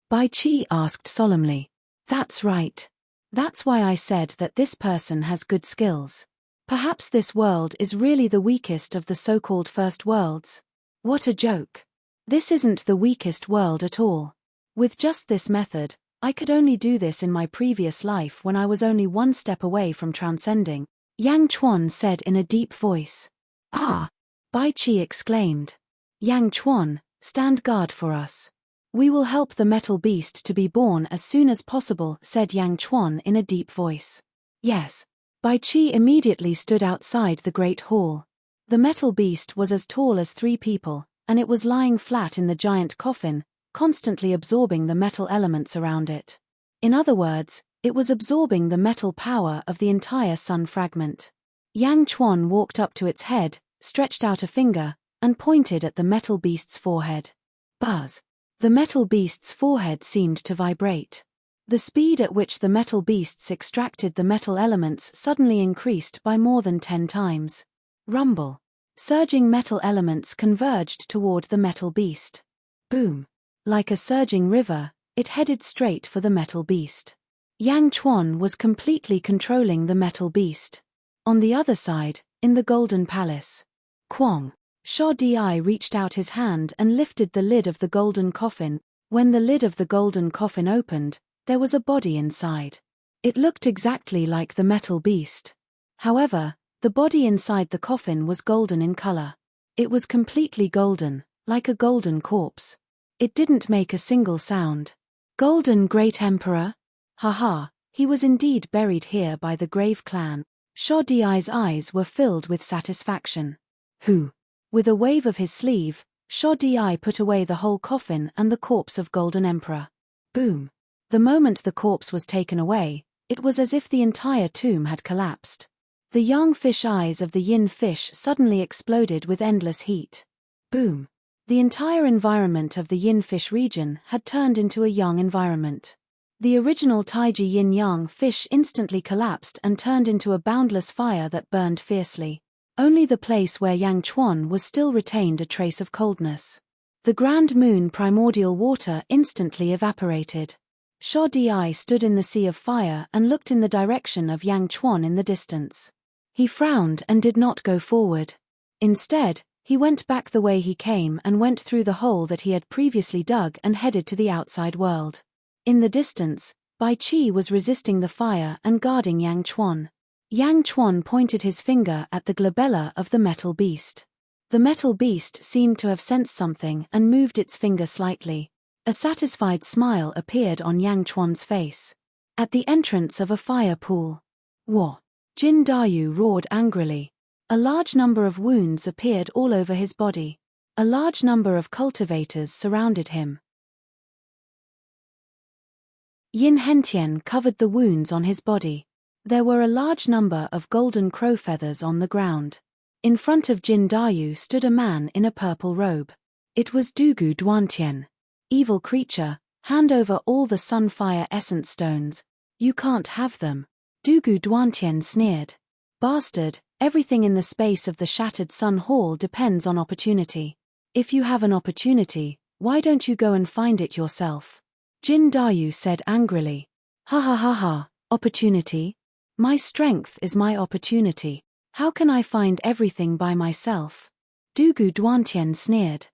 Bai Qi asked solemnly. That's right. That's why I said that this person has good skills. Perhaps this world is really the weakest of the so-called first worlds. What a joke. This isn't the weakest world at all. With just this method, I could only do this in my previous life when I was only one step away from transcending, Yang Chuan said in a deep voice. Ah! Bai Qi exclaimed. Yang Chuan, stand guard for us. We will help the metal beast to be born as soon as possible, said Yang Chuan in a deep voice. Yes. Bai Qi immediately stood outside the great hall. The metal beast was as tall as 3 people, and it was lying flat in the giant coffin, constantly absorbing the metal elements around it. In other words, it was absorbing the metal power of the entire sun fragment. Yang Chuan walked up to its head, stretched out a finger, and pointed at the metal beast's forehead. Buzz! The metal beast's forehead seemed to vibrate. The speed at which the metal beasts extracted the metal elements suddenly increased by more than 10 times. Rumble! Surging metal elements converged toward the metal beast. Boom! Like a surging river, it headed straight for the metal beast. Yang Chuan was completely controlling the metal beast. On the other side, in the Golden Palace. Kwong! Sho Di reached out his hand and lifted the lid of the golden coffin. When the lid of the golden coffin opened, there was a body inside. It looked exactly like the metal beast. However, the body inside the coffin was golden in color. It was completely golden, like a golden corpse. It didn't make a single sound. Golden Great Emperor? Haha, he was indeed buried here by the Grave clan. Sho Di's eyes were filled with satisfaction. Who? With a wave of his sleeve, Sho Di put away the whole coffin and the corpse of Golden Emperor. Boom! The moment the corpse was taken away, it was as if the entire tomb had collapsed. The yang fish eyes of the yin fish suddenly exploded with endless heat. Boom! The entire environment of the yin fish region had turned into a yang environment. The original Taiji yin-yang fish instantly collapsed and turned into a boundless fire that burned fiercely. Only the place where Yang Chuan was still retained a trace of coldness. The Grand Moon primordial water instantly evaporated. Sho Di stood in the sea of fire and looked in the direction of Yang Chuan in the distance. He frowned and did not go forward. Instead, He went back the way he came and went through the hole that he had previously dug and headed to the outside world. In the distance, Bai Qi was resisting the fire and guarding Yang Chuan. Yang Chuan pointed his finger at the glabella of the metal beast. The metal beast seemed to have sensed something and moved its finger slightly. A satisfied smile appeared on Yang Chuan's face. At the entrance of a fire pool. Wah! Jin Dayu roared angrily. A large number of wounds appeared all over his body. A large number of cultivators surrounded him. Yin Hentian covered the wounds on his body. There were a large number of golden crow feathers on the ground. In front of Jin Dayu stood a man in a purple robe. It was Dugu Duantian. Evil creature, hand over all the sunfire essence stones. You can't have them. Dugu Duantian sneered. Bastard, everything in the space of the shattered sun hall depends on opportunity. If you have an opportunity, why don't you go and find it yourself? Jin Dayu said angrily. Ha ha ha ha, opportunity? My strength is my opportunity. How can I find everything by myself? Dugu Duantian sneered.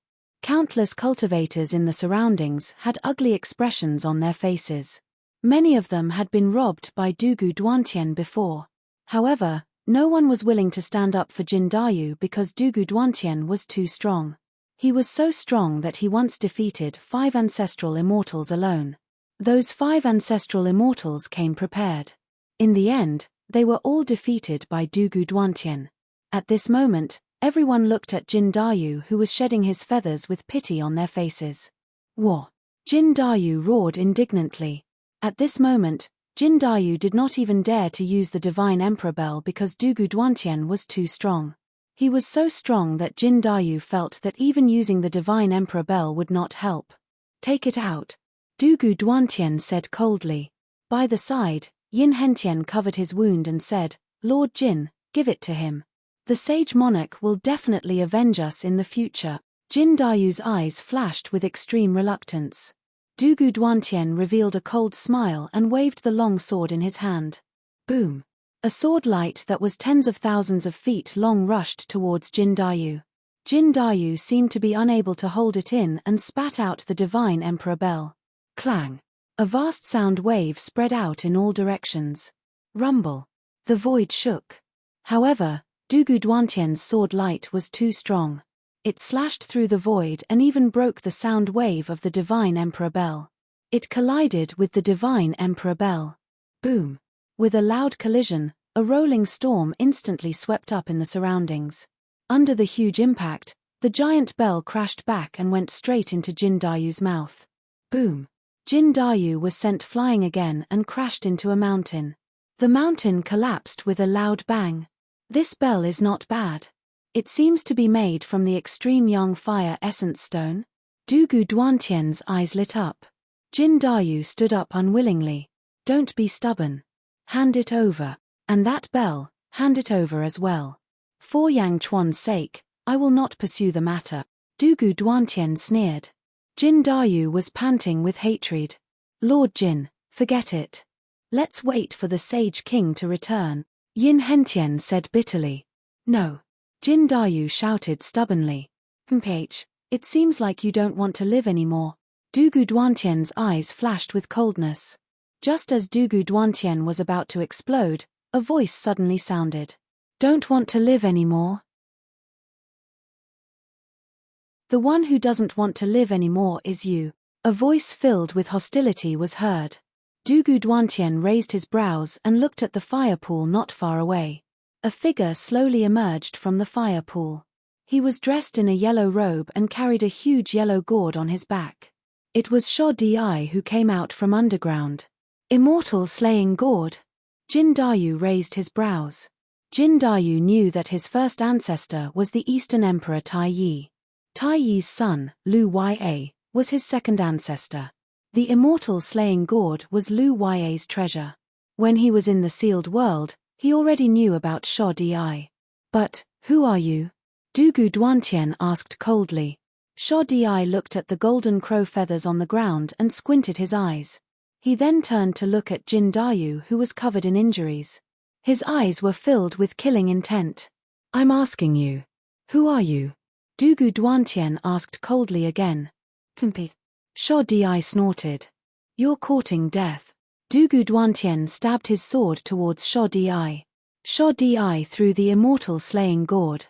Countless cultivators in the surroundings had ugly expressions on their faces. Many of them had been robbed by Dugu Duantian before. However, no one was willing to stand up for Jin Dayu because Dugu Duantian was too strong. He was so strong that he once defeated 5 ancestral immortals alone. Those 5 ancestral immortals came prepared. In the end, they were all defeated by Dugu Duantian. At this moment, everyone looked at Jin Dayu, who was shedding his feathers with pity on their faces. Wah! Jin Dayu roared indignantly. At this moment, Jin Dayu did not even dare to use the Divine Emperor Bell because Dugu Duantian was too strong. He was so strong that Jin Dayu felt that even using the Divine Emperor Bell would not help. Take it out. Dugu Duantian said coldly. By the side, Yin Hentian covered his wound and said, Lord Jin, give it to him. The sage monarch will definitely avenge us in the future. Jin Dayu's eyes flashed with extreme reluctance. Dugu Duantian revealed a cold smile and waved the long sword in his hand. Boom! A sword light that was tens of thousands of feet long rushed towards Jin Dayu. Jin Dayu seemed to be unable to hold it in and spat out the Divine Emperor Bell. Clang! A vast sound wave spread out in all directions. Rumble! The void shook. However, Dugu Duantian's sword light was too strong. It slashed through the void and even broke the sound wave of the Divine Emperor Bell. It collided with the Divine Emperor Bell. Boom! With a loud collision, a rolling storm instantly swept up in the surroundings. Under the huge impact, the giant bell crashed back and went straight into Jin Dayu's mouth. Boom! Jin Dayu was sent flying again and crashed into a mountain. The mountain collapsed with a loud bang. This bell is not bad. It seems to be made from the extreme young fire essence stone. Dugu Duantian's eyes lit up. Jin Dayu stood up unwillingly. Don't be stubborn. Hand it over. And that bell, hand it over as well. For Yang Chuan's sake, I will not pursue the matter. Dugu Duantian sneered. Jin Dayu was panting with hatred. Lord Jin, forget it. Let's wait for the Sage King to return. Yin Hentian said bitterly. No. Jin Dayu shouted stubbornly. Mph, it seems like you don't want to live anymore. Dugu Duantian's eyes flashed with coldness. Just as Dugu Duantian was about to explode, a voice suddenly sounded. Don't want to live anymore? The one who doesn't want to live anymore is you. A voice filled with hostility was heard. Dugu Duantian raised his brows and looked at the fire pool not far away. A figure slowly emerged from the fire pool. He was dressed in a yellow robe and carried a huge yellow gourd on his back. It was Di who came out from underground. Immortal slaying gourd. Jin Dayu raised his brows. Jin Dayu knew that his first ancestor was the Eastern Emperor Tai Yi. Tai Yi's son, Lu Ya, was his second ancestor. The immortal slaying gourd was Lu Ya's treasure. When he was in the sealed world, he already knew about Di. But, who are you? Dugu Duantian asked coldly. Di looked at the golden crow feathers on the ground and squinted his eyes. He then turned to look at Jin Dayu, who was covered in injuries. His eyes were filled with killing intent. I'm asking you. Who are you? Dugu Duantian asked coldly again. Thumpi. Sho Di snorted. You're courting death. Dugu Duantian stabbed his sword towards Sho Di. Sho Di threw the immortal slaying gourd.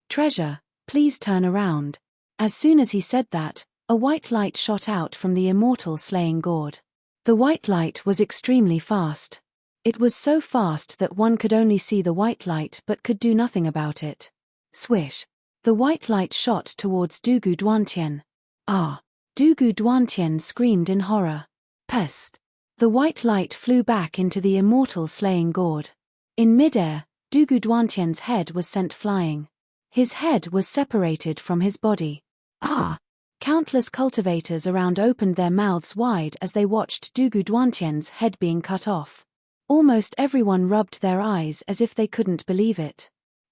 Treasure, please turn around. As soon as he said that, a white light shot out from the immortal slaying gourd. The white light was extremely fast. It was so fast that one could only see the white light but could do nothing about it. Swish. The white light shot towards Dugu Duantian. Ah! Dugu Duantian screamed in horror. Pest! The white light flew back into the immortal slaying gourd. In midair, Dugu Duantian's head was sent flying. His head was separated from his body. Ah! Countless cultivators around opened their mouths wide as they watched Dugu Duantian's head being cut off. Almost everyone rubbed their eyes as if they couldn't believe it.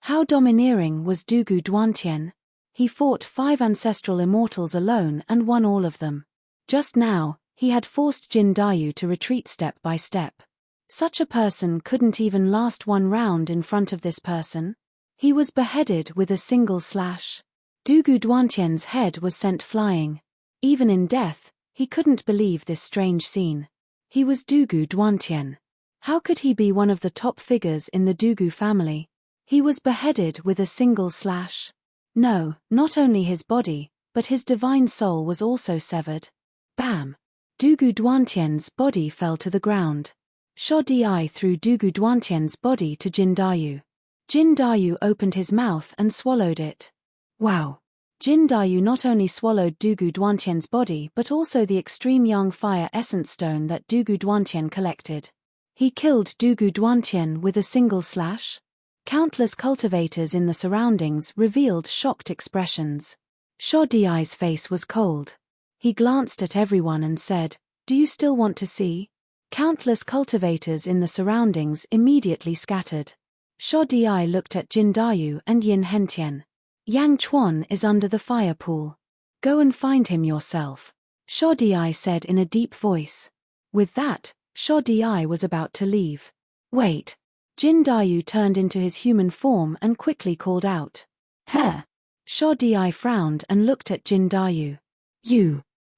How domineering was Dugu Duantian? He fought 5 ancestral immortals alone and won all of them. Just now, he had forced Jin Dayu to retreat step by step. Such a person couldn't even last one round in front of this person. He was beheaded with a single slash. Dugu Duantian's head was sent flying. Even in death, he couldn't believe this strange scene. He was Dugu Duantian. How could he be one of the top figures in the Dugu family? He was beheaded with a single slash. No, not only his body, but his divine soul was also severed. Bam! Dugu Duantian's body fell to the ground. Sho Di threw Dugu Duantian's body to Jin Dayu. Jin Dayu opened his mouth and swallowed it. Wow! Jin Dayu not only swallowed Dugu Duantian's body but also the extreme young fire essence stone that Dugu Duantian collected. He killed Dugu Duantian with a single slash? Countless cultivators in the surroundings revealed shocked expressions. Sho Di's face was cold. He glanced at everyone and said, "Do you still want to see?" Countless cultivators in the surroundings immediately scattered. Sho Di looked at Jin Dayu and Yin Hentian. Yang Chuan is under the fire pool. Go and find him yourself. Sho Di said in a deep voice. With that, Sho Di was about to leave. Wait. Jin Dayu turned into his human form and quickly called out. Huh? Sho Di frowned and looked at Jin Dayu.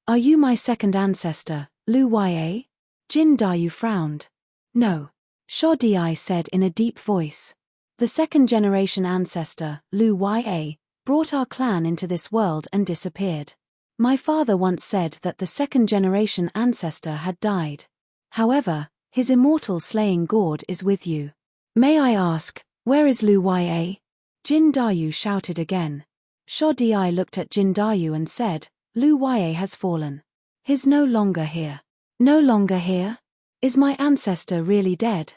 Are you my second ancestor, Lu Ya? Jin Dayu frowned. No. Sho Di said in a deep voice. The second-generation ancestor, Lu Ya, brought our clan into this world and disappeared. My father once said that the second-generation ancestor had died. However, his immortal slaying gourd is with you. May I ask, where is Lu Ya? Jin Dayu shouted again. Sho Di looked at Jin Dayu and said, Lu Ya has fallen. He's no longer here. No longer here? Is my ancestor really dead?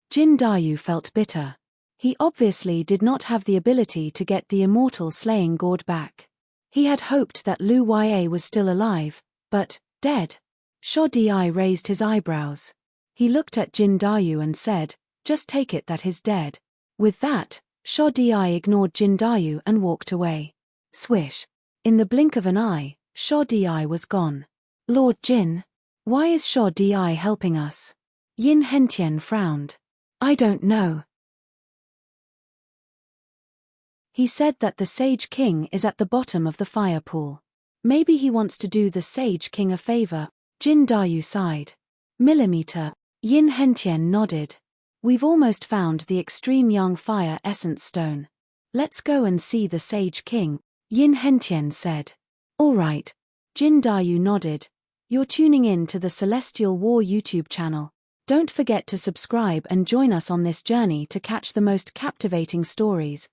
Jin Dayu felt bitter. He obviously did not have the ability to get the immortal slaying gourd back. He had hoped that Lu Ya was still alive, but dead. Sho Di raised his eyebrows. He looked at Jin Dayu and said, just take it that he's dead. With that, Sho Di ignored Jin Dayu and walked away. Swish. In the blink of an eye, Sho Di was gone. Lord Jin. Why is Sho Di helping us? Yin Hentian frowned. I don't know. He said that the Sage King is at the bottom of the fire pool. Maybe he wants to do the Sage King a favor. Jin Dayu sighed. Millimeter. Yin Hentian nodded. We've almost found the extreme young fire essence stone. Let's go and see the Sage King, Yin Hentian said. All right. Jin Dayu nodded. You're tuning in to the Celestial War YouTube channel. Don't forget to subscribe and join us on this journey to catch the most captivating stories.